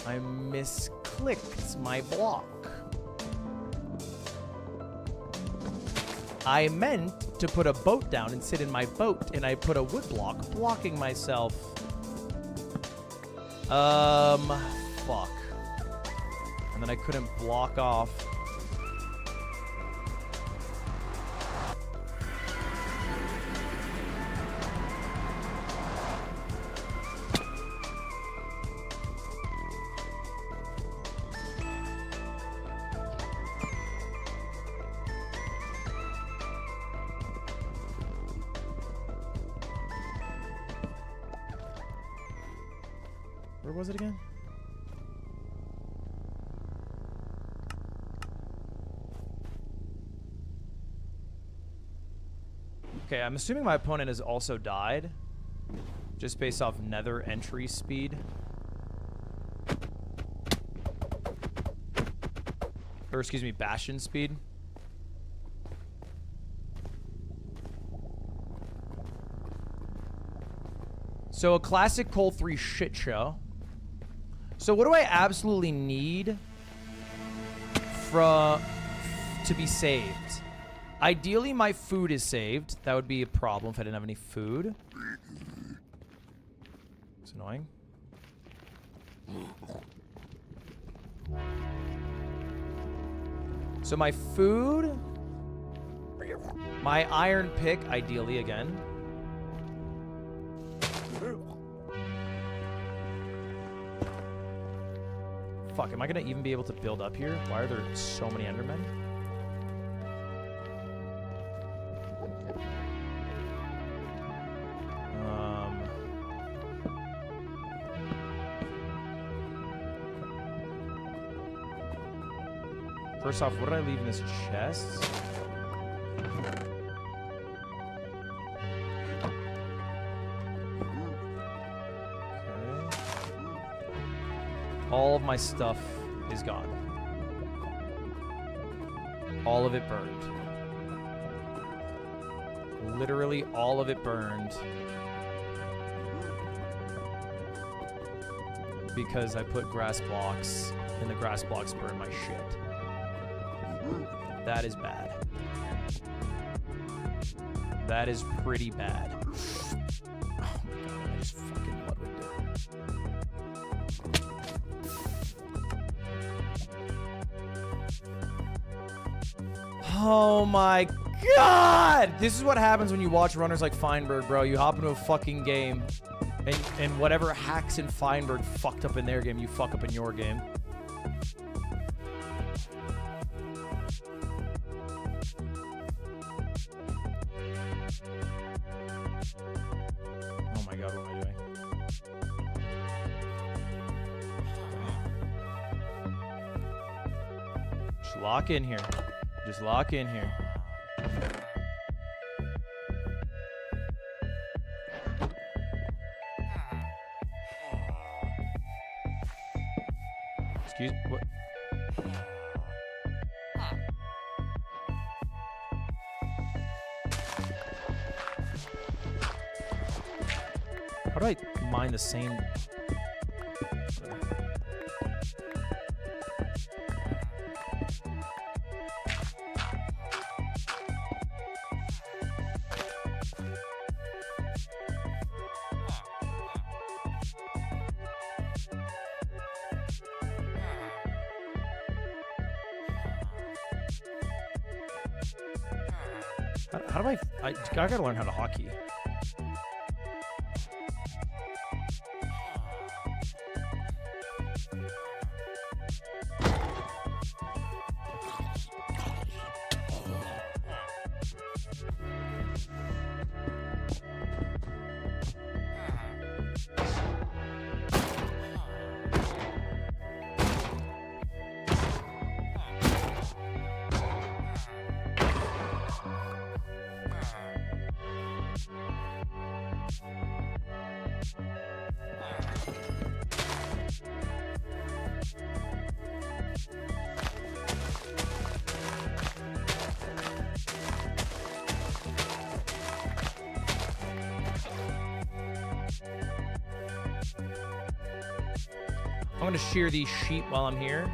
I misclicked my block. I meant to put a boat down and sit in my boat, and I put a wood block blocking myself. Fuck. And then I couldn't block off. Where was it again? Okay, I'm assuming my opponent has also died. Just based off nether entry speed. Or excuse me, bastion speed. So a classic Cole 3 shit show. So what do I absolutely need to be saved? Ideally, my food is saved. That would be a problem if I didn't have any food. It's annoying. So my food, my iron pick, ideally again. Fuck, am I gonna even be able to build up here? Why are there so many Endermen? First off, what did I leave in this chest? All of my stuff is gone. All of it burned. Literally all of it burned. Because I put grass blocks, and the grass blocks burned my shit. That is bad. That is pretty bad. Oh my god, I just fucking Ludwig did. Oh my god! This is what happens when you watch runners like Feinberg, bro. You hop into a fucking game, and whatever hacks in Feinberg fucked up in their game, you fuck up in your game. Oh my god, what am I doing? Just lock in here. Just lock in here. Excuse what? How do I mine the same? How do I gotta learn how to hotkey. I'm gonna shear these sheep while I'm here.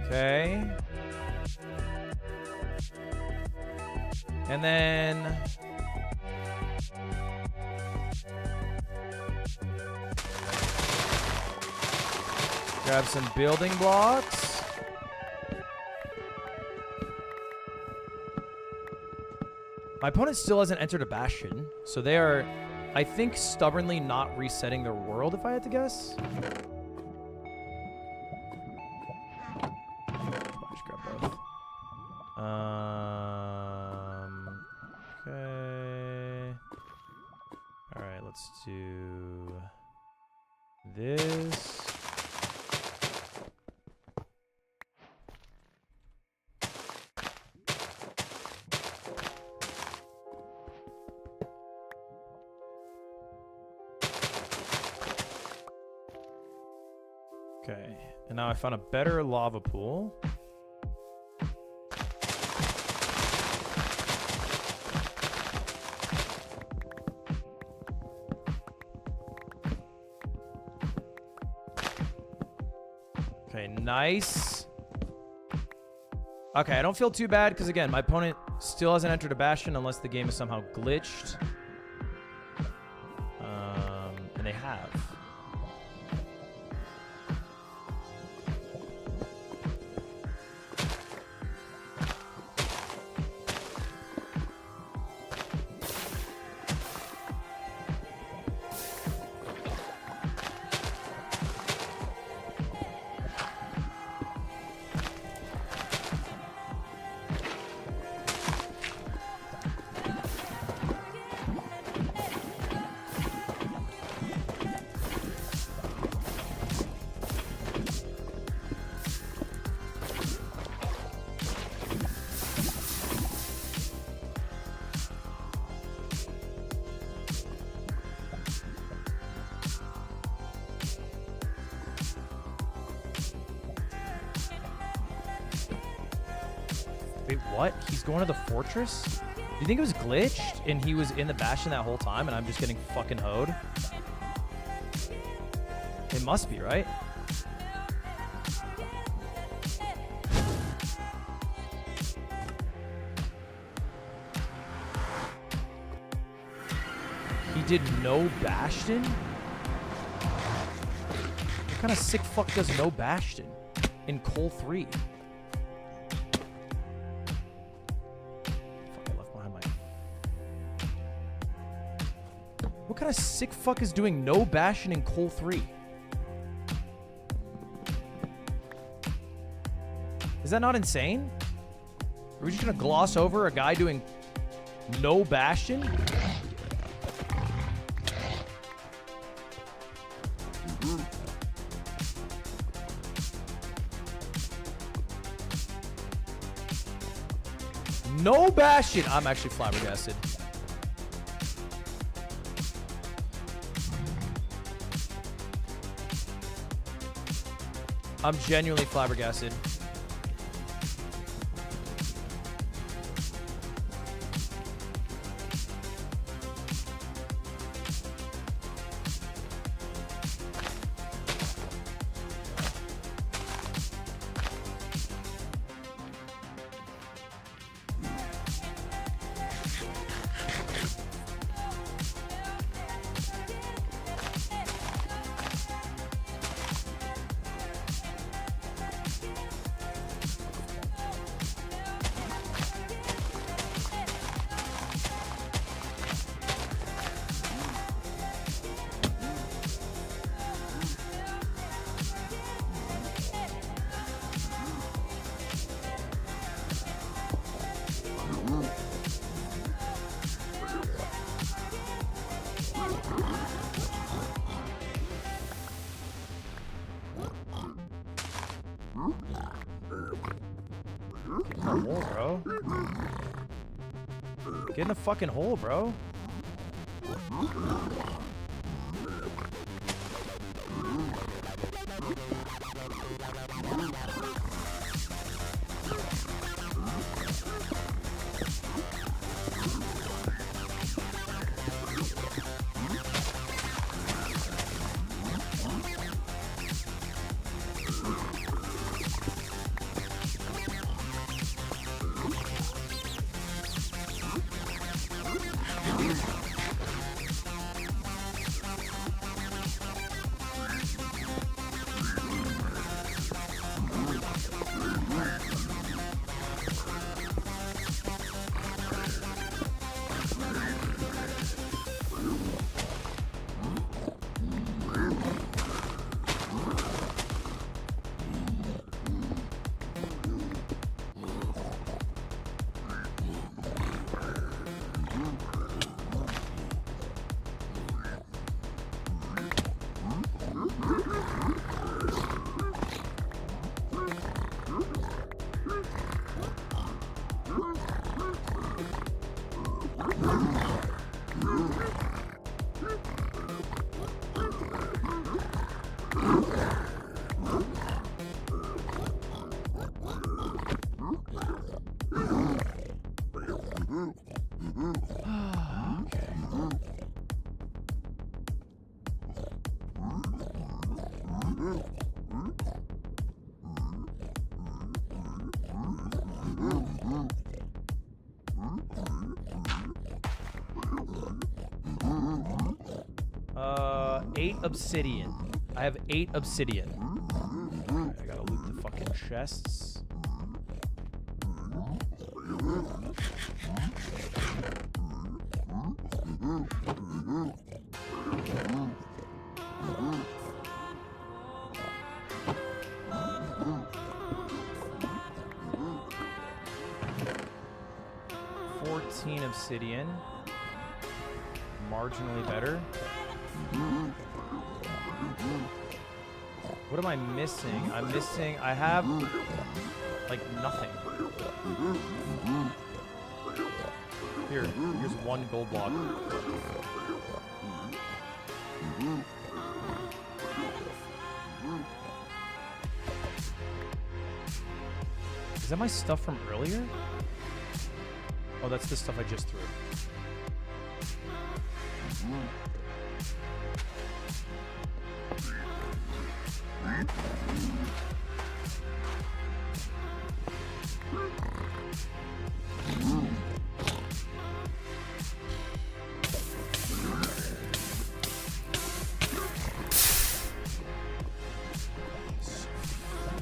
Okay. And then grab some building blocks. My opponent still hasn't entered a bastion, so they are, I think, stubbornly not resetting their world, if I had to guess. Just grab both. Okay. All right, let's do this. Okay, and now I found a better lava pool. Okay, nice. Okay, I don't feel too bad because, again, my opponent still hasn't entered a bastion unless the game is somehow glitched. And they have. Wait, what? He's going to the fortress? Do you think it was glitched and he was in the bastion that whole time and I'm just getting fucking hoed? It must be, right? He did no bastion? What kind of sick fuck does no bastion in Cole 3? What kind of sick fuck is doing no bastion in Cole 3? Is that not insane? Are we just gonna gloss over a guy doing no bastion? No bastion! I'm actually flabbergasted. I'm genuinely flabbergasted. Get in the hole, bro. Get in the fucking hole, bro. Eight obsidian. I have 8 obsidian. I gotta loot the fucking chests. Obsidian. Marginally better. What am I missing? I have like nothing. Here's 1 gold block. Is that my stuff from earlier? Oh, that's the stuff I just threw.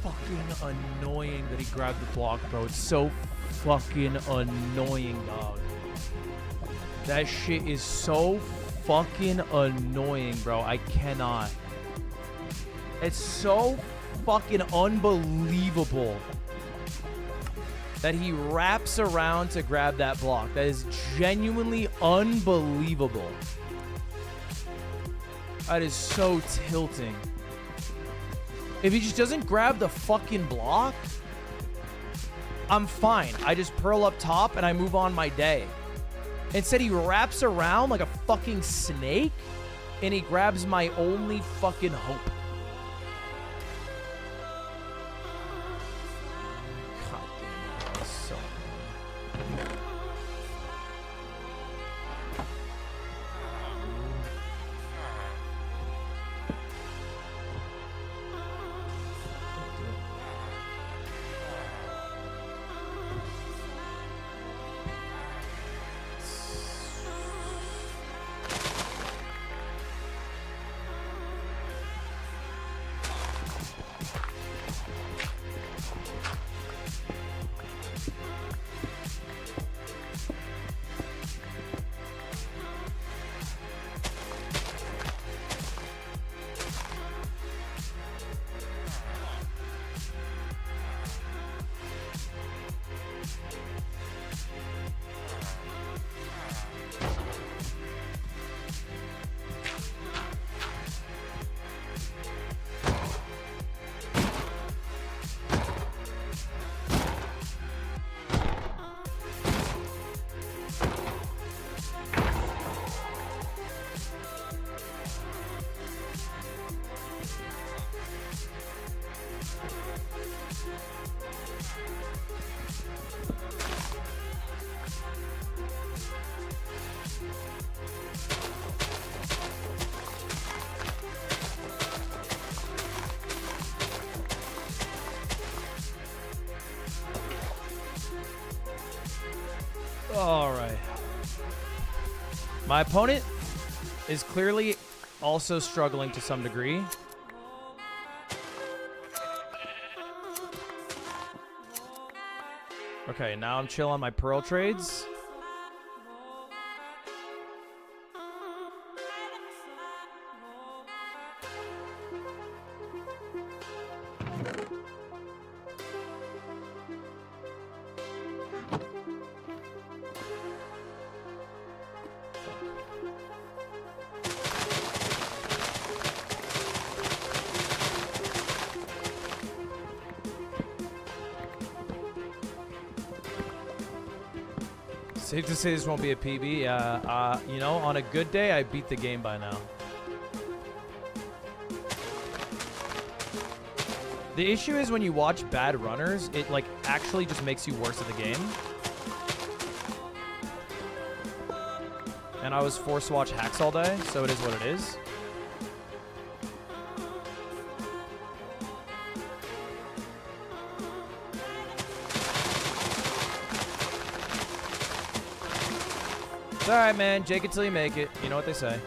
Fucking annoying that he grabbed the block, bro. It's so fucking annoying, dog. That shit is so fucking annoying, bro. I cannot. It's so fucking unbelievable that he wraps around to grab that block. That is genuinely unbelievable. That is so tilting. If he just doesn't grab the fucking block, I'm fine. I just pearl up top and I move on my day. Instead, he wraps around like a fucking snake and he grabs my only fucking hope. God damn, that was so annoying. All right. My opponent is clearly also struggling to some degree. Okay, now I'm chill on my pearl trades. Safe to say this won't be a PB. You know, on a good day, I beat the game by now. The issue is when you watch bad runners, it like actually just makes you worse at the game. And I was forced to watch hacks all day, so it is what it is. It's alright, man. Jake it till you make it. You know what they say.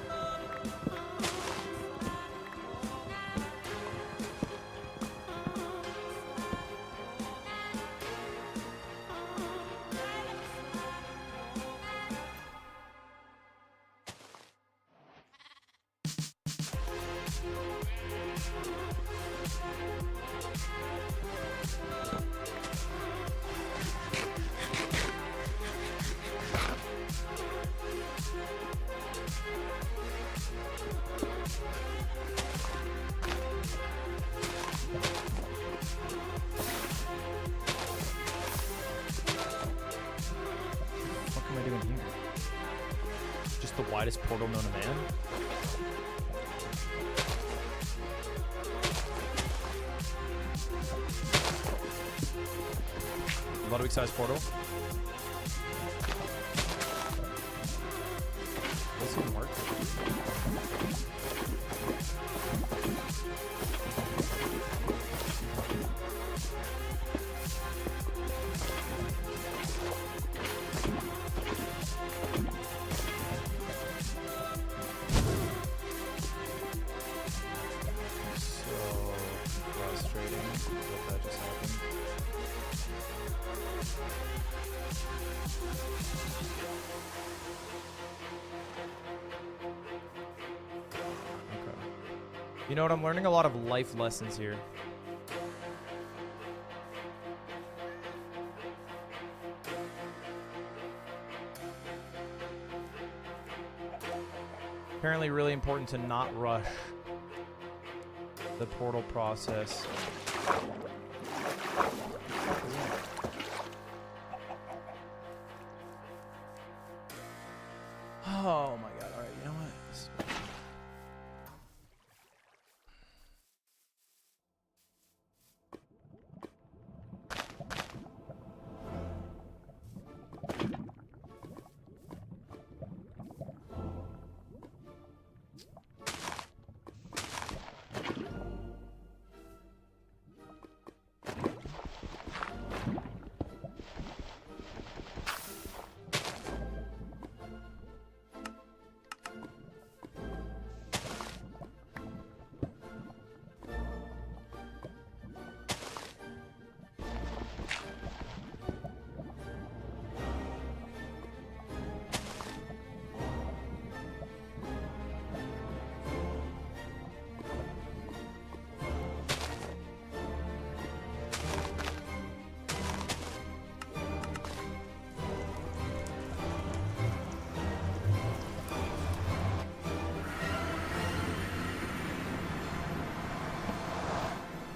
Widest portal known to man. Ludwig size portal. This even work? You know what? I'm learning a lot of life lessons here. Apparently really important to not rush the portal process. Oh my god. All right, you know what?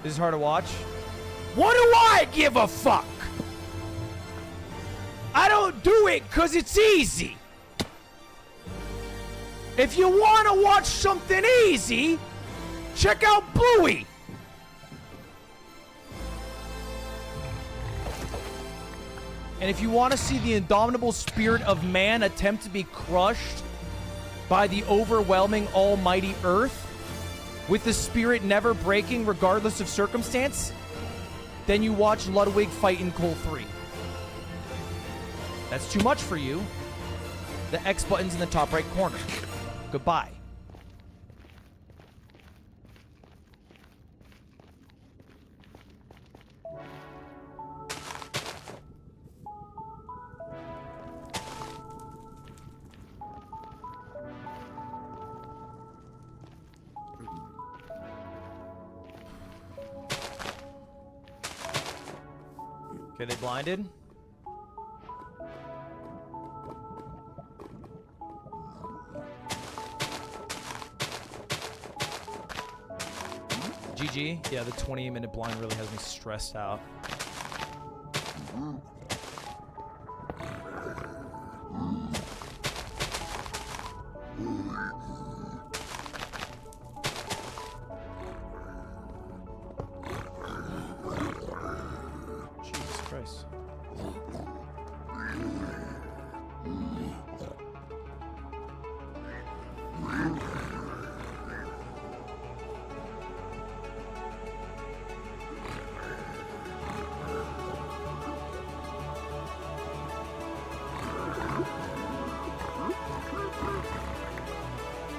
This is hard to watch. What do I give a fuck? I don't do it because it's easy. If you want to watch something easy, check out Bluey. And if you want to see the indomitable spirit of man attempt to be crushed by the overwhelming almighty earth, with the spirit never breaking regardless of circumstance, then you watch Ludwig fight in Cole 3. That's too much for you. The X button's in the top right corner. Goodbye. Okay, they blinded. GG. Yeah, the 20-minute blind really has me stressed out. Jesus Christ.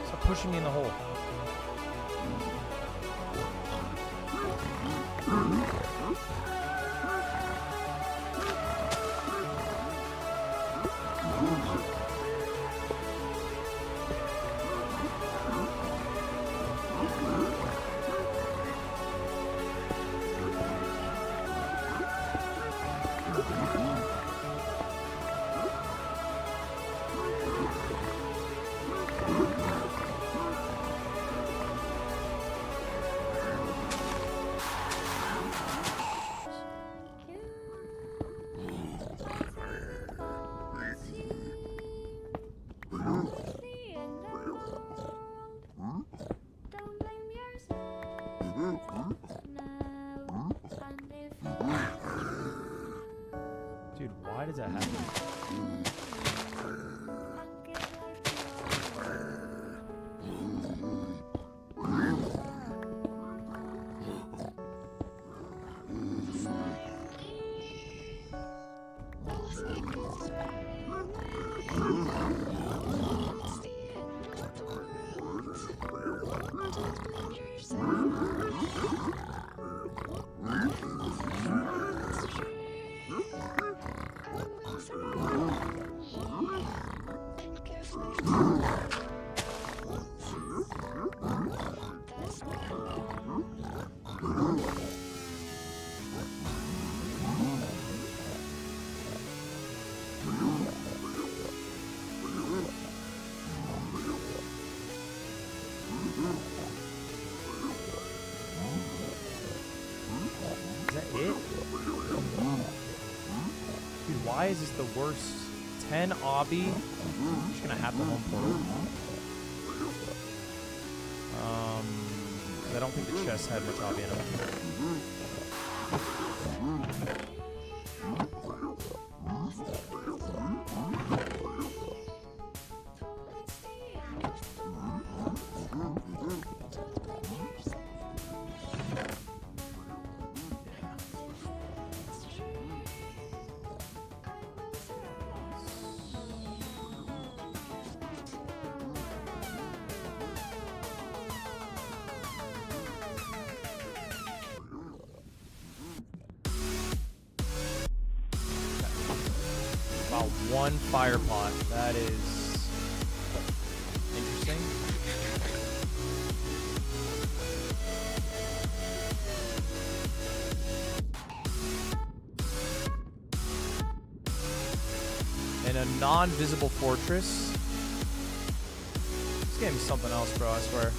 Stop pushing me in the hole. Dude, why does that happen? Is that it? Dude, why is this the worst? 10 obby. I'm just gonna have the home portal. 'Cause I don't think the chest had much obby in it. Wow, one fire pot. That is interesting. And a non-visible fortress. This game is something else, bro, I swear.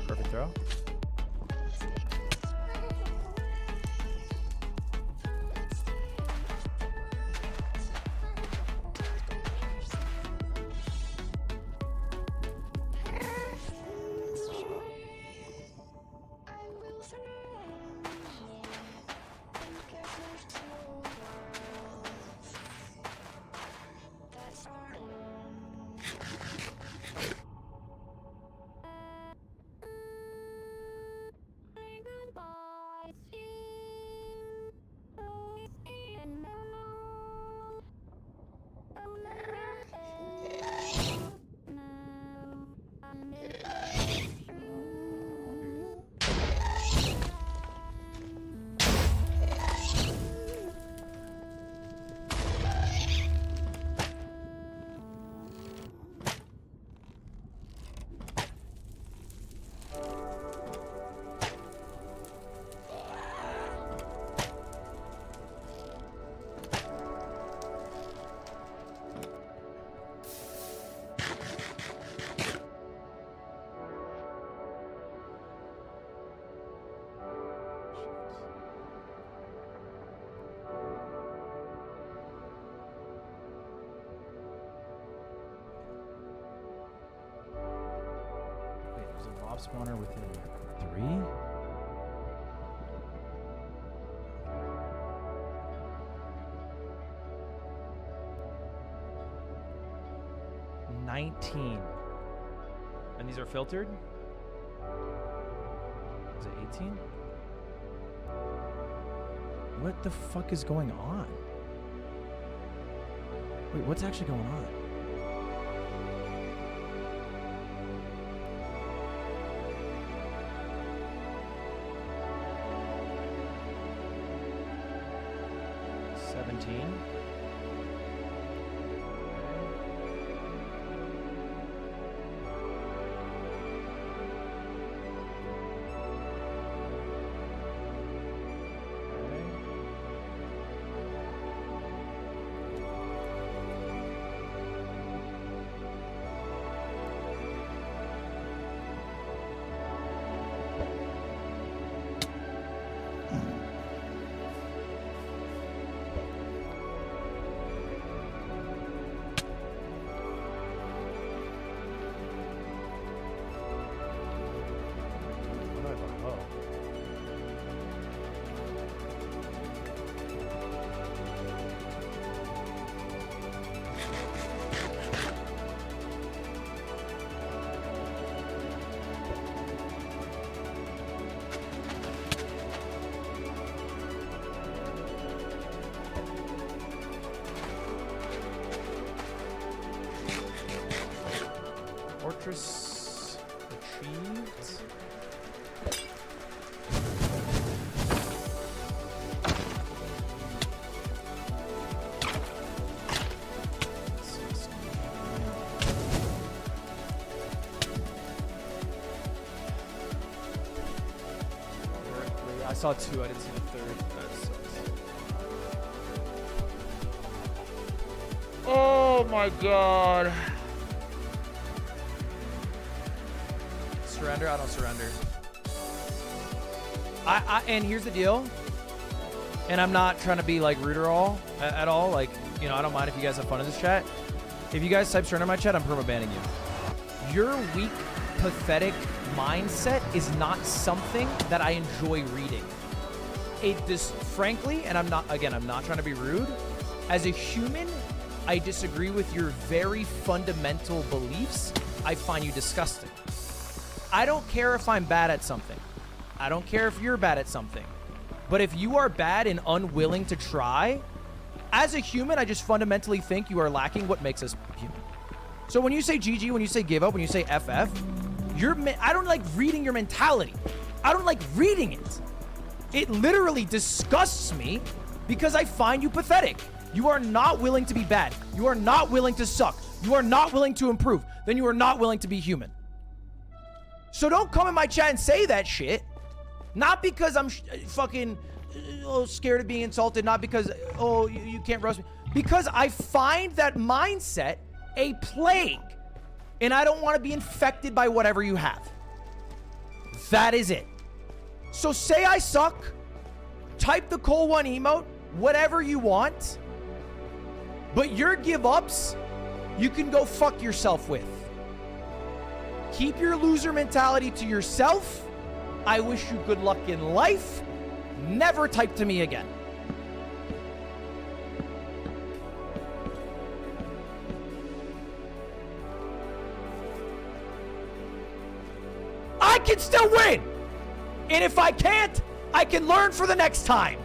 Perfect throw. spawner within 3? $19. And these are filtered? Is it 18? What the fuck is going on? Wait, what's actually going on? Fortress achieved. I saw 2, I didn't see the 3rd. That sucks. Oh my god. Surrender? I don't surrender. And here's the deal. And I'm not trying to be like rude at all. Like, you know, I don't mind if you guys have fun in this chat. If you guys type surrender in my chat, I'm perma-banning you. Your weak, pathetic mindset is not something that I enjoy reading. It just, frankly, and I'm not trying to be rude. As a human, I disagree with your very fundamental beliefs. I find you disgusting. I don't care if I'm bad at something. I don't care if you're bad at something. But if you are bad and unwilling to try, as a human, I just fundamentally think you are lacking what makes us human. So when you say GG, when you say give up, when you say FF, I don't like reading your mentality. I don't like reading it. It literally disgusts me because I find you pathetic. You are not willing to be bad. You are not willing to suck. You are not willing to improve. Then you are not willing to be human. So don't come in my chat and say that shit. Not because I'm fucking scared of being insulted. Not because, you can't roast me. Because I find that mindset a plague. And I don't want to be infected by whatever you have. That is it. So say I suck. Type the Cole 1 emote. Whatever you want. But your give-ups, you can go fuck yourself with. Keep your loser mentality to yourself. I wish you good luck in life. Never type to me again. I can still win. And if I can't, I can learn for the next time.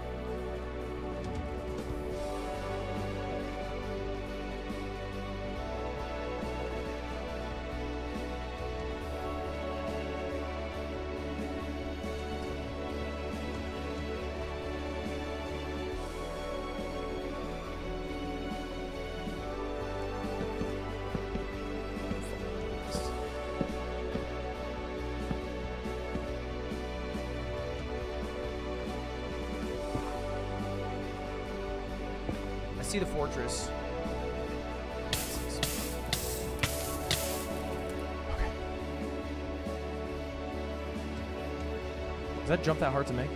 See the fortress. Okay. Does that jump that hard to make?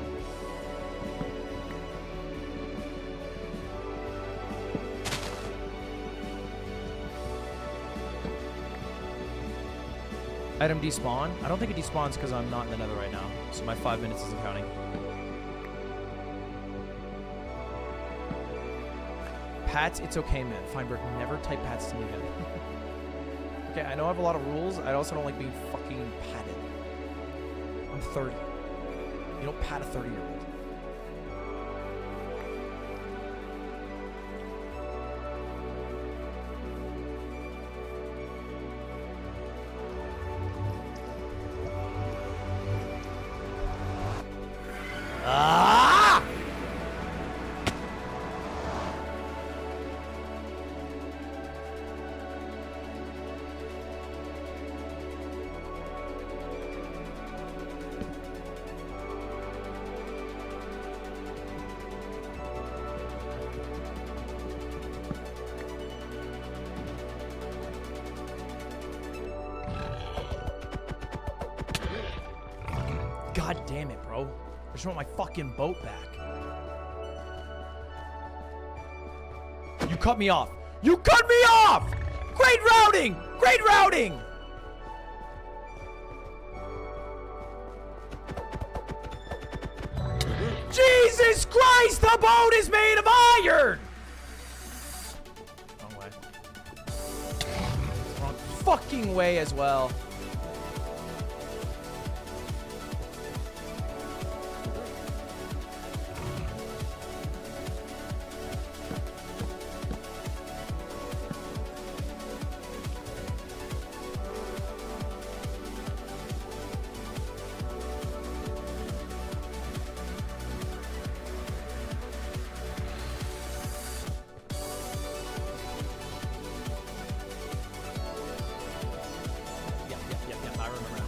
Item despawn? I don't think it despawns because I'm not in the nether right now. So my 5 minutes isn't counting. Pats, it's okay, man. Feinberg, never type pats to me again. Okay, I know I have a lot of rules. I also don't like being fucking patted. I'm 30. You don't pat a 30-year-old. Ah! God damn it, bro. I just want my fucking boat back. You cut me off. You cut me off! Great routing! Great routing! Jesus Christ! The boat is made of iron! Wrong way. Wrong fucking way as well. I remember now.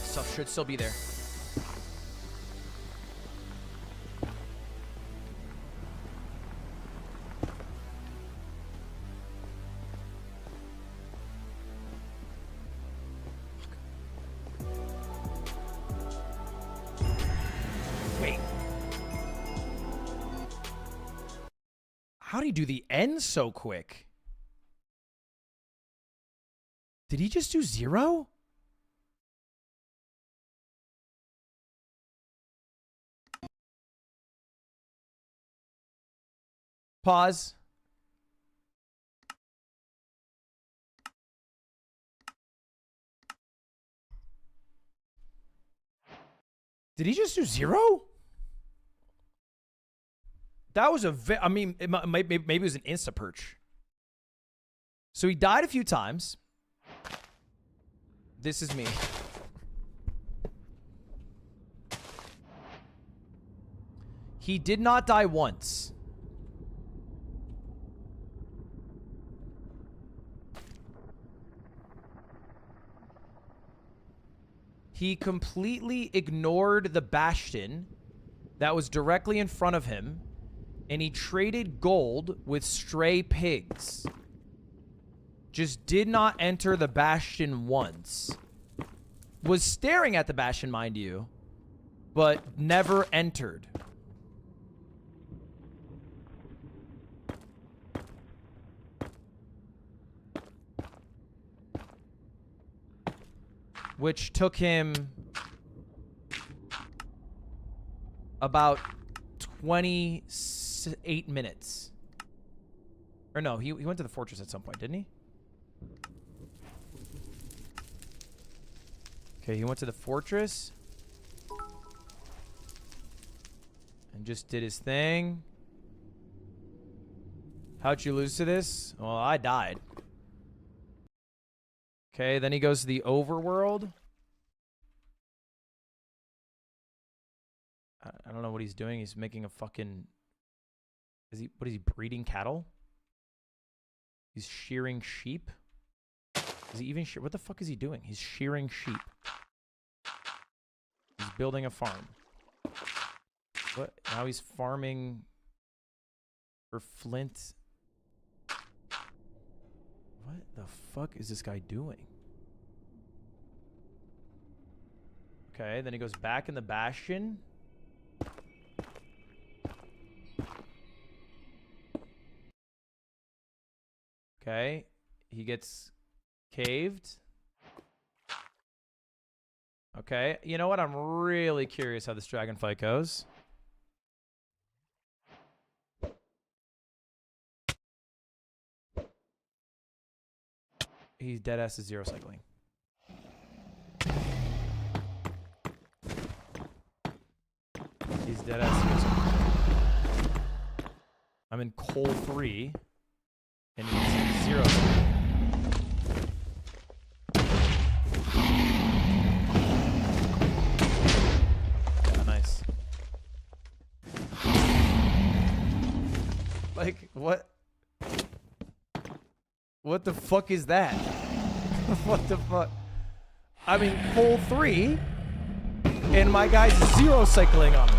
Stuff should still be there. Wait. How did he do the end so quick? Did he just do 0? Pause. Did he just do 0? That was a I mean, maybe it was an insta-perch. So he died a few times. This is me. He did not die once. He completely ignored the Bastion that was directly in front of him, and he traded gold with stray pigs. Just did not enter the Bastion once. Was staring at the Bastion, mind you, but never entered. Which took him about 28 minutes. Or no, he went to the fortress at some point, didn't he? Okay, he went to the fortress. And just did his thing. How'd you lose to this? Well, I died. Okay, then he goes to the overworld. I don't know what he's doing. He's making a fucking... What is he, breeding cattle? He's shearing sheep? Is he even what the fuck is he doing? He's shearing sheep. He's building a farm. What? Now he's farming for flint. What the fuck is this guy doing? Okay, then he goes back in the Bastion. Okay, he gets caved. Okay, you know what? I'm really curious how this dragon fight goes. He's dead ass to zero cycling. He's dead ass zero cycling. I'm in coal 3. And he's zero cycling. Yeah, nice. Like, what? What the fuck is that? What the fuck? I'm in coal 3, and my guy's zero cycling on me.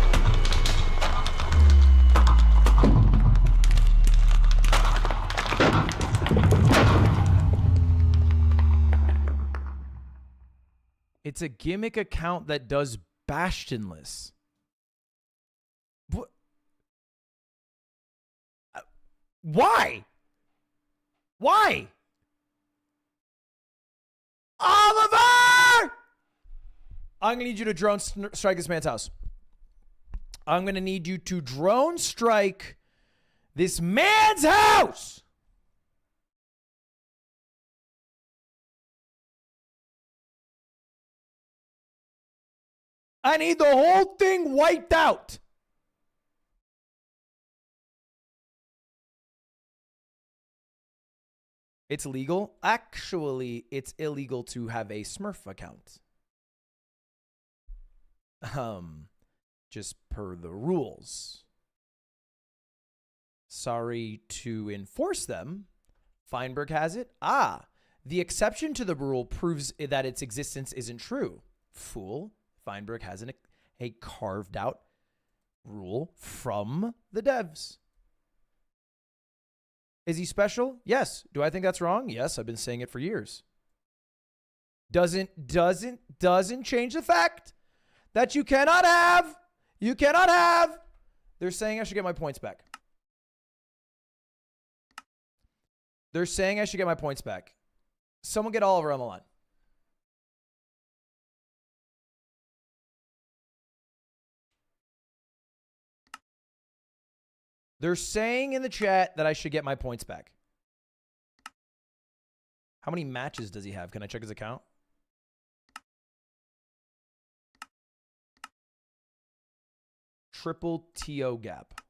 It's a gimmick account that does Bastionless. What? Why? Why? Oliver! I'm going to need you to drone strike this man's house. I'm going to need you to drone strike this man's house. I need the whole thing wiped out. It's legal. Actually, it's illegal to have a Smurf account. Just per the rules. Sorry to enforce them. Feinberg has it. The exception to the rule proves that its existence isn't true. Fool. Feinberg has a carved out rule from the devs. Is he special? Yes. Do I think that's wrong? Yes, I've been saying it for years. Doesn't change the fact that you cannot have. They're saying I should get my points back. They're saying I should get my points back. Someone get Oliver on the line. They're saying in the chat that I should get my points back. How many matches does he have? Can I check his account? Triple TO gap.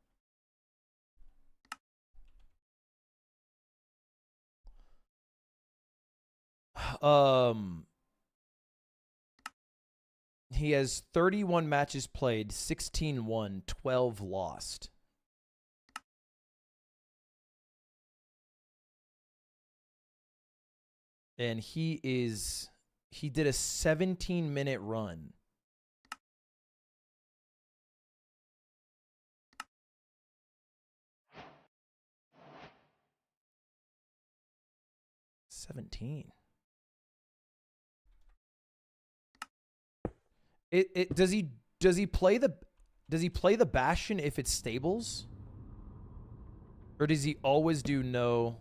He has 31 matches played, 16 won, 12 lost. And he did a 17-minute run. Does he play the Bastion if it's stables? Or does he always do no?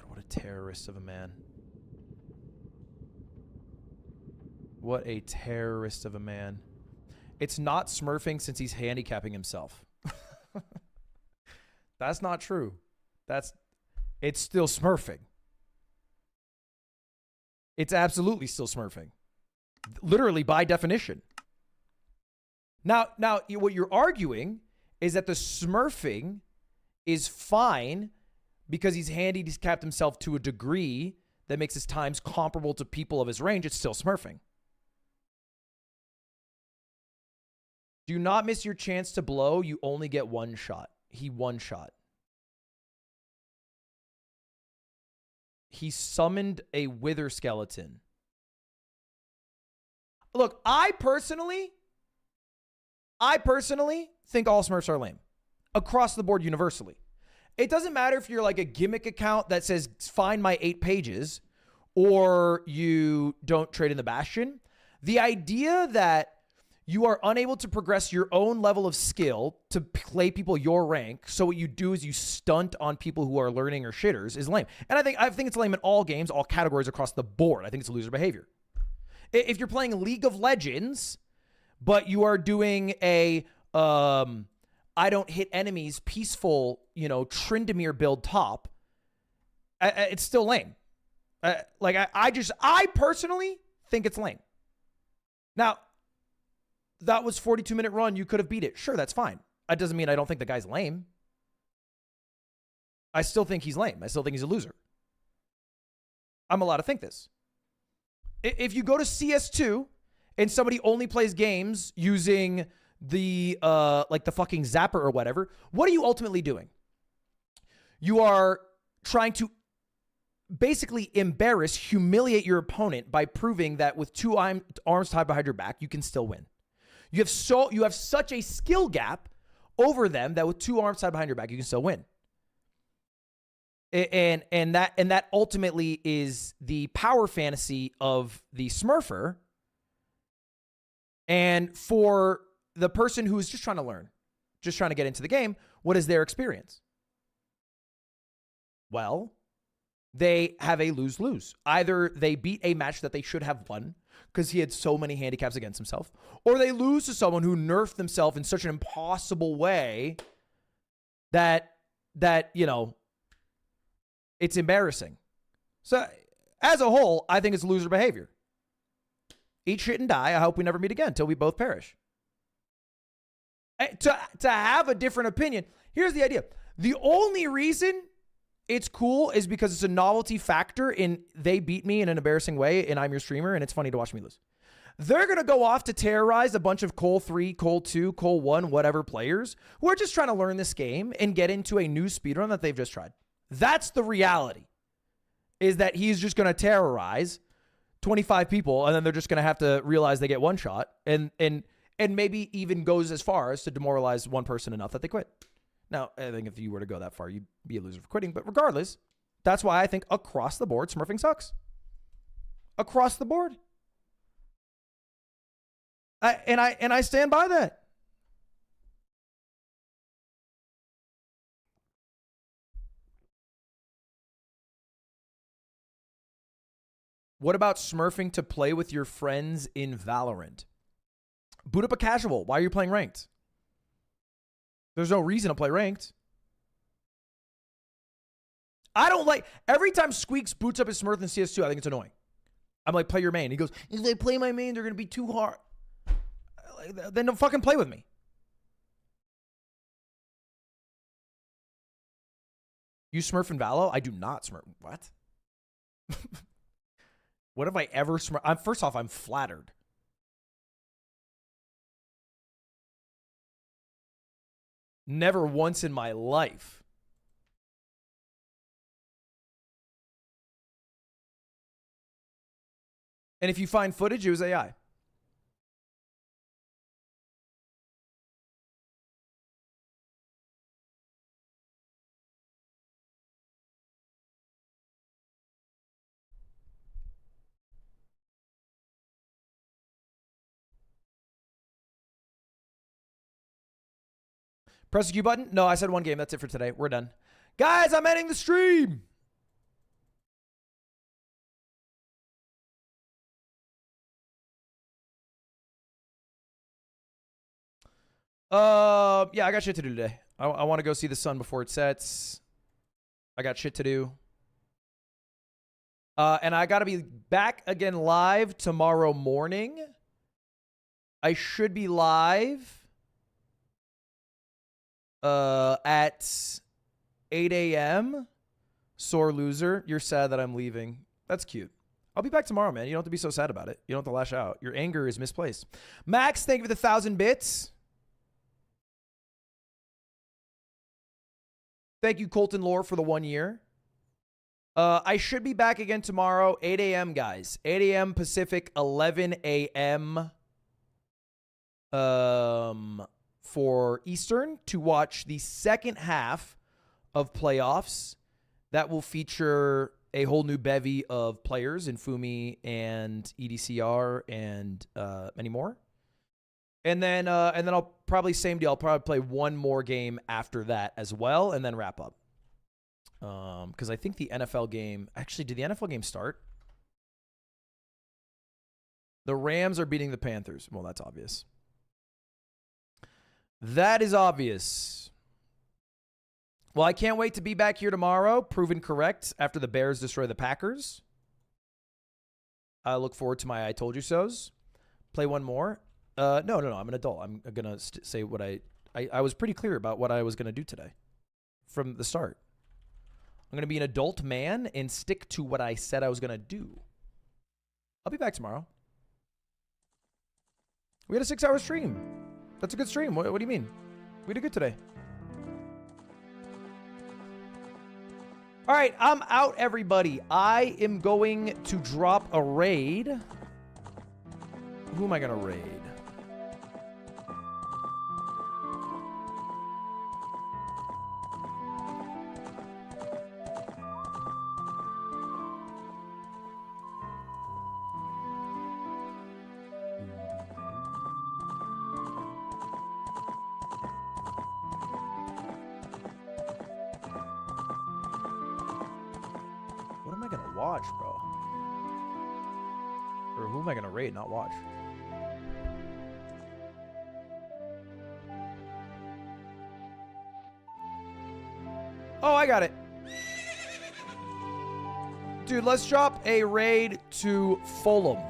What a terrorist of a man. What a terrorist of a man. It's not smurfing since he's handicapping himself. That's not true. It's still smurfing. It's absolutely still smurfing. Literally by definition. Now, what you're arguing is that the smurfing is fine because he's handicapped himself to a degree that makes his times comparable to people of his range. It's still smurfing. Do not miss your chance to blow. You only get one shot. He one shot. He summoned a wither skeleton. Look, I personally think all Smurfs are lame. across the board universally. It doesn't matter if you're like a gimmick account that says find my 8 pages or you don't trade in the Bastion. The idea that you are unable to progress your own level of skill to play people your rank, so what you do is you stunt on people who are learning or shitters is lame. And I think it's lame in all games, all categories across the board. I think it's loser behavior. If you're playing League of Legends, but you are doing a I don't hit enemies peaceful, Tryndamere build top, it's still lame. I personally think it's lame. Now, that was 42-minute run. You could have beat it. Sure, that's fine. That doesn't mean I don't think the guy's lame. I still think he's lame. I still think he's a loser. I'm allowed to think this. If you go to CS2 and somebody only plays games using the the fucking zapper or whatever, what are you ultimately doing? You are trying to basically embarrass, humiliate your opponent by proving that with 2 arms tied behind your back, you can still win. You have such a skill gap over them that with 2 arms tied behind your back, you can still win. And that ultimately is the power fantasy of the Smurfer. And for the person who is just trying to learn, just trying to get into the game, what is their experience? Well, they have a lose-lose. Either they beat a match that they should have won because he had so many handicaps against himself, or they lose to someone who nerfed themselves in such an impossible way that it's embarrassing. So, as a whole, I think it's loser behavior. Eat shit and die. I hope we never meet again until we both perish. To have a different opinion, here's the idea. The only reason it's cool is because it's a novelty factor in they beat me in an embarrassing way and I'm your streamer and it's funny to watch me lose. They're going to go off to terrorize a bunch of Cole 3, Cole 2, Cole 1, whatever players who are just trying to learn this game and get into a new speedrun that they've just tried. That's the reality, is that he's just going to terrorize 25 people and then they're just going to have to realize they get one shot and maybe even goes as far as to demoralize one person enough that they quit. Now, I think if you were to go that far, you'd be a loser for quitting. But regardless, that's why I think across the board, smurfing sucks. Across the board. I stand by that. What about smurfing to play with your friends in Valorant? Boot up a casual. Why are you playing ranked? There's no reason to play ranked. I don't like... Every time Squeaks boots up his Smurf in CS2, I think it's annoying. I'm like, play your main. He goes, if they play my main, they're going to be too hard. Then don't fucking play with me. You Smurf in Valo? I do not Smurf. What? What have I ever Smurf? First off, I'm flattered. Never once in my life. And if you find footage, it was AI. Press the Q button. No, I said one game. That's it for today. We're done. Guys, I'm ending the stream. Yeah, I got shit to do today. I want to go see the sun before it sets. I got shit to do. And I got to be back again live tomorrow morning. I should be live at 8 a.m. Sore loser. You're sad that I'm leaving. That's cute. I'll be back tomorrow, man. You don't have to be so sad about it. You don't have to lash out. Your anger is misplaced. Max, thank you for the 1,000 bits. Thank you, Colton Lore, for the 1 year. I should be back again tomorrow, 8 a.m., guys. 8 a.m. Pacific, 11 a.m. for Eastern to watch the second half of playoffs that will feature a whole new bevy of players in Fumi and EDCR and many more. And then I'll probably same deal. I'll probably play one more game after that as well, and then wrap up. Because I think the NFL game actually did the NFL game start? The Rams are beating the Panthers. Well, that's obvious. That is obvious. Well, I can't wait to be back here tomorrow, proven correct after the Bears destroy the Packers. I look forward to my I told you so's. Play one more. No, I'm an adult. I'm going to say what I was pretty clear about what I was going to do today from the start. I'm going to be an adult man and stick to what I said I was going to do. I'll be back tomorrow. We had a 6-hour stream. That's a good stream. What do you mean? We did good today. All right, I'm out, everybody. I am going to drop a raid. Who am I going to raid? What am I going to watch, bro? Or who am I going to raid, not watch? Oh, I got it. Dude, let's drop a raid to Fulham.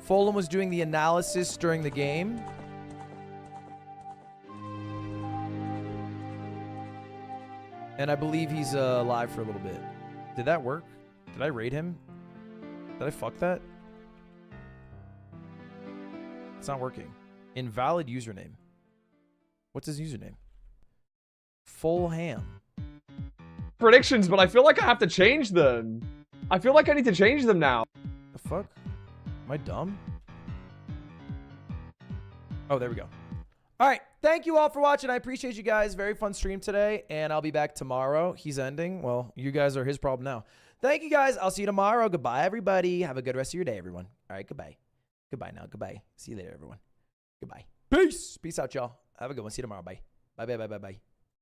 Fulham was doing the analysis during the game. And I believe he's live for a little bit. Did that work? Did I raid him? Did I fuck that? It's not working. Invalid username. What's his username? Full ham. Predictions, but I feel like I have to change them. I feel like I need to change them now. The fuck? Am I dumb? Oh, there we go. All right. Thank you all for watching. I appreciate you guys. Very fun stream today, and I'll be back tomorrow. He's ending. Well, you guys are his problem now. Thank you, guys. I'll see you tomorrow. Goodbye, everybody. Have a good rest of your day, everyone. All right, goodbye. Goodbye now. Goodbye. See you later, everyone. Goodbye. Peace. Peace out, y'all. Have a good one. See you tomorrow. Bye. Bye, bye, bye, bye, bye.